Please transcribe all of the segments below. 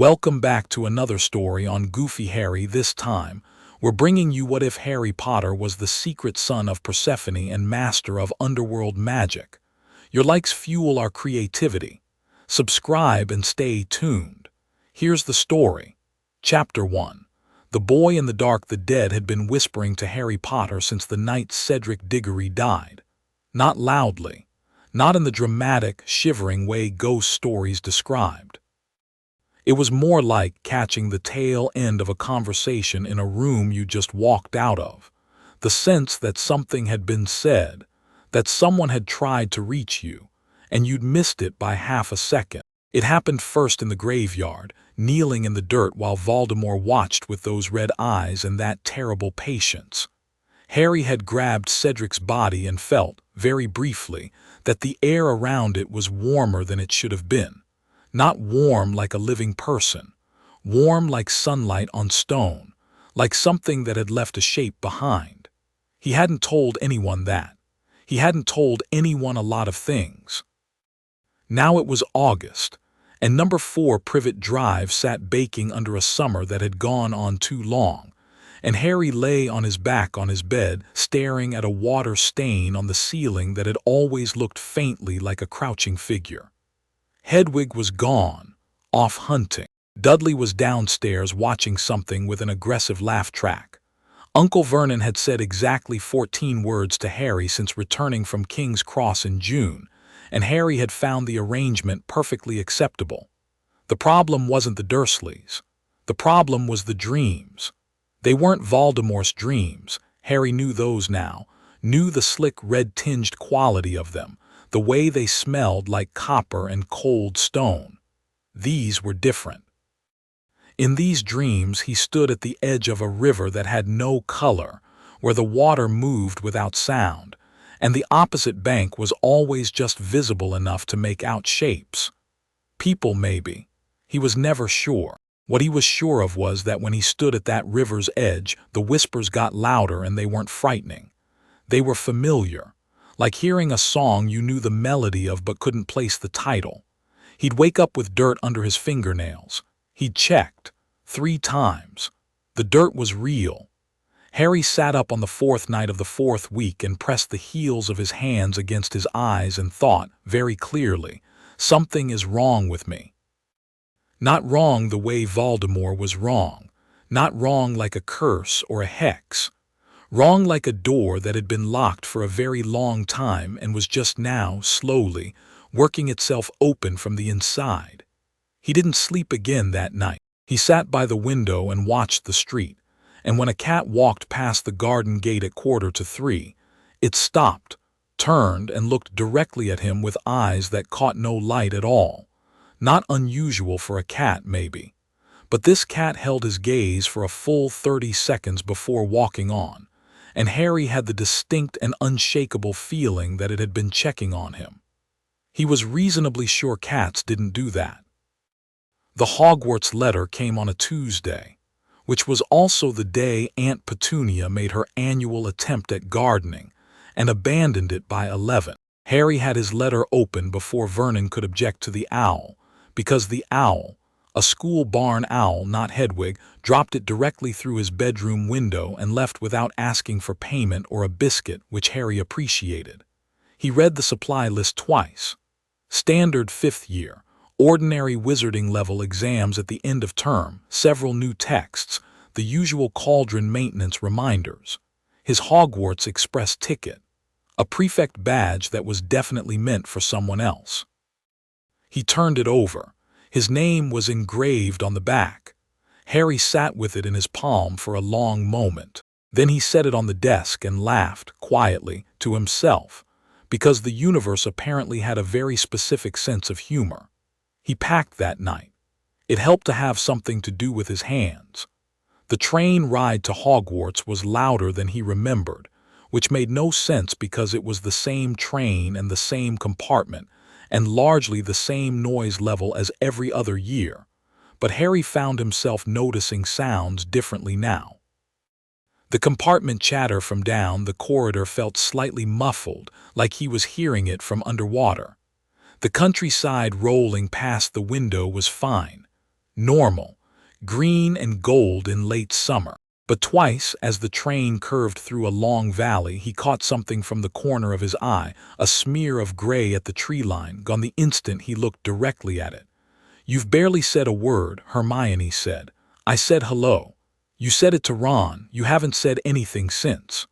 Welcome back to another story on Goofy Harry. This time, we're bringing you What If Harry Potter was the secret son of Persephone and master of underworld magic. Your likes fuel our creativity. Subscribe and stay tuned. Here's the story. Chapter 1. The boy in the dark. The dead had been whispering to Harry Potter since the night Cedric Diggory died. Not loudly. Not in the dramatic, shivering way ghost stories described. It was more like catching the tail end of a conversation in a room you just walked out of. The sense that something had been said, that someone had tried to reach you, and you'd missed it by half a second. It happened first in the graveyard, kneeling in the dirt while Voldemort watched with those red eyes and that terrible patience. Harry had grabbed Cedric's body and felt, very briefly, that the air around it was warmer than it should have been. Not warm like a living person, warm like sunlight on stone, like something that had left a shape behind. He hadn't told anyone that. He hadn't told anyone a lot of things. Now it was August, and number 4 Privet Drive sat baking under a summer that had gone on too long, and Harry lay on his back on his bed, staring at a water stain on the ceiling that had always looked faintly like a crouching figure. Hedwig was gone, off hunting. Dudley was downstairs watching something with an aggressive laugh track. Uncle Vernon had said exactly 14 words to Harry since returning from King's Cross in June, and Harry had found the arrangement perfectly acceptable. The problem wasn't the Dursleys. The problem was the dreams. They weren't Voldemort's dreams. Harry knew those now, knew the slick red-tinged quality of them, the way they smelled like copper and cold stone. These were different. In these dreams he stood at the edge of a river that had no color, where the water moved without sound, and the opposite bank was always just visible enough to make out shapes. People, maybe. He was never sure. What he was sure of was that when he stood at that river's edge, the whispers got louder and they weren't frightening. They were familiar. Like hearing a song you knew the melody of but couldn't place the title. He'd wake up with dirt under his fingernails. He'd checked 3 times. The dirt was real. Harry sat up on the 4th night of the 4th week and pressed the heels of his hands against his eyes and thought, very clearly, something is wrong with me. Not wrong the way Voldemort was wrong. Not wrong like a curse or a hex. Wrong like a door that had been locked for a very long time and was just now, slowly, working itself open from the inside. He didn't sleep again that night. He sat by the window and watched the street, and when a cat walked past the garden gate at 2:45, it stopped, turned, and looked directly at him with eyes that caught no light at all. Not unusual for a cat, maybe. But this cat held his gaze for a full 30 seconds before walking on, and Harry had the distinct and unshakable feeling that it had been checking on him. He was reasonably sure cats didn't do that. The Hogwarts letter came on a Tuesday, which was also the day Aunt Petunia made her annual attempt at gardening, and abandoned it by 11. Harry had his letter open before Vernon could object to the owl, because the owl, a school barn owl, not Hedwig, dropped it directly through his bedroom window and left without asking for payment or a biscuit, which Harry appreciated. He read the supply list twice. Standard 5th year, ordinary wizarding level exams at the end of term, several new texts, the usual cauldron maintenance reminders, his Hogwarts Express ticket, a prefect badge that was definitely meant for someone else. He turned it over. His name was engraved on the back. Harry sat with it in his palm for a long moment. Then he set it on the desk and laughed, quietly, to himself, because the universe apparently had a very specific sense of humor. He packed that night. It helped to have something to do with his hands. The train ride to Hogwarts was louder than he remembered, which made no sense because it was the same train and the same compartment, and largely the same noise level as every other year, but Harry found himself noticing sounds differently now. The compartment chatter from down the corridor felt slightly muffled, like he was hearing it from underwater. The countryside rolling past the window was fine. Normal, green and gold in late summer. But twice, as the train curved through a long valley, he caught something from the corner of his eye, a smear of gray at the tree line, gone the instant he looked directly at it. "You've barely said a word," Hermione said. "I said hello. You said it to Ron. You haven't said anything since."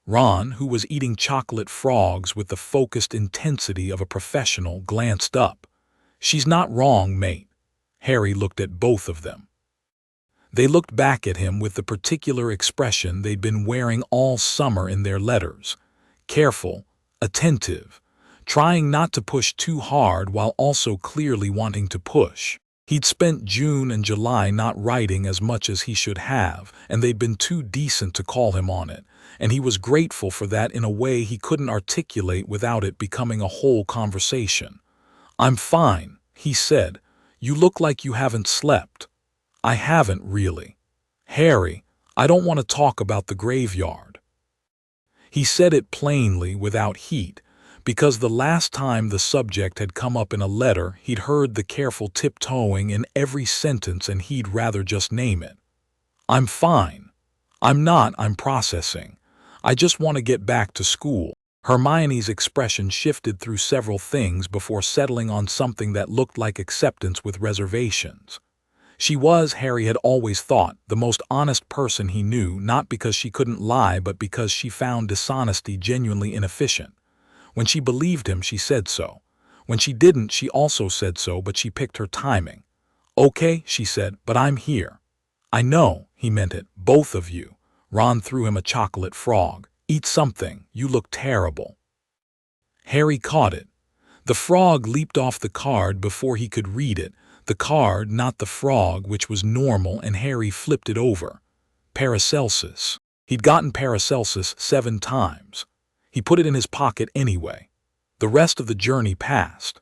Ron, who was eating chocolate frogs with the focused intensity of a professional, glanced up. "She's not wrong, mate." Harry looked at both of them. They looked back at him with the particular expression they'd been wearing all summer in their letters. Careful, attentive, trying not to push too hard while also clearly wanting to push. He'd spent June and July not writing as much as he should have, and they'd been too decent to call him on it, and he was grateful for that in a way he couldn't articulate without it becoming a whole conversation. "I'm fine," he said. "You look like you haven't slept." "I haven't really. Harry, I don't want to talk about the graveyard." He said it plainly, without heat, because the last time the subject had come up in a letter, he'd heard the careful tiptoeing in every sentence and he'd rather just name it. "I'm fine. I'm processing. I just want to get back to school." Hermione's expression shifted through several things before settling on something that looked like acceptance with reservations. She was, Harry had always thought, the most honest person he knew, not because she couldn't lie but because she found dishonesty genuinely inefficient. When she believed him, she said so. When she didn't, she also said so, but she picked her timing. "Okay," she said, "but I'm here." "I know," he meant it, "both of you." Ron threw him a chocolate frog. "Eat something, you look terrible." Harry caught it. The frog leaped off the card before he could read it. The card, not the frog, which was normal, and Harry flipped it over. Paracelsus. He'd gotten Paracelsus 7 times. He put it in his pocket anyway. The rest of the journey passed.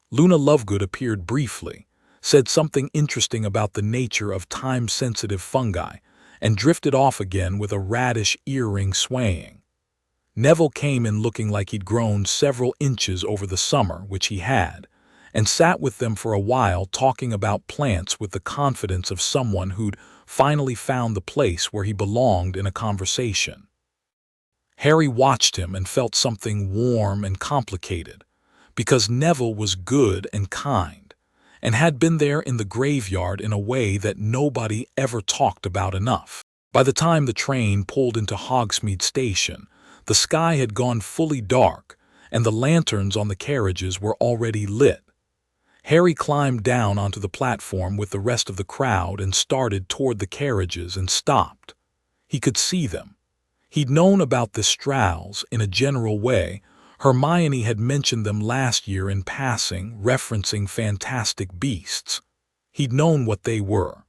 Luna Lovegood appeared briefly, said something interesting about the nature of time-sensitive fungi, and drifted off again with a radish earring swaying. Neville came in looking like he'd grown several inches over the summer, which he had, and sat with them for a while talking about plants with the confidence of someone who'd finally found the place where he belonged in a conversation. Harry watched him and felt something warm and complicated, because Neville was good and kind, and had been there in the graveyard in a way that nobody ever talked about enough. By the time the train pulled into Hogsmeade Station, the sky had gone fully dark, and the lanterns on the carriages were already lit. Harry climbed down onto the platform with the rest of the crowd and started toward the carriages and stopped. He could see them. He'd known about the Thestrals in a general way. Hermione had mentioned them last year in passing, referencing fantastic beasts. He'd known what they were.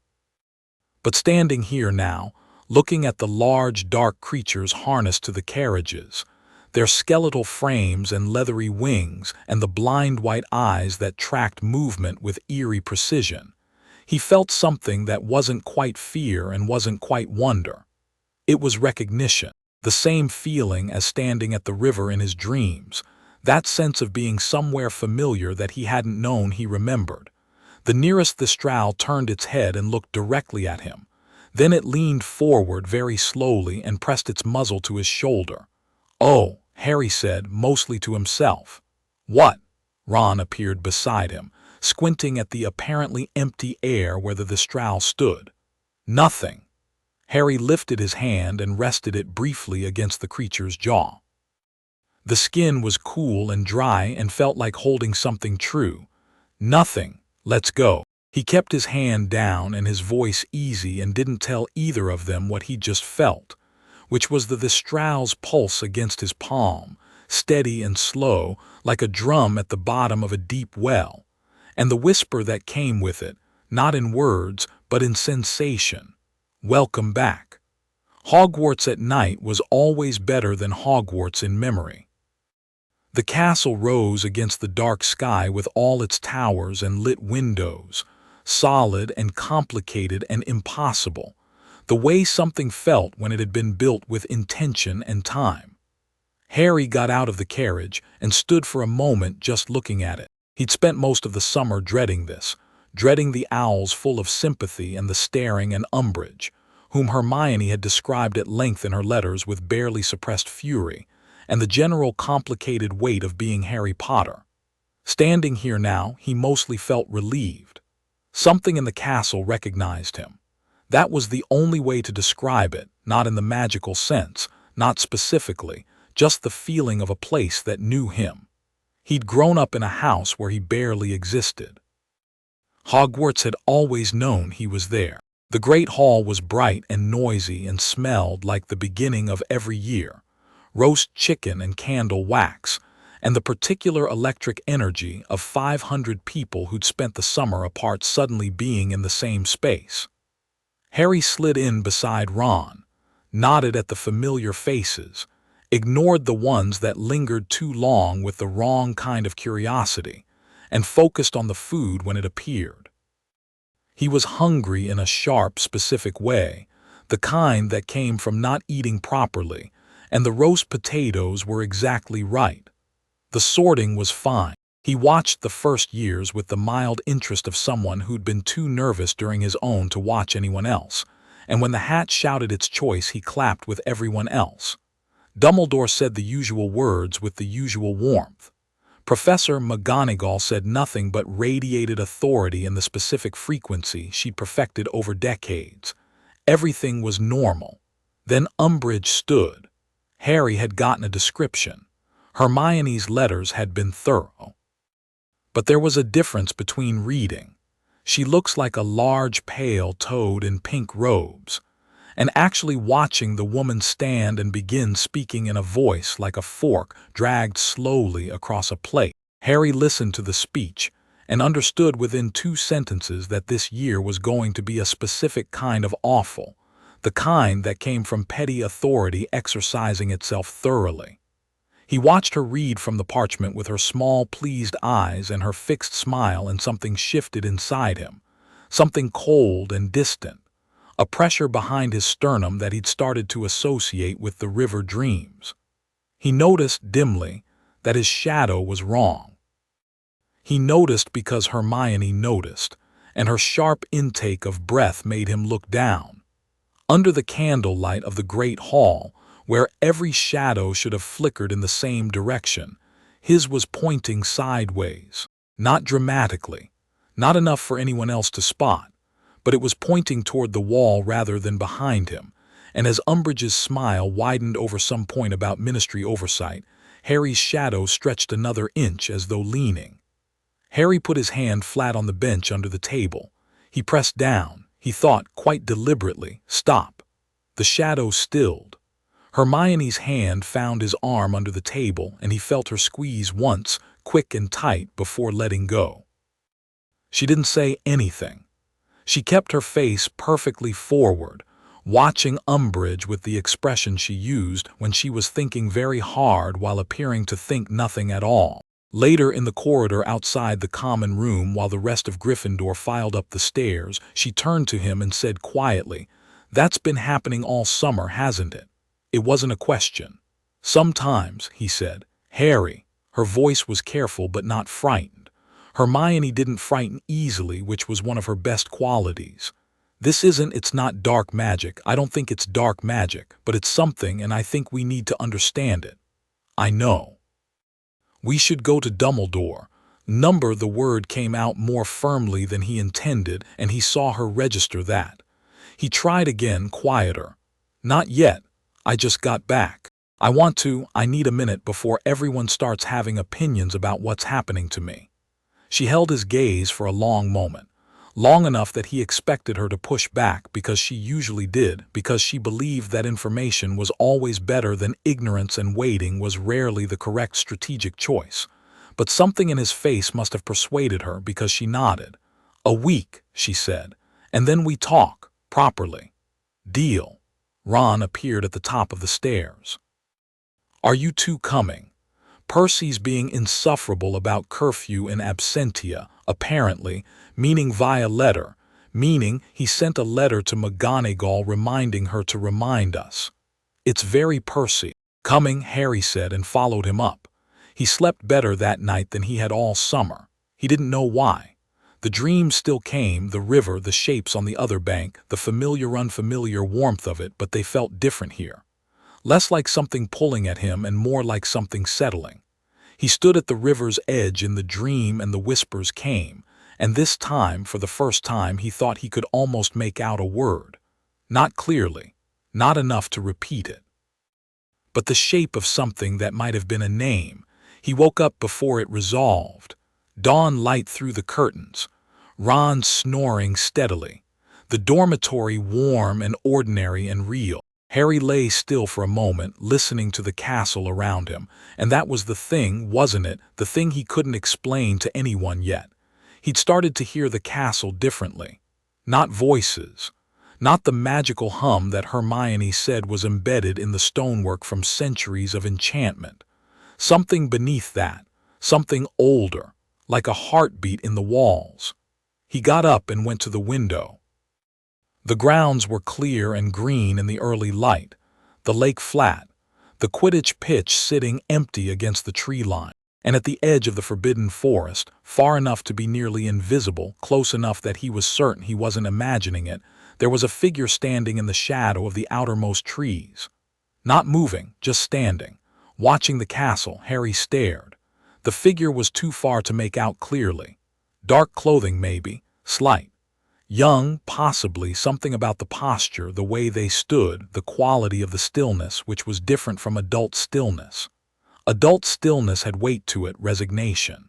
But standing here now, looking at the large, dark creatures harnessed to the carriages, their skeletal frames and leathery wings and the blind white eyes that tracked movement with eerie precision, he felt something that wasn't quite fear and wasn't quite wonder. It was recognition, the same feeling as standing at the river in his dreams, that sense of being somewhere familiar that he hadn't known he remembered. The nearest Thestral turned its head and looked directly at him. Then it leaned forward very slowly and pressed its muzzle to his shoulder. "Oh," Harry said, mostly to himself. "What?" Ron appeared beside him, squinting at the apparently empty air where the Thestral stood. "Nothing." Harry lifted his hand and rested it briefly against the creature's jaw. The skin was cool and dry and felt like holding something true. "Nothing. Let's go." He kept his hand down and his voice easy and didn't tell either of them what he just felt, which was the Thestral's pulse against his palm, steady and slow, like a drum at the bottom of a deep well, and the whisper that came with it, not in words, but in sensation. "Welcome back." Hogwarts at night was always better than Hogwarts in memory. The castle rose against the dark sky with all its towers and lit windows, solid and complicated and impossible, the way something felt when it had been built with intention and time. Harry got out of the carriage and stood for a moment just looking at it. He'd spent most of the summer dreading this, dreading the owls full of sympathy and the staring and Umbridge, whom Hermione had described at length in her letters with barely suppressed fury, and the general complicated weight of being Harry Potter. Standing here now, he mostly felt relieved. Something in the castle recognized him. That was the only way to describe it, not in the magical sense, not specifically, just the feeling of a place that knew him. He'd grown up in a house where he barely existed. Hogwarts had always known he was there. The Great Hall was bright and noisy and smelled like the beginning of every year, roast chicken and candle wax, and the particular electric energy of 500 people who'd spent the summer apart suddenly being in the same space. Harry slid in beside Ron, nodded at the familiar faces, ignored the ones that lingered too long with the wrong kind of curiosity, and focused on the food when it appeared. He was hungry in a sharp, specific way, the kind that came from not eating properly, and the roast potatoes were exactly right. The sorting was fine. He watched the first years with the mild interest of someone who'd been too nervous during his own to watch anyone else, and when the hat shouted its choice he clapped with everyone else. Dumbledore said the usual words with the usual warmth. Professor McGonagall said nothing but radiated authority in the specific frequency she'd perfected over decades. Everything was normal. Then Umbridge stood. Harry had gotten a description. Hermione's letters had been thorough. But there was a difference between reading. She looks like a large pale toad in pink robes, and actually watching the woman stand and begin speaking in a voice like a fork dragged slowly across a plate. Harry listened to the speech and understood within 2 sentences that this year was going to be a specific kind of awful, the kind that came from petty authority exercising itself thoroughly. He watched her read from the parchment with her small, pleased eyes and her fixed smile, and something shifted inside him, something cold and distant, a pressure behind his sternum that he'd started to associate with the river dreams. He noticed dimly that his shadow was wrong. He noticed because Hermione noticed, and her sharp intake of breath made him look down. Under the candlelight of the Great Hall, where every shadow should have flickered in the same direction, his was pointing sideways, not dramatically, not enough for anyone else to spot, but it was pointing toward the wall rather than behind him, and as Umbridge's smile widened over some point about ministry oversight, Harry's shadow stretched another inch as though leaning. Harry put his hand flat on the bench under the table. He pressed down. He thought, quite deliberately, "Stop." The shadow stilled. Hermione's hand found his arm under the table, and he felt her squeeze once, quick and tight, before letting go. She didn't say anything. She kept her face perfectly forward, watching Umbridge with the expression she used when she was thinking very hard while appearing to think nothing at all. Later in the corridor outside the common room, while the rest of Gryffindor filed up the stairs, she turned to him and said quietly, "That's been happening all summer, hasn't it?" It wasn't a question. "Sometimes," he said. "Harry." Her voice was careful but not frightened. Hermione didn't frighten easily, which was one of her best qualities. It's not dark magic. I don't think it's dark magic, but it's something, and I think we need to understand it." "I know." "We should go to Dumbledore." The word came out more firmly than he intended, and he saw her register that. He tried again, quieter. "Not yet. I just got back. I need a minute before everyone starts having opinions about what's happening to me." She held his gaze for a long moment, long enough that he expected her to push back, because she usually did, because she believed that information was always better than ignorance and waiting was rarely the correct strategic choice. But something in his face must have persuaded her, because she nodded. "A week," she said, "and then we talk, properly." "Deal." Ron appeared at the top of the stairs. "Are you two coming?" Percy's being insufferable about curfew in absentia, apparently, meaning via letter, meaning he sent a letter to McGonagall reminding her to remind us. "It's very Percy." "Coming," Harry said, and followed him up. He slept better that night than he had all summer. He didn't know why. The dreams still came, the river, the shapes on the other bank, the familiar, unfamiliar warmth of it, but they felt different here. Less like something pulling at him and more like something settling. He stood at the river's edge in the dream and the whispers came, and this time, for the first time, he thought he could almost make out a word. Not clearly, not enough to repeat it. But the shape of something that might have been a name. He woke up before it resolved. Dawn light through the curtains. Ron snoring steadily. The dormitory warm and ordinary and real. Harry lay still for a moment, listening to the castle around him, and that was the thing, wasn't it? The thing he couldn't explain to anyone yet. He'd started to hear the castle differently. Not voices. Not the magical hum that Hermione said was embedded in the stonework from centuries of enchantment. Something beneath that. Something older, like a heartbeat in the walls. He got up and went to the window. The grounds were clear and green in the early light, the lake flat, the Quidditch pitch sitting empty against the tree line, and at the edge of the forbidden forest, far enough to be nearly invisible, close enough that he was certain he wasn't imagining it, there was a figure standing in the shadow of the outermost trees. Not moving, just standing. Watching the castle, Harry stared. The figure was too far to make out clearly. Dark clothing maybe, slight. Young, possibly, something about the posture, the way they stood, the quality of the stillness, which was different from adult stillness. Adult stillness had weight to it, resignation.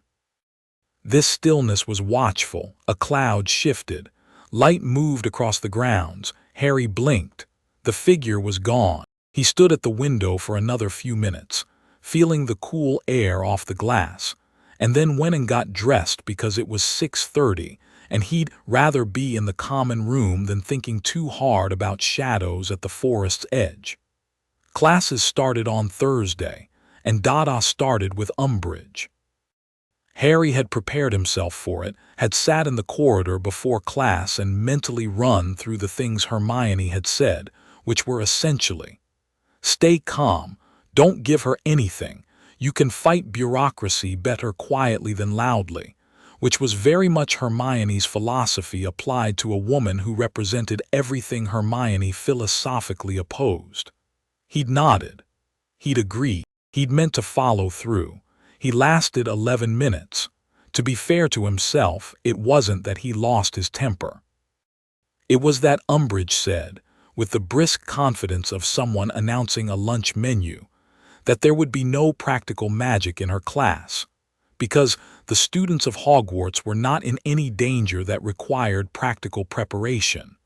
This stillness was watchful. A cloud shifted. Light moved across the grounds. Harry blinked. The figure was gone. He stood at the window for another few minutes, feeling the cool air off the glass, and then went and got dressed because it was 6:30, and he'd rather be in the common room than thinking too hard about shadows at the forest's edge. Classes started on Thursday, and Dada started with Umbridge. Harry had prepared himself for it, had sat in the corridor before class and mentally run through the things Hermione had said, which were essentially, stay calm, don't give her anything, you can fight bureaucracy better quietly than loudly, which was very much Hermione's philosophy applied to a woman who represented everything Hermione philosophically opposed. He'd nodded. He'd agreed. He'd meant to follow through. He lasted 11 minutes. To be fair to himself, it wasn't that he lost his temper. It was that Umbridge said, with the brisk confidence of someone announcing a lunch menu, that there would be no practical magic in her class, because the students of Hogwarts were not in any danger that required practical preparation,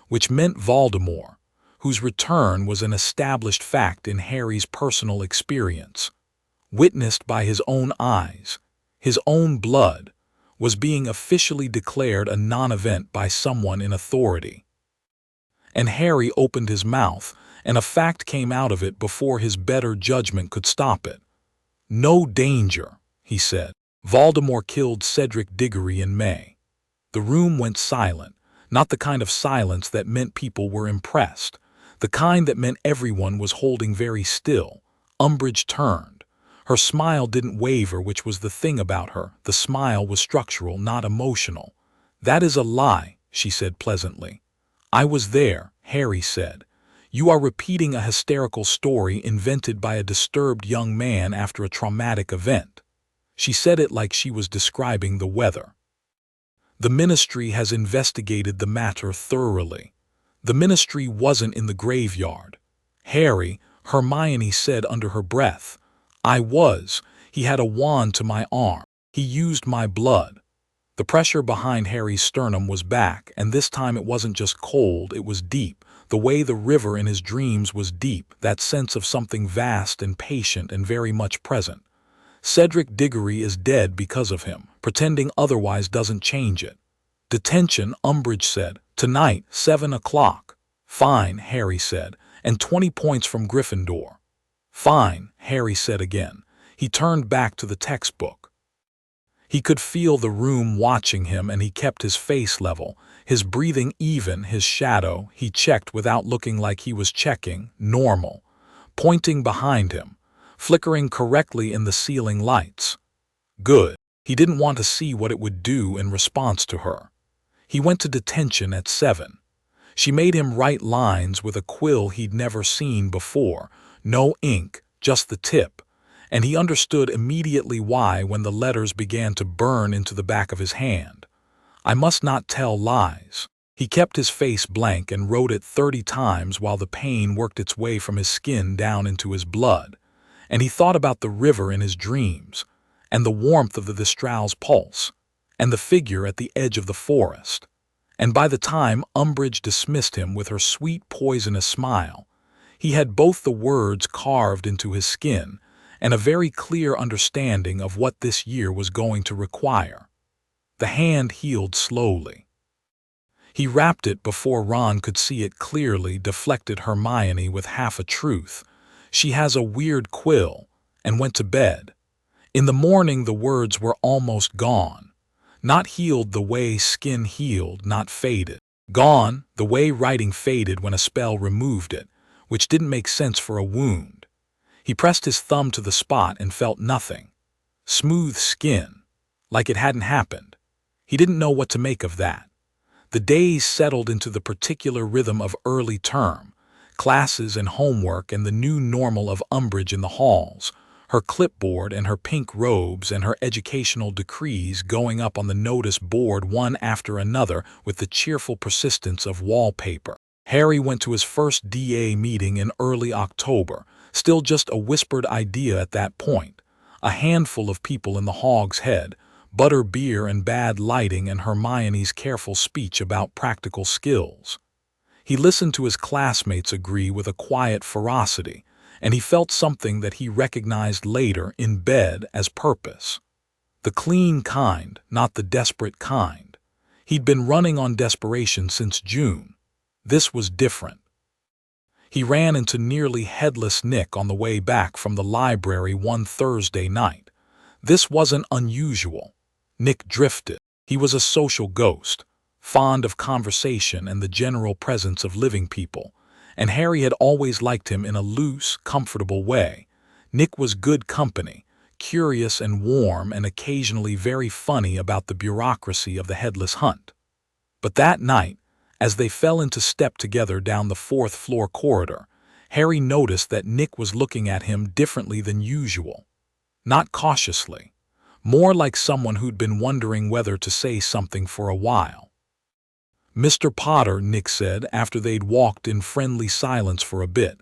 which meant Voldemort, whose return was an established fact in Harry's personal experience, witnessed by his own eyes, his own blood, was being officially declared a non-event by someone in authority. And Harry opened his mouth, and a fact came out of it before his better judgment could stop it. No danger, he said. Voldemort killed Cedric Diggory in May. The room went silent, not the kind of silence that meant people were impressed, the kind that meant everyone was holding very still. Umbridge turned. Her smile didn't waver, which was the thing about her. The smile was structural, not emotional. That is a lie, she said pleasantly. I was there, Harry said. You are repeating a hysterical story invented by a disturbed young man after a traumatic event. She said it like she was describing the weather. The Ministry has investigated the matter thoroughly. The Ministry wasn't in the graveyard. Harry, Hermione said under her breath. I was. He had a wand to my arm. He used my blood. The pressure behind Harry's sternum was back, and this time it wasn't just cold, it was deep. The way the river in his dreams was deep, that sense of something vast and patient and very much present. Cedric Diggory is dead because of him. Pretending otherwise doesn't change it. Detention, Umbridge said. Tonight, 7 o'clock. Fine, Harry said. And 20 points from Gryffindor. Fine, Harry said again. He turned back to the textbook. He could feel the room watching him, and he kept his face level, his breathing even, his shadow, he checked without looking like he was checking, normal, pointing behind him, flickering correctly in the ceiling lights. Good. He didn't want to see what it would do in response to her. He went to detention at 7. She made him write lines with a quill he'd never seen before, no ink, just the tip, and he understood immediately why when the letters began to burn into the back of his hand. I must not tell lies. He kept his face blank and wrote it 30 times while the pain worked its way from his skin down into his blood, and he thought about the river in his dreams, and the warmth of the Thestrals' pulse, and the figure at the edge of the forest. And by the time Umbridge dismissed him with her sweet poisonous smile, he had both the words carved into his skin and a very clear understanding of what this year was going to require. The hand healed slowly. He wrapped it before Ron could see it clearly, deflected Hermione with half a truth. She has a weird quill, and went to bed. In the morning the words were almost gone. Not healed the way skin healed, not faded. Gone, the way writing faded when a spell removed it, which didn't make sense for a wound. He pressed his thumb to the spot and felt nothing. Smooth skin, like it hadn't happened. He didn't know what to make of that. The days settled into the particular rhythm of early term, classes and homework and the new normal of Umbridge in the halls, her clipboard and her pink robes and her educational decrees going up on the notice board one after another with the cheerful persistence of wallpaper. Harry went to his first DA meeting in early October, still just a whispered idea at that point. A handful of people in the Hog's Head, butter beer and bad lighting and Hermione's careful speech about practical skills. He listened to his classmates agree with a quiet ferocity, and he felt something that he recognized later in bed as purpose. The clean kind, not the desperate kind. He'd been running on desperation since June. This was different. He ran into nearly headless Nick on the way back from the library one Thursday night. This wasn't unusual. Nick drifted. He was a social ghost, fond of conversation and the general presence of living people, and Harry had always liked him in a loose, comfortable way. Nick was good company, curious and warm and occasionally very funny about the bureaucracy of the Headless Hunt. But that night, as they fell into step together down the 4th-floor corridor, Harry noticed that Nick was looking at him differently than usual. Not cautiously, more like someone who'd been wondering whether to say something for a while. "Mr. Potter," Nick said after they'd walked in friendly silence for a bit,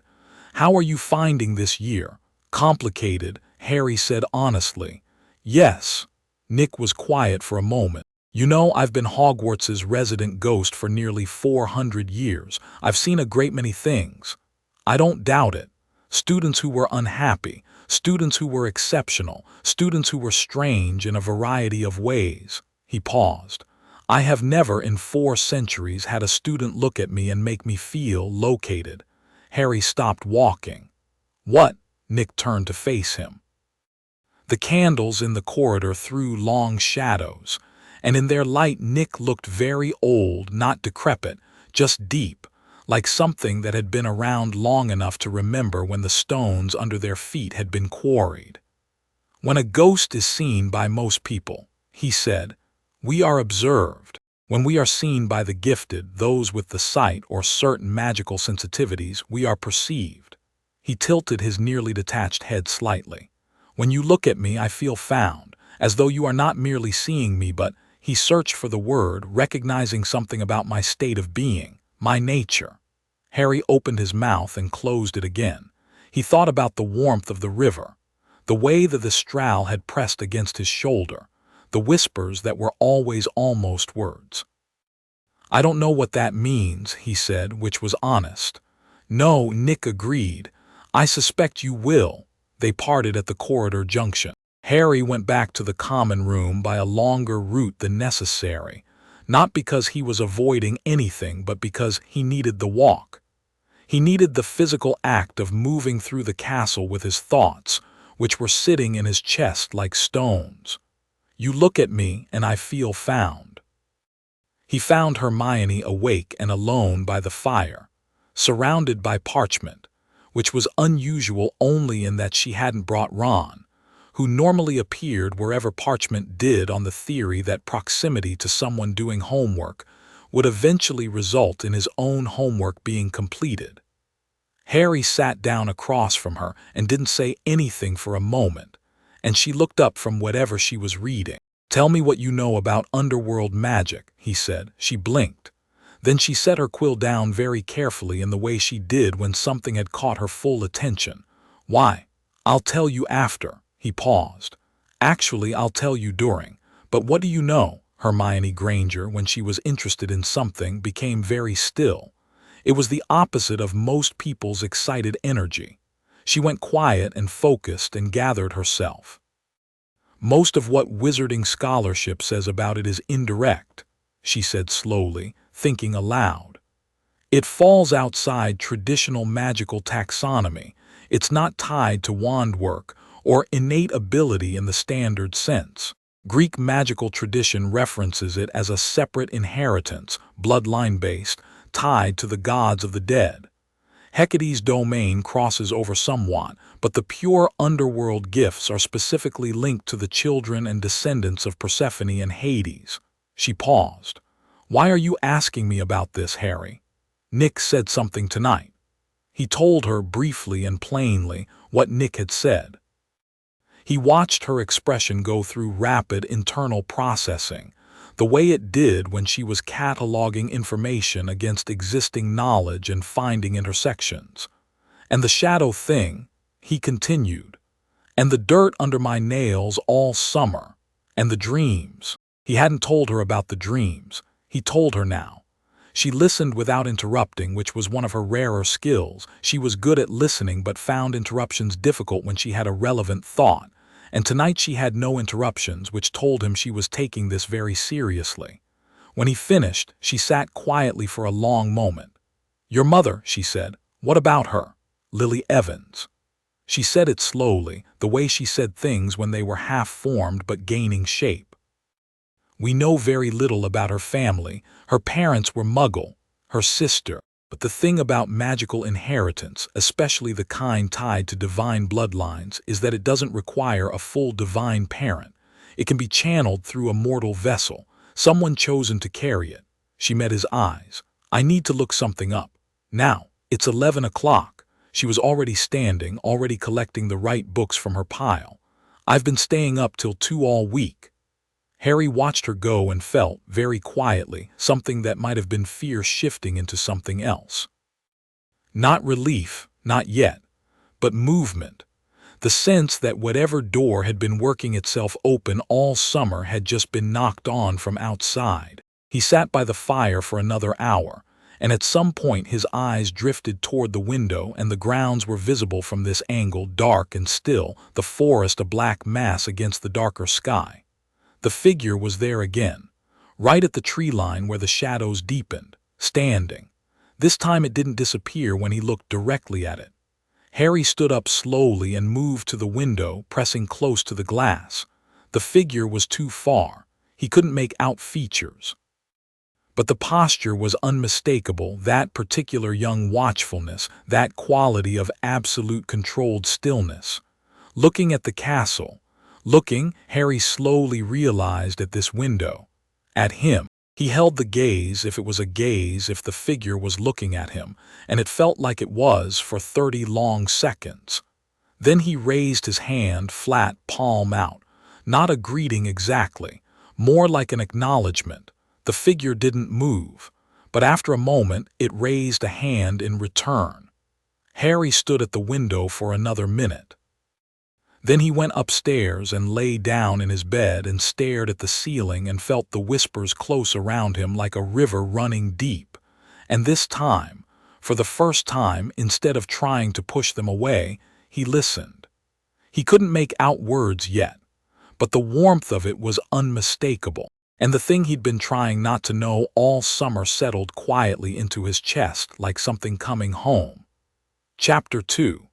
"how are you finding this year?" "Complicated," Harry said honestly. "Yes." Nick was quiet for a moment. "You know, I've been Hogwarts's resident ghost for nearly 400 years. I've seen a great many things. I don't doubt it. Students who were unhappy, students who were exceptional, students who were strange in a variety of ways." He paused. "I have never in 4 centuries had a student look at me and make me feel located." Harry stopped walking. "What?" Nick turned to face him. The candles in the corridor threw long shadows, and in their light Nick looked very old, not decrepit, just deep, like something that had been around long enough to remember when the stones under their feet had been quarried. "When a ghost is seen by most people," he said, "we are observed. When we are seen by the gifted, those with the sight or certain magical sensitivities, we are perceived." He tilted his nearly detached head slightly. "When you look at me, I feel found, as though you are not merely seeing me but—" He searched for the word, recognizing something about my state of being, my nature. Harry opened his mouth and closed it again. He thought about the warmth of the river, the way the Thestral had pressed against his shoulder, the whispers that were always almost words. "I don't know what that means," he said, which was honest. "No," Nick agreed. "I suspect you will." They parted at the corridor junction. Harry went back to the common room by a longer route than necessary, not because he was avoiding anything but because he needed the walk. He needed the physical act of moving through the castle with his thoughts, which were sitting in his chest like stones. "You look at me and I feel found." He found Hermione awake and alone by the fire, surrounded by parchment, which was unusual only in that she hadn't brought Ron, who normally appeared wherever parchment did on the theory that proximity to someone doing homework would eventually result in his own homework being completed. Harry sat down across from her and didn't say anything for a moment, and she looked up from whatever she was reading. "Tell me what you know about underworld magic," he said. She blinked. Then she set her quill down very carefully in the way she did when something had caught her full attention. "Why? I'll tell you after." He paused. "Actually, I'll tell you during. But what do you know?" Hermione Granger, when she was interested in something, became very still. It was the opposite of most people's excited energy. She went quiet and focused and gathered herself. "Most of what wizarding scholarship says about it is indirect," she said slowly, thinking aloud. "It falls outside traditional magical taxonomy. It's not tied to wand work or innate ability in the standard sense. Greek magical tradition references it as a separate inheritance, bloodline-based, tied to the gods of the dead. Hecate's domain crosses over somewhat, but the pure underworld gifts are specifically linked to the children and descendants of Persephone and Hades." She paused. "Why are you asking me about this, Harry?" "Nick said something tonight." He told her briefly and plainly what Nick had said. He watched her expression go through rapid internal processing, the way it did when she was cataloging information against existing knowledge and finding intersections. "And the shadow thing," he continued. "And the dirt under my nails all summer. And the dreams." He hadn't told her about the dreams. He told her now. She listened without interrupting, which was one of her rarer skills. She was good at listening but found interruptions difficult when she had a relevant thought. And tonight she had no interruptions, which told him she was taking this very seriously. When he finished, she sat quietly for a long moment. "Your mother," she said. "What about her?" "Lily Evans." She said it slowly, the way she said things when they were half-formed but gaining shape. "We know very little about her family. Her parents were Muggle, her sister. But the thing about magical inheritance, especially the kind tied to divine bloodlines, is that it doesn't require a full divine parent. It can be channeled through a mortal vessel, someone chosen to carry it." She met his eyes. "I need to look something up. Now, it's 11 o'clock. She was already standing, already collecting the right books from her pile. "I've been staying up till 2 all week." Harry watched her go and felt, very quietly, something that might have been fear shifting into something else. Not relief, not yet, but movement. The sense that whatever door had been working itself open all summer had just been knocked on from outside. He sat by the fire for another hour, and at some point his eyes drifted toward the window and the grounds were visible from this angle, dark and still, the forest a black mass against the darker sky. The figure was there again, right at the tree line where the shadows deepened, standing. This time it didn't disappear when he looked directly at it. Harry stood up slowly and moved to the window, pressing close to the glass. The figure was too far. He couldn't make out features. But the posture was unmistakable, that particular young watchfulness, that quality of absolute controlled stillness. Looking at the castle, Harry slowly realized at this window. At him. He held the gaze, if it was a gaze, if the figure was looking at him, and it felt like it was for 30 long seconds. Then he raised his hand, flat, palm out. Not a greeting exactly, more like an acknowledgement. The figure didn't move, but after a moment it raised a hand in return. Harry stood at the window for another minute. Then he went upstairs and lay down in his bed and stared at the ceiling and felt the whispers close around him like a river running deep. And this time, for the first time, instead of trying to push them away, he listened. He couldn't make out words yet, but the warmth of it was unmistakable, and the thing he'd been trying not to know all summer settled quietly into his chest like something coming home. Chapter 2.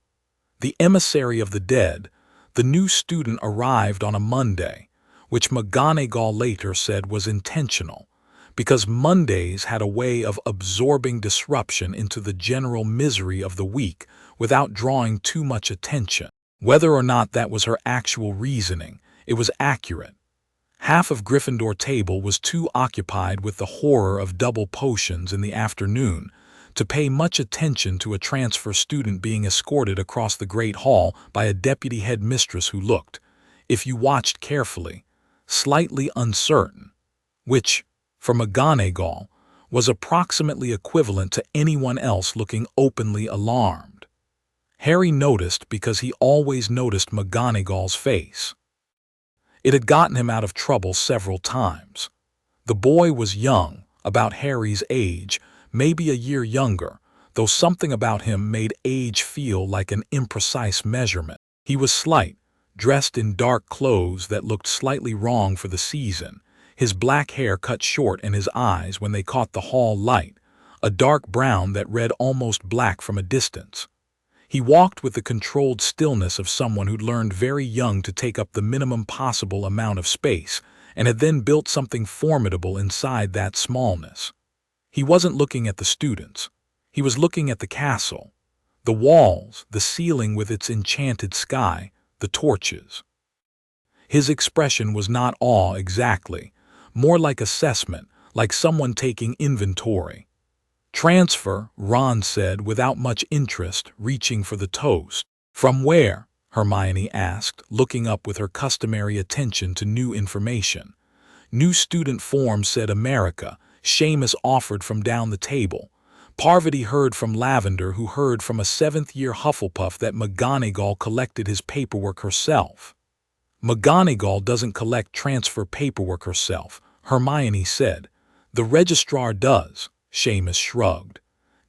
The Emissary of the Dead. The new student arrived on a Monday, which McGonagall later said was intentional, because Mondays had a way of absorbing disruption into the general misery of the week without drawing too much attention. Whether or not that was her actual reasoning, it was accurate. Half of Gryffindor table was too occupied with the horror of double potions in the afternoon to pay much attention to a transfer student being escorted across the Great Hall by a deputy headmistress who looked, if you watched carefully, slightly uncertain, which, for McGonagall, was approximately equivalent to anyone else looking openly alarmed. Harry noticed because he always noticed McGonagall's face. It had gotten him out of trouble several times. The boy was young, about Harry's age, maybe a year younger, though something about him made age feel like an imprecise measurement. He was slight, dressed in dark clothes that looked slightly wrong for the season, his black hair cut short and his eyes, when they caught the hall light, a dark brown that read almost black from a distance. He walked with the controlled stillness of someone who'd learned very young to take up the minimum possible amount of space and had then built something formidable inside that smallness. He wasn't looking at the students. He was looking at the castle, the walls, the ceiling with its enchanted sky, the torches. His expression was not awe exactly, more like assessment, like someone taking inventory. "Transfer," Ron said without much interest, reaching for the toast. "From where?" Hermione asked, looking up with her customary attention to new information. "New student form," said America. Seamus offered from down the table. Parvati heard from Lavender, who heard from a seventh-year Hufflepuff that McGonagall collected his paperwork herself. "McGonagall doesn't collect transfer paperwork herself," Hermione said. "The registrar does." Seamus shrugged.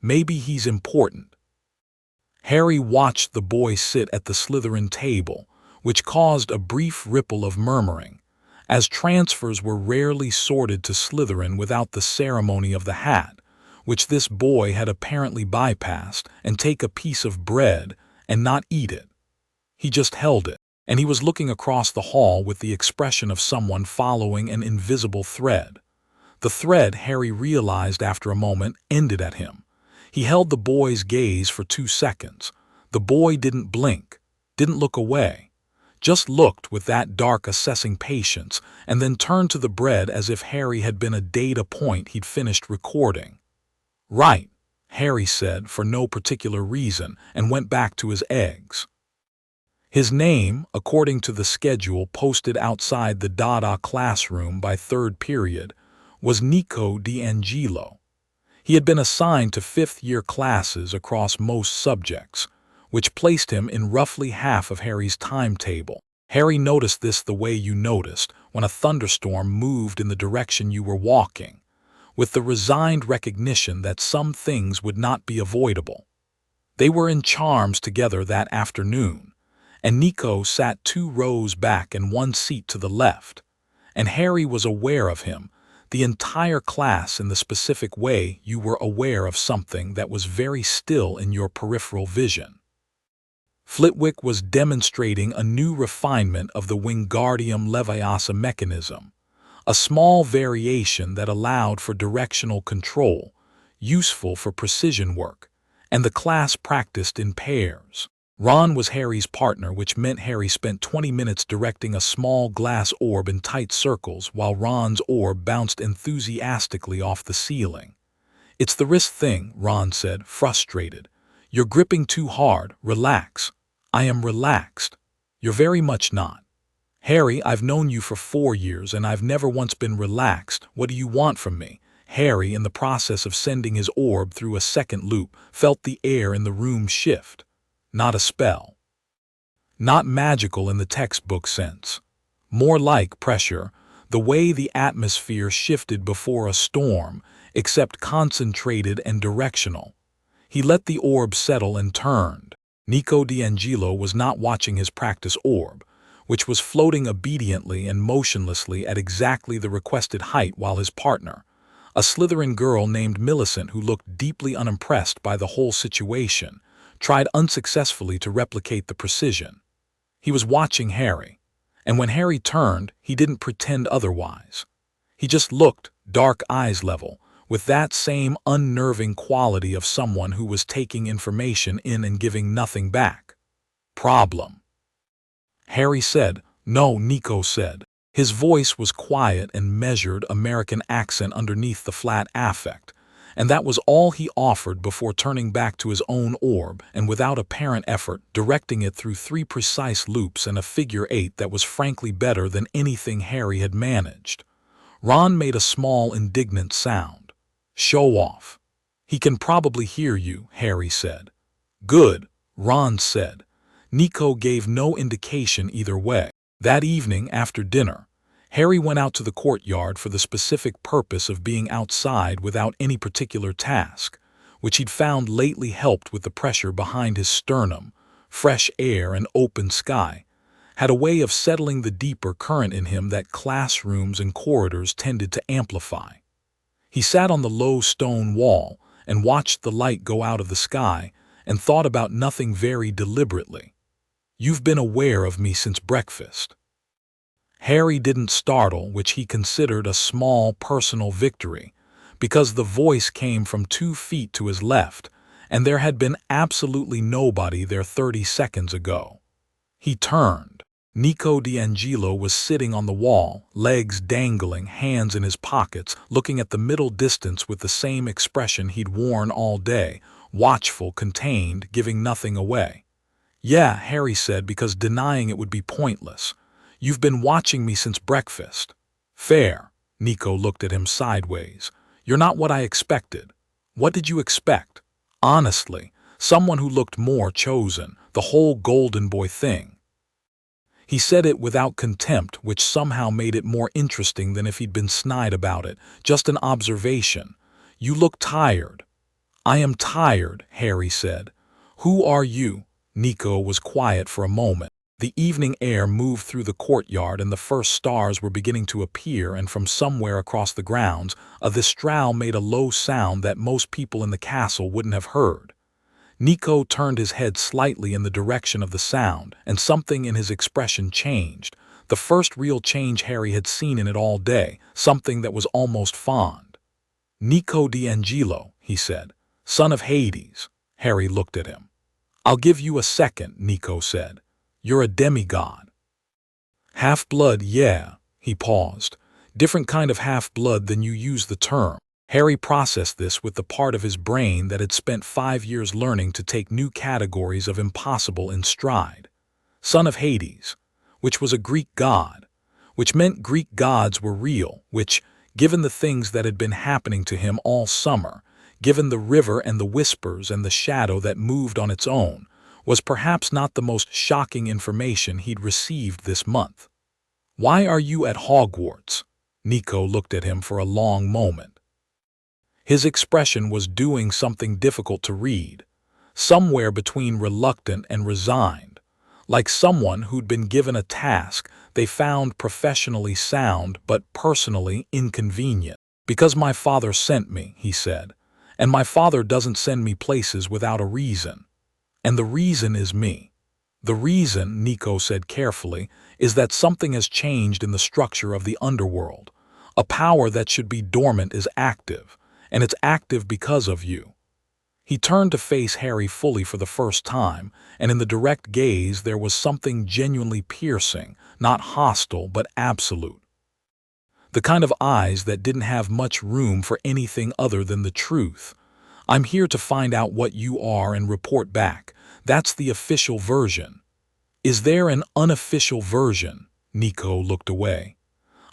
"Maybe he's important." Harry watched the boy sit at the Slytherin table, which caused a brief ripple of murmuring, as transfers were rarely sorted to Slytherin without the ceremony of the hat, which this boy had apparently bypassed, and take a piece of bread and not eat it. He just held it, and he was looking across the hall with the expression of someone following an invisible thread. The thread, Harry realized after a moment, ended at him. He held the boy's gaze for 2 seconds. The boy didn't blink, didn't look away, just looked with that dark assessing patience, and then turned to the bread as if Harry had been a data point he'd finished recording. "Right," Harry said for no particular reason, and went back to his eggs. His name, according to the schedule posted outside the Dada classroom by third period, was Nico D'Angelo. He had been assigned to fifth-year classes across most subjects, which placed him in roughly half of Harry's timetable. Harry noticed this the way you noticed when a thunderstorm moved in the direction you were walking, with the resigned recognition that some things would not be avoidable. They were in charms together that afternoon, and Nico sat 2 rows back and 1 seat to the left, and Harry was aware of him, the entire class, in the specific way you were aware of something that was very still in your peripheral vision. Flitwick was demonstrating a new refinement of the Wingardium Leviosa mechanism, a small variation that allowed for directional control, useful for precision work, and the class practiced in pairs. Ron was Harry's partner, which meant Harry spent 20 minutes directing a small glass orb in tight circles while Ron's orb bounced enthusiastically off the ceiling. "It's the wrist thing," Ron said, frustrated. "You're gripping too hard. Relax." "I am relaxed." "You're very much not." "Harry, I've known you for 4 years and I've never once been relaxed. What do you want from me?" Harry, in the process of sending his orb through a second loop, felt the air in the room shift. Not a spell. Not magical in the textbook sense. More like pressure, the way the atmosphere shifted before a storm, except concentrated and directional. He let the orb settle and turned. Nico D'Angelo was not watching his practice orb, which was floating obediently and motionlessly at exactly the requested height, while his partner, a Slytherin girl named Millicent, who looked deeply unimpressed by the whole situation, tried unsuccessfully to replicate the precision. He was watching Harry, and when Harry turned, he didn't pretend otherwise. He just looked, dark eyes level, with that same unnerving quality of someone who was taking information in and giving nothing back. "Problem," Harry said. No, Nico said. His voice was quiet and measured American accent underneath the flat affect, and that was all he offered before turning back to his own orb and without apparent effort directing it through 3 precise loops and a figure 8 that was frankly better than anything Harry had managed. Ron made a small, indignant sound. Show off. He can probably hear you, Harry said. Good, Ron said. Nico gave no indication either way. That evening, after dinner, Harry went out to the courtyard for the specific purpose of being outside without any particular task, which he'd found lately helped with the pressure behind his sternum. Fresh air and open sky had a way of settling the deeper current in him that classrooms and corridors tended to amplify. He sat on the low stone wall and watched the light go out of the sky and thought about nothing very deliberately. You've been aware of me since breakfast. Harry didn't startle, which he considered a small personal victory, because the voice came from 2 feet to his left, and there had been absolutely nobody there 30 seconds ago. He turned. Nico D'Angelo was sitting on the wall, legs dangling, hands in his pockets, looking at the middle distance with the same expression he'd worn all day, watchful, contained, giving nothing away. Yeah, Harry said, because denying it would be pointless. You've been watching me since breakfast. Fair. Nico looked at him sideways. You're not what I expected. What did you expect? Honestly, someone who looked more chosen, the whole golden boy thing. He said it without contempt, which somehow made it more interesting than if he'd been snide about it. Just an observation. You look tired. I am tired, Harry said. Who are you? Nico was quiet for a moment. The evening air moved through the courtyard and the first stars were beginning to appear, and from somewhere across the grounds, a Thestral made a low sound that most people in the castle wouldn't have heard. Nico turned his head slightly in the direction of the sound, and something in his expression changed. The first real change Harry had seen in it all day, something that was almost fond. Nico D'Angelo, he said. Son of Hades. Harry looked at him. I'll give you a second, Nico said. You're a demigod. Half-blood, yeah. He paused. Different kind of half-blood than you use the term. Harry processed this with the part of his brain that had spent 5 years learning to take new categories of impossible in stride. Son of Hades, which was a Greek god, which meant Greek gods were real, which, given the things that had been happening to him all summer, given the river and the whispers and the shadow that moved on its own, was perhaps not the most shocking information he'd received this month. Why are you at Hogwarts? Nico looked at him for a long moment. His expression was doing something difficult to read, somewhere between reluctant and resigned, like someone who'd been given a task they found professionally sound but personally inconvenient. Because my father sent me, he said. And my father doesn't send me places without a reason. And the reason is me. The reason, Nico said carefully, is that something has changed in the structure of the Underworld. A power that should be dormant is active, and it's active because of you. He turned to face Harry fully for the first time, and in the direct gaze there was something genuinely piercing, not hostile but absolute. The kind of eyes that didn't have much room for anything other than the truth. I'm here to find out what you are and report back. That's the official version. Is there an unofficial version? Nico looked away.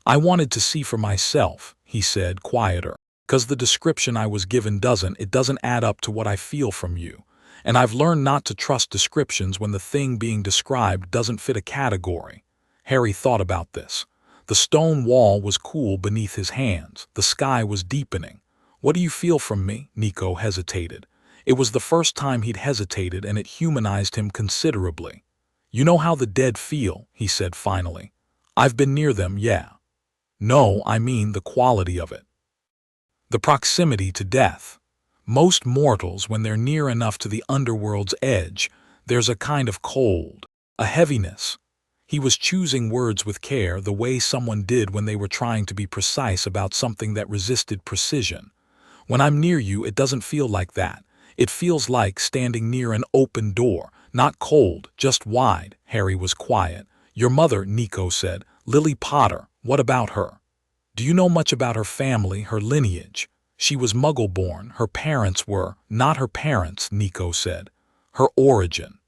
I wanted to see for myself, he said, quieter. Because the description I was given doesn't add up to what I feel from you. And I've learned not to trust descriptions when the thing being described doesn't fit a category. Harry thought about this. The stone wall was cool beneath his hands. The sky was deepening. What do you feel from me? Nico hesitated. It was the first time he'd hesitated, and it humanized him considerably. You know how the dead feel, he said finally. I've been near them, yeah. No, I mean the quality of it. The proximity to death. Most mortals, when they're near enough to the underworld's edge, there's a kind of cold, a heaviness. He was choosing words with care, the way someone did when they were trying to be precise about something that resisted precision. When I'm near you, it doesn't feel like that. It feels like standing near an open door, not cold, just wide. Harry was quiet. Your mother, Nico said. Lily Potter. What about her? Do you know much about her family, her lineage? She was Muggle-born. Her parents were not her parents, Nico said. Her origin.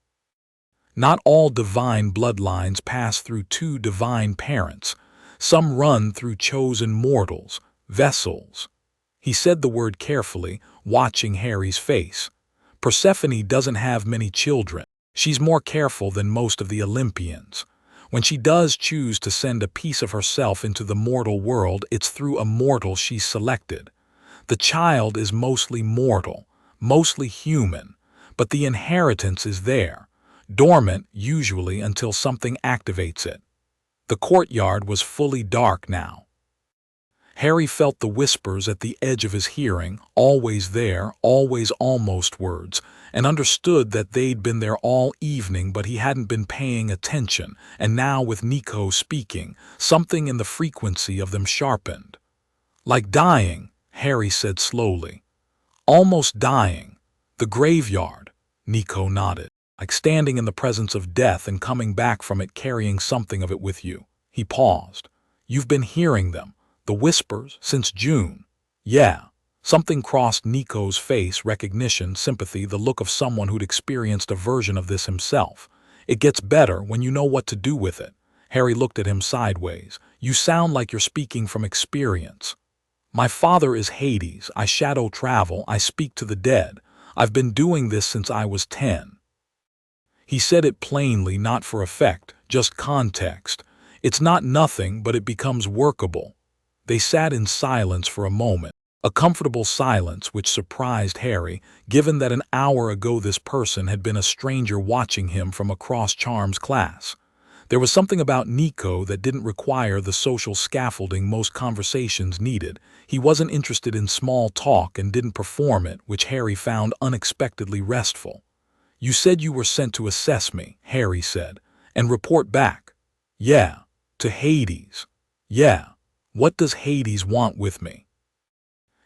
Not all divine bloodlines pass through two divine parents. Some run through chosen mortals, vessels. He said the word carefully, watching Harry's face. Persephone doesn't have many children. She's more careful than most of the Olympians. When she does choose to send a piece of herself into the mortal world, it's through a mortal she's selected. The child is mostly mortal, mostly human, but the inheritance is there, dormant usually until something activates it. The courtyard was fully dark now. Harry felt the whispers at the edge of his hearing, always there, always almost words, and understood that they'd been there all evening, but he hadn't been paying attention, and now with Nico speaking, something in the frequency of them sharpened. Like dying, Harry said slowly. Almost dying. The graveyard, Nico nodded. Like standing in the presence of death and coming back from it carrying something of it with you. He paused. You've been hearing them. The whispers, since June. Yeah. Something crossed Nico's face, recognition, sympathy, the look of someone who'd experienced a version of this himself. It gets better when you know what to do with it. Harry looked at him sideways. You sound like you're speaking from experience. My father is Hades. I shadow travel. I speak to the dead. I've been doing this since I was 10. He said it plainly, not for effect, just context. It's not nothing, but it becomes workable. They sat in silence for a moment, a comfortable silence which surprised Harry, given that an hour ago this person had been a stranger watching him from across Charm's class. There was something about Nico that didn't require the social scaffolding most conversations needed. He wasn't interested in small talk and didn't perform it, which Harry found unexpectedly restful. You said you were sent to assess me, Harry said, and report back. Yeah, to Hades. Yeah. What does Hades want with me?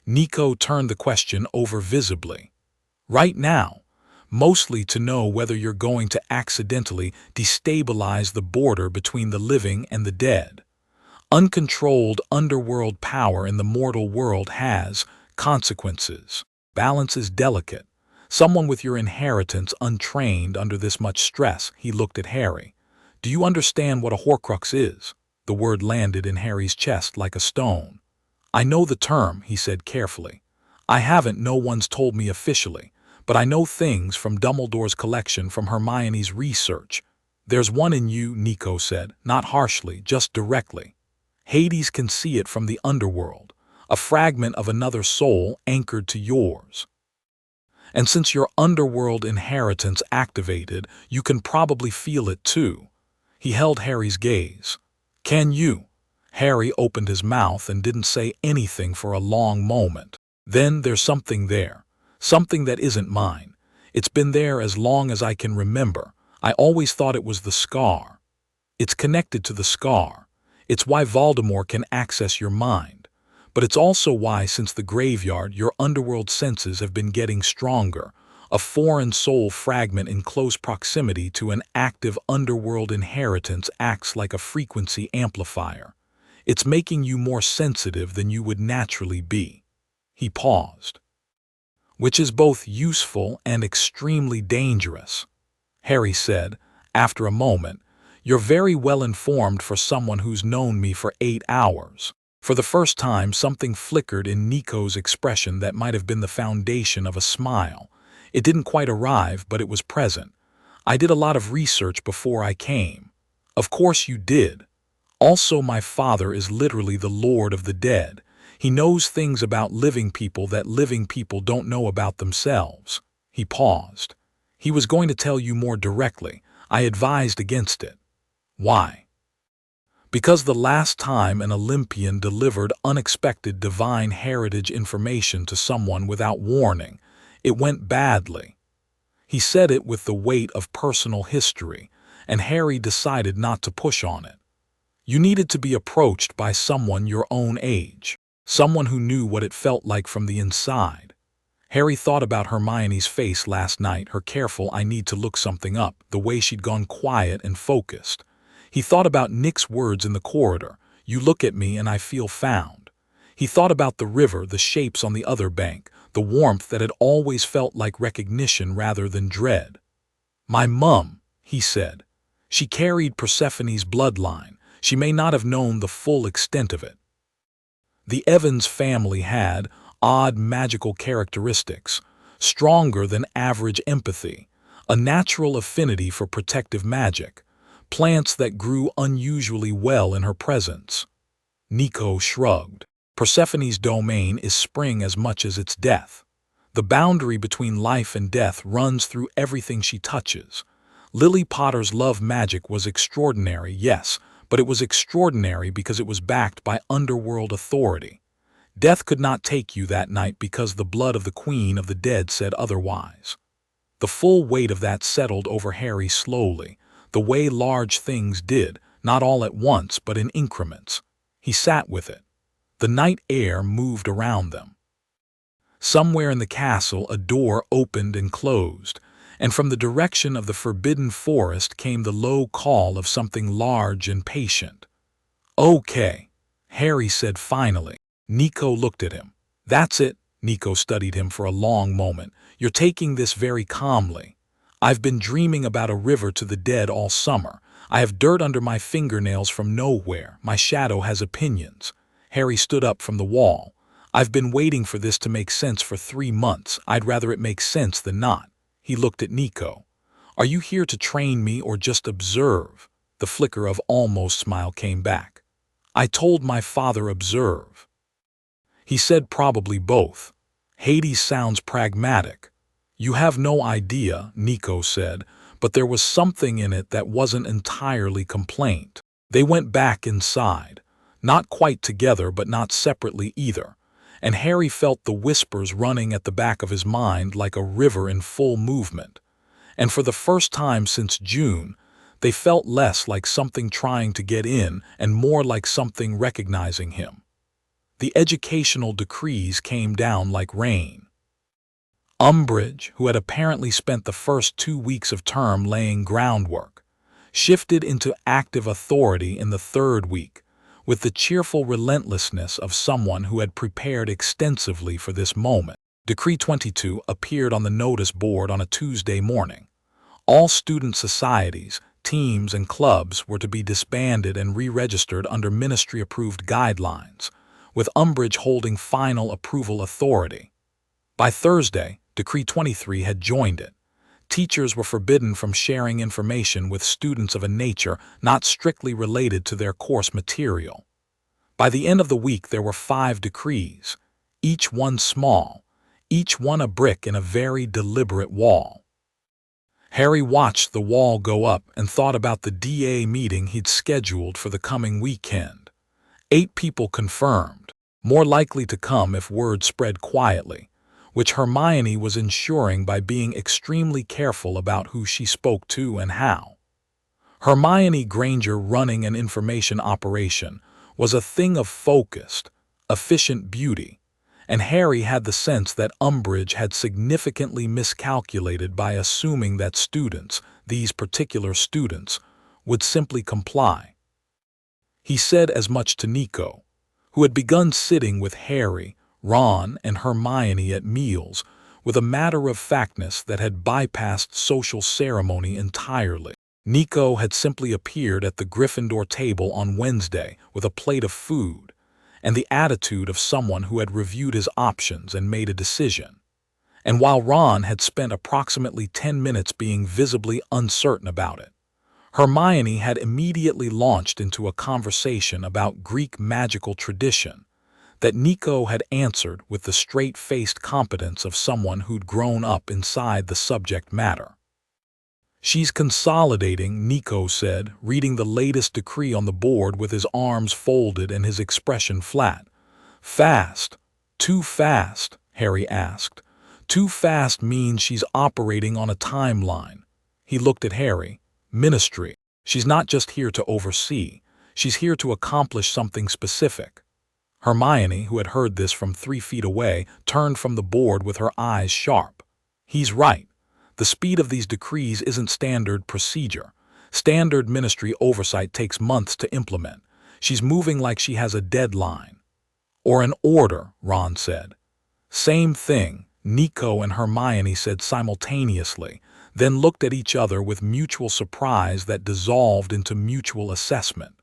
Nico turned the question over visibly. Right now, mostly to know whether you're going to accidentally destabilize the border between the living and the dead. Uncontrolled underworld power in the mortal world has consequences. Balance is delicate. Someone with your inheritance untrained under this much stress, he looked at Harry. Do you understand what a Horcrux is? The word landed in Harry's chest like a stone. I know the term, he said carefully. I haven't, no one's told me officially, but I know things from Dumbledore's collection, from Hermione's research. There's one in you, Nico said, not harshly, just directly. Hades can see it from the underworld, a fragment of another soul anchored to yours. And since your underworld inheritance activated, you can probably feel it too. He held Harry's gaze. Can you? Harry opened his mouth and didn't say anything for a long moment. Then there's something there. Something that isn't mine. It's been there as long as I can remember. I always thought it was the scar. It's connected to the scar. It's why Voldemort can access your mind. But it's also why, since the graveyard, your underworld senses have been getting stronger. A foreign soul fragment in close proximity to an active underworld inheritance acts like a frequency amplifier. It's making you more sensitive than you would naturally be. He paused. Which is both useful and extremely dangerous. Harry said, after a moment, You're very well informed for someone who's known me for 8 hours. For the first time, something flickered in Nico's expression that might have been the foundation of a smile. It didn't quite arrive, but it was present. I did a lot of research before I came. Of course you did. Also, my father is literally the Lord of the Dead. He knows things about living people that living people don't know about themselves. He paused. He was going to tell you more directly. I advised against it. Why? Because the last time an Olympian delivered unexpected divine heritage information to someone without warning, it went badly. He said it with the weight of personal history, and Harry decided not to push on it. You needed to be approached by someone your own age, someone who knew what it felt like from the inside. Harry thought about Hermione's face last night, her careful "I need to look something up," the way she'd gone quiet and focused. He thought about Nick's words in the corridor, "You look at me and I feel found." He thought about the river, the shapes on the other bank, the warmth that had always felt like recognition rather than dread. "My mum," he said. "She carried Persephone's bloodline. She may not have known the full extent of it." The Evans family had odd magical characteristics, stronger than average empathy, a natural affinity for protective magic, plants that grew unusually well in her presence. Nico shrugged. Persephone's domain is spring as much as its death. The boundary between life and death runs through everything she touches. Lily Potter's love magic was extraordinary, yes, but it was extraordinary because it was backed by underworld authority. Death could not take you that night because the blood of the Queen of the Dead said otherwise. The full weight of that settled over Harry slowly, the way large things did, not all at once but in increments. He sat with it. The night air moved around them. Somewhere in the castle a door opened and closed, and from the direction of the forbidden forest came the low call of something large and patient. "Okay," Harry said finally. Nico looked at him. "That's it." Nico studied him for a long moment. "You're taking this very calmly. I've been dreaming about a river to the dead all summer. I have dirt under my fingernails from nowhere. My shadow has opinions." Harry stood up from the wall. "I've been waiting for this to make sense for 3 months. I'd rather it make sense than not." He looked at Nico. "Are you here to train me or just observe?" The flicker of almost smile came back. "I told my father observe." He said probably both. Hades sounds pragmatic. "You have no idea," Nico said, but there was something in it that wasn't entirely complaint. They went back inside. Not quite together, but not separately either. And Harry felt the whispers running at the back of his mind like a river in full movement. And for the first time since June, they felt less like something trying to get in and more like something recognizing him. The educational decrees came down like rain. Umbridge, who had apparently spent the first 2 weeks of term laying groundwork, shifted into active authority in the 3rd week, with the cheerful relentlessness of someone who had prepared extensively for this moment. Decree 22 appeared on the notice board on a Tuesday morning. All student societies, teams, and clubs were to be disbanded and re-registered under ministry-approved guidelines, with Umbridge holding final approval authority. By Thursday, Decree 23 had joined it. Teachers were forbidden from sharing information with students of a nature not strictly related to their course material. By the end of the week there were 5 decrees, each one small, each one a brick in a very deliberate wall. Harry watched the wall go up and thought about the DA meeting he'd scheduled for the coming weekend. 8 people confirmed, more likely to come if word spread quietly, which Hermione was ensuring by being extremely careful about who she spoke to and how. Hermione Granger running an information operation was a thing of focused, efficient beauty, and Harry had the sense that Umbridge had significantly miscalculated by assuming that students, these particular students, would simply comply. He said as much to Nico, who had begun sitting with Harry, Ron, and Hermione at meals with a matter-of-factness that had bypassed social ceremony entirely. Nico had simply appeared at the Gryffindor table on Wednesday with a plate of food and the attitude of someone who had reviewed his options and made a decision. And while Ron had spent approximately 10 minutes being visibly uncertain about it, Hermione had immediately launched into a conversation about Greek magical tradition that Nico had answered with the straight-faced competence of someone who'd grown up inside the subject matter. "She's consolidating," Nico said, reading the latest decree on the board with his arms folded and his expression flat. "Fast? Too fast?" Harry asked. "Too fast means she's operating on a timeline." He looked at Harry. "Ministry. She's not just here to oversee. She's here to accomplish something specific." Hermione, who had heard this from 3 feet away, turned from the board with her eyes sharp. "He's right. The speed of these decrees isn't standard procedure. Standard ministry oversight takes months to implement. She's moving like she has a deadline. Or an order, Ron said. Same thing, Nico and Hermione said simultaneously, then looked at each other with mutual surprise that dissolved into mutual assessment.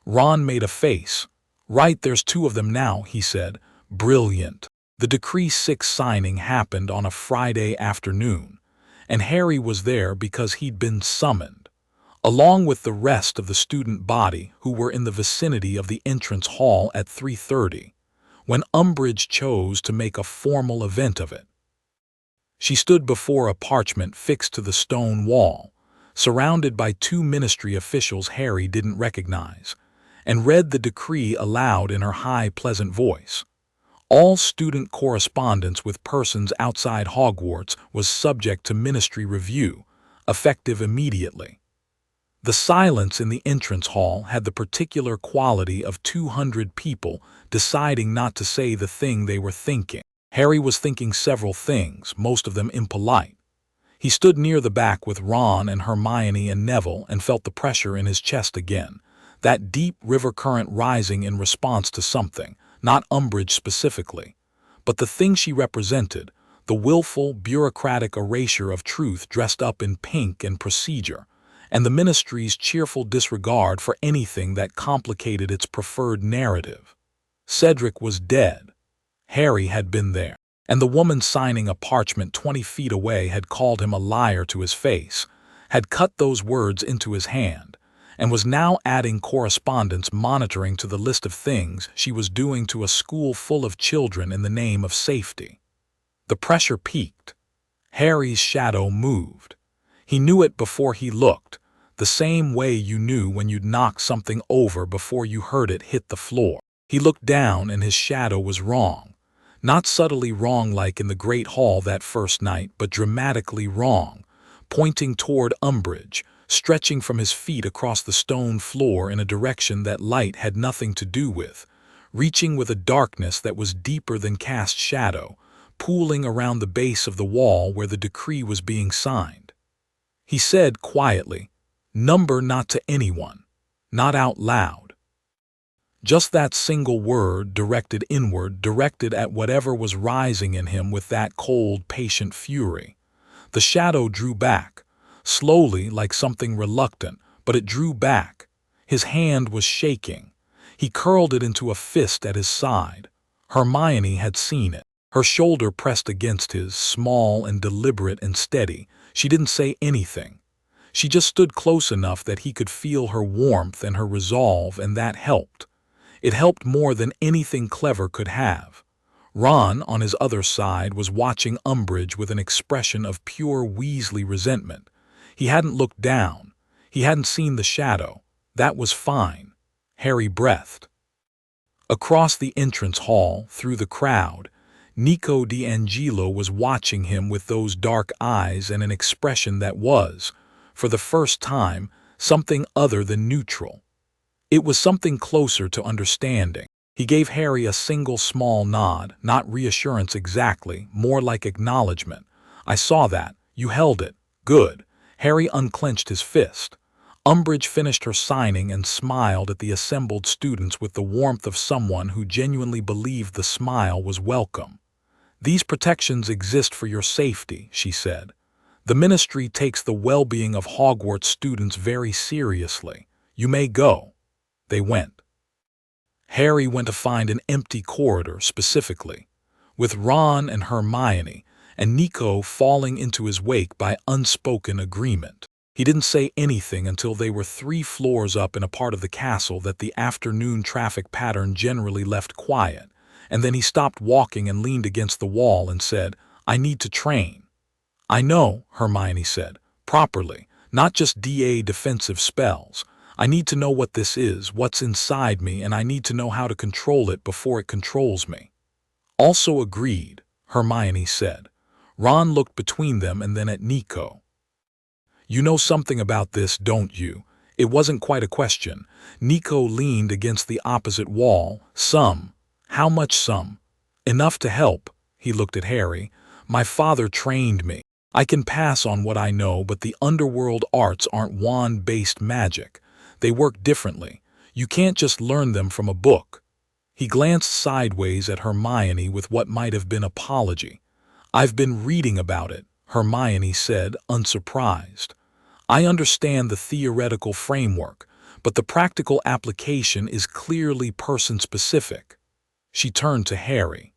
Ron made a face. Right, there's two of them now, he said. Brilliant. The Decree 6 signing happened on a Friday afternoon, and Harry was there because he'd been summoned, along with the rest of the student body who were in the vicinity of the entrance hall at 3:30, when Umbridge chose to make a formal event of it. She stood before a parchment fixed to the stone wall, surrounded by two ministry officials Harry didn't recognize, and read the decree aloud in her high, pleasant voice. All student correspondence with persons outside Hogwarts was subject to ministry review, effective immediately. The silence in the entrance hall had the particular quality of 200 people deciding not to say the thing they were thinking. Harry was thinking several things, most of them impolite. He stood near the back with Ron and Hermione and Neville and felt the pressure in his chest again, that deep river current rising in response to something, not Umbridge specifically, but the thing she represented, the willful, bureaucratic erasure of truth dressed up in pink and procedure, and the ministry's cheerful disregard for anything that complicated its preferred narrative. Cedric was dead. Harry had been there, and the woman signing a parchment 20 feet away had called him a liar to his face, had cut those words into his hand, and was now adding correspondence monitoring to the list of things she was doing to a school full of children in the name of safety. The pressure peaked. Harry's shadow moved. He knew it before he looked, the same way you knew when you'd knocked something over before you heard it hit the floor. He looked down and his shadow was wrong. Not subtly wrong like in the Great Hall that first night, but dramatically wrong, pointing toward Umbridge, stretching from his feet across the stone floor in a direction that light had nothing to do with, reaching with a darkness that was deeper than cast shadow, pooling around the base of the wall where the decree was being signed. He said quietly, "Number not to anyone, not out loud." Just that single word directed inward, directed at whatever was rising in him with that cold, patient fury. The shadow drew back, slowly like something reluctant, but it drew back. His hand was shaking. He curled it into a fist at his side. Hermione had seen it. Her shoulder pressed against his, small and deliberate and steady. She didn't say anything. She just stood close enough that he could feel her warmth and her resolve, and that helped. It helped more than anything clever could have. Ron, on his other side, was watching Umbridge with an expression of pure Weasley resentment. He hadn't looked down. He hadn't seen the shadow. That was fine. Harry breathed. Across the entrance hall, through the crowd, Nico D'Angelo was watching him with those dark eyes and an expression that was, for the first time, something other than neutral. It was something closer to understanding. He gave Harry a single small nod, not reassurance exactly, more like acknowledgement. "I saw that. You held it. Good." Harry unclenched his fist. Umbridge finished her signing and smiled at the assembled students with the warmth of someone who genuinely believed the smile was welcome. "These protections exist for your safety," she said. "The ministry takes the well-being of Hogwarts students very seriously. You may go." They went. Harry went to find an empty corridor specifically, with Ron and Hermione, and Nico falling into his wake by unspoken agreement. He didn't say anything until they were 3 floors up in a part of the castle that the afternoon traffic pattern generally left quiet, and then he stopped walking and leaned against the wall and said, "I need to train." "I know," Hermione said, "properly, not just DA defensive spells. I need to know what this is, what's inside me, and I need to know how to control it before it controls me." "Also agreed," Hermione said. Ron looked between them and then at Nico. "You know something about this, don't you?" It wasn't quite a question. Nico leaned against the opposite wall. "Some." "How much some?" "Enough to help." He looked at Harry. "My father trained me. I can pass on what I know, but the underworld arts aren't wand-based magic. They work differently. You can't just learn them from a book. He glanced sideways at Hermione with what might have been apology. I've been reading about it, Hermione said, unsurprised. I understand the theoretical framework, but the practical application is clearly person-specific. She turned to Harry.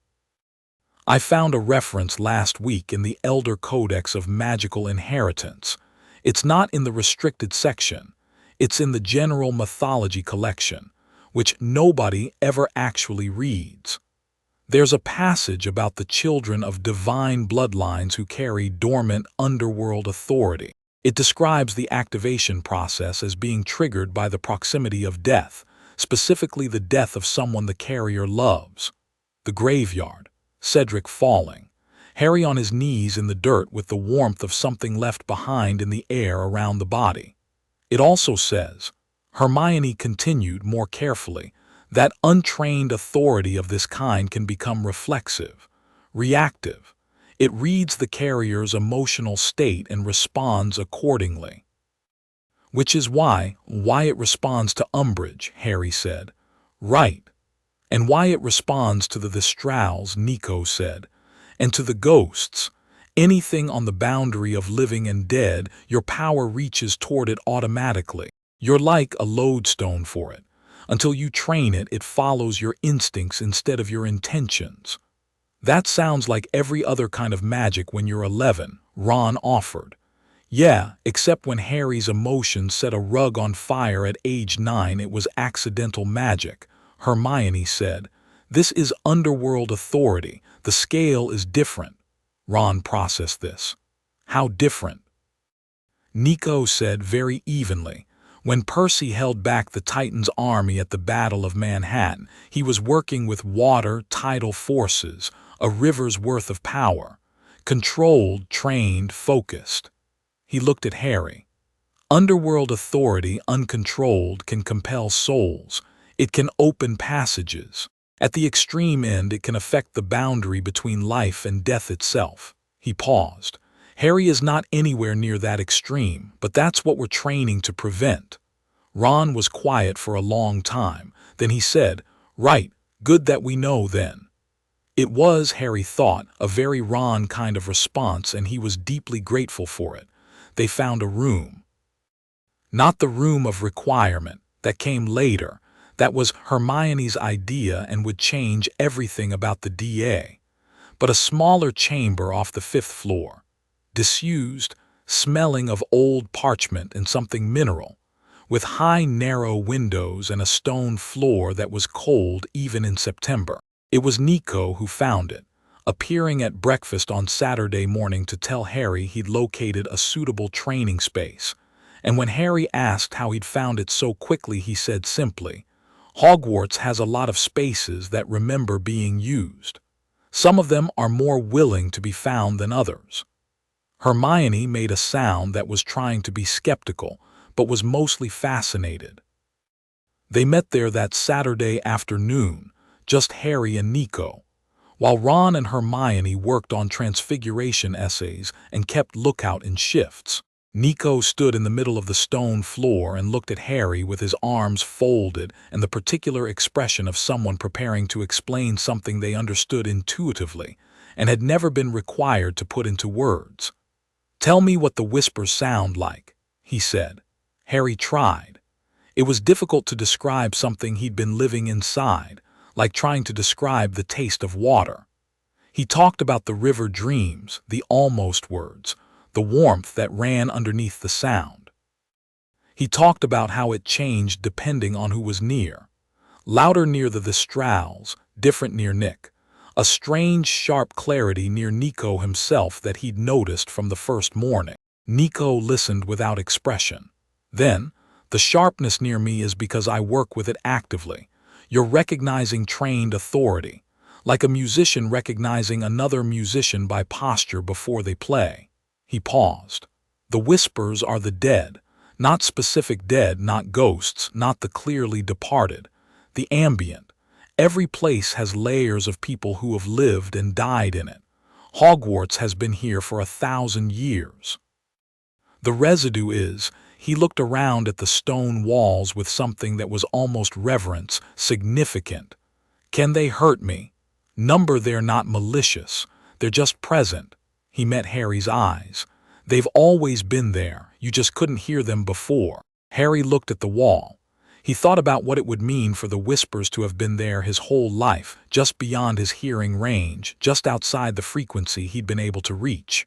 I found a reference last week in the Elder Codex of Magical Inheritance. It's not in the restricted section. It's in the General Mythology collection, which nobody ever actually reads. There's a passage about the children of divine bloodlines who carry dormant underworld authority. It describes the activation process as being triggered by the proximity of death, specifically the death of someone the carrier loves. The graveyard. Cedric falling. Harry on his knees in the dirt with the warmth of something left behind in the air around the body. It also says, Hermione continued more carefully, that untrained authority of this kind can become reflexive, reactive. It reads the carrier's emotional state and responds accordingly. Which is why it responds to Umbridge, Harry said. Right. And why it responds to the Thestrals, Nico said. And to the ghosts. Anything on the boundary of living and dead, your power reaches toward it automatically. You're like a lodestone for it. Until you train it, it follows your instincts instead of your intentions. That sounds like every other kind of magic when you're 11, Ron offered. Yeah, except when Harry's emotions set a rug on fire at age 9, it was accidental magic, Hermione said. This is underworld authority. The scale is different. Ron processed this. How different? Nico said very evenly. When Percy held back the Titan's army at the Battle of Manhattan, he was working with water, tidal forces, a river's worth of power. Controlled, trained, focused. He looked at Harry. Underworld authority, uncontrolled, can compel souls. It can open passages. At the extreme end, it can affect the boundary between life and death itself. He paused. Harry is not anywhere near that extreme, but that's what we're training to prevent. Ron was quiet for a long time. Then he said, Right, good that we know then. It was, Harry thought, a very Ron kind of response, and he was deeply grateful for it. They found a room. Not the room of requirement, that came later. That was Hermione's idea and would change everything about the DA. But a smaller chamber off the 5th floor. Disused, smelling of old parchment and something mineral, with high, narrow windows and a stone floor that was cold even in September. It was Nico who found it, appearing at breakfast on Saturday morning to tell Harry he'd located a suitable training space. And when Harry asked how he'd found it so quickly, he said simply, Hogwarts has a lot of spaces that remember being used. Some of them are more willing to be found than others. Hermione made a sound that was trying to be skeptical, but was mostly fascinated. They met there that Saturday afternoon, just Harry and Nico, while Ron and Hermione worked on transfiguration essays and kept lookout in shifts. Nico stood in the middle of the stone floor and looked at Harry with his arms folded and the particular expression of someone preparing to explain something they understood intuitively and had never been required to put into words. Tell me what the whispers sound like, he said. Harry tried. It was difficult to describe something he'd been living inside, like trying to describe the taste of water. He talked about the river dreams, the almost words, the warmth that ran underneath the sound. He talked about how it changed depending on who was near. Louder near the Thestrals, different near Nick. A strange, sharp clarity near Nico himself that he'd noticed from the first morning. Nico listened without expression. Then, the sharpness near me is because I work with it actively. You're recognizing trained authority, like a musician recognizing another musician by posture before they play. He paused. The whispers are the dead, not specific dead, not ghosts, not the clearly departed. The ambient. Every place has layers of people who have lived and died in it. Hogwarts has been here for 1,000 years. The residue is, he looked around at the stone walls with something that was almost reverence, significant. Can they hurt me? Number, they're not malicious. They're just present. He met Harry's eyes. They've always been there. You just couldn't hear them before. Harry looked at the wall. He thought about what it would mean for the whispers to have been there his whole life, just beyond his hearing range, just outside the frequency he'd been able to reach.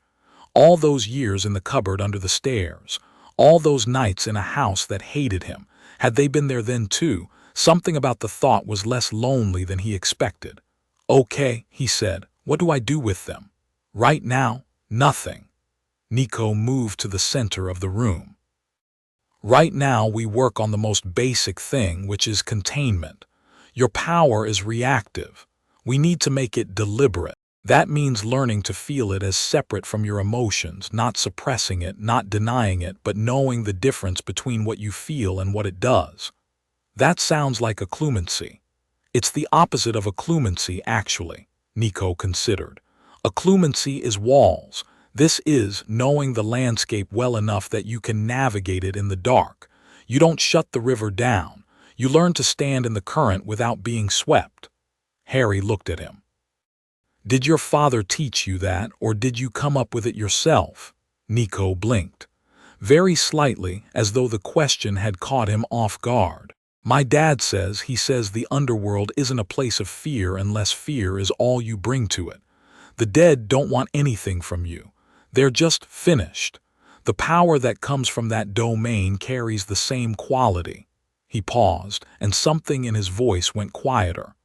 All those years in the cupboard under the stairs, all those nights in a house that hated him, had they been there then too? Something about the thought was less lonely than he expected. Okay, he said, what do I do with them? Right now, nothing. Nico moved to the center of the room. Right now we work on the most basic thing, which is containment. Your power is reactive. We need to make it deliberate. That means learning to feel it as separate from your emotions, not suppressing it, not denying it, but knowing the difference between what you feel and what it does. That sounds like occlumency. It's the opposite of occlumency, actually, Nico considered. Occlumency is walls. This is knowing the landscape well enough that you can navigate it in the dark. You don't shut the river down. You learn to stand in the current without being swept. Harry looked at him. Did your father teach you that, or did you come up with it yourself? Nico blinked. Very slightly, as though the question had caught him off guard. My dad says, he says the underworld isn't a place of fear unless fear is all you bring to it. The dead don't want anything from you. They're just finished. The power that comes from that domain carries the same quality. He paused, and something in his voice went quieter.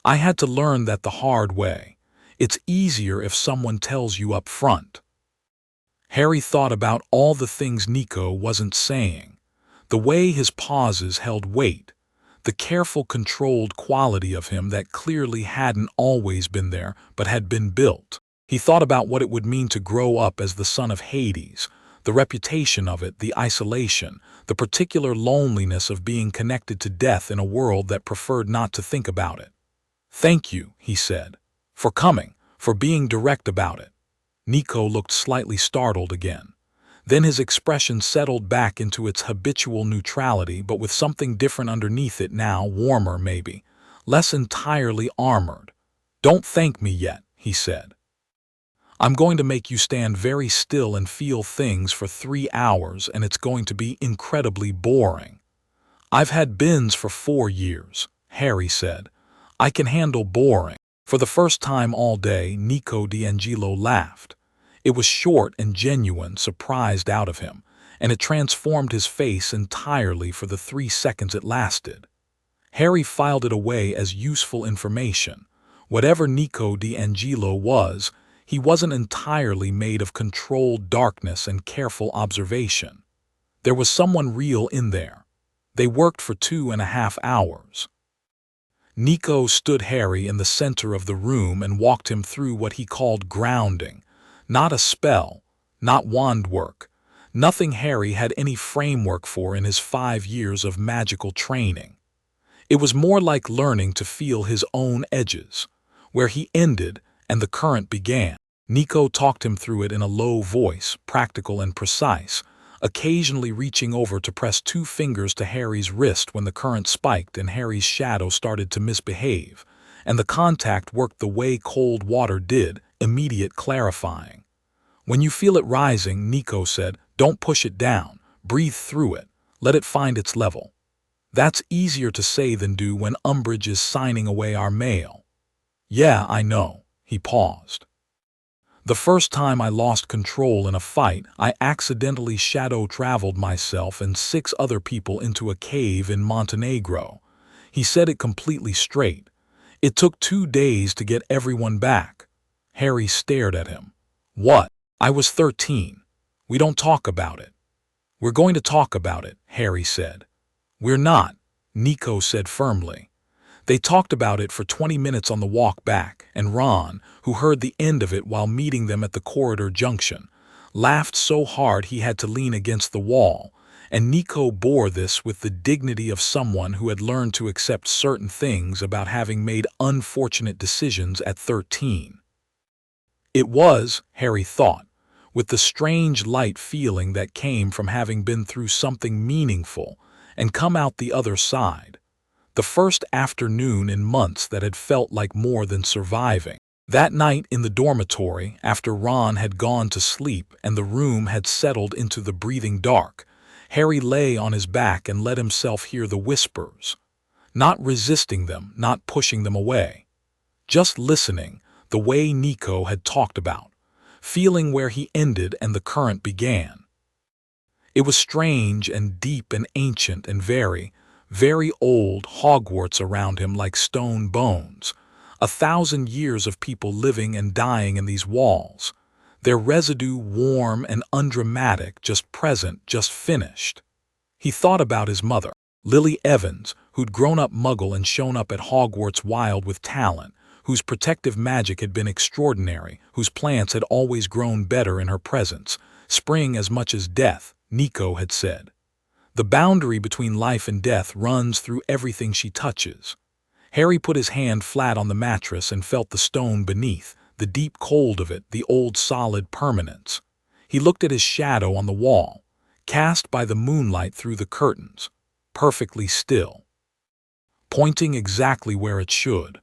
I had to learn that the hard way. It's easier if someone tells you up front. Harry thought about all the things Nico wasn't saying. The way his pauses held weight. The careful, controlled quality of him that clearly hadn't always been there, but had been built. He thought about what it would mean to grow up as the son of Hades, the reputation of it, the isolation, the particular loneliness of being connected to death in a world that preferred not to think about it. Thank you, he said, for coming, for being direct about it. Nico looked slightly startled again. Then his expression settled back into its habitual neutrality, but with something different underneath it now, warmer maybe, less entirely armored. Don't thank me yet, he said. I'm going to make you stand very still and feel things for 3 hours, and it's going to be incredibly boring. I've had bins for 4 years, Harry said. I can handle boring. For the first time all day, Nico D'Angelo laughed. It was short and genuine, surprised out of him, and it transformed his face entirely for the 3 seconds it lasted. Harry filed it away as useful information. Whatever Nico D'Angelo was, he wasn't entirely made of controlled darkness and careful observation. There was someone real in there. They worked for 2.5 hours. Nico stood Harry in the center of the room and walked him through what he called grounding. Not a spell, not wand work, nothing Harry had any framework for in his 5 years of magical training. It was more like learning to feel his own edges, where he ended and the current began. Nico talked him through it in a low voice, practical and precise, occasionally reaching over to press 2 fingers to Harry's wrist when the current spiked and Harry's shadow started to misbehave, and the contact worked the way cold water did, immediate clarifying. When you feel it rising, Nico said, don't push it down, breathe through it, let it find its level. That's easier to say than do when Umbridge is signing away our mail. Yeah, I know. He paused. The first time I lost control in a fight, I accidentally shadow-traveled myself and 6 other people into a cave in Montenegro. He said it completely straight. It took 2 days to get everyone back. Harry stared at him. What? I was 13. We don't talk about it. We're going to talk about it, Harry said. We're not, Nico said firmly. They talked about it for 20 minutes on the walk back, and Ron, who heard the end of it while meeting them at the corridor junction, laughed so hard he had to lean against the wall, and Nico bore this with the dignity of someone who had learned to accept certain things about having made unfortunate decisions at 13. It was, Harry thought, with the strange light feeling that came from having been through something meaningful and come out the other side. The first afternoon in months that had felt like more than surviving. That night in the dormitory, after Ron had gone to sleep and the room had settled into the breathing dark, Harry lay on his back and let himself hear the whispers. Not resisting them, not pushing them away. Just listening, the way Nico had talked about, feeling where he ended and the current began. It was strange and deep and ancient and very, very old Hogwarts around him like stone bones. 1,000 years of people living and dying in these walls. Their residue warm and undramatic, just present, just finished. He thought about his mother, Lily Evans, who'd grown up Muggle and shown up at Hogwarts wild with talent, whose protective magic had been extraordinary, whose plants had always grown better in her presence, spring as much as death, Nico had said. The boundary between life and death runs through everything she touches. Harry put his hand flat on the mattress and felt the stone beneath, the deep cold of it, the old solid permanence. He looked at his shadow on the wall, cast by the moonlight through the curtains, perfectly still, pointing exactly where it should.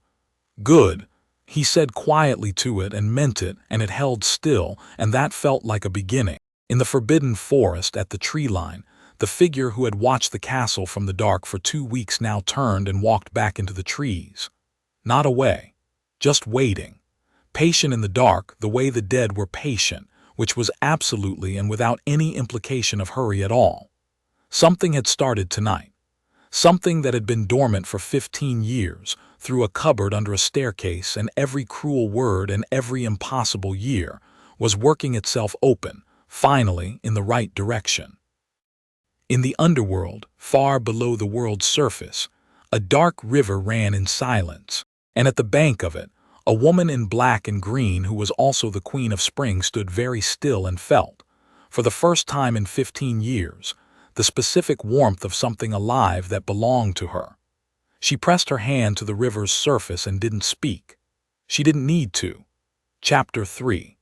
Good, he said quietly to it and meant it, and it held still, and that felt like a beginning. In the forbidden forest at the tree line, the figure who had watched the castle from the dark for 2 weeks now turned and walked back into the trees. Not away, just waiting. Patient in the dark, the way the dead were patient, which was absolutely and without any implication of hurry at all. Something had started tonight. Something that had been dormant for 15 years, through a cupboard under a staircase, and every cruel word and every impossible year was working itself open, finally, in the right direction. In the underworld, far below the world's surface, a dark river ran in silence, and at the bank of it, a woman in black and green who was also the Queen of Spring stood very still and felt, for the first time in 15 years, the specific warmth of something alive that belonged to her. She pressed her hand to the river's surface and didn't speak. She didn't need to. Chapter 3.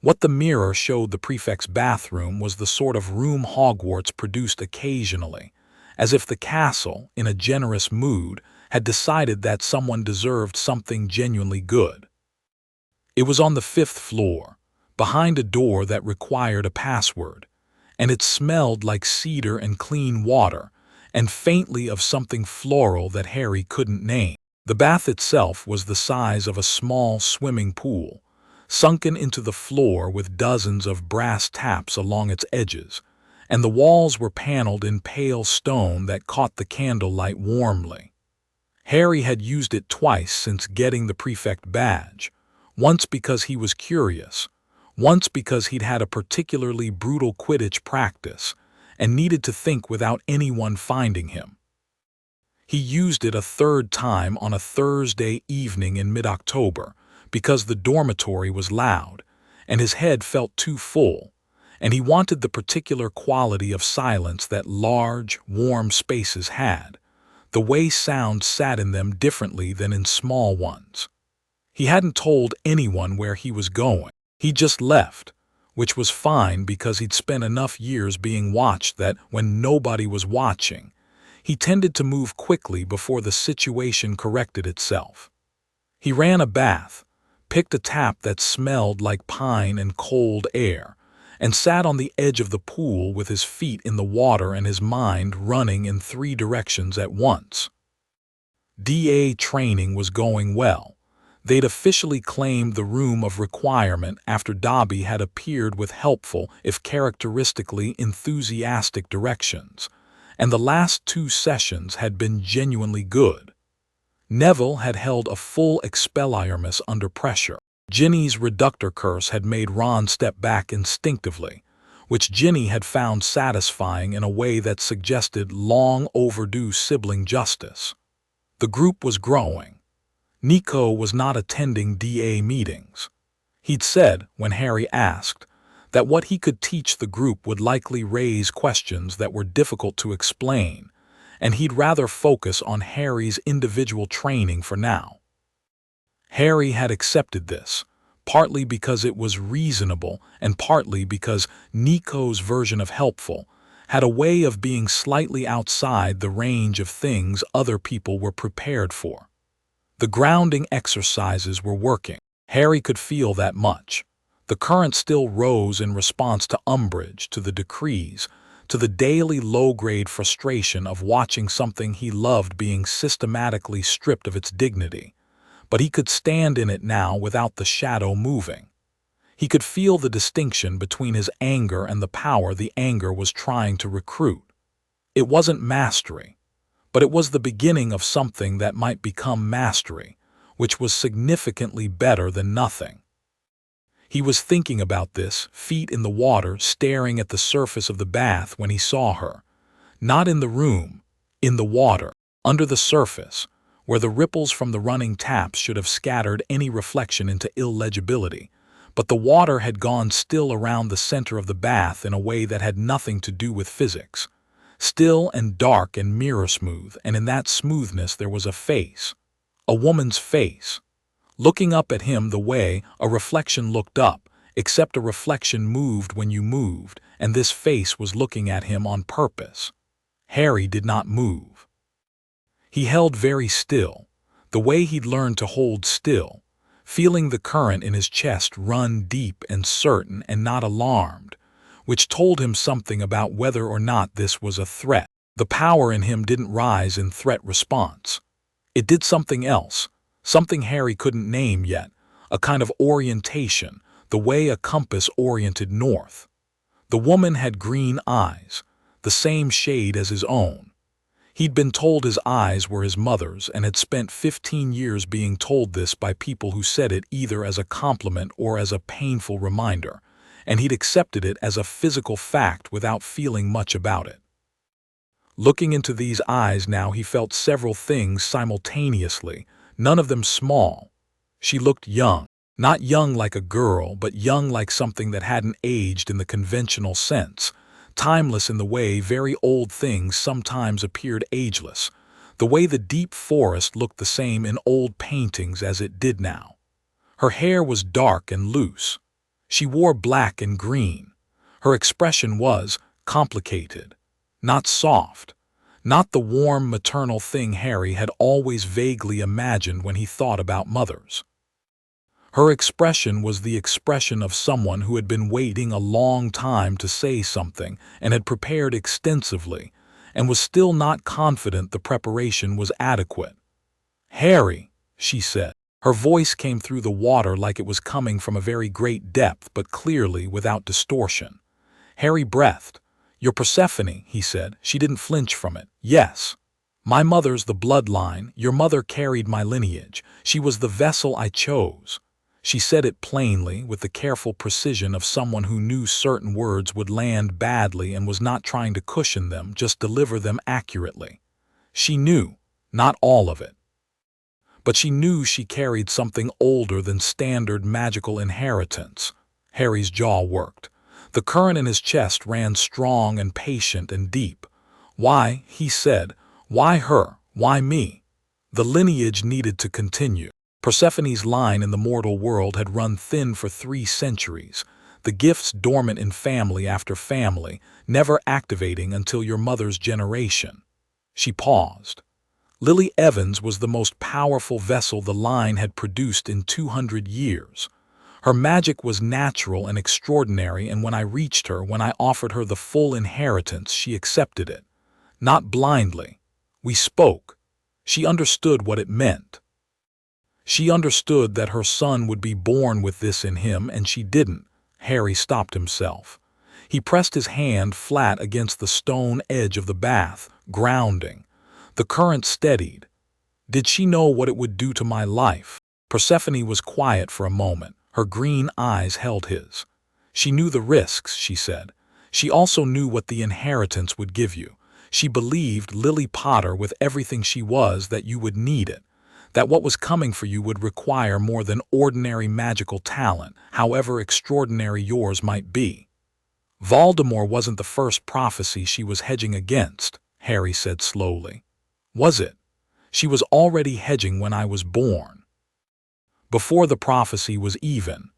What the mirror showed the prefect's bathroom was the sort of room Hogwarts produced occasionally, as if the castle, in a generous mood, had decided that someone deserved something genuinely good. It was on the 5th floor, behind a door that required a password, and it smelled like cedar and clean water, and faintly of something floral that Harry couldn't name. The bath itself was the size of a small swimming pool, sunken into the floor with dozens of brass taps along its edges, and the walls were paneled in pale stone that caught the candlelight warmly. Harry had used it twice since getting the prefect badge, once because he was curious, once because he'd had a particularly brutal Quidditch practice and needed to think without anyone finding him. He used it a third time on a Thursday evening in mid-October, because the dormitory was loud, and his head felt too full, and he wanted the particular quality of silence that large, warm spaces had, the way sound sat in them differently than in small ones. He hadn't told anyone where he was going. He just left, which was fine because he'd spent enough years being watched that when nobody was watching, he tended to move quickly before the situation corrected itself. He ran a bath, picked a tap that smelled like pine and cold air, and sat on the edge of the pool with his feet in the water and his mind running in 3 directions at once. DA training was going well. They'd officially claimed the room of requirement after Dobby had appeared with helpful, if characteristically enthusiastic directions, and the last 2 sessions had been genuinely good. Neville had held a full Expelliarmus under pressure. Ginny's reductor curse had made Ron step back instinctively, which Ginny had found satisfying in a way that suggested long overdue sibling justice. The group was growing. Nico was not attending DA meetings. He'd said, when Harry asked, that what he could teach the group would likely raise questions that were difficult to explain, and he'd rather focus on Harry's individual training for now. Harry had accepted this, partly because it was reasonable and partly because Nico's version of helpful had a way of being slightly outside the range of things other people were prepared for. The grounding exercises were working. Harry could feel that much. The current still rose in response to umbrage, to the decrees, to the daily low-grade frustration of watching something he loved being systematically stripped of its dignity. But he could stand in it now without the shadow moving. He could feel the distinction between his anger and the power the anger was trying to recruit. It wasn't mastery, but it was the beginning of something that might become mastery, which was significantly better than nothing. He was thinking about this, feet in the water, staring at the surface of the bath when he saw her. Not in the room, in the water, under the surface, where the ripples from the running taps should have scattered any reflection into illegibility. But the water had gone still around the center of the bath in a way that had nothing to do with physics. Still and dark and mirror-smooth, and in that smoothness there was a face. A woman's face. Looking up at him the way a reflection looked up, except a reflection moved when you moved, and this face was looking at him on purpose. Harry did not move. He held very still, the way he'd learned to hold still, feeling the current in his chest run deep and certain and not alarmed, which told him something about whether or not this was a threat. The power in him didn't rise in threat response. It did something else, something Harry couldn't name yet, a kind of orientation, the way a compass oriented north. The woman had green eyes, the same shade as his own. He'd been told his eyes were his mother's and had spent 15 years being told this by people who said it either as a compliment or as a painful reminder, and he'd accepted it as a physical fact without feeling much about it. Looking into these eyes now, he felt several things simultaneously, none of them small. She looked young, not young like a girl, but young like something that hadn't aged in the conventional sense, timeless in the way very old things sometimes appeared ageless, the way the deep forest looked the same in old paintings as it did now. Her hair was dark and loose. She wore black and green. Her expression was complicated, not soft, not the warm maternal thing Harry had always vaguely imagined when he thought about mothers. Her expression was the expression of someone who had been waiting a long time to say something and had prepared extensively, and was still not confident the preparation was adequate. "Harry," she said. Her voice came through the water like it was coming from a very great depth, but clearly without distortion. Harry breathed. "You're Persephone," he said. She didn't flinch from it. "Yes. My mother's the bloodline. Your mother carried my lineage. She was the vessel I chose." She said it plainly, with the careful precision of someone who knew certain words would land badly and was not trying to cushion them, just deliver them accurately. She knew, not all of it. But she knew she carried something older than standard magical inheritance. Harry's jaw worked. The current in his chest ran strong and patient and deep. "Why," he said, "why her? Why me?" The lineage needed to continue. Persephone's line in the mortal world had run thin for 3 centuries, the gifts dormant in family after family, never activating until your mother's generation. She paused. Lily Evans was the most powerful vessel the line had produced in 200 years. Her magic was natural and extraordinary, and when I reached her, when I offered her the full inheritance, she accepted it. Not blindly. We spoke. She understood what it meant. She understood that her son would be born with this in him, and she didn't. Harry stopped himself. He pressed his hand flat against the stone edge of the bath, grounding. The current steadied. Did she know what it would do to my life? Persephone was quiet for a moment. Her green eyes held his. She knew the risks, she said. She also knew what the inheritance would give you. She believed, Lily Potter with everything she was, that you would need it, that what was coming for you would require more than ordinary magical talent, however extraordinary yours might be. Voldemort wasn't the first prophecy she was hedging against, Harry said slowly. Was it? She was already hedging when I was born. Before the prophecy was even,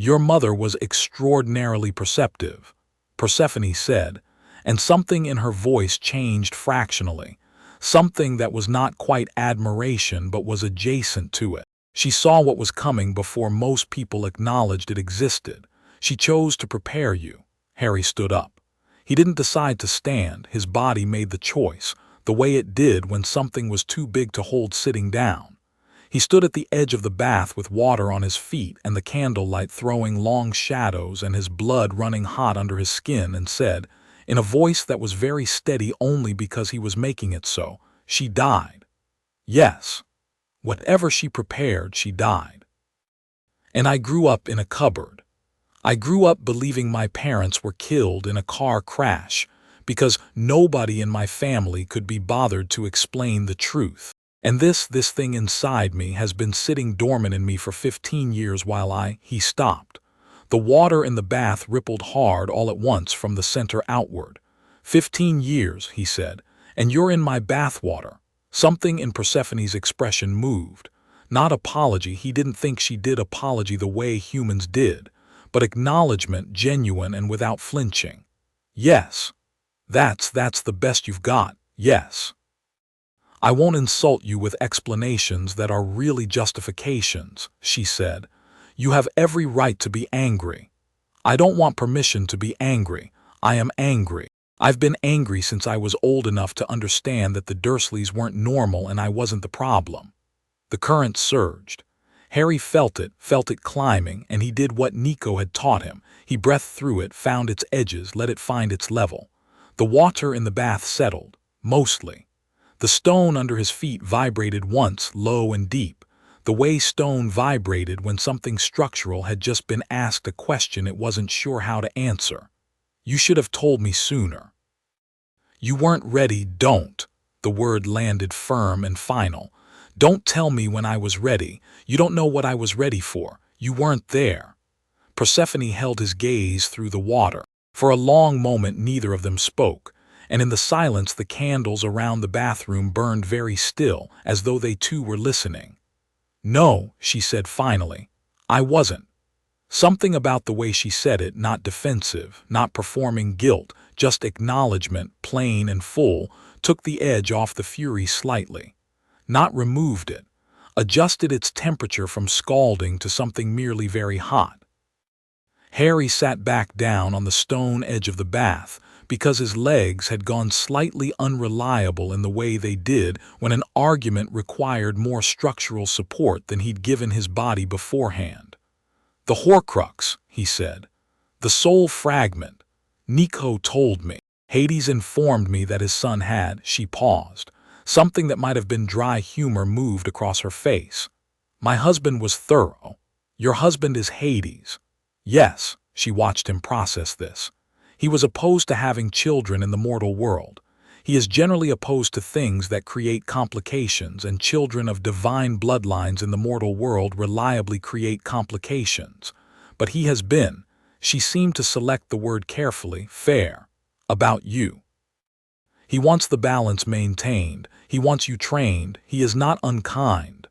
Your mother was extraordinarily perceptive, Persephone said, and something in her voice changed fractionally, something that was not quite admiration but was adjacent to it. She saw what was coming before most people acknowledged it existed. She chose to prepare you. Harry stood up. He didn't decide to stand, his body made the choice, the way it did when something was too big to hold sitting down. He stood at the edge of the bath with water on his feet and the candlelight throwing long shadows and his blood running hot under his skin, and said, in a voice that was very steady only because he was making it so, "She died. Yes. Whatever she prepared, she died. And I grew up in a cupboard. I grew up believing my parents were killed in a car crash because nobody in my family could be bothered to explain the truth. And this thing inside me has been sitting dormant in me for 15 years while He stopped. The water in the bath rippled hard all at once from the center outward. 15 years, he said, and you're in my bathwater. Something in Persephone's expression moved. Not apology, he didn't think she did apology the way humans did, but acknowledgement, genuine and without flinching. Yes. That's the best you've got, yes. I won't insult you with explanations that are really justifications, she said. You have every right to be angry. I don't want permission to be angry. I am angry. I've been angry since I was old enough to understand that the Dursleys weren't normal and I wasn't the problem. The current surged. Harry felt it climbing, and he did what Nico had taught him. He breathed through it, found its edges, let it find its level. The water in the bath settled, mostly. The stone under his feet vibrated once, low and deep, the way stone vibrated when something structural had just been asked a question it wasn't sure how to answer. You should have told me sooner. You weren't ready, don't. The word landed firm and final. Don't tell me when I was ready. You don't know what I was ready for. You weren't there. Persephone held his gaze through the water. For a long moment neither of them spoke, and in the silence the candles around the bathroom burned very still, as though they too were listening. No, she said finally. I wasn't. Something about the way she said it, not defensive, not performing guilt, just acknowledgement, plain and full, took the edge off the fury slightly. Not removed it, adjusted its temperature from scalding to something merely very hot. Harry sat back down on the stone edge of the bath because his legs had gone slightly unreliable in the way they did when an argument required more structural support than he'd given his body beforehand. The Horcrux, he said. The soul fragment. Nico told me. Hades informed me that his son had. She paused. Something that might have been dry humor moved across her face. My husband was thorough. Your husband is Hades. Yes, she watched him process this. He was opposed to having children in the mortal world. He is generally opposed to things that create complications, and children of divine bloodlines in the mortal world reliably create complications. But he has been, she seemed to select the word carefully, fair, about you. He wants the balance maintained. He wants you trained. He is not unkind.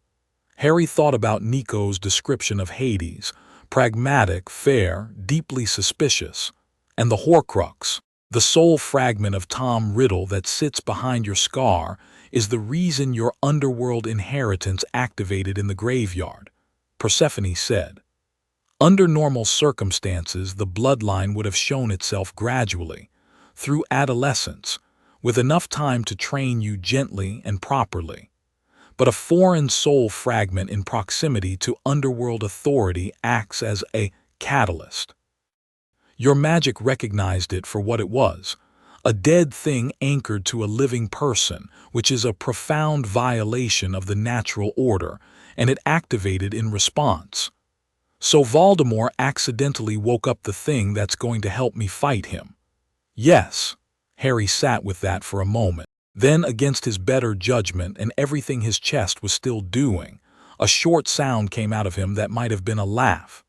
Harry thought about Nico's description of Hades, pragmatic, fair, deeply suspicious, and the Horcrux. The soul fragment of Tom Riddle that sits behind your scar is the reason your underworld inheritance activated in the graveyard, Persephone said. Under normal circumstances, the bloodline would have shown itself gradually, through adolescence, with enough time to train you gently and properly. But a foreign soul fragment in proximity to underworld authority acts as a catalyst. Your magic recognized it for what it was, a dead thing anchored to a living person, which is a profound violation of the natural order, and it activated in response. So Voldemort accidentally woke up the thing that's going to help me fight him. Yes, Harry sat with that for a moment. Then, against his better judgment and everything his chest was still doing, a short sound came out of him that might have been a laugh.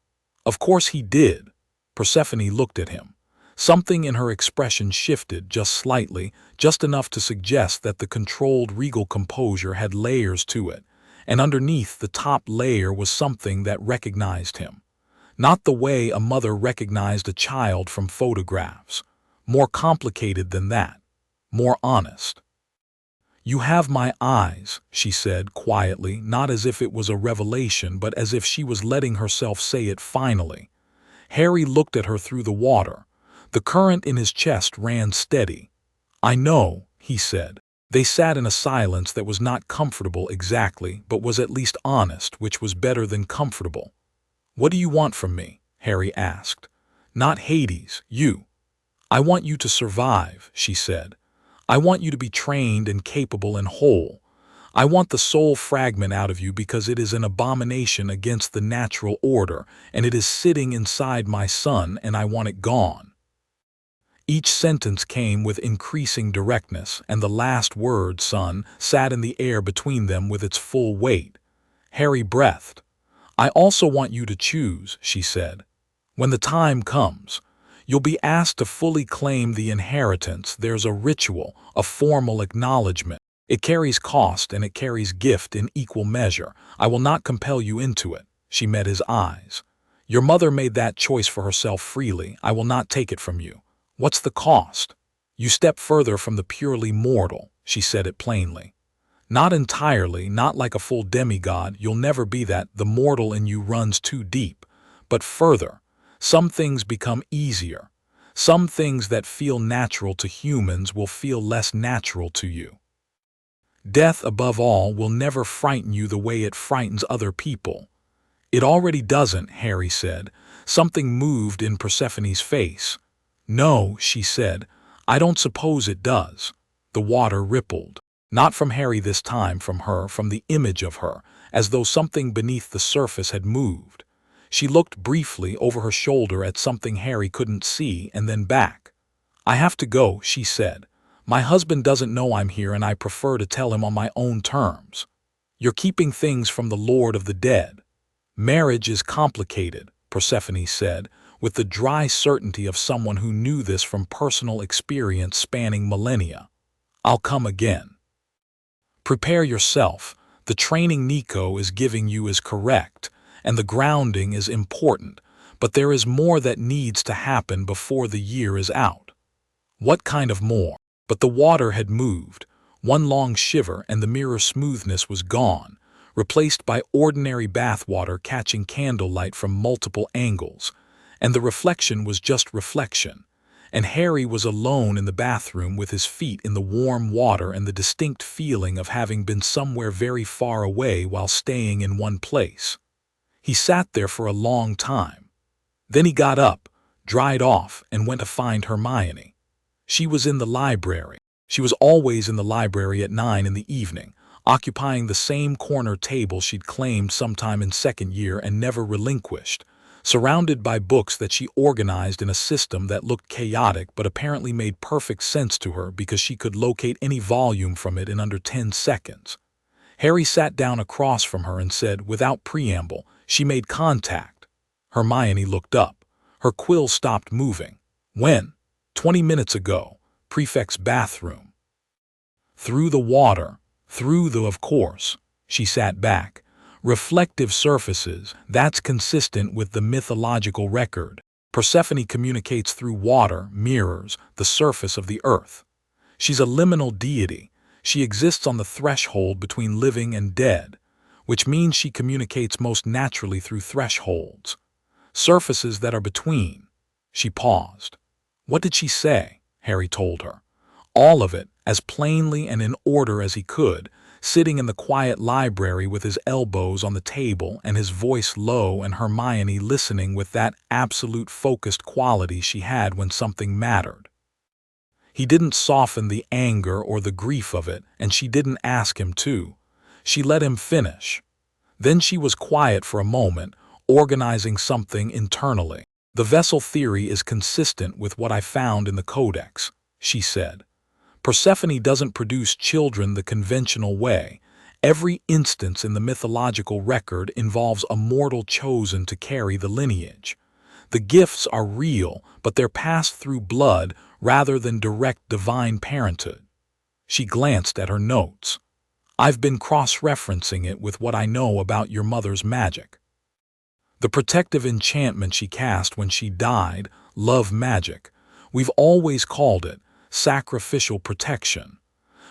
Of course he did. Persephone looked at him. Something in her expression shifted just slightly, just enough to suggest that the controlled regal composure had layers to it, and underneath the top layer was something that recognized him. Not the way a mother recognized a child from photographs. More complicated than that. More honest. "You have my eyes," she said quietly, not as if it was a revelation, but as if she was letting herself say it finally. Harry looked at her through the water. The current in his chest ran steady. "I know," he said. They sat in a silence that was not comfortable exactly, but was at least honest, which was better than comfortable. "What do you want from me?" Harry asked. "Not Hades, you." "I want you to survive," she said. "I want you to be trained and capable and whole. I want the soul fragment out of you because it is an abomination against the natural order, and it is sitting inside my son, and I want it gone." Each sentence came with increasing directness, and the last word, "son," sat in the air between them with its full weight. Harry breathed. "I also want you to choose," she said. "When the time comes, you'll be asked to fully claim the inheritance. There's a ritual, a formal acknowledgement. It carries cost and it carries gift in equal measure. I will not compel you into it." She met his eyes. "Your mother made that choice for herself freely. I will not take it from you. What's the cost? You step further from the purely mortal." She said it plainly. "Not entirely, not like a full demigod. You'll never be that. The mortal in you runs too deep. But further. Some things become easier. Some things that feel natural to humans will feel less natural to you. Death, above all, will never frighten you the way it frightens other people." "It already doesn't," Harry said. Something moved in Persephone's face. "No," she said, "I don't suppose it does." The water rippled. Not from Harry this time, from her, from the image of her, as though something beneath the surface had moved. She looked briefly over her shoulder at something Harry couldn't see, and then back. "I have to go," she said. "My husband doesn't know I'm here, and I prefer to tell him on my own terms. You're keeping things from the Lord of the Dead." "Marriage is complicated," Persephone said, with the dry certainty of someone who knew this from personal experience spanning millennia. "I'll come again. Prepare yourself. The training Nico is giving you is correct, and the grounding is important, but there is more that needs to happen before the year is out." "What kind of more?" But the water had moved. One long shiver and the mirror smoothness was gone, replaced by ordinary bathwater catching candlelight from multiple angles, and the reflection was just reflection. And Harry was alone in the bathroom with his feet in the warm water and the distinct feeling of having been somewhere very far away while staying in one place. He sat there for a long time. Then he got up, dried off, and went to find Hermione. She was in the library. She was always in the library at 9 in the evening, occupying the same corner table she'd claimed sometime in second year and never relinquished, surrounded by books that she organized in a system that looked chaotic but apparently made perfect sense to her because she could locate any volume from it in under 10 seconds. Harry sat down across from her and said, without preamble, she made contact. Hermione looked up. Her quill stopped moving. "When?" 20 minutes ago. Prefect's bathroom." "Through the water. Through the, of course." She sat back. "Reflective surfaces, that's consistent with the mythological record. Persephone communicates through water, mirrors, the surface of the earth. She's a liminal deity. She exists on the threshold between living and dead, which means she communicates most naturally through thresholds. Surfaces that are between." She paused. "What did she say?" Harry told her. All of it, as plainly and in order as he could, sitting in the quiet library with his elbows on the table and his voice low, and Hermione listening with that absolute focused quality she had when something mattered. He didn't soften the anger or the grief of it, and she didn't ask him to. She let him finish. Then she was quiet for a moment, organizing something internally. "The vessel theory is consistent with what I found in the Codex," she said. "Persephone doesn't produce children the conventional way. Every instance in the mythological record involves a mortal chosen to carry the lineage. The gifts are real, but they're passed through blood rather than direct divine parenthood." She glanced at her notes. "I've been cross-referencing it with what I know about your mother's magic." The protective enchantment she cast when she died, love magic. We've always called it sacrificial protection.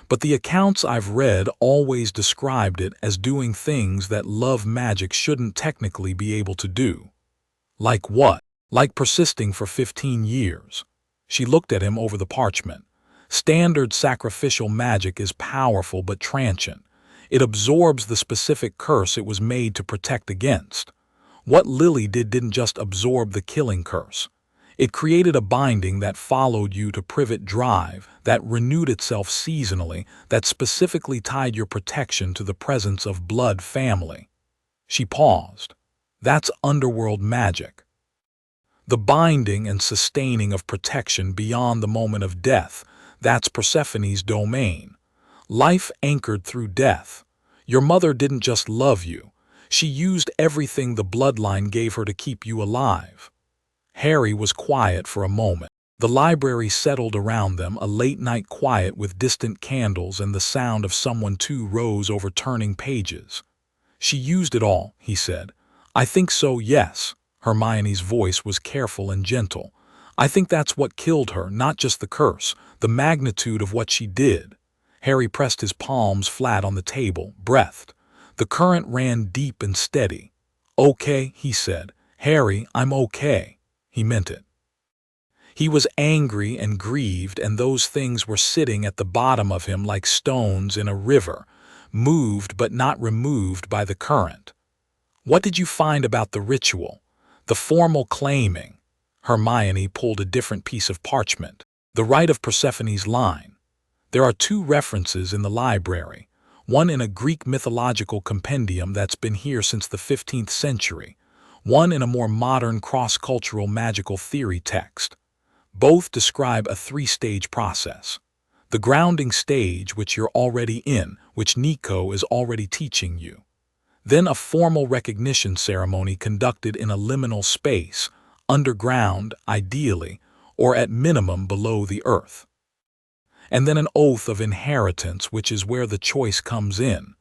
But the accounts I've read always described it as doing things that love magic shouldn't technically be able to do. Like what? Like persisting for 15 years. She looked at him over the parchment. Standard sacrificial magic is powerful but transient. It absorbs the specific curse it was made to protect against. What Lily didn't just absorb the killing curse. It created a binding that followed you to Privet Drive, that renewed itself seasonally, that specifically tied your protection to the presence of blood family. She paused. That's underworld magic. The binding and sustaining of protection beyond the moment of death, that's Persephone's domain. Life anchored through death. Your mother didn't just love you. She used everything the bloodline gave her to keep you alive. Harry was quiet for a moment. The library settled around them, a late-night quiet with distant candles and the sound of someone two rows overturning pages. She used it all, he said. I think so, yes. Hermione's voice was careful and gentle. I think that's what killed her, not just the curse, the magnitude of what she did. Harry pressed his palms flat on the table, breathed. The current ran deep and steady. Okay, he said. Harry, I'm okay. He meant it. He was angry and grieved, and those things were sitting at the bottom of him like stones in a river, moved but not removed by the current. What did you find about the ritual? The formal claiming? Hermione pulled a different piece of parchment. The rite of Persephone's line. There are two references in the library, one in a Greek mythological compendium that's been here since the 15th century, one in a more modern cross-cultural magical theory text. Both describe a three-stage process. The grounding stage, which you're already in, which Nico is already teaching you. Then a formal recognition ceremony conducted in a liminal space, underground, ideally, or at minimum below the earth. And then an oath of inheritance, which is where the choice comes in.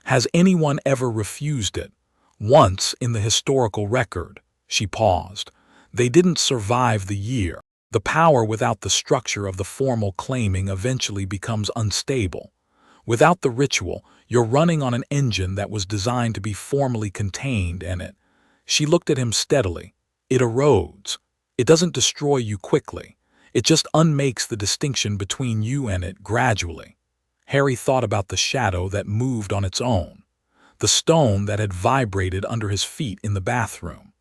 Has anyone ever refused it? Once in the historical record. She paused. They didn't survive the year. The power without the structure of the formal claiming eventually becomes unstable. Without the ritual, you're running on an engine that was designed to be formally contained in it. She looked at him steadily. It erodes. It doesn't destroy you quickly. It just unmakes the distinction between you and it gradually. Harry thought about the shadow that moved on its own. The stone that had vibrated under his feet in the bathroom.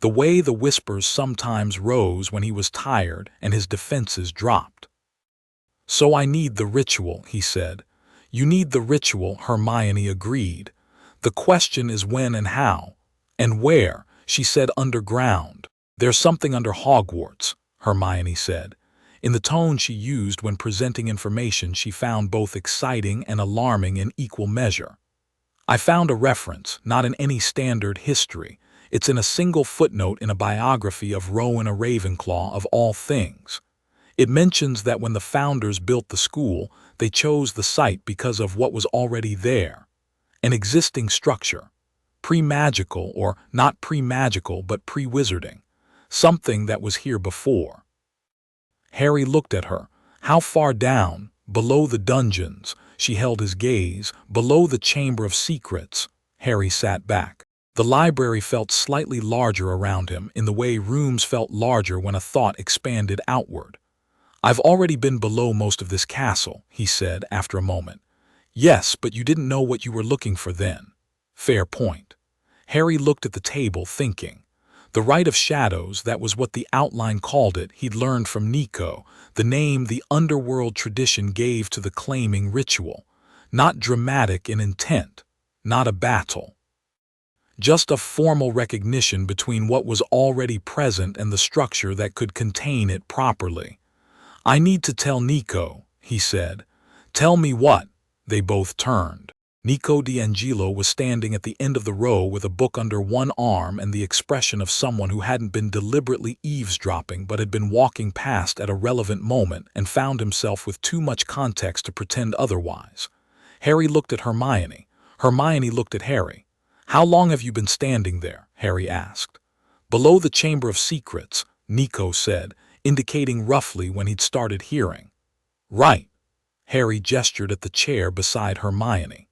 The way the whispers sometimes rose when he was tired and his defenses dropped. So I need the ritual, he said. You need the ritual, Hermione agreed. The question is when and how. And where, she said. Underground. There's something under Hogwarts, Hermione said. In the tone she used when presenting information she found both exciting and alarming in equal measure. I found a reference, not in any standard history. It's in a single footnote in a biography of Rowan a Ravenclaw of all things. It mentions that when the founders built the school, they chose the site because of what was already there. An existing structure. Pre-magical, or not pre-magical but pre-wizarding. Something that was here before. Harry looked at her. How far down? Below the dungeons. She held his gaze. Below the Chamber of Secrets. Harry sat back. The library felt slightly larger around him, in the way rooms felt larger when a thought expanded outward. I've already been below most of this castle, he said after a moment. Yes, but you didn't know what you were looking for then. Fair point. Harry looked at the table, thinking. The Rite of Shadows, that was what the outline called it, he'd learned from Nico, the name the Underworld tradition gave to the claiming ritual. Not dramatic in intent, not a battle. Just a formal recognition between what was already present and the structure that could contain it properly. I need to tell Nico, he said. Tell me what? They both turned. Nico D'Angelo was standing at the end of the row with a book under one arm and the expression of someone who hadn't been deliberately eavesdropping but had been walking past at a relevant moment and found himself with too much context to pretend otherwise. Harry looked at Hermione. Hermione looked at Harry. "How long have you been standing there?" Harry asked. "Below the Chamber of Secrets," Nico said, indicating roughly when he'd started hearing. "Right." Harry gestured at the chair beside Hermione.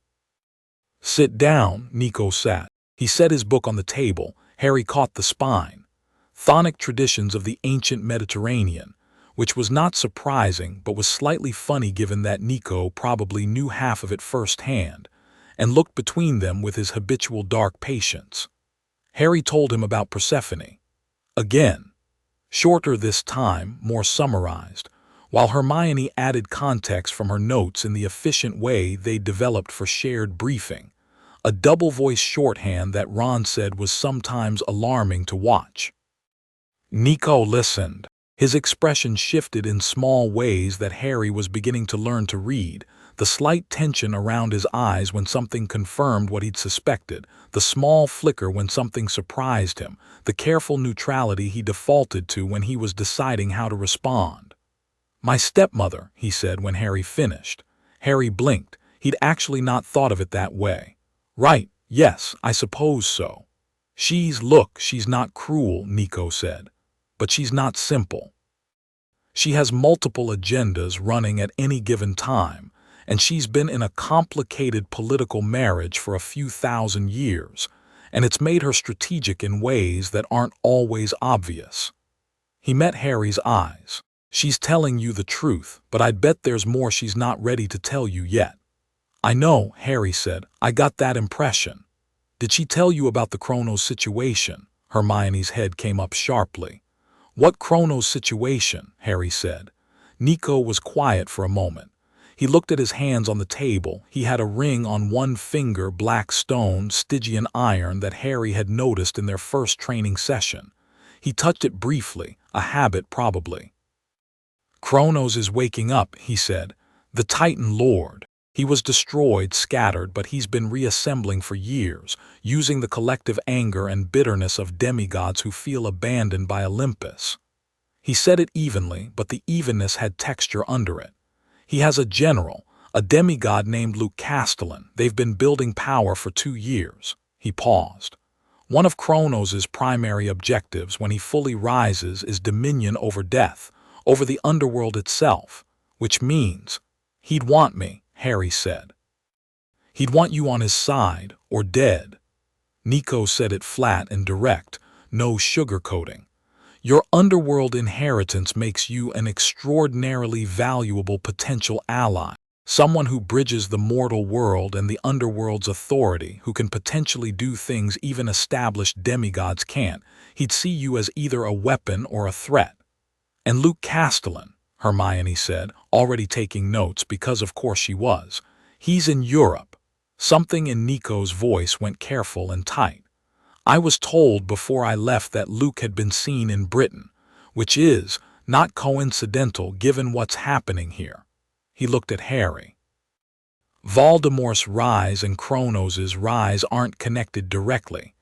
"Sit down," Nico sat. He set his book on the table. Harry caught the spine. Chthonic Traditions of the Ancient Mediterranean, which was not surprising but was slightly funny given that Nico probably knew half of it firsthand, and looked between them with his habitual dark patience. Harry told him about Persephone. Again. Shorter this time, more summarized, while Hermione added context from her notes in the efficient way they developed for shared briefing, a double-voice shorthand that Ron said was sometimes alarming to watch. Nico listened. His expression shifted in small ways that Harry was beginning to learn to read, the slight tension around his eyes when something confirmed what he'd suspected, the small flicker when something surprised him, the careful neutrality he defaulted to when he was deciding how to respond. "My stepmother," he said when Harry finished. Harry blinked. He'd actually not thought of it that way. "Right, yes, I suppose so." Look, she's not cruel," Nico said. "But she's not simple. She has multiple agendas running at any given time, and she's been in a complicated political marriage for a few thousand years, and it's made her strategic in ways that aren't always obvious." He met Harry's eyes. "She's telling you the truth, but I'd bet there's more she's not ready to tell you yet." "I know," Harry said. "I got that impression." "Did she tell you about the Chronos situation?" Hermione's head came up sharply. "What Chronos situation?" Harry said. Nico was quiet for a moment. He looked at his hands on the table. He had a ring on one finger, black stone, Stygian iron that Harry had noticed in their first training session. He touched it briefly, a habit probably. "Chronos is waking up," he said. "The Titan Lord. He was destroyed, scattered, but he's been reassembling for years, using the collective anger and bitterness of demigods who feel abandoned by Olympus." He said it evenly, but the evenness had texture under it. "He has a general, a demigod named Luke Castellan. They've been building power for 2 years. He paused. "One of Kronos' primary objectives when he fully rises is dominion over death, over the underworld itself, which means he'd want me," Harry said. "He'd want you on his side, or dead." Nico said it flat and direct, no sugarcoating. "Your underworld inheritance makes you an extraordinarily valuable potential ally, someone who bridges the mortal world and the underworld's authority, who can potentially do things even established demigods can't. He'd see you as either a weapon or a threat." "And Luke Castellan," Hermione said, already taking notes because of course she was. "He's in Europe." Something in Nico's voice went careful and tight. "I was told before I left that Luke had been seen in Britain, which is not coincidental given what's happening here." He looked at Harry. "Voldemort's rise and Kronos' rise aren't connected directly,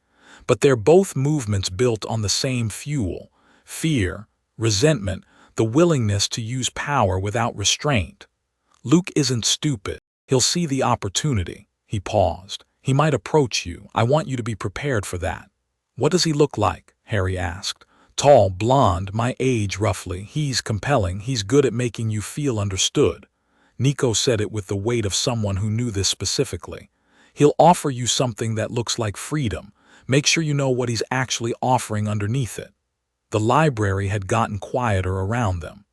but they're both movements built on the same fuel: fear, resentment, the willingness to use power without restraint. Luke isn't stupid. He'll see the opportunity." He paused. "He might approach you. I want you to be prepared for that." "What does he look like?" Harry asked. "Tall, blonde, my age roughly. He's compelling. He's good at making you feel understood." Nico said it with the weight of someone who knew this specifically. "He'll offer you something that looks like freedom. Make sure you know what he's actually offering underneath it." The library had gotten quieter around them.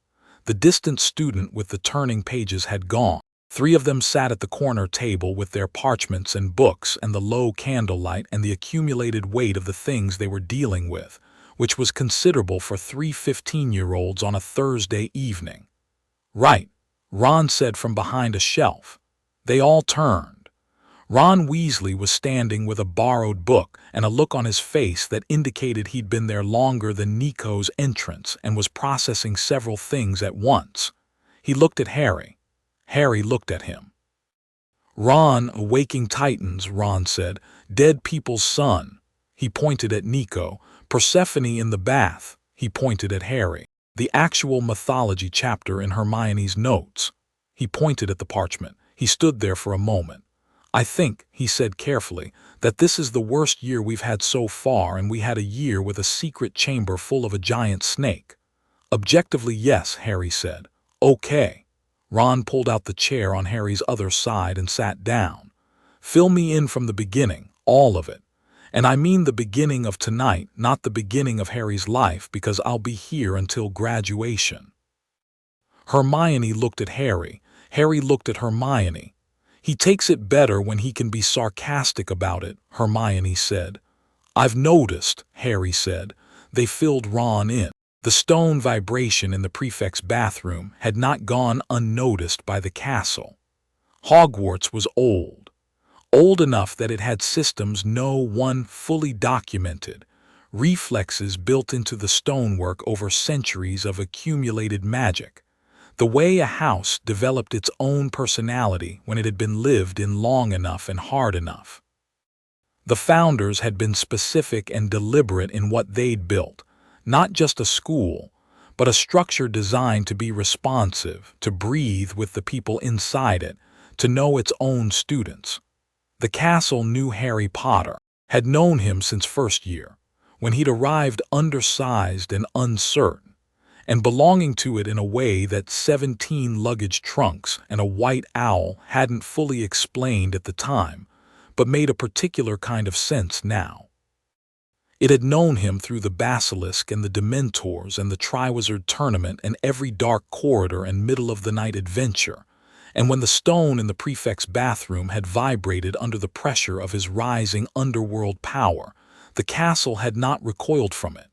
The distant student with the turning pages had gone. 3 of them sat at the corner table with their parchments and books and the low candlelight and the accumulated weight of the things they were dealing with, which was considerable for 3 15-year-olds on a Thursday evening. "Right," Ron said from behind a shelf. They all turned. Ron Weasley was standing with a borrowed book and a look on his face that indicated he'd been there longer than Nico's entrance and was processing several things at once. He looked at Harry. Harry looked at him. "Ron, Awaking Titans," Ron said. "Dead people's son." He pointed at Nico. "Persephone in the bath." He pointed at Harry. "The actual mythology chapter in Hermione's notes." He pointed at the parchment. He stood there for a moment. "I think," he said carefully, "that this is the worst year we've had so far, and we had a year with a secret chamber full of a giant snake." "Objectively, yes," Harry said. "Okay." Ron pulled out the chair on Harry's other side and sat down. "Fill me in from the beginning, all of it. And I mean the beginning of tonight, not the beginning of Harry's life, because I'll be here until graduation." Hermione looked at Harry. Harry looked at Hermione. "He takes it better when he can be sarcastic about it," Hermione said. "I've noticed," Harry said. They filled Ron in. The stone vibration in the prefect's bathroom had not gone unnoticed by the castle. Hogwarts was old. Old enough that it had systems no one fully documented, reflexes built into the stonework over centuries of accumulated magic, the way a house developed its own personality when it had been lived in long enough and hard enough. The founders had been specific and deliberate in what they'd built, not just a school, but a structure designed to be responsive, to breathe with the people inside it, to know its own students. The castle knew Harry Potter, had known him since first year, when he'd arrived undersized and uncertain, and belonging to it in a way that 17 luggage trunks and a white owl hadn't fully explained at the time, but made a particular kind of sense now. It had known him through the Basilisk and the Dementors and the Triwizard Tournament and every dark corridor and middle-of-the-night adventure, and when the stone in the prefect's bathroom had vibrated under the pressure of his rising underworld power, the castle had not recoiled from it.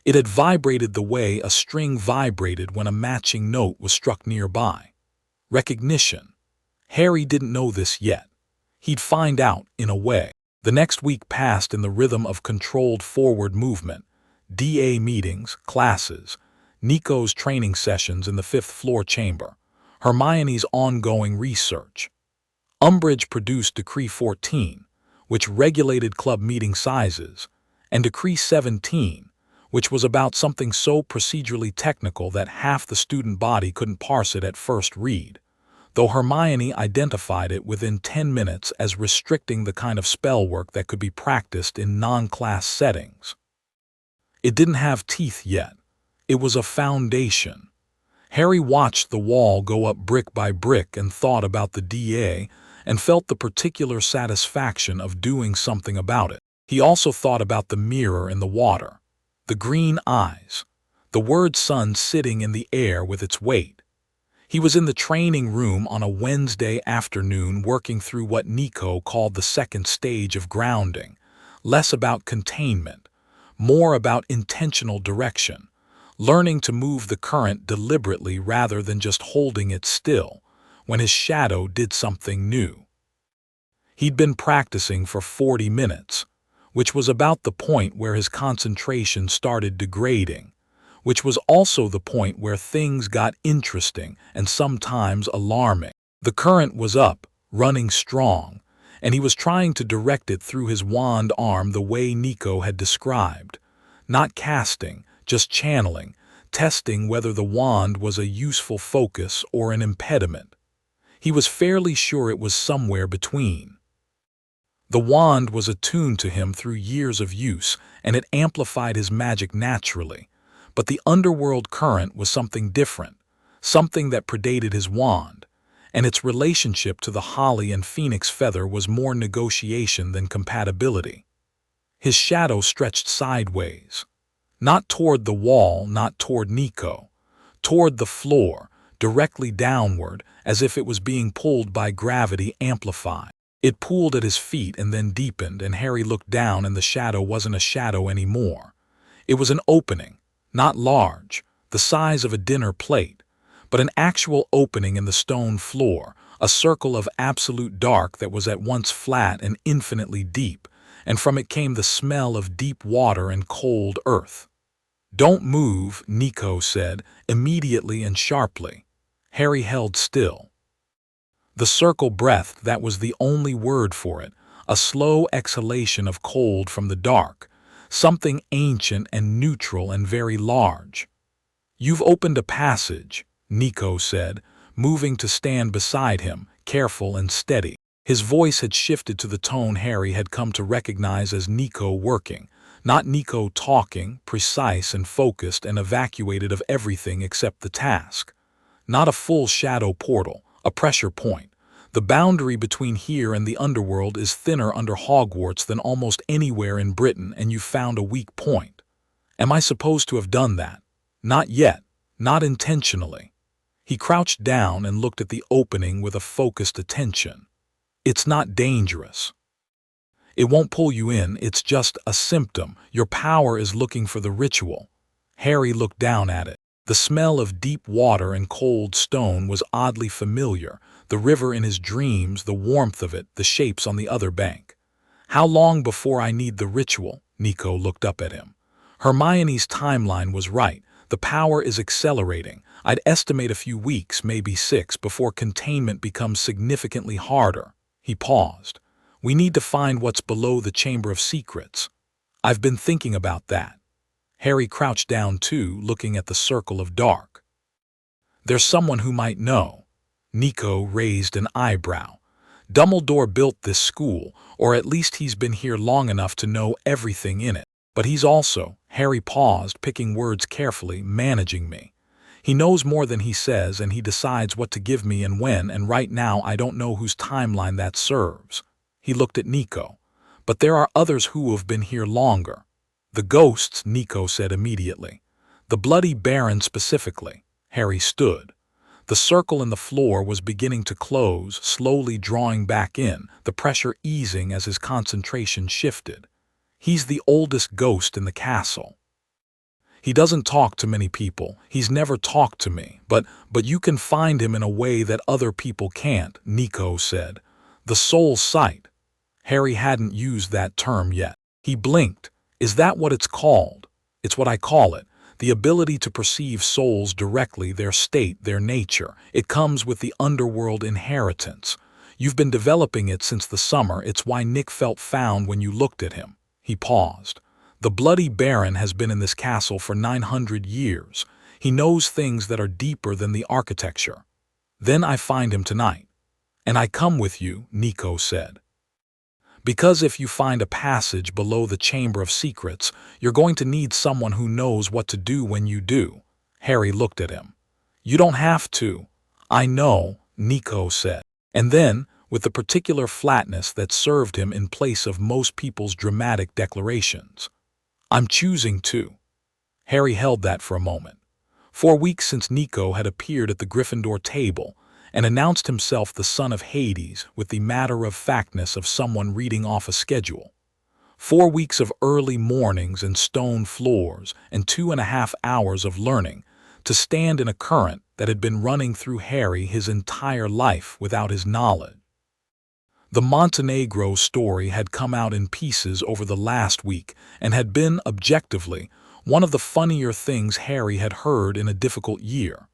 It had vibrated the way a string vibrated when a matching note was struck nearby. Recognition. Harry didn't know this yet. He'd find out, in a way. The next week passed in the rhythm of controlled forward movement, DA meetings, classes, Nico's training sessions in the fifth-floor chamber, Hermione's ongoing research. Umbridge produced Decree 14, which regulated club meeting sizes, and Decree 17, which was about something so procedurally technical that half the student body couldn't parse it at first read, though Hermione identified it within 10 minutes as restricting the kind of spell work that could be practiced in non-class settings. It didn't have teeth yet. It was a foundation. Harry watched the wall go up brick by brick and thought about the DA and felt the particular satisfaction of doing something about it. He also thought about the mirror in the water, the green eyes, the word sun sitting in the air with its weight. He was in the training room on a Wednesday afternoon working through what Nico called the second stage of grounding, less about containment, more about intentional direction, learning to move the current deliberately rather than just holding it still, when his shadow did something new. He'd been practicing for 40 minutes, which was about the point where his concentration started degrading, which was also the point where things got interesting and sometimes alarming. The current was up, running strong, and he was trying to direct it through his wand arm the way Nico had described, not casting, just channeling, testing whether the wand was a useful focus or an impediment. He was fairly sure it was somewhere between. The wand was attuned to him through years of use, and it amplified his magic naturally, but the underworld current was something different, something that predated his wand, and its relationship to the holly and phoenix feather was more negotiation than compatibility. His shadow stretched sideways. Not toward the wall, not toward Nico. Toward the floor, directly downward, as if it was being pulled by gravity amplified. It pooled at his feet and then deepened, and Harry looked down and the shadow wasn't a shadow anymore. It was an opening, not large, the size of a dinner plate, but an actual opening in the stone floor, a circle of absolute dark that was at once flat and infinitely deep, and from it came the smell of deep water and cold earth. "Don't move," Nico said, immediately and sharply. Harry held still. The circle breathed, that was the only word for it, a slow exhalation of cold from the dark, something ancient and neutral and very large. "You've opened a passage," Nico said, moving to stand beside him, careful and steady. His voice had shifted to the tone Harry had come to recognize as Nico working, not Nico talking, precise and focused and evacuated of everything except the task. Not a full shadow portal, a pressure point. The boundary between here and the underworld is thinner under Hogwarts than almost anywhere in Britain, and you found a weak point. Am I supposed to have done that? Not yet, not intentionally. He crouched down and looked at the opening with a focused attention. It's not dangerous. It won't pull you in, it's just a symptom. Your power is looking for the ritual. Harry looked down at it. The smell of deep water and cold stone was oddly familiar, the river in his dreams, the warmth of it, the shapes on the other bank. How long before I need the ritual? Nico looked up at him. Hermione's timeline was right. The power is accelerating. I'd estimate a few weeks, maybe 6, before containment becomes significantly harder. He paused. We need to find what's below the Chamber of Secrets. I've been thinking about that. Harry crouched down too, looking at the circle of dark. There's someone who might know. Nico raised an eyebrow. Dumbledore built this school, or at least he's been here long enough to know everything in it. But he's also, Harry paused, picking words carefully, managing me. He knows more than he says, and he decides what to give me and when, and right now I don't know whose timeline that serves. He looked at Nico. But there are others who have been here longer. The ghosts, Nico said immediately. The Bloody Baron specifically. Harry stood. The circle in the floor was beginning to close, slowly drawing back in, the pressure easing as his concentration shifted. He's the oldest ghost in the castle. He doesn't talk to many people. He's never talked to me, but you can find him in a way that other people can't, Nico said. The soul sight. Harry hadn't used that term yet. He blinked. Is that what it's called? It's what I call it. The ability to perceive souls directly, their state, their nature. It comes with the underworld inheritance. You've been developing it since the summer. It's why Nick felt found when you looked at him. He paused. The Bloody Baron has been in this castle for 900 years. He knows things that are deeper than the architecture. Then I find him tonight. And I come with you, Nico said. Because if you find a passage below the Chamber of Secrets, you're going to need someone who knows what to do when you do. Harry looked at him. You don't have to. I know, Nico said. And then, with the particular flatness that served him in place of most people's dramatic declarations. I'm choosing to. Harry held that for a moment. 4 weeks since Nico had appeared at the Gryffindor table, and announced himself the son of Hades with the matter-of-factness of someone reading off a schedule. 4 weeks of early mornings and stone floors and 2.5 hours of learning to stand in a current that had been running through Harry his entire life without his knowledge. The Montenegro story had come out in pieces over the last week and had been, objectively, one of the funnier things Harry had heard in a difficult year.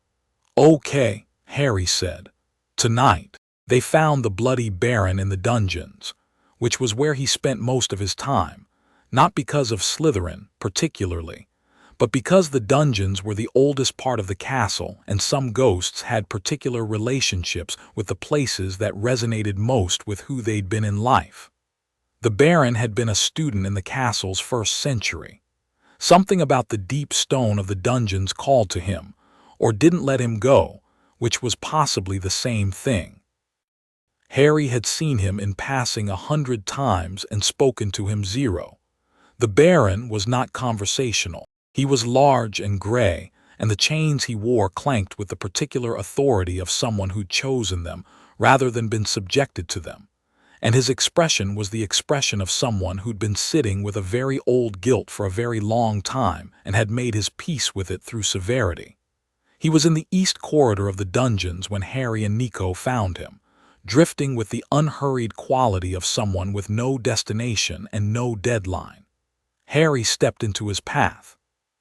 Okay, Harry said. Tonight, they found the Bloody Baron in the dungeons, which was where he spent most of his time, not because of Slytherin, particularly, but because the dungeons were the oldest part of the castle and some ghosts had particular relationships with the places that resonated most with who they'd been in life. The Baron had been a student in the castle's first century. Something about the deep stone of the dungeons called to him, or didn't let him go, which was possibly the same thing. Harry had seen him in passing 100 times and spoken to him 0. The Baron was not conversational. He was large and gray, and the chains he wore clanked with the particular authority of someone who'd chosen them rather than been subjected to them. And his expression was the expression of someone who'd been sitting with a very old guilt for a very long time and had made his peace with it through severity. He was in the east corridor of the dungeons when Harry and Nico found him, drifting with the unhurried quality of someone with no destination and no deadline. Harry stepped into his path.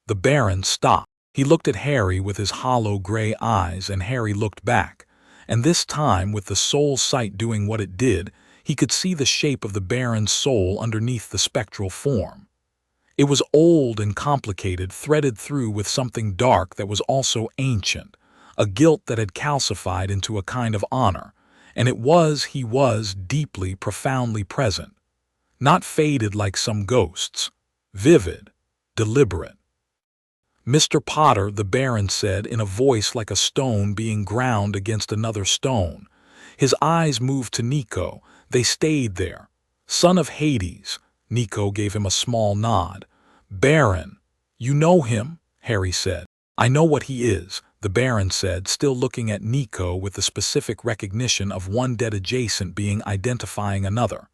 The Baron stopped. He looked at Harry with his hollow gray eyes, and Harry looked back, and this time, with the soul sight doing what it did, he could see the shape of the Baron's soul underneath the spectral form. It was old and complicated, threaded through with something dark that was also ancient, a guilt that had calcified into a kind of honor, and he was deeply, profoundly present. Not faded like some ghosts. Vivid, deliberate. "Mr. Potter," the Baron said in a voice like a stone being ground against another stone. His eyes moved to Nico. They stayed there. "Son of Hades." Nico gave him a small nod. "Baron." "You know him?" Harry said. "I know what he is," the Baron said, still looking at Nico with the specific recognition of one dead adjacent being identifying another.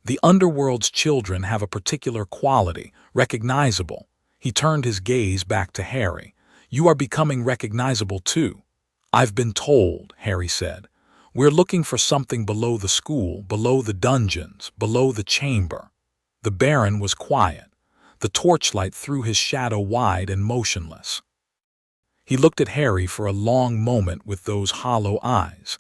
"The Underworld's children have a particular quality, recognizable." He turned his gaze back to Harry. "You are becoming recognizable too." "I've been told," Harry said. "We're looking for something below the school, below the dungeons, below the chamber." The Baron was quiet. The torchlight threw his shadow wide and motionless. He looked at Harry for a long moment with those hollow eyes,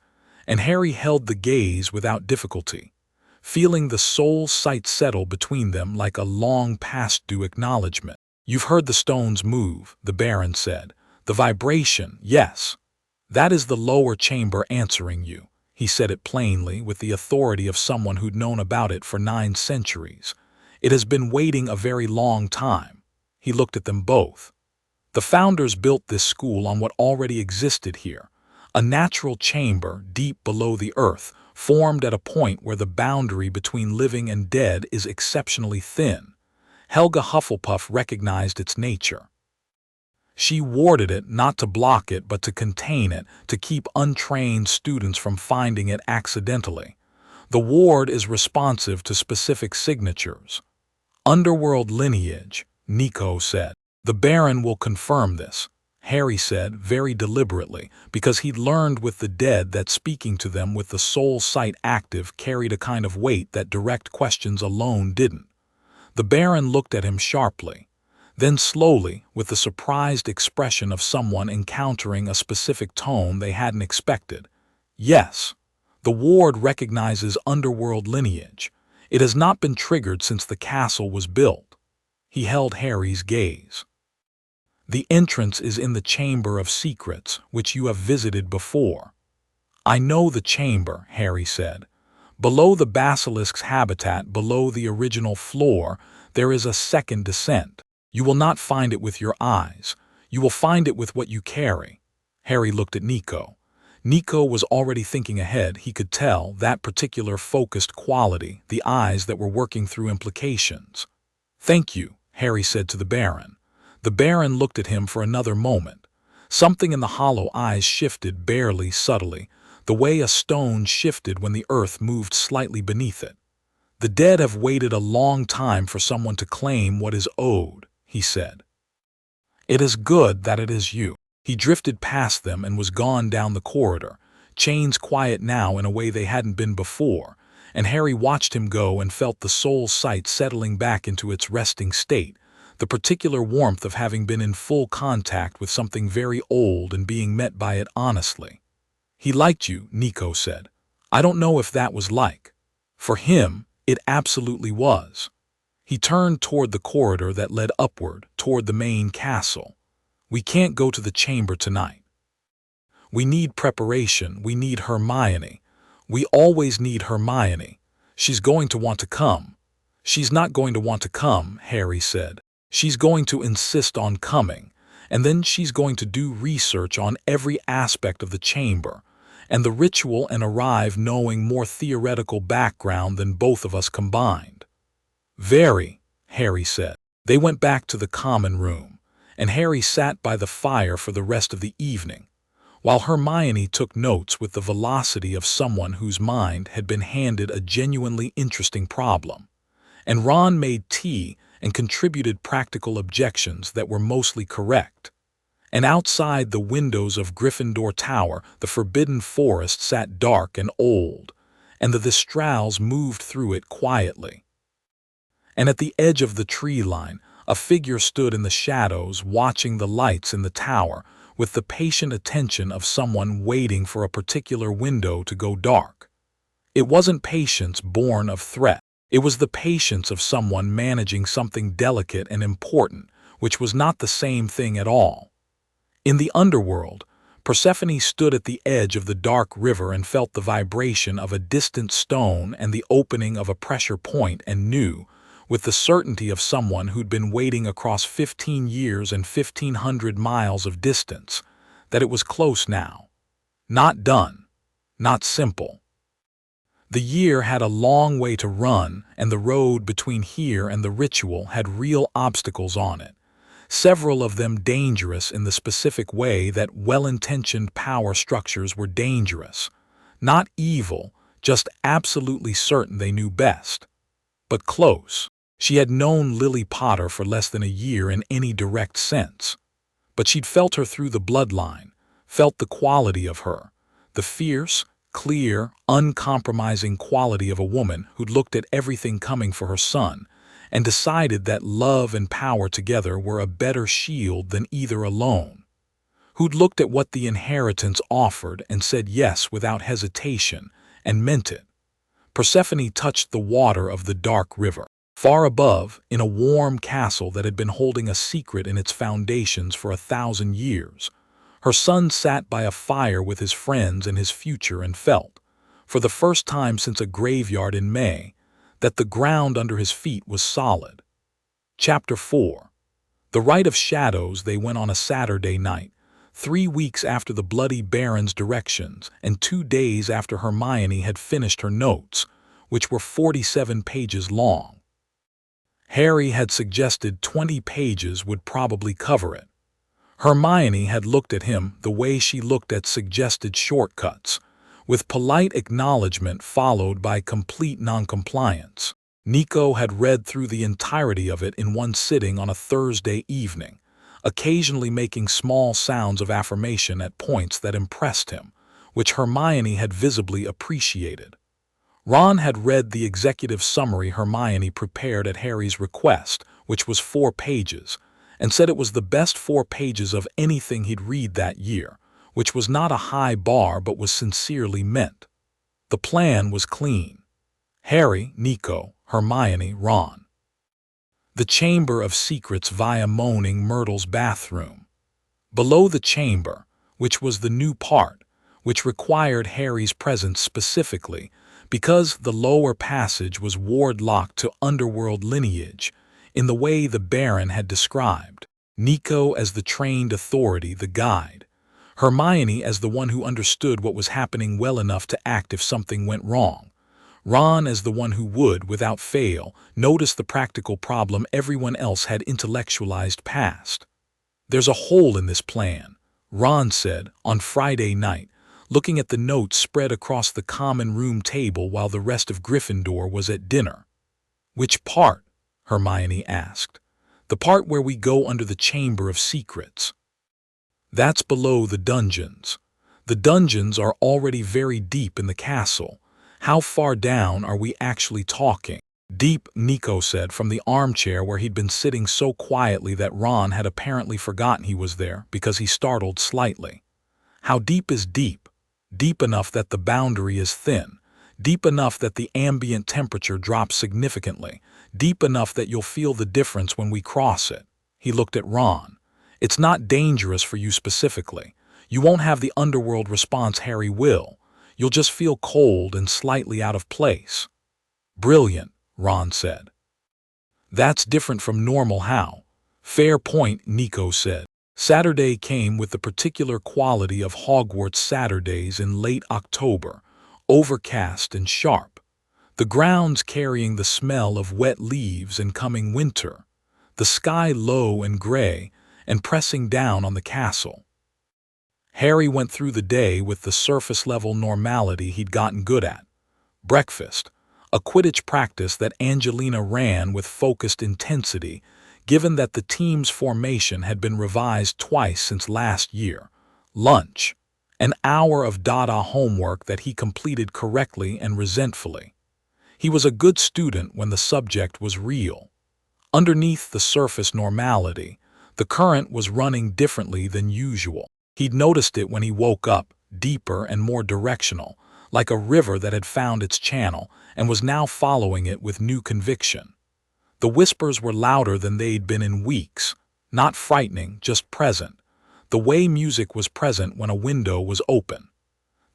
and Harry held the gaze without difficulty, feeling the soul's sight settle between them like a long past-due acknowledgement. "You've heard the stones move," the Baron said. "The vibration, yes. That is the lower chamber answering you." He said it plainly, with the authority of someone who'd known about it for 9 centuries. "It has been waiting a very long time." He looked at them both. "The founders built this school on what already existed here, a natural chamber deep below the earth, formed at a point where the boundary between living and dead is exceptionally thin. Helga Hufflepuff recognized its nature. She warded it, not to block it, but to contain it, to keep untrained students from finding it accidentally. The ward is responsive to specific signatures." "Underworld lineage," Nico said. "The Baron will confirm this," Harry said very deliberately, because he'd learned with the dead that speaking to them with the soul sight active carried a kind of weight that direct questions alone didn't. The Baron looked at him sharply. Then slowly, with the surprised expression of someone encountering a specific tone they hadn't expected. "Yes. The ward recognizes Underworld lineage. It has not been triggered since the castle was built." He held Harry's gaze. "The entrance is in the Chamber of Secrets, which you have visited before." "I know the chamber," Harry said. "Below the basilisk's habitat, below the original floor, there is a second descent. You will not find it with your eyes. You will find it with what you carry." Harry looked at Nico. Nico was already thinking ahead. He could tell that particular focused quality, the eyes that were working through implications. "Thank you," Harry said to the Baron. The Baron looked at him for another moment. Something in the hollow eyes shifted barely, subtly, the way a stone shifted when the earth moved slightly beneath it. "The dead have waited a long time for someone to claim what is owed," he said. "It is good that it is you." He drifted past them and was gone down the corridor, chains quiet now in a way they hadn't been before, and Harry watched him go and felt the soul sight settling back into its resting state, the particular warmth of having been in full contact with something very old and being met by it honestly. "He liked you," Nico said. "I don't know if that was like." For him, it absolutely was. He turned toward the corridor that led upward, toward the main castle. "We can't go to the chamber tonight. We need preparation. We need Hermione. We always need Hermione. She's going to want to come." "She's not going to want to come," Harry said. "She's going to insist on coming, and then she's going to do research on every aspect of the chamber, and the ritual, and arrive knowing more theoretical background than both of us combined." "Very," Harry said. They went back to the common room, and Harry sat by the fire for the rest of the evening, while Hermione took notes with the velocity of someone whose mind had been handed a genuinely interesting problem, and Ron made tea and contributed practical objections that were mostly correct. And outside the windows of Gryffindor Tower, the Forbidden Forest sat dark and old, and the Thestrals moved through it quietly. And at the edge of the tree line, a figure stood in the shadows watching the lights in the tower with the patient attention of someone waiting for a particular window to go dark. It wasn't patience born of threat. It was the patience of someone managing something delicate and important, which was not the same thing at all. In the Underworld, Persephone stood at the edge of the dark river and felt the vibration of a distant stone and the opening of a pressure point and knew, with the certainty of someone who'd been waiting across 15 years and 1,500 miles of distance, that it was close now. Not done. Not simple. The year had a long way to run, and the road between here and the ritual had real obstacles on it, several of them dangerous in the specific way that well-intentioned power structures were dangerous. Not evil, just absolutely certain they knew best. But close. She had known Lily Potter for less than a year in any direct sense. But she'd felt her through the bloodline, felt the quality of her, the fierce, clear, uncompromising quality of a woman who'd looked at everything coming for her son and decided that love and power together were a better shield than either alone. Who'd looked at what the inheritance offered and said yes without hesitation and meant it. Persephone touched the water of the dark river. Far above, in a warm castle that had been holding a secret in its foundations for 1,000 years, her son sat by a fire with his friends and his future and felt, for the first time since a graveyard in May, that the ground under his feet was solid. Chapter 4. The Rite of Shadows. They went on a Saturday night, 3 weeks after the Bloody Baron's directions and 2 days after Hermione had finished her notes, which were 47 pages long. Harry had suggested 20 pages would probably cover it. Hermione had looked at him the way she looked at suggested shortcuts, with polite acknowledgement followed by complete noncompliance. Nico had read through the entirety of it in one sitting on a Thursday evening, occasionally making small sounds of affirmation at points that impressed him, which Hermione had visibly appreciated. Ron had read the executive summary Hermione prepared at Harry's request, which was 4 pages, and said it was the best 4 pages of anything he'd read that year, which was not a high bar but was sincerely meant. The plan was clean. Harry, Nico, Hermione, Ron. The Chamber of Secrets via Moaning Myrtle's bathroom. Below the chamber, which was the new part, which required Harry's presence specifically, because the lower passage was ward-locked to Underworld lineage, in the way the Baron had described. Nico as the trained authority, the guide. Hermione as the one who understood what was happening well enough to act if something went wrong. Ron as the one who would, without fail, notice the practical problem everyone else had intellectualized past. "There's a hole in this plan," Ron said on Friday night, looking at the notes spread across the common room table while the rest of Gryffindor was at dinner. "Which part?" Hermione asked. "The part where we go under the Chamber of Secrets." "That's below the dungeons. The dungeons are already very deep in the castle. How far down are we actually talking?" "Deep," Nico said from the armchair where he'd been sitting so quietly that Ron had apparently forgotten he was there because he startled slightly. "How deep is deep? Deep enough that the boundary is thin, deep enough that the ambient temperature drops significantly, deep enough that you'll feel the difference when we cross it." He looked at Ron. "It's not dangerous for you specifically. You won't have the underworld response Harry will. You'll just feel cold and slightly out of place." "Brilliant," Ron said. "That's different from normal how?" "Fair point," Nico said. Saturday came with the particular quality of Hogwarts Saturdays in late October, overcast and sharp. The grounds carrying the smell of wet leaves and coming winter. The sky low and gray and pressing down on the castle. Harry went through the day with the surface-level normality he'd gotten good at. Breakfast, a Quidditch practice that Angelina ran with focused intensity, given that the team's formation had been revised twice since last year. Lunch, an hour of Dada homework that he completed correctly and resentfully. He was a good student when the subject was real. Underneath the surface normality, the current was running differently than usual. He'd noticed it when he woke up, deeper and more directional, like a river that had found its channel and was now following it with new conviction. The whispers were louder than they'd been in weeks, not frightening, just present. the way music was present when a window was open.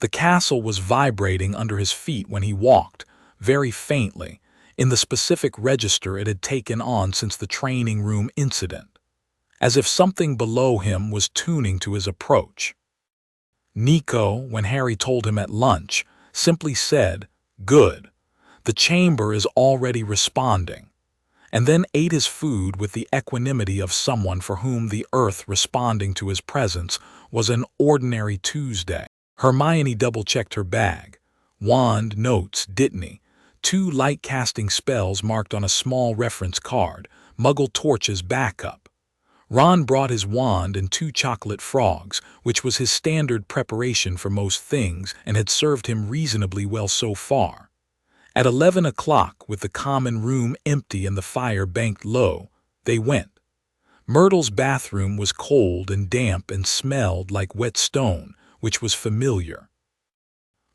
The castle was vibrating under his feet when he walked, very faintly, in the specific register it had taken on since the training room incident, as if something below him was tuning to his approach. Nico, when Harry told him at lunch, simply said, "Good. The chamber is already responding," and then ate his food with the equanimity of someone for whom the earth responding to his presence was an ordinary Tuesday. Hermione double-checked her bag. Wand, notes, Dittany, 2 light-casting spells marked on a small reference card, Muggle torches backup. Ron brought his wand and 2 chocolate frogs, which was his standard preparation for most things and had served him reasonably well so far. At 11 o'clock, with the common room empty and the fire banked low, they went. Myrtle's bathroom was cold and damp and smelled like wet stone, which was familiar.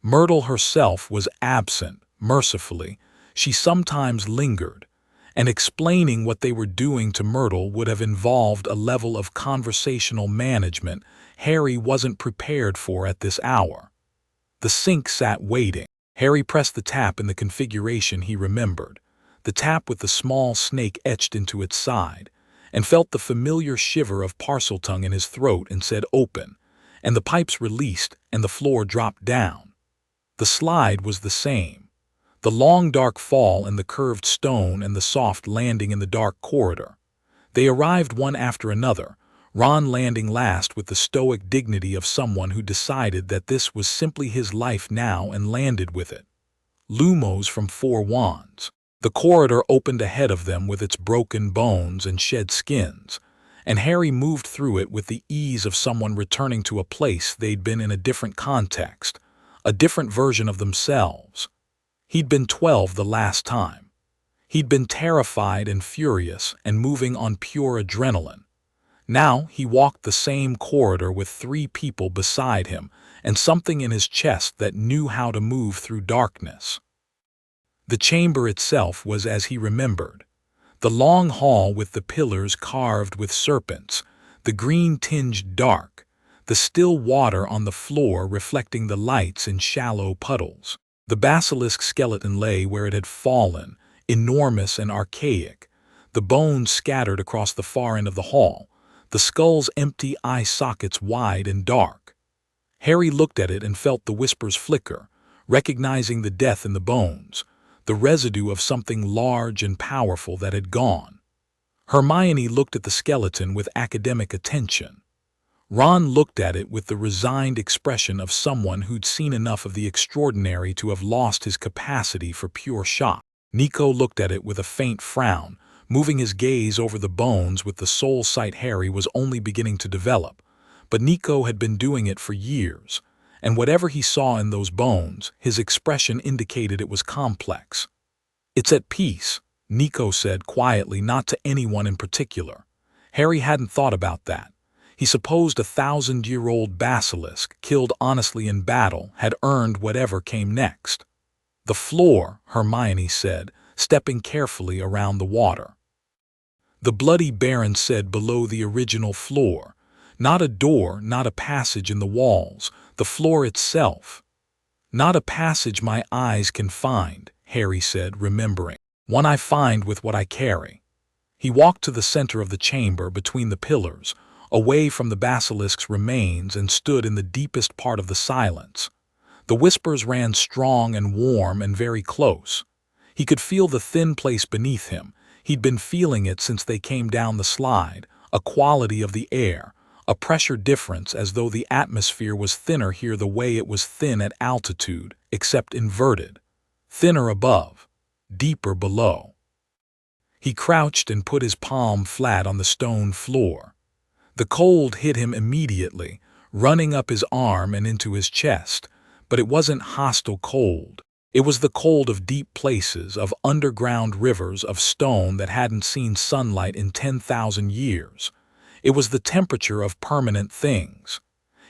Myrtle herself was absent, mercifully. She sometimes lingered, and explaining what they were doing to Myrtle would have involved a level of conversational management Harry wasn't prepared for at this hour. The sink sat waiting. Harry pressed the tap in the configuration he remembered, the tap with the small snake etched into its side, and felt the familiar shiver of Parseltongue in his throat and said open, and the pipes released and the floor dropped down. The slide was the same. The long dark fall and the curved stone and the soft landing in the dark corridor. They arrived one after another, Ron landing last with the stoic dignity of someone who decided that this was simply his life now and landed with it. Lumos from 4 wands. The corridor opened ahead of them with its broken bones and shed skins, and Harry moved through it with the ease of someone returning to a place they'd been in a different context, a different version of themselves. He'd been 12 the last time. He'd been terrified and furious and moving on pure adrenaline. Now he walked the same corridor with 3 people beside him and something in his chest that knew how to move through darkness. The chamber itself was as he remembered. The long hall with the pillars carved with serpents, the green tinged dark, the still water on the floor reflecting the lights in shallow puddles. The basilisk skeleton lay where it had fallen, enormous and archaic, the bones scattered across the far end of the hall, the skull's empty eye sockets wide and dark. Harry looked at it and felt the whispers flicker, recognizing the death in the bones, the residue of something large and powerful that had gone. Hermione looked at the skeleton with academic attention. Ron looked at it with the resigned expression of someone who'd seen enough of the extraordinary to have lost his capacity for pure shock. Nico looked at it with a faint frown, moving his gaze over the bones with the soul sight Harry was only beginning to develop. But Nico had been doing it for years, and whatever he saw in those bones, his expression indicated it was complex. "It's at peace," Nico said quietly, not to anyone in particular. Harry hadn't thought about that. He supposed a 1,000-year-old basilisk, killed honestly in battle, had earned whatever came next. "The floor," Hermione said, stepping carefully around the water. The Bloody Baron said below the original floor. Not a door, not a passage in the walls, the floor itself. "Not a passage my eyes can find," Harry said, remembering. "One I find with what I carry." He walked to the center of the chamber between the pillars, away from the basilisk's remains, and stood in the deepest part of the silence. The whispers ran strong and warm and very close. He could feel the thin place beneath him. He'd been feeling it since they came down the slide, a quality of the air, a pressure difference, as though the atmosphere was thinner here the way it was thin at altitude, except inverted. Thinner above, deeper below. He crouched and put his palm flat on the stone floor. The cold hit him immediately, running up his arm and into his chest, but it wasn't hostile cold. It was the cold of deep places, of underground rivers of stone that hadn't seen sunlight in 10,000 years. It was the temperature of permanent things.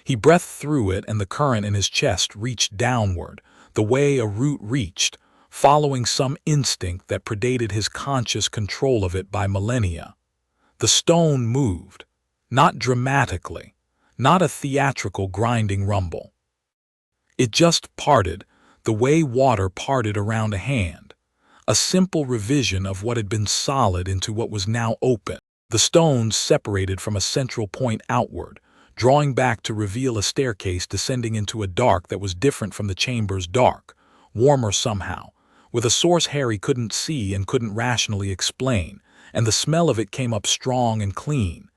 He breathed through it, and the current in his chest reached downward, the way a root reached, following some instinct that predated his conscious control of it by millennia. The stone moved, not dramatically, not a theatrical grinding rumble. It just parted, the way water parted around a hand, a simple revision of what had been solid into what was now open. The stones separated from a central point outward, drawing back to reveal a staircase descending into a dark that was different from the chamber's dark, warmer somehow, with a source Harry couldn't see and couldn't rationally explain, and the smell of it came up strong and clean,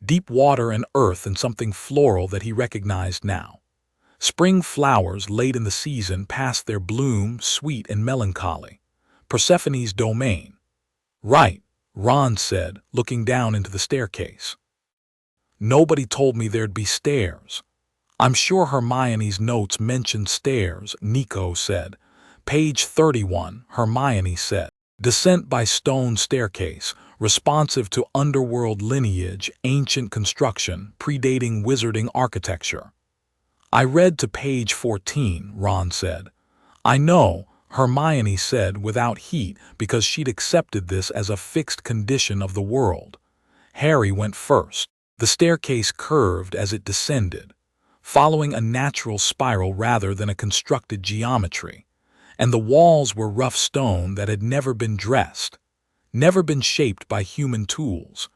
deep water and earth and something floral that he recognized now. Spring flowers late in the season past their bloom, sweet and melancholy. Persephone's domain. Right, Ron said, looking down into the staircase. Nobody told me there'd be stairs. I'm sure Hermione's notes mentioned stairs, Nico said. Page 31, Hermione said. Descent by stone staircase, responsive to underworld lineage, ancient construction, predating wizarding architecture. I read to page 14, Ron said. I know, Hermione said without heat because she'd accepted this as a fixed condition of the world. Harry went first. The staircase curved as it descended, following a natural spiral rather than a constructed geometry, and the walls were rough stone that had never been dressed, never been shaped by human tools,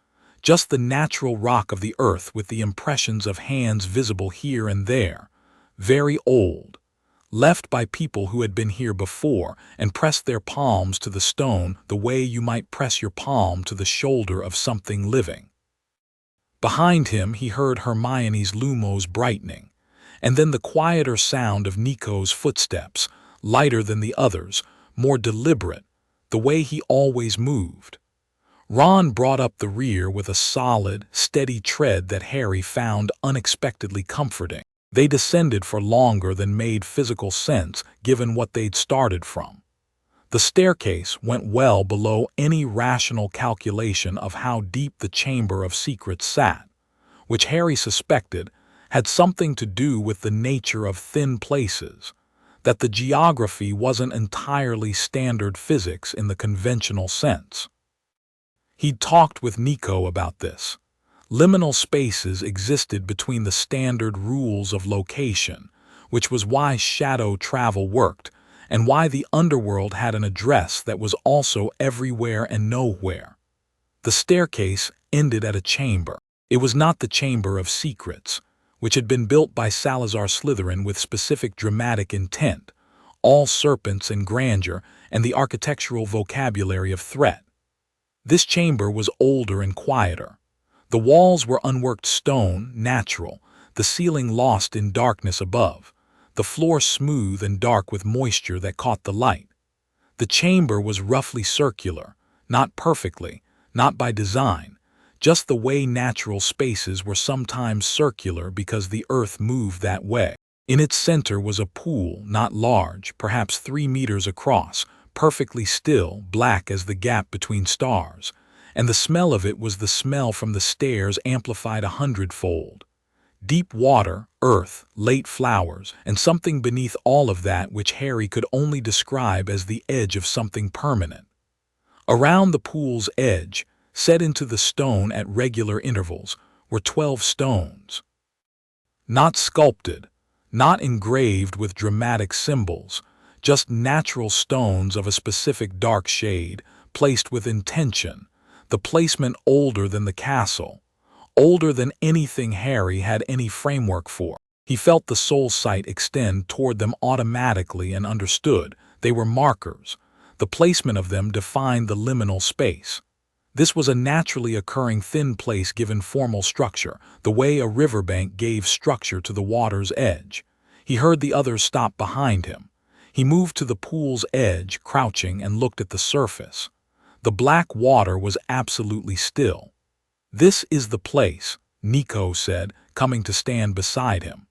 just the natural rock of the earth with the impressions of hands visible here and there, very old, left by people who had been here before and pressed their palms to the stone the way you might press your palm to the shoulder of something living. Behind him he heard Hermione's lumos brightening, and then the quieter sound of Nico's footsteps, lighter than the others, more deliberate, the way he always moved. Ron brought up the rear with a solid, steady tread that Harry found unexpectedly comforting. They descended for longer than made physical sense given what they'd started from. The staircase went well below any rational calculation of how deep the Chamber of Secrets sat, which Harry suspected had something to do with the nature of thin places, that the geography wasn't entirely standard physics in the conventional sense. He'd talked with Nico about this. Liminal spaces existed between the standard rules of location, which was why shadow travel worked, and why the underworld had an address that was also everywhere and nowhere. The staircase ended at a chamber. It was not the Chamber of Secrets, which had been built by Salazar Slytherin with specific dramatic intent, all serpents and grandeur and the architectural vocabulary of threat. This chamber was older and quieter. The walls were unworked stone, natural, the ceiling lost in darkness above, the floor smooth and dark with moisture that caught the light. The chamber was roughly circular, not perfectly, not by design, just the way natural spaces were sometimes circular because the earth moved that way. In its center was a pool, not large, perhaps 3 meters across, perfectly still, black as the gap between stars, and the smell of it was the smell from the stairs amplified 100-fold. Deep water, earth, late flowers, and something beneath all of that which Harry could only describe as the edge of something permanent. Around the pool's edge, set into the stone at regular intervals, were 12 stones. Not sculpted, not engraved with dramatic symbols, just natural stones of a specific dark shade, placed with intention, the placement older than the castle, older than anything Harry had any framework for. He felt the soul sight extend toward them automatically and understood they were markers. The placement of them defined the liminal space. This was a naturally occurring thin place given formal structure, the way a riverbank gave structure to the water's edge. He heard the others stop behind him. He moved to the pool's edge, crouching, and looked at the surface. The black water was absolutely still. "This is the place," Nico said, coming to stand beside him.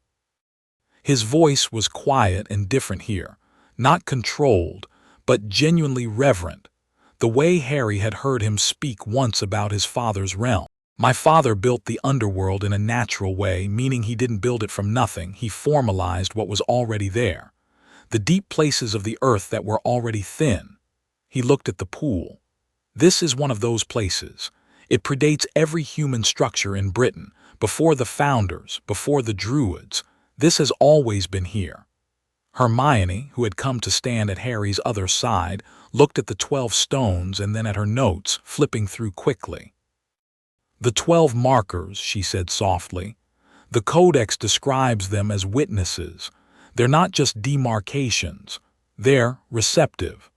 His voice was quiet and different here, not controlled, but genuinely reverent, the way Harry had heard him speak once about his father's realm. "My father built the underworld in a natural way, meaning he didn't build it from nothing, he formalized what was already there. The deep places of the earth that were already thin." He looked at the pool. "This is one of those places. It predates every human structure in Britain, Before the founders, before the druids, this has always been here. Hermione, who had come to stand at Harry's other side, looked at the 12 stones and then at her notes, flipping through quickly. "The 12 markers," she said softly. "The Codex describes them as witnesses. They're not just demarcations. They're receptive.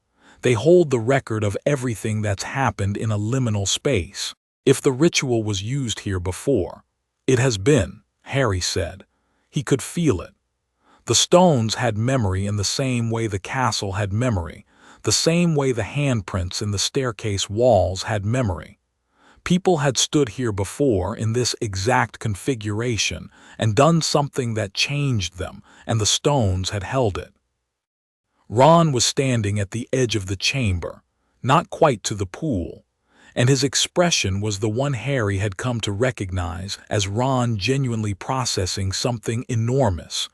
They hold the record of everything that's happened in a liminal space. If the ritual was used here before, it has been," Harry said. He could feel it. The stones had memory in the same way the castle had memory, the same way the handprints in the staircase walls had memory. People had stood here before in this exact configuration and done something that changed them, and the stones had held it. Ron was standing at the edge of the chamber, not quite to the pool, and his expression was the one Harry had come to recognize as Ron genuinely processing something enormous,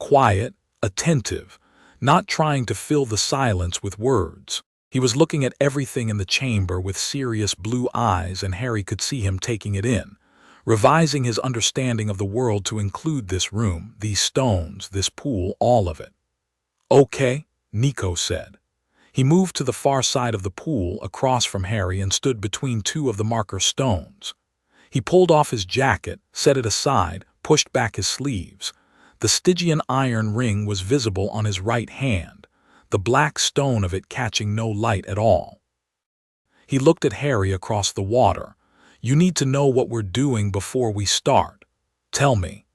quiet, attentive, not trying to fill the silence with words. He was looking at everything in the chamber with serious blue eyes, and Harry could see him taking it in, revising his understanding of the world to include this room, these stones, this pool, all of it. "Okay," Nico said. He moved to the far side of the pool across from Harry and stood between two of the marker stones. He pulled off his jacket, set it aside, pushed back his sleeves. The Stygian iron ring was visible on his right hand, the black stone of it catching no light at all. He looked at Harry across the water. "You need to know what we're doing before we start. Tell me."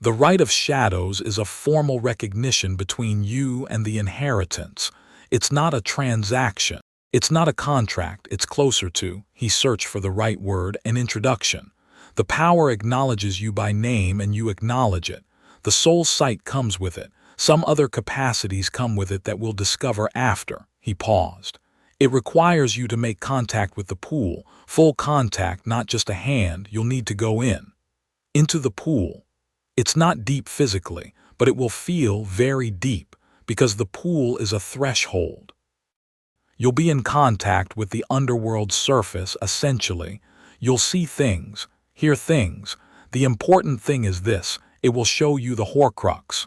"The Rite of Shadows is a formal recognition between you and the inheritance. It's not a transaction. It's not a contract. It's closer to," he searched for the right word, "an introduction. The power acknowledges you by name and you acknowledge it. The soul sight comes with it. Some other capacities come with it that we'll discover after." He paused. "It requires you to make contact with the pool, full contact, not just a hand. You'll need to go into the pool. It's not deep physically, but it will feel very deep, because the pool is a threshold. You'll be in contact with the underworld surface, essentially. You'll see things, hear things. The important thing is this: it will show you the Horcrux."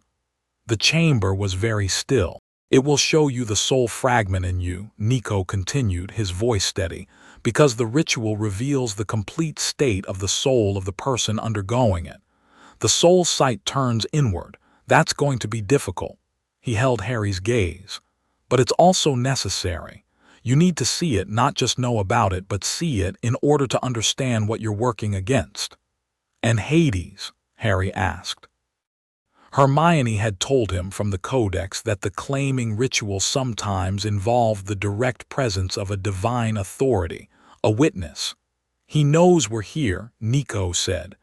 The chamber was very still. "It will show you the soul fragment in you," Nico continued, his voice steady, "because the ritual reveals the complete state of the soul of the person undergoing it. The soul sight turns inward. That's going to be difficult." He held Harry's gaze. "But it's also necessary. You need to see it, not just know about it, but see it in order to understand what you're working against." "And Hades?" Harry asked. Hermione had told him from the Codex that the claiming ritual sometimes involved the direct presence of a divine authority, a witness. "He knows we're here," Nico said.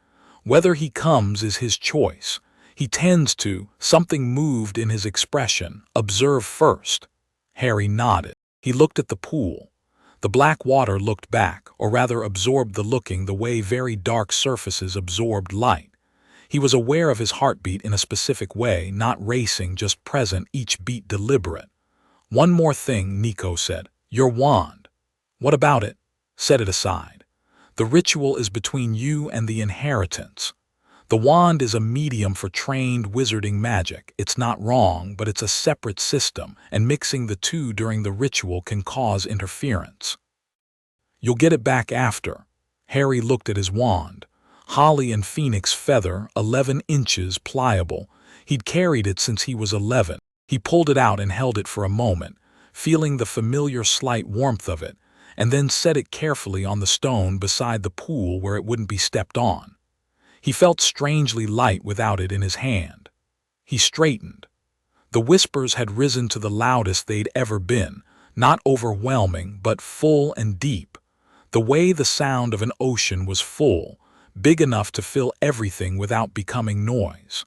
"Whether he comes is his choice. He tends to." Something moved in his expression. "Observe first." Harry nodded. He looked at the pool. The black water looked back, or rather absorbed the looking the way very dark surfaces absorbed light. He was aware of his heartbeat in a specific way, not racing, just present, each beat deliberate. "One more thing," Nico said. "Your wand." "What about it?" "Set it aside. The ritual is between you and the inheritance. The wand is a medium for trained wizarding magic. It's not wrong, but it's a separate system, and mixing the two during the ritual can cause interference. You'll get it back after." Harry looked at his wand. Holly and Phoenix feather, 11 inches, pliable. He'd carried it since he was 11. He pulled it out and held it for a moment, feeling the familiar slight warmth of it, and then set it carefully on the stone beside the pool where it wouldn't be stepped on. He felt strangely light without it in his hand. He straightened. The whispers had risen to the loudest they'd ever been, not overwhelming, but full and deep. The way the sound of an ocean was full, big enough to fill everything without becoming noise.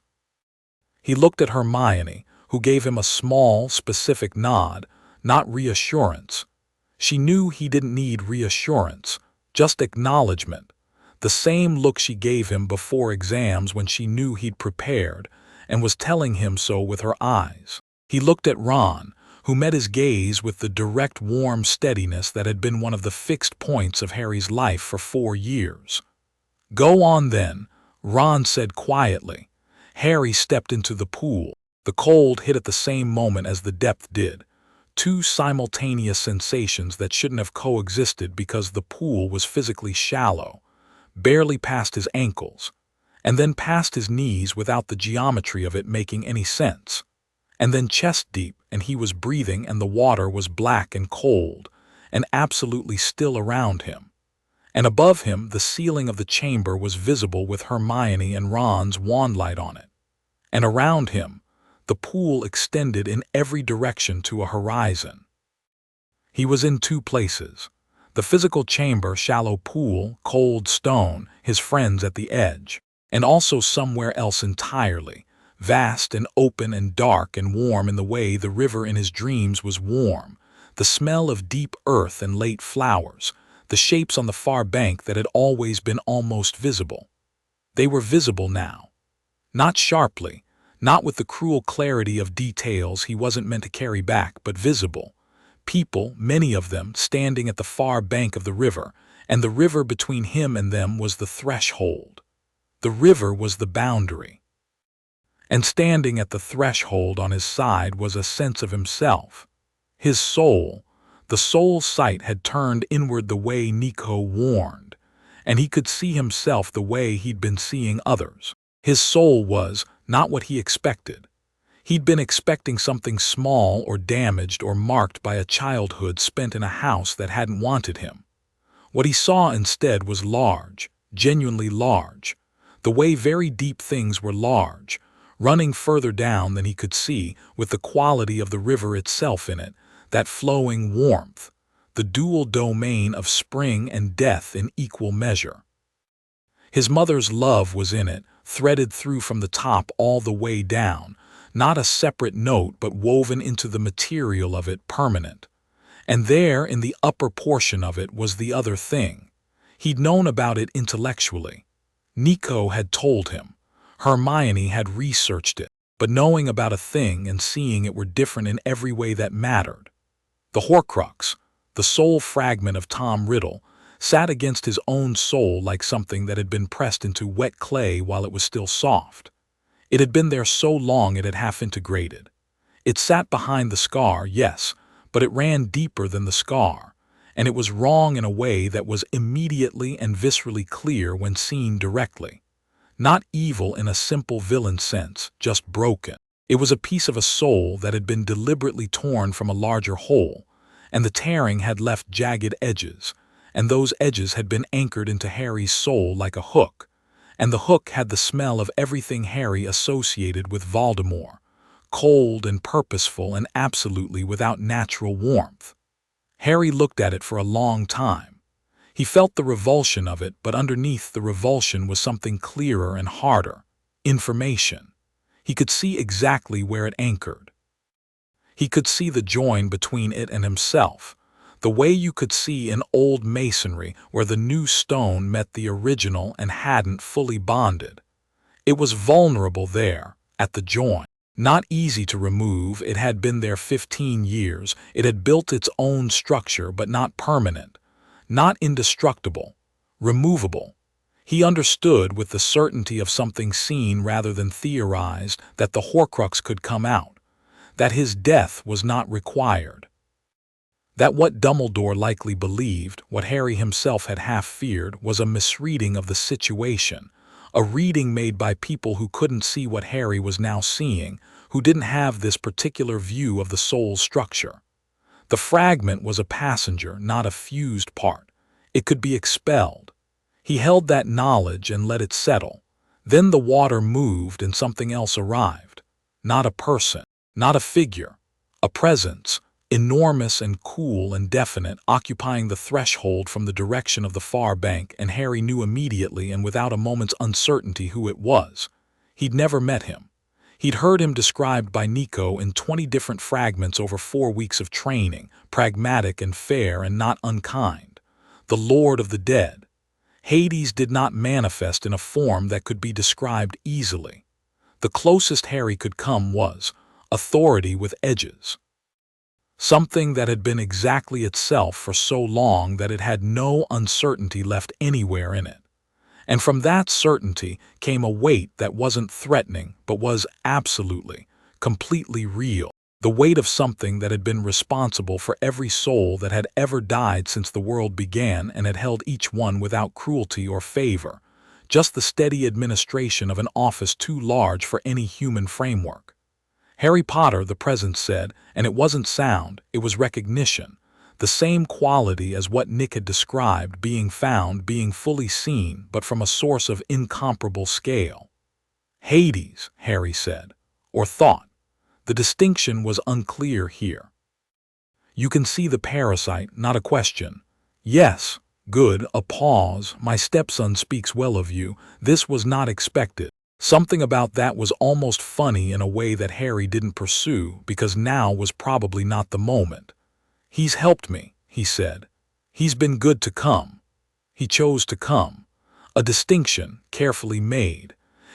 He looked at Hermione, who gave him a small, specific nod, not reassurance. She knew he didn't need reassurance, just acknowledgement. The same look she gave him before exams when she knew he'd prepared, and was telling him so with her eyes. He looked at Ron, who met his gaze with the direct, warm steadiness that had been one of the fixed points of Harry's life for 4 years. "Go on then. Ron said quietly. Harry stepped into the pool. The cold hit at the same moment as the depth did. Two simultaneous sensations that shouldn't have coexisted because the pool was physically shallow, barely past his ankles, and then past his knees without the geometry of it making any sense. And then chest deep, and he was breathing, and the water was black and cold, and absolutely still around him. And above him, the ceiling of the chamber was visible with Hermione and Ron's wand light on it. And around him, the pool extended in every direction to a horizon. He was in two places. The physical chamber, shallow pool, cold stone, his friends at the edge, and also somewhere else entirely, vast and open and dark and warm in the way the river in his dreams was warm, the smell of deep earth and late flowers, the shapes on the far bank that had always been almost visible. They were visible now. Not sharply, not with the cruel clarity of details he wasn't meant to carry back, but visible. People, many of them, standing at the far bank of the river, and the river between him and them was the threshold. The river was the boundary. And standing at the threshold on his side was a sense of himself. His soul, the soul's sight had turned inward the way Nico warned, and he could see himself the way he'd been seeing others. His soul was not what he expected. He'd been expecting something small or damaged or marked by a childhood spent in a house that hadn't wanted him. What he saw instead was large, genuinely large, the way very deep things were large, running further down than he could see, with the quality of the river itself in it, that flowing warmth, the dual domain of spring and death in equal measure. His mother's love was in it, threaded through from the top all the way down, not a separate note but woven into the material of it, permanent. And there, in the upper portion of it, was the other thing. He'd known about it intellectually. Nico had told him. Hermione had researched it, but knowing about a thing and seeing it were different in every way that mattered. The Horcrux, the soul fragment of Tom Riddle, sat against his own soul like something that had been pressed into wet clay while it was still soft. It had been there so long it had half-integrated. It sat behind the scar, yes, but it ran deeper than the scar, and it was wrong in a way that was immediately and viscerally clear when seen directly. Not evil in a simple villain sense, just broken. It was a piece of a soul that had been deliberately torn from a larger whole, and the tearing had left jagged edges, and those edges had been anchored into Harry's soul like a hook, and the hook had the smell of everything Harry associated with Voldemort, cold and purposeful and absolutely without natural warmth. Harry looked at it for a long time. He felt the revulsion of it, but underneath the revulsion was something clearer and harder. Information. He could see exactly where it anchored. He could see the join between it and himself, the way you could see in old masonry where the new stone met the original and hadn't fully bonded. It was vulnerable there, at the join. Not easy to remove, it had been there 15 years, it had built its own structure but not permanent, not indestructible, removable. He understood with the certainty of something seen rather than theorized that the Horcrux could come out, that his death was not required. That what Dumbledore likely believed, what Harry himself had half feared, was a misreading of the situation, a reading made by people who couldn't see what Harry was now seeing, who didn't have this particular view of the soul's structure. The fragment was a passenger, not a fused part. It could be expelled. He held that knowledge and let it settle. Then the water moved and something else arrived. Not a person, not a figure, a presence, enormous and cool and definite, occupying the threshold from the direction of the far bank, and Harry knew immediately and without a moment's uncertainty who it was. He'd never met him. He'd heard him described by Nico in 20 different fragments over 4 weeks of training, pragmatic and fair and not unkind. The Lord of the Dead. Hades did not manifest in a form that could be described easily. The closest Harry could come was authority with edges. Something that had been exactly itself for so long that it had no uncertainty left anywhere in it. And from that certainty came a weight that wasn't threatening, but was absolutely, completely real. The weight of something that had been responsible for every soul that had ever died since the world began and had held each one without cruelty or favor. Just the steady administration of an office too large for any human framework. Harry Potter, the presence said, and it wasn't sound, it was recognition. The same quality as what Nick had described, being found, being fully seen, but from a source of incomparable scale. Hades, Harry said, or thought. The distinction was unclear here. You can see the parasite, not a question. Yes, good, a pause, my stepson speaks well of you, this was not expected. Something about that was almost funny in a way that Harry didn't pursue, because now was probably not the moment. He's helped me, he said. He's been good to come. He chose to come. A distinction, carefully made.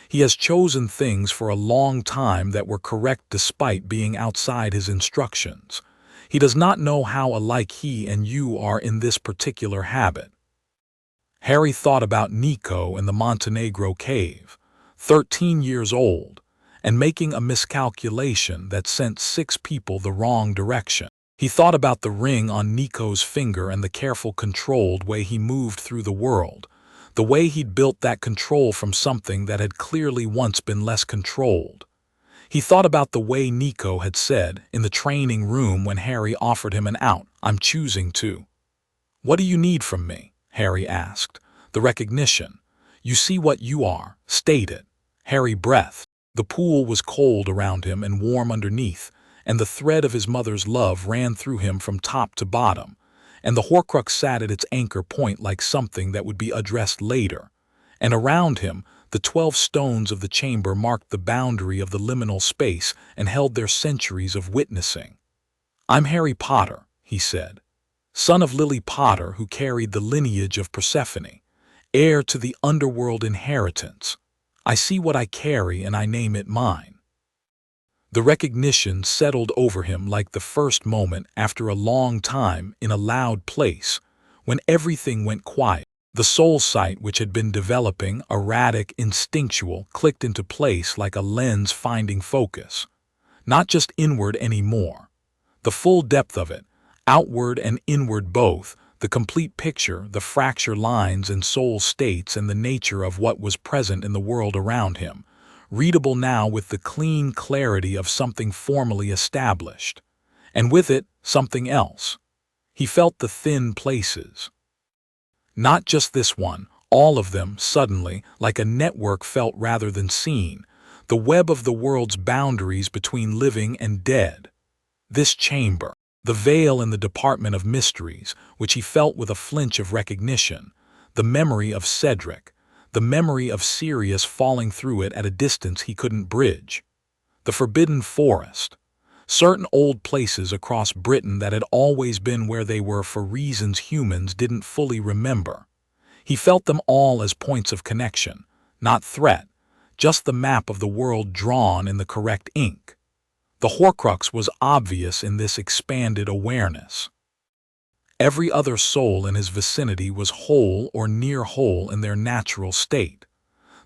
He has chosen things for a long time that were correct despite being outside his instructions. He does not know how alike he and you are in this particular habit. Harry thought about Nico in the Montenegro cave, 13 years old, and making a miscalculation that sent 6 people the wrong direction. He thought about the ring on Nico's finger and the careful, controlled way he moved through the world, the way he'd built that control from something that had clearly once been less controlled. He thought about the way Nico had said in the training room when Harry offered him an out, "I'm choosing to." "What do you need from me?" Harry asked. "The recognition. You see what you are, state it." Harry breathed. The pool was cold around him and warm underneath, and the thread of his mother's love ran through him from top to bottom, and the Horcrux sat at its anchor point like something that would be addressed later. And around him, the 12 stones of the chamber marked the boundary of the liminal space and held their centuries of witnessing. "I'm Harry Potter," he said, "son of Lily Potter who carried the lineage of Persephone, heir to the Underworld inheritance. I see what I carry and I name it mine." The recognition settled over him like the first moment after a long time in a loud place, when everything went quiet. The soul sight which had been developing, erratic, instinctual, clicked into place like a lens finding focus. Not just inward anymore. The full depth of it, outward and inward both, the complete picture, the fracture lines and soul states and the nature of what was present in the world around him, readable now with the clean clarity of something formally established. And with it, something else. He felt the thin places. Not just this one, all of them, suddenly, like a network felt rather than seen, the web of the world's boundaries between living and dead. This chamber, the veil in the Department of Mysteries, which he felt with a flinch of recognition, the memory of Cedric, the memory of Sirius falling through it at a distance he couldn't bridge. The Forbidden Forest, certain old places across Britain that had always been where they were for reasons humans didn't fully remember. He felt them all as points of connection, not threat, just the map of the world drawn in the correct ink. The Horcrux was obvious in this expanded awareness. Every other soul in his vicinity was whole or near whole in their natural state.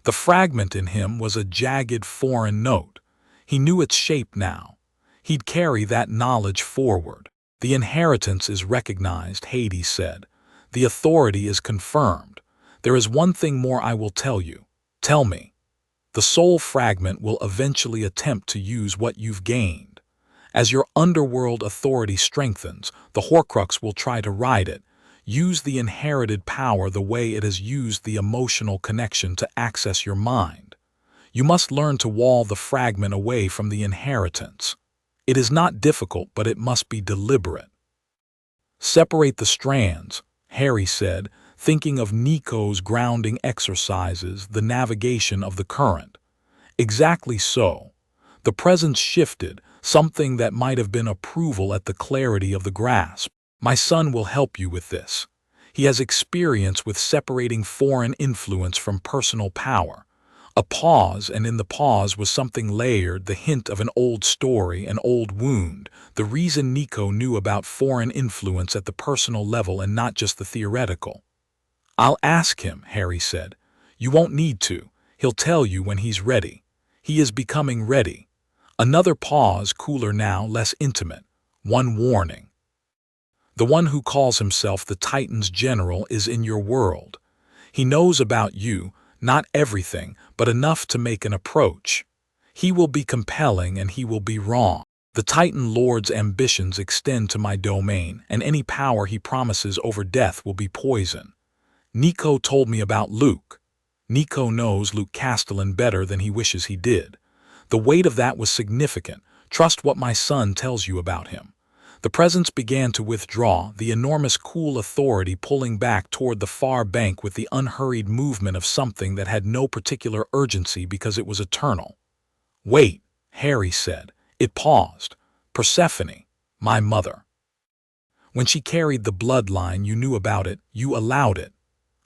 The fragment in him was a jagged foreign note. He knew its shape now. He'd carry that knowledge forward. "The inheritance is recognized," Hades said. "The authority is confirmed. There is one thing more I will tell you. Tell me." The soul fragment will eventually attempt to use what you've gained. As your underworld authority strengthens, the Horcrux will try to ride it, use the inherited power the way it has used the emotional connection to access your mind. You must learn to wall the fragment away from the inheritance. It is not difficult, but it must be deliberate. "Separate the strands," Harry said, thinking of Nico's grounding exercises, the navigation of the current. Exactly so. The presence shifted, something that might have been approval at the clarity of the grasp. "My son will help you with this. He has experience with separating foreign influence from personal power." A pause, and in the pause was something layered, the hint of an old story, an old wound, the reason Nico knew about foreign influence at the personal level and not just the theoretical. "I'll ask him," Harry said. You won't need to. He'll tell you when he's ready. He is becoming ready. Another pause, cooler now, less intimate. One warning. The one who calls himself the Titan's general is in your world. He knows about you, not everything, but enough to make an approach. He will be compelling and he will be wrong. The Titan Lord's ambitions extend to my domain, and any power he promises over death will be poison. Nico told me about Luke. Nico knows Luke Castellan better than he wishes he did. The weight of that was significant. Trust what my son tells you about him. The presence began to withdraw, the enormous cool authority pulling back toward the far bank with the unhurried movement of something that had no particular urgency because it was eternal. Wait, Harry said. It paused. Persephone, my mother. When she carried the bloodline, you knew about it, you allowed it.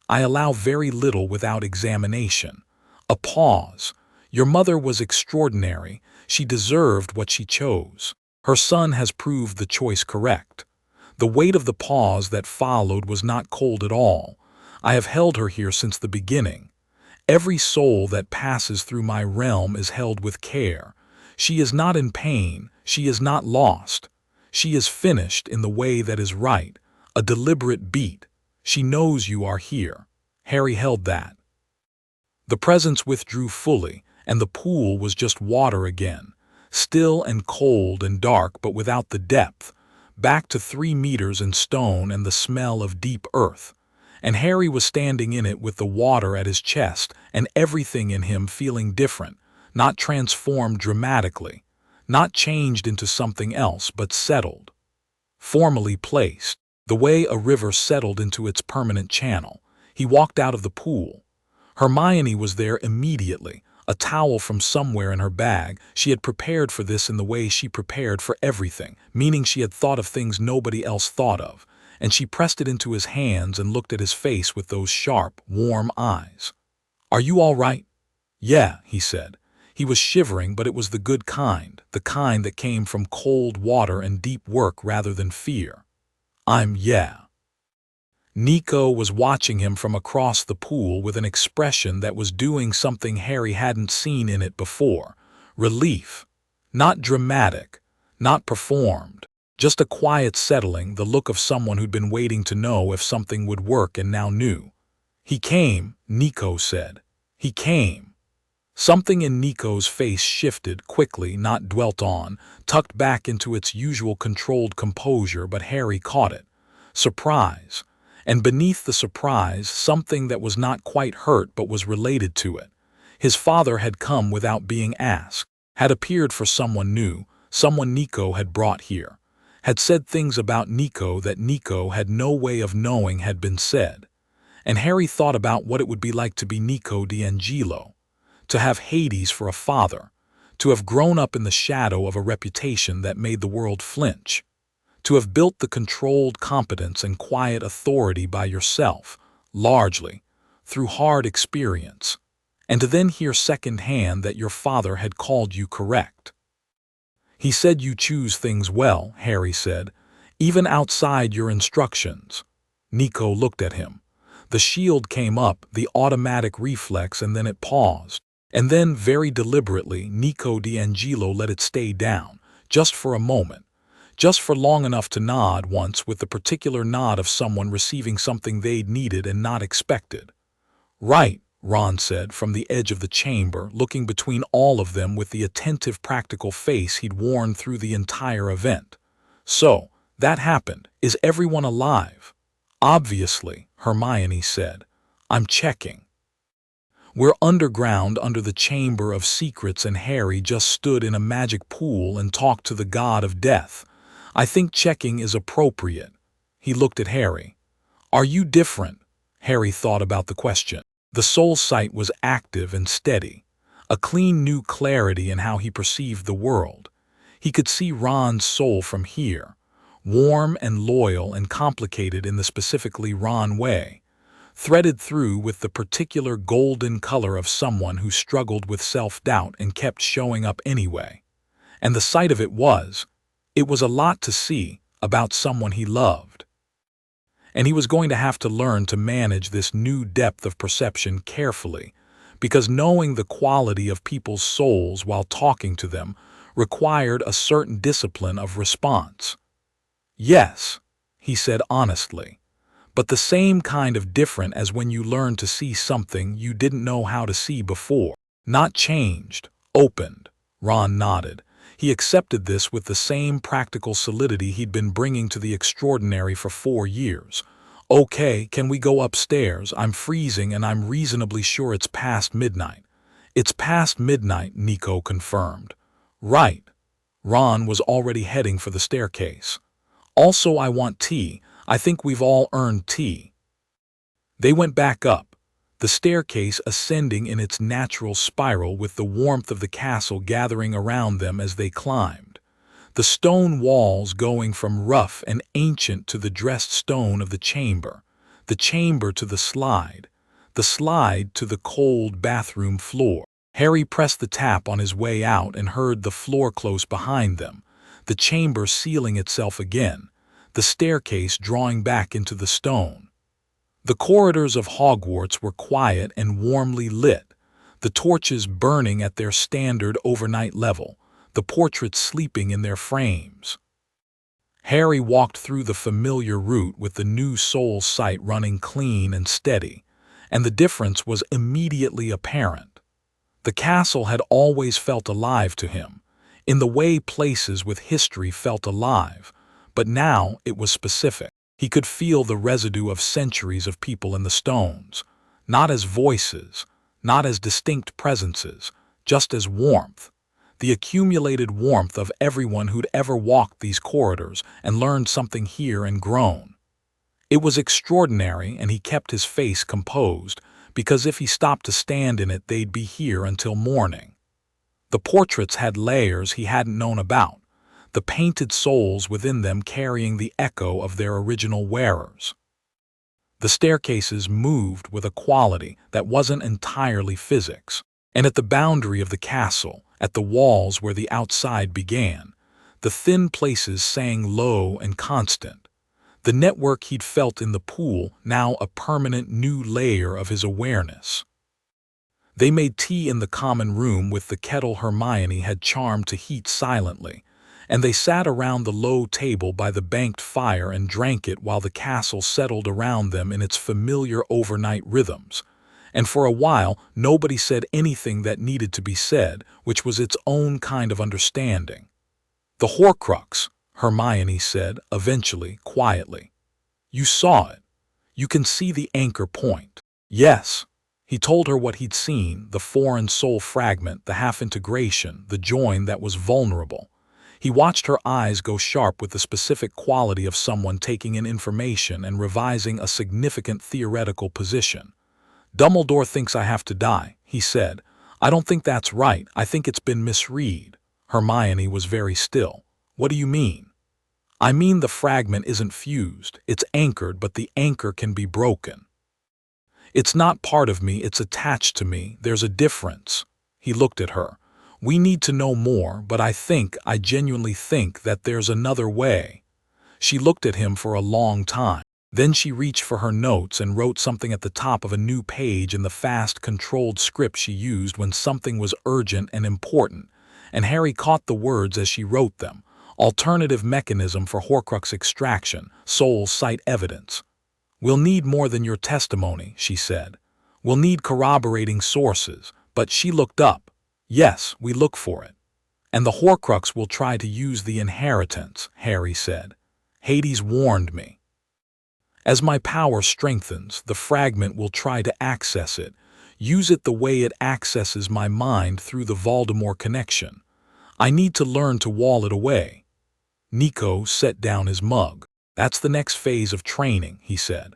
I allow very little without examination. A pause. Your mother was extraordinary. She deserved what she chose. Her son has proved the choice correct. The weight of the pause that followed was not cold at all. I have held her here since the beginning. Every soul that passes through my realm is held with care. She is not in pain. She is not lost. She is finished in the way that is right, a deliberate beat. She knows you are here. Harry held that. The presence withdrew fully, and the pool was just water again. Still and cold and dark, but without the depth, back to 3 meters in stone and the smell of deep earth. And Harry was standing in it with the water at his chest and everything in him feeling different, not transformed dramatically, not changed into something else, but settled. Formally placed, the way a river settled into its permanent channel. He walked out of the pool. Hermione was there immediately. A towel from somewhere in her bag. She had prepared for this in the way she prepared for everything, meaning she had thought of things nobody else thought of, and she pressed it into his hands and looked at his face with those sharp, warm eyes. Are you all right? Yeah, he said. He was shivering, but it was the good kind, the kind that came from cold water and deep work rather than fear. Yeah. Nico was watching him from across the pool with an expression that was doing something Harry hadn't seen in it before. Relief. Not dramatic, not performed. Just a quiet settling, the look of someone who'd been waiting to know if something would work and now knew. He came, Nico said. He came. Something in Nico's face shifted quickly, not dwelt on, tucked back into its usual controlled composure, but Harry caught it. Surprise. And beneath the surprise, something that was not quite hurt but was related to it. His father had come without being asked, had appeared for someone new, someone Nico had brought here, had said things about Nico that Nico had no way of knowing had been said. And Harry thought about what it would be like to be Nico D'Angelo, to have Hades for a father, to have grown up in the shadow of a reputation that made the world flinch. To have built the controlled competence and quiet authority by yourself, largely, through hard experience, and to then hear secondhand that your father had called you correct. He said you choose things well, Harry said, even outside your instructions. Nico looked at him. The shield came up, the automatic reflex, and then it paused. And then, very deliberately, Nico D'Angelo let it stay down, just for a moment. Just for long enough to nod once with the particular nod of someone receiving something they'd needed and not expected. Right, Ron said from the edge of the chamber, looking between all of them with the attentive practical face he'd worn through the entire event. So, that happened. Is everyone alive? Obviously, Hermione said. I'm checking. We're underground under the Chamber of Secrets, and Harry just stood in a magic pool and talked to the god of death. I think checking is appropriate. He looked at Harry. Are you different? Harry thought about the question. The soul sight was active and steady, a clean new clarity in how he perceived the world. He could see Ron's soul from here, warm and loyal and complicated in the specifically Ron way, threaded through with the particular golden color of someone who struggled with self-doubt and kept showing up anyway. And the sight of it was a lot to see about someone he loved. and he was going to have to learn to manage this new depth of perception carefully, because knowing the quality of people's souls while talking to them required a certain discipline of response. "Yes," he said honestly, "but the same kind of different as when you learn to see something you didn't know how to see before. Not changed, opened." Ron nodded. He accepted this with the same practical solidity he'd been bringing to the extraordinary for 4 years. "Okay, can we go upstairs? I'm freezing and I'm reasonably sure it's past midnight." "It's past midnight," Nico confirmed. "Right." Ron was already heading for the staircase. "Also, I want tea. I think we've all earned tea." They went back up, the staircase ascending in its natural spiral with the warmth of the castle gathering around them as they climbed. The stone walls going from rough and ancient to the dressed stone of the chamber to the slide to the cold bathroom floor. Harry pressed the tap on his way out and heard the floor close behind them, the chamber sealing itself again, the staircase drawing back into the stone. The corridors of Hogwarts were quiet and warmly lit, the torches burning at their standard overnight level, the portraits sleeping in their frames. Harry walked through the familiar route with the new soul sight running clean and steady, and the difference was immediately apparent. The castle had always felt alive to him, in the way places with history felt alive, but now it was specific. He could feel the residue of centuries of people in the stones, not as voices, not as distinct presences, just as warmth, the accumulated warmth of everyone who'd ever walked these corridors and learned something here and grown. It was extraordinary, and he kept his face composed, because if he stopped to stand in it, they'd be here until morning. The portraits had layers he hadn't known about, the painted souls within them carrying the echo of their original wearers. The staircases moved with a quality that wasn't entirely physics, and at the boundary of the castle, at the walls where the outside began, the thin places sang low and constant. The network he'd felt in the pool, now a permanent new layer of his awareness. They made tea in the common room with the kettle Hermione had charmed to heat silently, and they sat around the low table by the banked fire and drank it while the castle settled around them in its familiar overnight rhythms. And for a while, nobody said anything that needed to be said, which was its own kind of understanding. "The Horcrux," Hermione said, eventually, quietly. "You saw it. You can see the anchor point." "Yes." He told her what he'd seen, the foreign soul fragment, the half-integration, the join that was vulnerable. He watched her eyes go sharp with the specific quality of someone taking in information and revising a significant theoretical position. "Dumbledore thinks I have to die," he said. "I don't think that's right. I think it's been misread." Hermione was very still. "What do you mean?" "I mean the fragment isn't fused. It's anchored, but the anchor can be broken. It's not part of me, it's attached to me. There's a difference." He looked at her. "We need to know more, but I genuinely think that there's another way." She looked at him for a long time. Then she reached for her notes and wrote something at the top of a new page in the fast, controlled script she used when something was urgent and important, and Harry caught the words as she wrote them. "Alternative mechanism for Horcrux extraction, soul sight evidence." "We'll need more than your testimony," she said. "We'll need corroborating sources." But she looked up. "Yes, we look for it. And the Horcrux will try to use the inheritance," Harry said. "Hades warned me. As my power strengthens, the fragment will try to access it, use it the way it accesses my mind through the Voldemort connection. I need to learn to wall it away." Nico set down his mug. "That's the next phase of training," he said.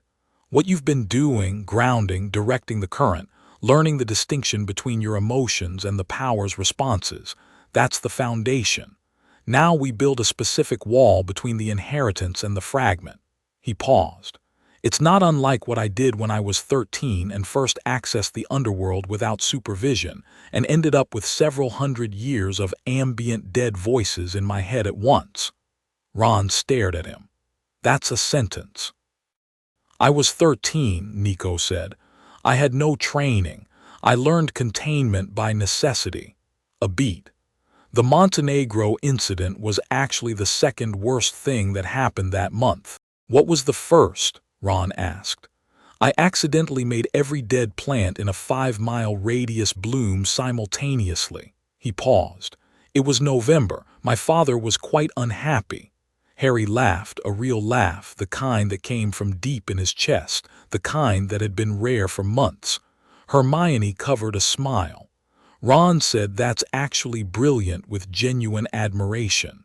"What you've been doing, grounding, directing the current, learning the distinction between your emotions and the power's responses, that's the foundation. Now we build a specific wall between the inheritance and the fragment." He paused. "It's not unlike what I did when I was 13 and first accessed the Underworld without supervision and ended up with several hundred years of ambient dead voices in my head at once." Ron stared at him. "That's a sentence." I was 13, Nico said. I had no training. I learned containment by necessity. A beat. The Montenegro incident was actually the second worst thing that happened that month. What was the first? Ron asked. I accidentally made every dead plant in a 5-mile radius bloom simultaneously. He paused. It was November. My father was quite unhappy. Harry laughed, a real laugh, the kind that came from deep in his chest, the kind that had been rare for months. Hermione covered a smile. Ron said that's actually brilliant, with genuine admiration.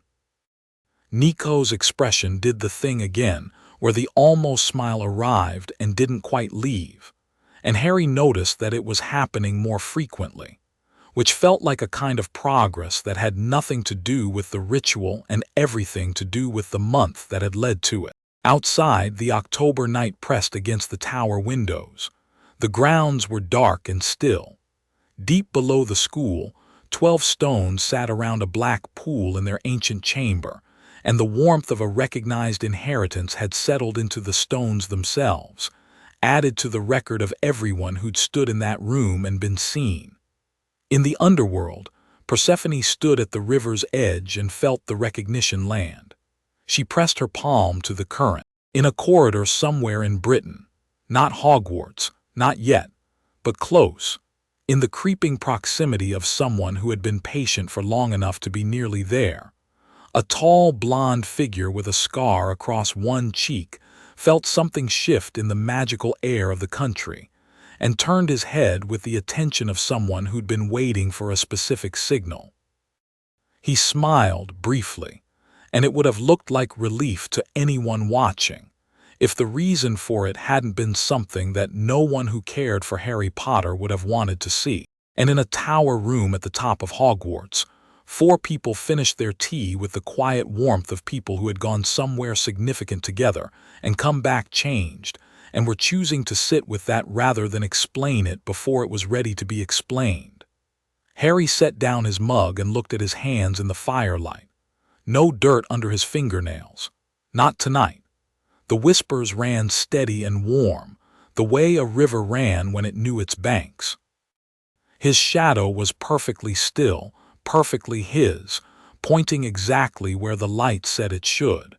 Nico's expression did the thing again, where the almost smile arrived and didn't quite leave, and Harry noticed that it was happening more frequently, which felt like a kind of progress that had nothing to do with the ritual and everything to do with the month that had led to it. Outside, the October night pressed against the tower windows. The grounds were dark and still. Deep below the school, 12 stones sat around a black pool in their ancient chamber, and the warmth of a recognized inheritance had settled into the stones themselves, added to the record of everyone who'd stood in that room and been seen. In the underworld, Persephone stood at the river's edge and felt the recognition land. She pressed her palm to the current. In a corridor somewhere in Britain, not Hogwarts, not yet, but close, in the creeping proximity of someone who had been patient for long enough to be nearly there, a tall blonde figure with a scar across one cheek felt something shift in the magical air of the country, and turned his head with the attention of someone who'd been waiting for a specific signal. He smiled briefly, and it would have looked like relief to anyone watching, if the reason for it hadn't been something that no one who cared for Harry Potter would have wanted to see. And in a tower room at the top of Hogwarts, 4 people finished their tea with the quiet warmth of people who had gone somewhere significant together and come back changed, and were choosing to sit with that rather than explain it before it was ready to be explained. Harry set down his mug and looked at his hands in the firelight. No dirt under his fingernails. Not tonight. The whispers ran steady and warm, the way a river ran when it knew its banks. His shadow was perfectly still, perfectly his, pointing exactly where the light said it should.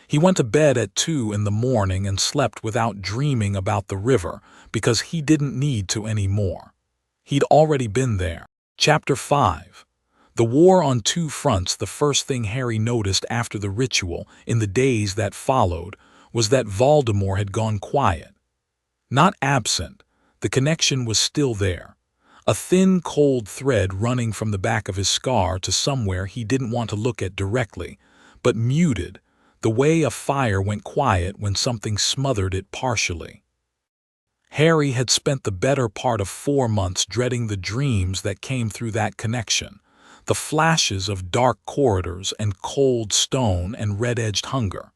He went to bed at 2 in the morning and slept without dreaming about the river, because he didn't need to anymore. He'd already been there. Chapter 5. The War on Two Fronts. The first thing Harry noticed after the ritual, in the days that followed, was that Voldemort had gone quiet. Not absent, the connection was still there. A thin, cold thread running from the back of his scar to somewhere he didn't want to look at directly, but muted, the way a fire went quiet when something smothered it partially. Harry had spent the better part of 4 months dreading the dreams that came through that connection, the flashes of dark corridors and cold stone and red-edged hunger.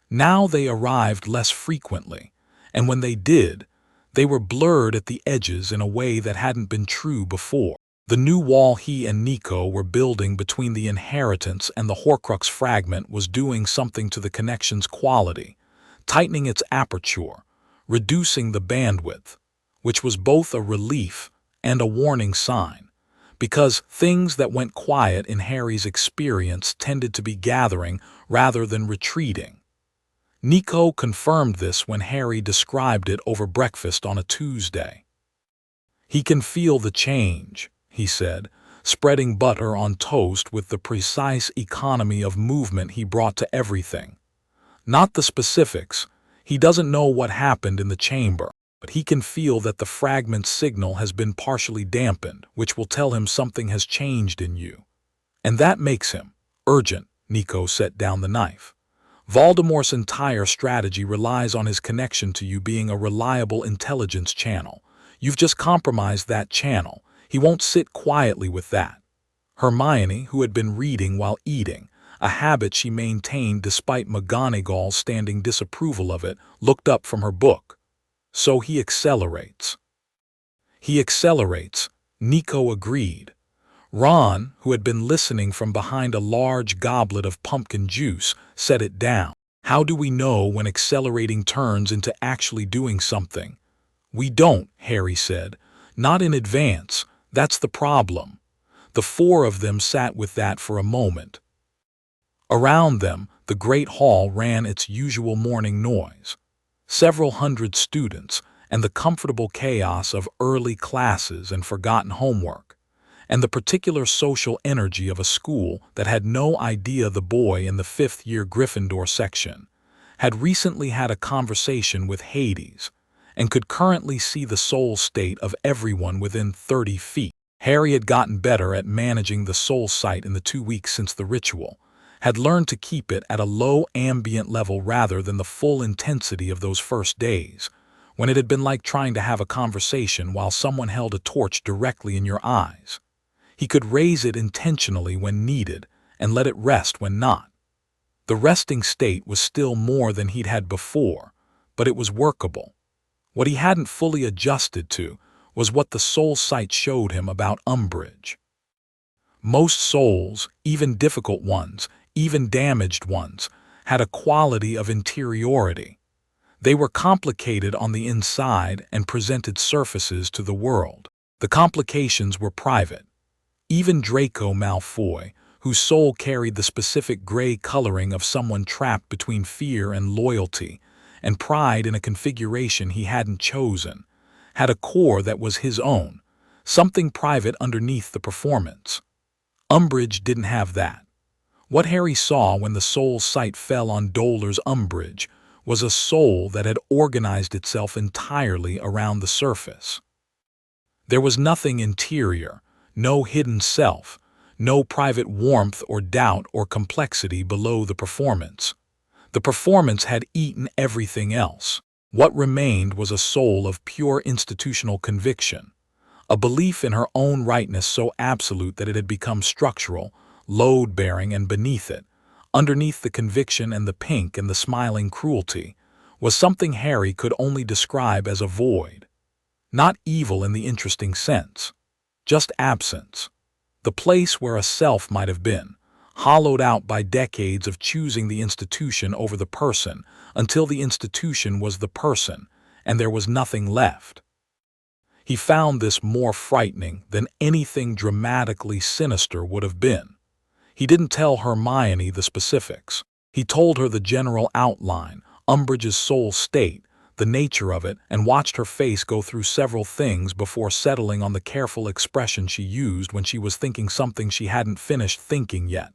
Now they arrived less frequently, and when they did, they were blurred at the edges in a way that hadn't been true before. The new wall he and Nico were building between the inheritance and the Horcrux fragment was doing something to the connection's quality, tightening its aperture, reducing the bandwidth, which was both a relief and a warning sign, because things that went quiet in Harry's experience tended to be gathering rather than retreating. Nico confirmed this when Harry described it over breakfast on a Tuesday. "He can feel the change," he said, spreading butter on toast with the precise economy of movement he brought to everything. "Not the specifics. He doesn't know what happened in the chamber, but he can feel that the fragment's signal has been partially dampened, which will tell him something has changed in you. And that makes him urgent." Nico set down the knife. "Voldemort's entire strategy relies on his connection to you being a reliable intelligence channel. You've just compromised that channel. He won't sit quietly with that." Hermione, who had been reading while eating, a habit she maintained despite McGonagall's standing disapproval of it, looked up from her book. "So he accelerates." "He accelerates," Nico agreed. Ron, who had been listening from behind a large goblet of pumpkin juice, set it down. How do we know when accelerating turns into actually doing something? We don't, Harry said. Not in advance. That's the problem. The four of them sat with that for a moment. Around them, the great hall ran its usual morning noise. Several hundred students, and the comfortable chaos of early classes and forgotten homework, and the particular social energy of a school that had no idea the boy in the fifth-year Gryffindor section had recently had a conversation with Hades and could currently see the soul state of everyone within 30 feet. Harry had gotten better at managing the soul sight in the 2 weeks since the ritual, had learned to keep it at a low ambient level rather than the full intensity of those first days, when it had been like trying to have a conversation while someone held a torch directly in your eyes. He could raise it intentionally when needed and let it rest when not. The resting state was still more than he'd had before, but it was workable. What he hadn't fully adjusted to was what the soul sight showed him about Umbridge. Most souls, even difficult ones, even damaged ones, had a quality of interiority. They were complicated on the inside and presented surfaces to the world. The complications were private. Even Draco Malfoy, whose soul carried the specific gray coloring of someone trapped between fear and loyalty, and pride in a configuration he hadn't chosen, had a core that was his own, something private underneath the performance. Umbridge didn't have that. What Harry saw when the soul sight fell on Dolar's Umbridge was a soul that had organized itself entirely around the surface. There was nothing interior, no hidden self, no private warmth or doubt or complexity below the performance. The performance had eaten everything else. What remained was a soul of pure institutional conviction, a belief in her own rightness so absolute that it had become structural, load-bearing, and beneath it, underneath the conviction and the pink and the smiling cruelty, was something Harry could only describe as a void. Not evil in the interesting sense, just absence. The place where a self might have been, hollowed out by decades of choosing the institution over the person until the institution was the person and there was nothing left. He found this more frightening than anything dramatically sinister would have been. He didn't tell Hermione the specifics. He told her the general outline, Umbridge's soul state, the nature of it, and watched her face go through several things before settling on the careful expression she used when she was thinking something she hadn't finished thinking yet.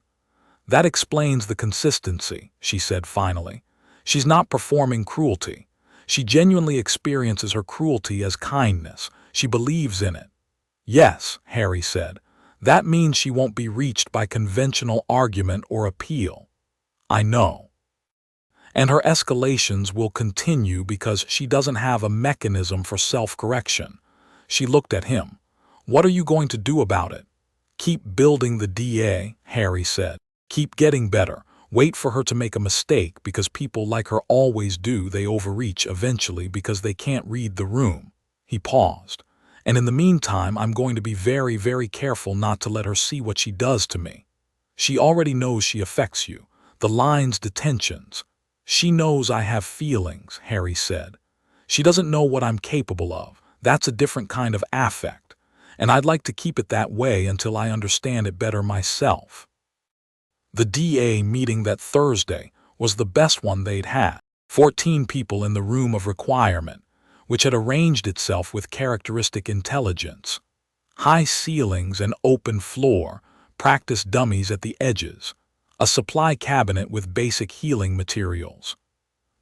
"That explains the consistency," she said finally. "She's not performing cruelty. She genuinely experiences her cruelty as kindness. She believes in it." "Yes," Harry said. "That means she won't be reached by conventional argument or appeal." "I know. And her escalations will continue because she doesn't have a mechanism for self-correction." She looked at him. "What are you going to do about it?" "Keep building the DA," Harry said. "Keep getting better. Wait for her to make a mistake because people like her always do. They overreach eventually because they can't read the room." He paused. "And in the meantime, I'm going to be very, very careful not to let her see what she does to me. She already knows she affects you. The line's detentions. She knows I have feelings," Harry said. "She doesn't know what I'm capable of. That's a different kind of affect. And I'd like to keep it that way until I understand it better myself." The DA meeting that Thursday was the best one they'd had. 14 people in the room of requirement, which had arranged itself with characteristic intelligence. High ceilings and open floor, practice dummies at the edges, a supply cabinet with basic healing materials.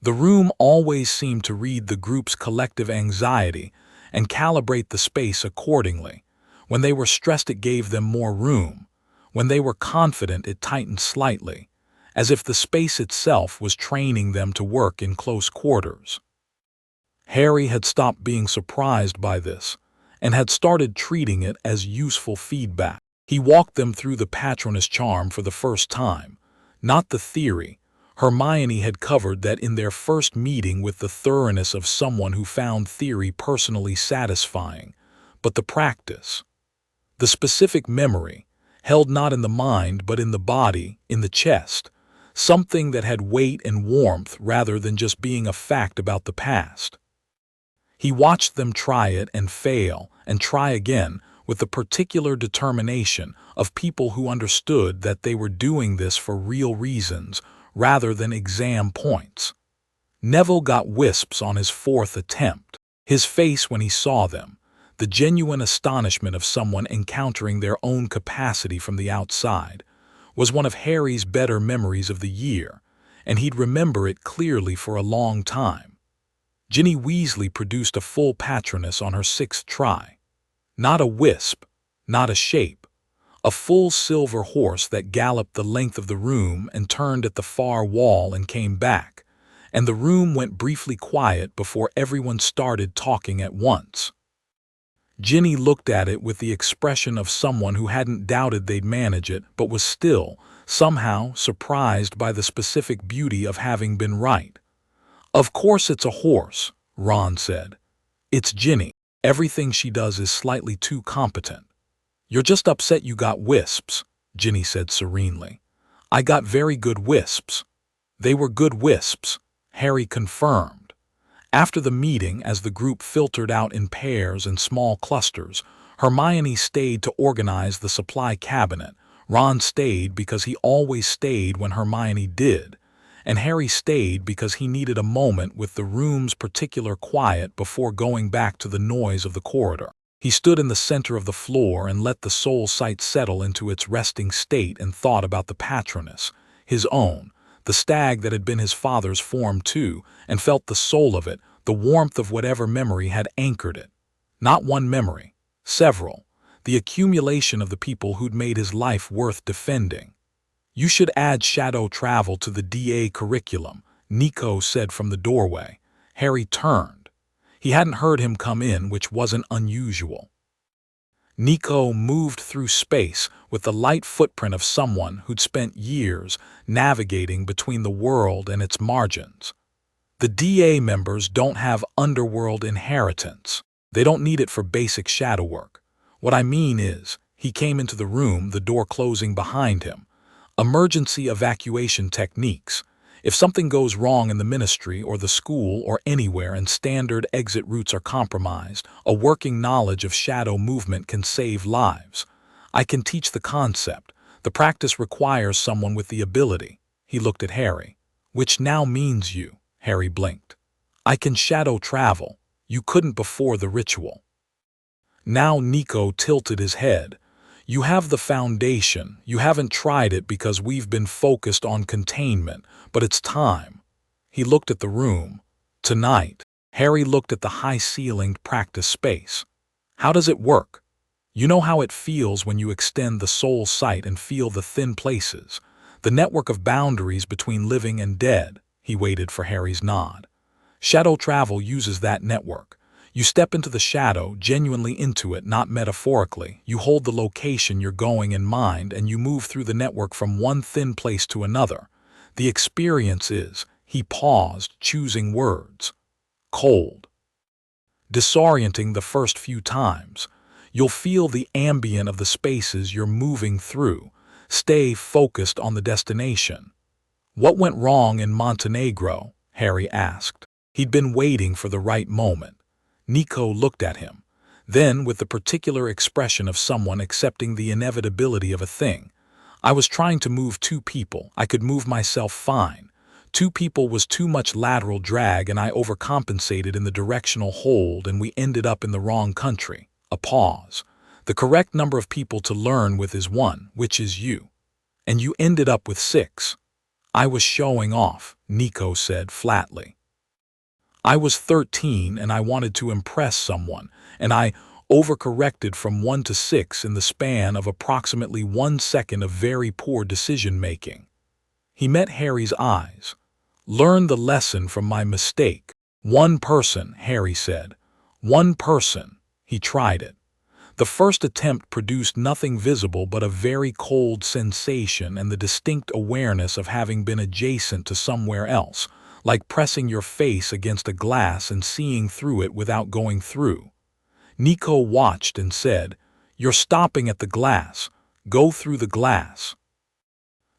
The room always seemed to read the group's collective anxiety and calibrate the space accordingly. When they were stressed, it gave them more room. When they were confident, it tightened slightly, as if the space itself was training them to work in close quarters. Harry had stopped being surprised by this and had started treating it as useful feedback. He walked them through the Patronus charm for the first time, not the theory. Hermione had covered that in their first meeting with the thoroughness of someone who found theory personally satisfying, but the practice. The specific memory, held not in the mind but in the body, in the chest, something that had weight and warmth rather than just being a fact about the past. He watched them try it and fail and try again with the particular determination of people who understood that they were doing this for real reasons rather than exam points. Neville got wisps on his fourth attempt. His face when he saw them, the genuine astonishment of someone encountering their own capacity from the outside, was one of Harry's better memories of the year, and he'd remember it clearly for a long time. Ginny Weasley produced a full Patronus on her sixth try. Not a wisp, not a shape. A full silver horse that galloped the length of the room and turned at the far wall and came back, and the room went briefly quiet before everyone started talking at once. Ginny looked at it with the expression of someone who hadn't doubted they'd manage it but was still, somehow, surprised by the specific beauty of having been right. "Of course it's a horse," Ron said. "It's Ginny. Everything she does is slightly too competent." "You're just upset you got wisps," Ginny said serenely. "I got very good wisps." "They were good wisps," Harry confirmed. After the meeting, as the group filtered out in pairs and small clusters, Hermione stayed to organize the supply cabinet, Ron stayed because he always stayed when Hermione did, and Harry stayed because he needed a moment with the room's particular quiet before going back to the noise of the corridor. He stood in the center of the floor and let the soul sight settle into its resting state and thought about the Patronus, his own, the stag that had been his father's form too, and felt the soul of it, the warmth of whatever memory had anchored it. Not one memory, several, the accumulation of the people who'd made his life worth defending. "You should add shadow travel to the DA curriculum," Nico said from the doorway. Harry turned. He hadn't heard him come in, which wasn't unusual. Nico moved through space with the light footprint of someone who'd spent years navigating between the world and its margins. "The DA members don't have Underworld inheritance. They don't need it for basic shadow work. What I mean is," he came into the room, the door closing behind him, "emergency evacuation techniques. If something goes wrong in the ministry or the school or anywhere and standard exit routes are compromised, a working knowledge of shadow movement can save lives. I can teach the concept. The practice requires someone with the ability." He looked at Harry. "Which now means you," Harry blinked. "I can shadow travel. You couldn't before the ritual." Now Nico tilted his head. "You have the foundation. You haven't tried it because we've been focused on containment, but it's time." He looked at the room. "Tonight." Harry looked at the high-ceilinged practice space. "How does it work? You know how it feels when you extend the soul sight and feel the thin places, the network of boundaries between living and dead." He waited for Harry's nod. "Shadow travel uses that network. You step into the shadow, genuinely into it, not metaphorically. You hold the location you're going in mind and you move through the network from one thin place to another. The experience is," he paused, choosing words, "cold. Disorienting the first few times. You'll feel the ambient of the spaces you're moving through. Stay focused on the destination." "What went wrong in Montenegro?" Harry asked. He'd been waiting for the right moment. Nico looked at him. Then, with the particular expression of someone accepting the inevitability of a thing, "I was trying to move two people. I could move myself fine. Two people was too much lateral drag and I overcompensated in the directional hold and we ended up in the wrong country." A pause. "The correct number of people to learn with is 1, which is you. And you ended up with 6. "I was showing off," Nico said flatly. "I was 13 and I wanted to impress someone, and I overcorrected from 1 to 6 in the span of approximately 1 second of very poor decision-making." He met Harry's eyes. "Learn the lesson from my mistake." "One person," Harry said. "One person." He tried it. The first attempt produced nothing visible but a very cold sensation and the distinct awareness of having been adjacent to somewhere else, like pressing your face against a glass and seeing through it without going through. Nico watched and said, "You're stopping at the glass. Go through the glass."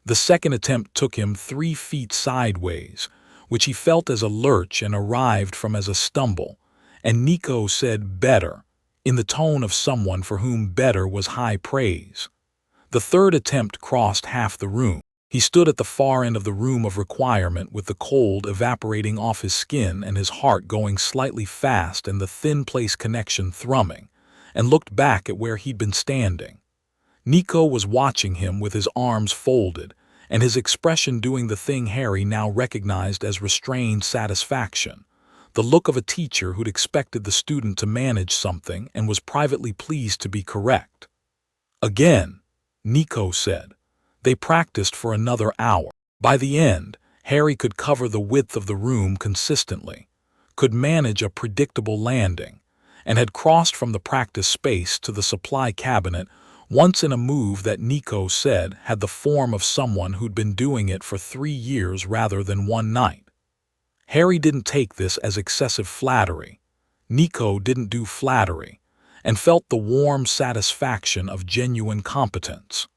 The second attempt took him 3 feet sideways, which he felt as a lurch and arrived from as a stumble, and Nico said better, in the tone of someone for whom better was high praise. The third attempt crossed half the room. He stood at the far end of the room of requirement with the cold evaporating off his skin and his heart going slightly fast and the thin place connection thrumming, and looked back at where he'd been standing. Nico was watching him with his arms folded, and his expression doing the thing Harry now recognized as restrained satisfaction, the look of a teacher who'd expected the student to manage something and was privately pleased to be correct. Again, Nico said. They practiced for another hour. By the end, Harry could cover the width of the room consistently, could manage a predictable landing, and had crossed from the practice space to the supply cabinet once in a move that Nico said had the form of someone who'd been doing it for 3 years rather than one night. Harry didn't take this as excessive flattery. Nico didn't do flattery, and felt the warm satisfaction of genuine competence.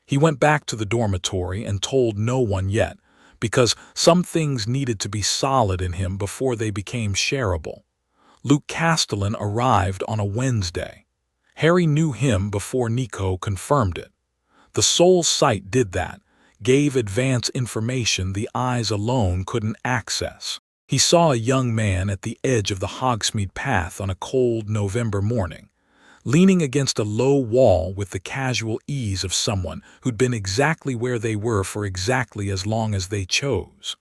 He went back to the dormitory and told no one yet, because some things needed to be solid in him before they became shareable. Luke Castellan arrived on a Wednesday. Harry knew him before Nico confirmed it. The soul sight did that, gave advance information the eyes alone couldn't access. He saw a young man at the edge of the Hogsmeade path on a cold November morning, leaning against a low wall with the casual ease of someone who'd been exactly where they were for exactly as long as they chose.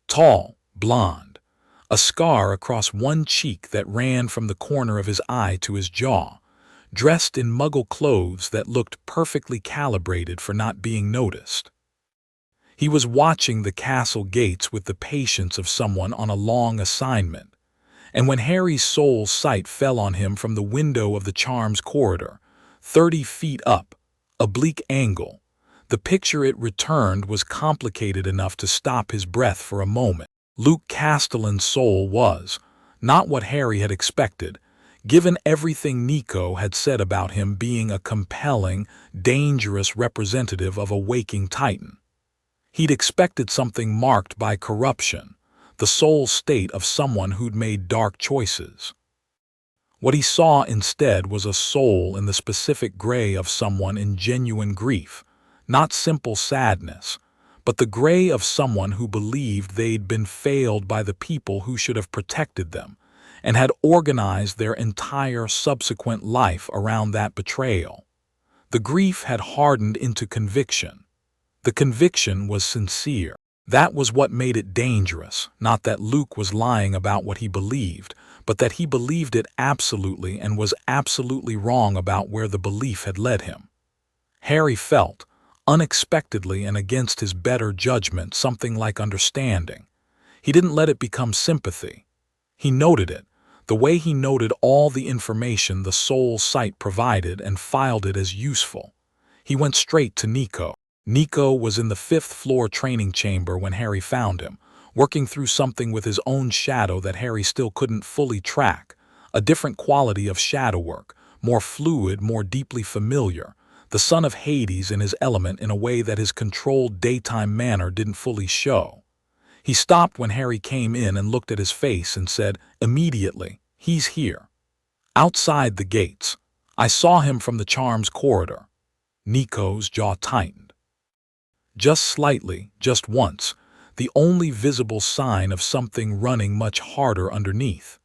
Tall, blonde, a scar across one cheek that ran from the corner of his eye to his jaw, dressed in muggle clothes that looked perfectly calibrated for not being noticed. He was watching the castle gates with the patience of someone on a long assignment, and when Harry's soul sight fell on him from the window of the charms corridor, 30 feet up, oblique angle, the picture it returned was complicated enough to stop his breath for a moment. Luke Castellan's soul was, not what Harry had expected, given everything Nico had said about him being a compelling, dangerous representative of a waking titan. He'd expected something marked by corruption, the soul state of someone who'd made dark choices. What he saw instead was a soul in the specific gray of someone in genuine grief, not simple sadness, but the gray of someone who believed they'd been failed by the people who should have protected them, and had organized their entire subsequent life around that betrayal. The grief had hardened into conviction. The conviction was sincere. That was what made it dangerous, not that Luke was lying about what he believed, but that he believed it absolutely and was absolutely wrong about where the belief had led him. Harry felt, unexpectedly and against his better judgment, something like understanding. He didn't let it become sympathy. He noted it, the way he noted all the information the soul sight provided and filed it as useful. He went straight to Nico. Nico was in the 5th floor training chamber when Harry found him, working through something with his own shadow that Harry still couldn't fully track, a different quality of shadow work, more fluid, more deeply familiar, the son of Hades in his element in a way that his controlled daytime manner didn't fully show. He stopped when Harry came in and looked at his face and said, immediately, "He's here. Outside the gates. I saw him from the charms corridor." Nico's jaw tightened. Just slightly, just once, the only visible sign of something running much harder underneath.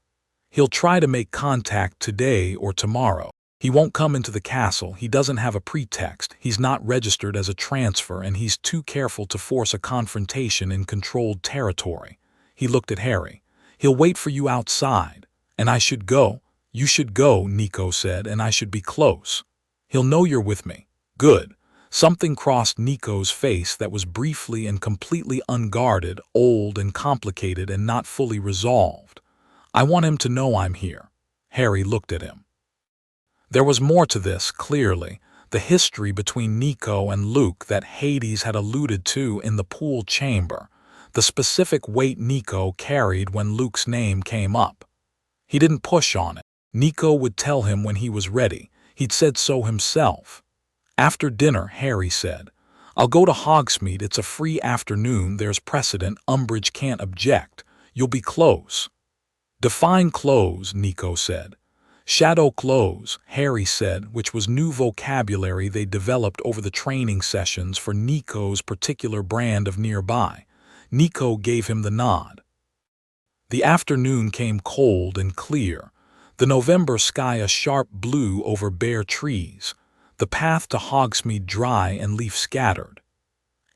He'll try to make contact today or tomorrow. He won't come into the castle, he doesn't have a pretext, he's not registered as a transfer, and he's too careful to force a confrontation in controlled territory. He looked at Harry. He'll wait for you outside. And I should go. You should go, Nico said, and I should be close. He'll know you're with me. Good. Something crossed Nico's face that was briefly and completely unguarded, old and complicated and not fully resolved. I want him to know I'm here. Harry looked at him. There was more to this, clearly, the history between Nico and Luke that Hades had alluded to in the pool chamber, the specific weight Nico carried when Luke's name came up. He didn't push on it. Nico would tell him when he was ready. He'd said so himself. After dinner, Harry said, I'll go to Hogsmeade. It's a free afternoon. There's precedent. Umbridge can't object. You'll be close. Define close, Nico said. Shadow close, Harry said, which was new vocabulary they developed over the training sessions for Nico's particular brand of nearby. Nico gave him the nod. The afternoon came cold and clear, the November sky a sharp blue over bare trees, the path to Hogsmeade dry and leaf scattered.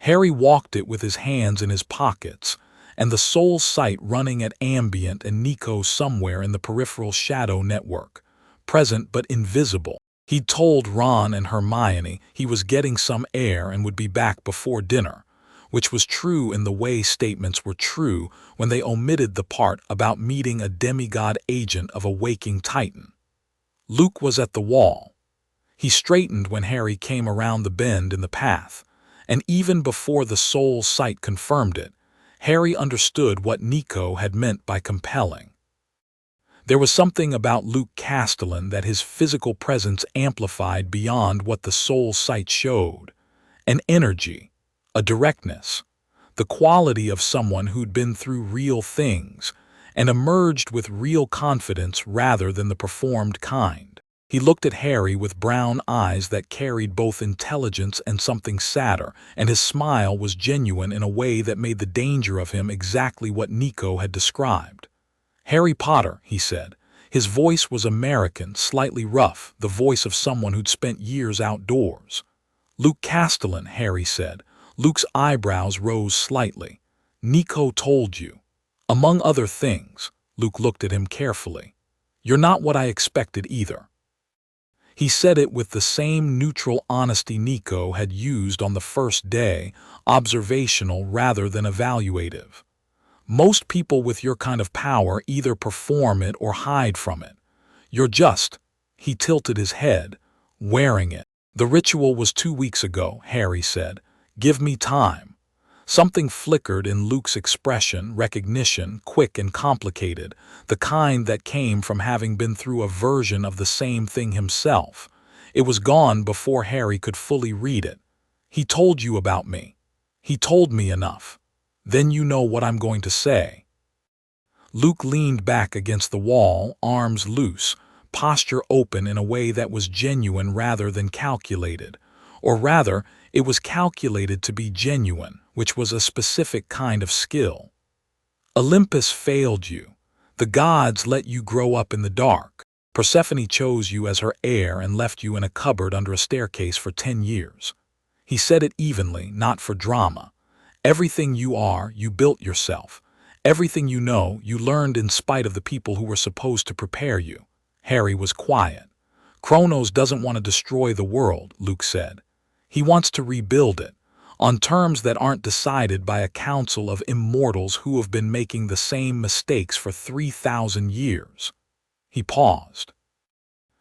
Harry walked it with his hands in his pockets, and the soul sight running at ambient and Nico somewhere in the peripheral shadow network, present but invisible. He'd told Ron and Hermione he was getting some air and would be back before dinner, which was true in the way statements were true when they omitted the part about meeting a demigod agent of a waking titan. Luke was at the wall. He straightened when Harry came around the bend in the path, and even before the soul sight confirmed it, Harry understood what Nico had meant by compelling. There was something about Luke Castellan that his physical presence amplified beyond what the soul sight showed. An energy, a directness, the quality of someone who'd been through real things and emerged with real confidence rather than the performed kind. He looked at Harry with brown eyes that carried both intelligence and something sadder, and his smile was genuine in a way that made the danger of him exactly what Nico had described. "Harry Potter," he said. His voice was American, slightly rough, the voice of someone who'd spent years outdoors. "Luke Castellan," Harry said. Luke's eyebrows rose slightly. "Nico told you." "Among other things." Luke looked at him carefully. "You're not what I expected either." He said it with the same neutral honesty Nico had used on the first day, observational rather than evaluative. "Most people with your kind of power either perform it or hide from it. You're just," he tilted his head, "wearing it." "The ritual was 2 weeks ago," Harry said. "Give me time." Something flickered in Luke's expression, recognition, quick and complicated, the kind that came from having been through a version of the same thing himself. It was gone before Harry could fully read it. "He told you about me. He told me enough. Then you know what I'm going to say." Luke leaned back against the wall, arms loose, posture open in a way that was genuine rather than calculated. Or rather, it was calculated to be genuine, which was a specific kind of skill. "Olympus failed you. The gods let you grow up in the dark. Persephone chose you as her heir and left you in a cupboard under a staircase for 10 years. He said it evenly, not for drama. Everything you are, you built yourself. Everything you know, you learned in spite of the people who were supposed to prepare you." Harry was quiet. "Kronos doesn't want to destroy the world," Luke said. "He wants to rebuild it, on terms that aren't decided by a council of immortals who have been making the same mistakes for 3,000 years. He paused.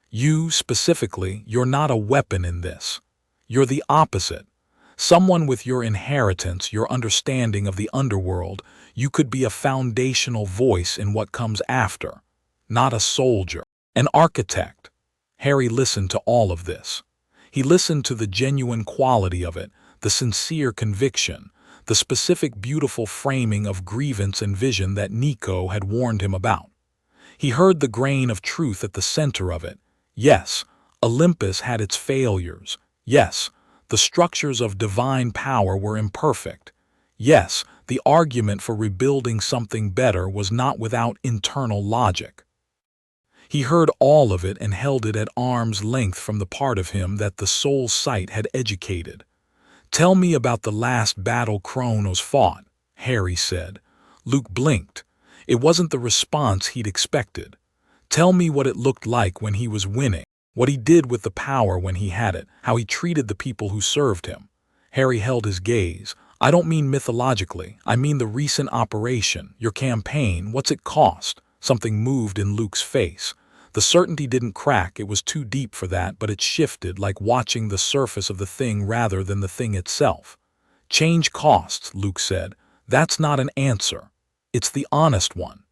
"You, specifically, you're not a weapon in this. You're the opposite. Someone with your inheritance, your understanding of the underworld, you could be a foundational voice in what comes after. Not a soldier. An architect." Harry listened to all of this. He listened to the genuine quality of it, the sincere conviction, the specific beautiful framing of grievance and vision that Nico had warned him about. He heard the grain of truth at the center of it. Yes, Olympus had its failures. Yes, the structures of divine power were imperfect. Yes, the argument for rebuilding something better was not without internal logic. He heard all of it and held it at arm's length from the part of him that the soul sight had educated. "Tell me about the last battle Kronos fought," Harry said. Luke blinked. It wasn't the response he'd expected. "Tell me what it looked like when he was winning, what he did with the power when he had it, how he treated the people who served him." Harry held his gaze. "I don't mean mythologically. I mean the recent operation, your campaign, what's it cost?" Something moved in Luke's face. The certainty didn't crack, it was too deep for that, but it shifted, like watching the surface of the thing rather than the thing itself. "Change costs," Luke said. "That's not an answer. It's the honest one."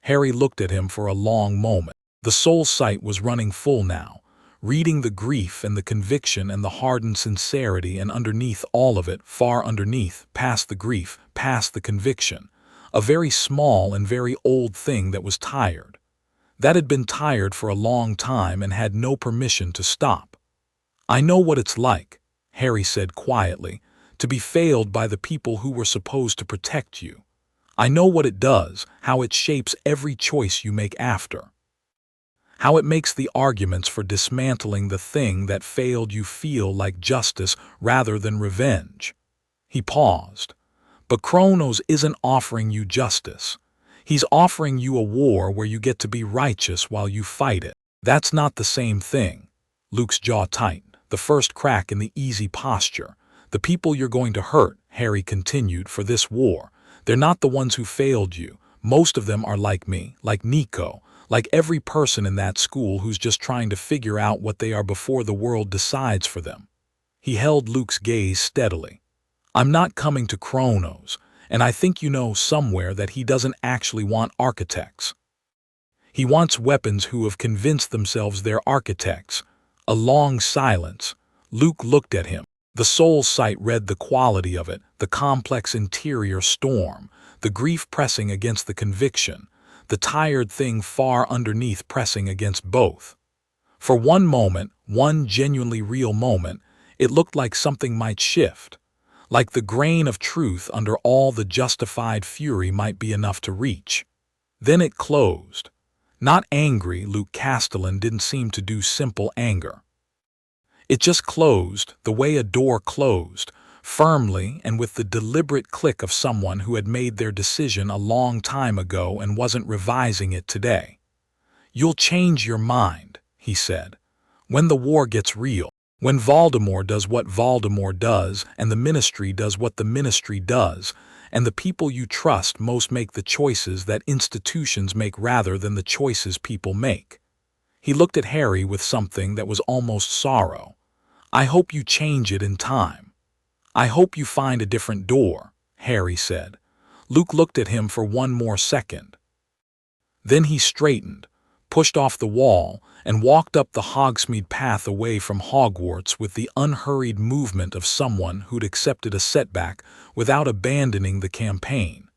Harry looked at him for a long moment. The soul sight was running full now, reading the grief and the conviction and the hardened sincerity, and underneath all of it, far underneath, past the grief, past the conviction, a very small and very old thing that was tired. That had been tired for a long time and had no permission to stop. "I know what it's like," Harry said quietly, "to be failed by the people who were supposed to protect you. I know what it does, how it shapes every choice you make after. How it makes the arguments for dismantling the thing that failed you feel like justice rather than revenge." He paused. "But Kronos isn't offering you justice. He's offering you a war where you get to be righteous while you fight it. That's not the same thing." Luke's jaw tightened, the first crack in the easy posture. "The people you're going to hurt," Harry continued, "for this war, they're not the ones who failed you. Most of them are like me, like Nico, like every person in that school who's just trying to figure out what they are before the world decides for them." He held Luke's gaze steadily. "I'm not coming to Kronos, and I think you know somewhere that he doesn't actually want architects. He wants weapons who have convinced themselves they're architects." A long silence. Luke looked at him. The soul sight read the quality of it, the complex interior storm, the grief pressing against the conviction, the tired thing far underneath pressing against both. For one moment, one genuinely real moment, it looked like something might shift, like the grain of truth under all the justified fury might be enough to reach. Then it closed. Not angry, Luke Castellan didn't seem to do simple anger. It just closed, the way a door closed, firmly and with the deliberate click of someone who had made their decision a long time ago and wasn't revising it today. "You'll change your mind," he said, "when the war gets real, when Voldemort does what Voldemort does, and the Ministry does what the Ministry does, and the people you trust most make the choices that institutions make rather than the choices people make." He looked at Harry with something that was almost sorrow. "I hope you change it in time. I hope you find a different door," Harry said. Luke looked at him for one more second. Then he straightened, pushed off the wall, and walked up the Hogsmeade path away from Hogwarts with the unhurried movement of someone who'd accepted a setback without abandoning the campaign.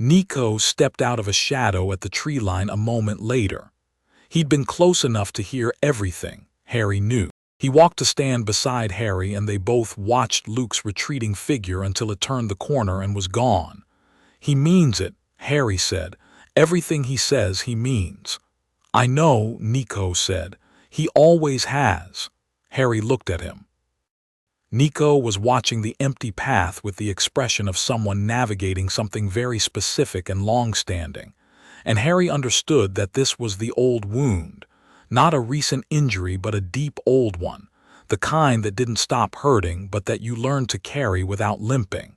Nico stepped out of a shadow at the tree line a moment later. He'd been close enough to hear everything, Harry knew. He walked to stand beside Harry, and they both watched Luke's retreating figure until it turned the corner and was gone. "He means it," Harry said. "Everything he says he means." "I know," Nico said. "He always has." Harry looked at him. Nico was watching the empty path with the expression of someone navigating something very specific and long-standing, and Harry understood that this was the old wound. Not a recent injury, but a deep old one, the kind that didn't stop hurting but that you learned to carry without limping.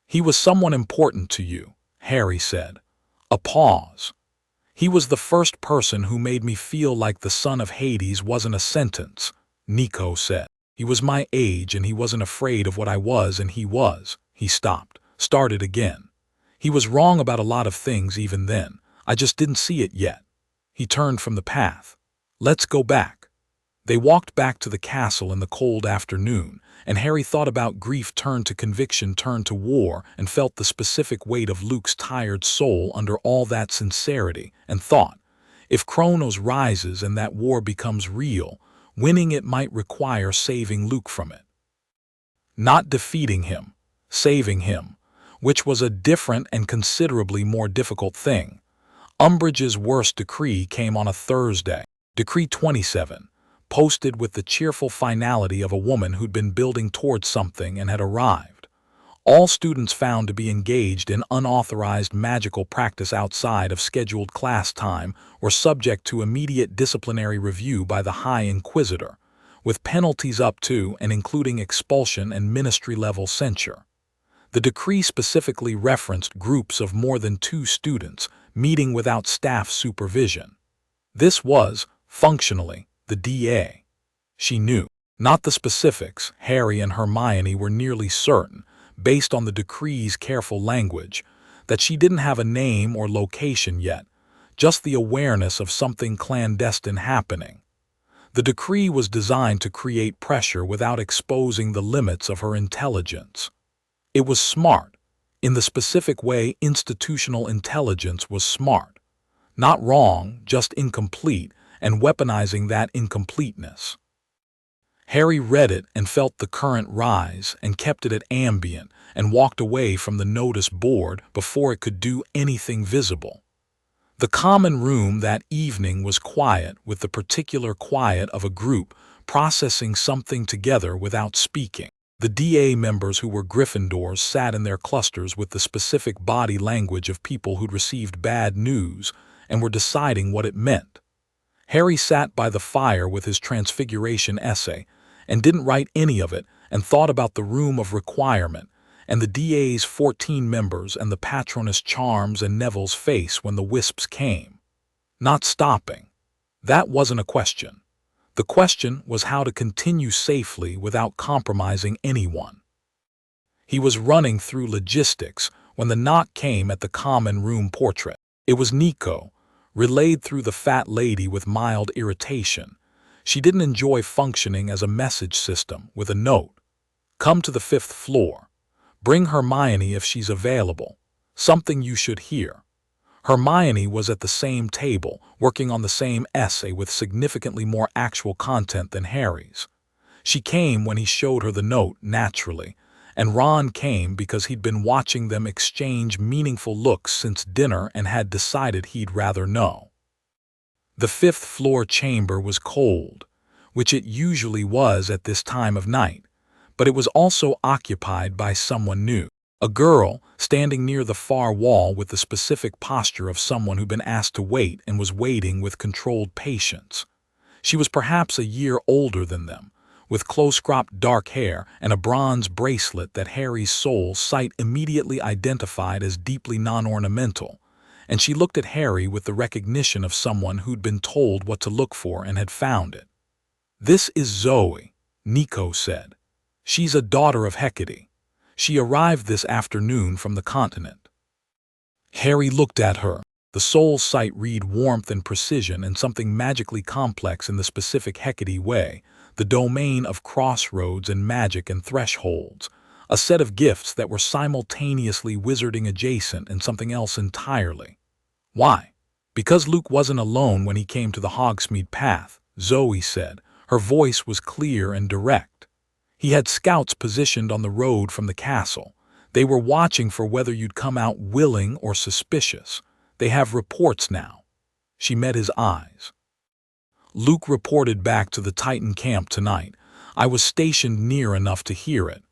"He was someone important to you," Harry said. A pause. "He was the first person who made me feel like the son of Hades wasn't a sentence," Nico said. "He was my age and he wasn't afraid of what I was, and he was." He stopped, started again. "He was wrong about a lot of things even then. I just didn't see it yet." He turned from the path. "Let's go back." They walked back to the castle in the cold afternoon, and Harry thought about grief turned to conviction turned to war, and felt the specific weight of Luke's tired soul under all that sincerity, and thought, if Kronos rises and that war becomes real, winning it might require saving Luke from it. Not defeating him, saving him, which was a different and considerably more difficult thing. Umbridge's worst decree came on a Thursday. Decree 27, posted with the cheerful finality of a woman who'd been building towards something and had arrived. All students found to be engaged in unauthorized magical practice outside of scheduled class time were subject to immediate disciplinary review by the High Inquisitor, with penalties up to and including expulsion and ministry-level censure. The decree specifically referenced groups of more than 2 students meeting without staff supervision. This was, functionally, the DA. She knew. Not the specifics. Harry and Hermione were nearly certain, based on the decree's careful language, that she didn't have a name or location yet, just the awareness of something clandestine happening. The decree was designed to create pressure without exposing the limits of her intelligence. It was smart, in the specific way institutional intelligence was smart. Not wrong, just incomplete, and weaponizing that incompleteness. Harry read it and felt the current rise and kept it at ambient and walked away from the notice board before it could do anything visible. The common room that evening was quiet, with the particular quiet of a group processing something together without speaking. The DA members who were Gryffindors sat in their clusters with the specific body language of people who'd received bad news and were deciding what it meant. Harry sat by the fire with his Transfiguration essay and didn't write any of it and thought about the room of requirement and the DA's 14 members and the Patronus Charms and Neville's face when the wisps came. Not stopping. That wasn't a question. The question was how to continue safely without compromising anyone. He was running through logistics when the knock came at the common room portrait. It was Nico, relayed through the fat lady with mild irritation. She didn't enjoy functioning as a message system with a note. Come to the 5th floor. Bring Hermione if she's available. Something you should hear. Hermione was at the same table, working on the same essay with significantly more actual content than Harry's. She came when he showed her the note, naturally, and Ron came because he'd been watching them exchange meaningful looks since dinner and had decided he'd rather know. The 5th floor chamber was cold, which it usually was at this time of night, but it was also occupied by someone new. A girl standing near the far wall with the specific posture of someone who'd been asked to wait and was waiting with controlled patience. She was perhaps a year older than them, with close-cropped dark hair and a bronze bracelet that Harry's soul sight immediately identified as deeply non-ornamental, and she looked at Harry with the recognition of someone who'd been told what to look for and had found it. "This is Zoe," Nico said. "She's a daughter of Hecate. She arrived this afternoon from the continent." Harry looked at her. The soul's sight read warmth and precision and something magically complex in the specific Hecate way, the domain of crossroads and magic and thresholds, a set of gifts that were simultaneously wizarding adjacent and something else entirely. Why? Because Luke wasn't alone when he came to the Hogsmeade path, Zoe said. Her voice was clear and direct. He had scouts positioned on the road from the castle. They were watching for whether you'd come out willing or suspicious. They have reports now. She met his eyes. Luke reported back to the Titan camp tonight. I was stationed near enough to hear it.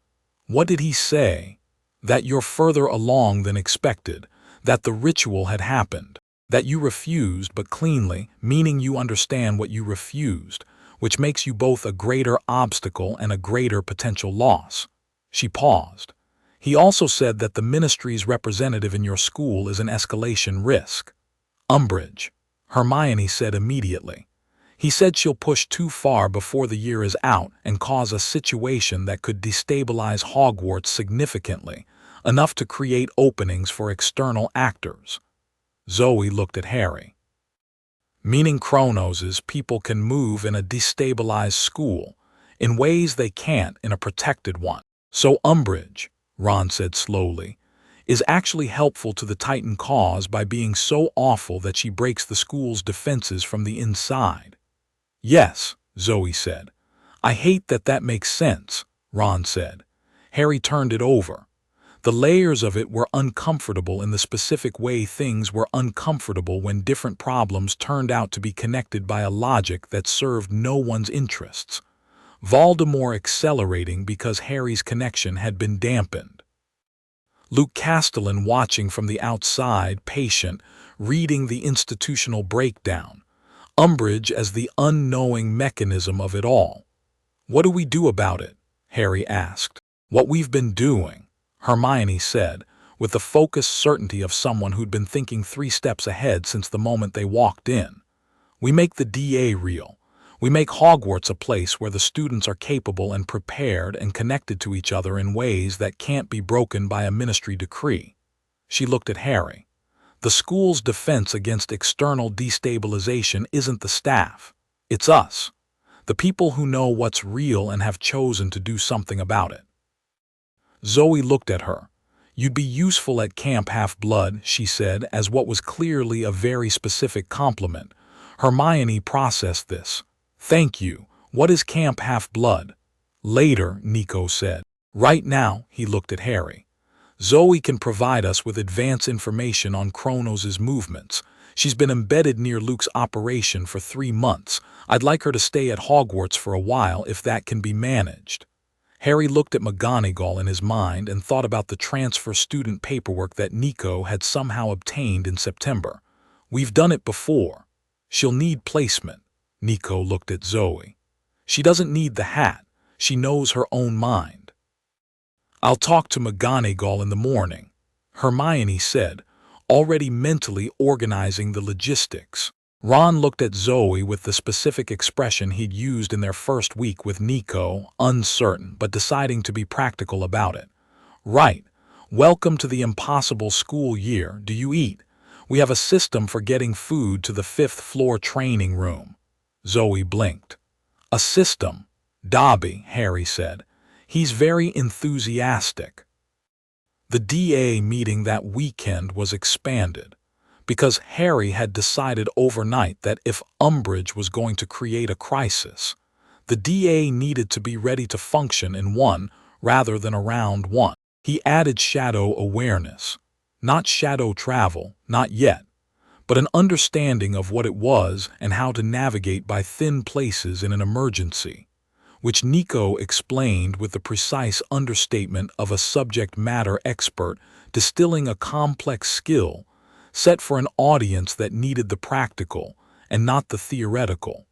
What did he say? That you're further along than expected, that the ritual had happened, that you refused but cleanly, meaning you understand what you refused, which makes you both a greater obstacle and a greater potential loss. She paused. He also said that the ministry's representative in your school is an escalation risk. Umbridge, Hermione said immediately. He said she'll push too far before the year is out and cause a situation that could destabilize Hogwarts significantly, enough to create openings for external actors. Zoe looked at Harry. Meaning Kronos's people can move in a destabilized school, in ways they can't in a protected one. So Umbridge, Ron said slowly, is actually helpful to the Titan cause by being so awful that she breaks the school's defenses from the inside. Yes, Zoe said. I hate that makes sense, Ron said. Harry turned it over. The layers of it were uncomfortable in the specific way things were uncomfortable when different problems turned out to be connected by a logic that served no one's interests. Voldemort accelerating because Harry's connection had been dampened. Luke Castellan watching from the outside, patient, reading the institutional breakdown. Umbridge as the unknowing mechanism of it all. What do we do about it? Harry asked. What we've been doing, Hermione said, with the focused certainty of someone who'd been thinking 3 steps ahead since the moment they walked in. We make the DA real. We make Hogwarts a place where the students are capable and prepared and connected to each other in ways that can't be broken by a ministry decree. She looked at Harry. The school's defense against external destabilization isn't the staff. It's us. The people who know what's real and have chosen to do something about it. Zoe looked at her. "You'd be useful at Camp Half-Blood," she said, as what was clearly a very specific compliment. Hermione processed this. "Thank you. What is Camp Half-Blood?" "Later," Nico said. "Right now," he looked at Harry. "Zoe can provide us with advance information on Kronos' movements. She's been embedded near Luke's operation for 3 months. I'd like her to stay at Hogwarts for a while if that can be managed." Harry looked at McGonagall in his mind and thought about the transfer student paperwork that Nico had somehow obtained in September. "We've done it before. She'll need placement." Nico looked at Zoe. "She doesn't need the hat. She knows her own mind." "I'll talk to McGonagall in the morning," Hermione said, already mentally organizing the logistics. Ron looked at Zoe with the specific expression he'd used in their first week with Nico, uncertain but deciding to be practical about it. "Right. Welcome to the impossible school year. Do you eat? We have a system for getting food to the 5th floor training room." Zoe blinked. "A system?" "Dobby," Harry said. "He's very enthusiastic." The DA meeting that weekend was expanded, because Harry had decided overnight that if Umbridge was going to create a crisis, the DA needed to be ready to function in one rather than around one. He added shadow awareness, not shadow travel, not yet, but an understanding of what it was and how to navigate by thin places in an emergency, which Nico explained with the precise understatement of a subject matter expert distilling a complex skill set for an audience that needed the practical and not the theoretical.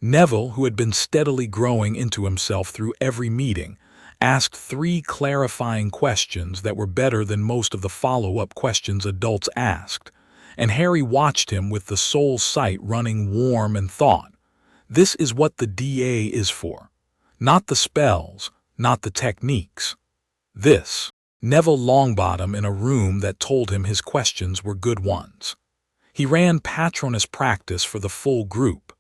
Neville, who had been steadily growing into himself through every meeting, asked 3 clarifying questions that were better than most of the follow-up questions adults asked, and Harry watched him with the soul sight running warm and thought, "This is what the DA is for. Not the spells, not the techniques. This." Neville Longbottom in a room that told him his questions were good ones. He ran Patronus practice for the full group,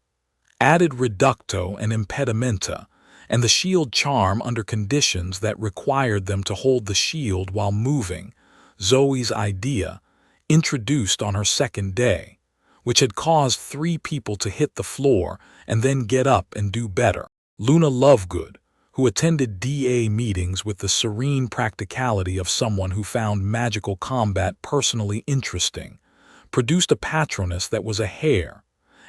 added Reducto and Impedimenta, and the shield charm under conditions that required them to hold the shield while moving, Zoe's idea, introduced on her second day, which had caused 3 people to hit the floor and then get up and do better. Luna Lovegood, who attended DA meetings with the serene practicality of someone who found magical combat personally interesting, produced a Patronus that was a hare,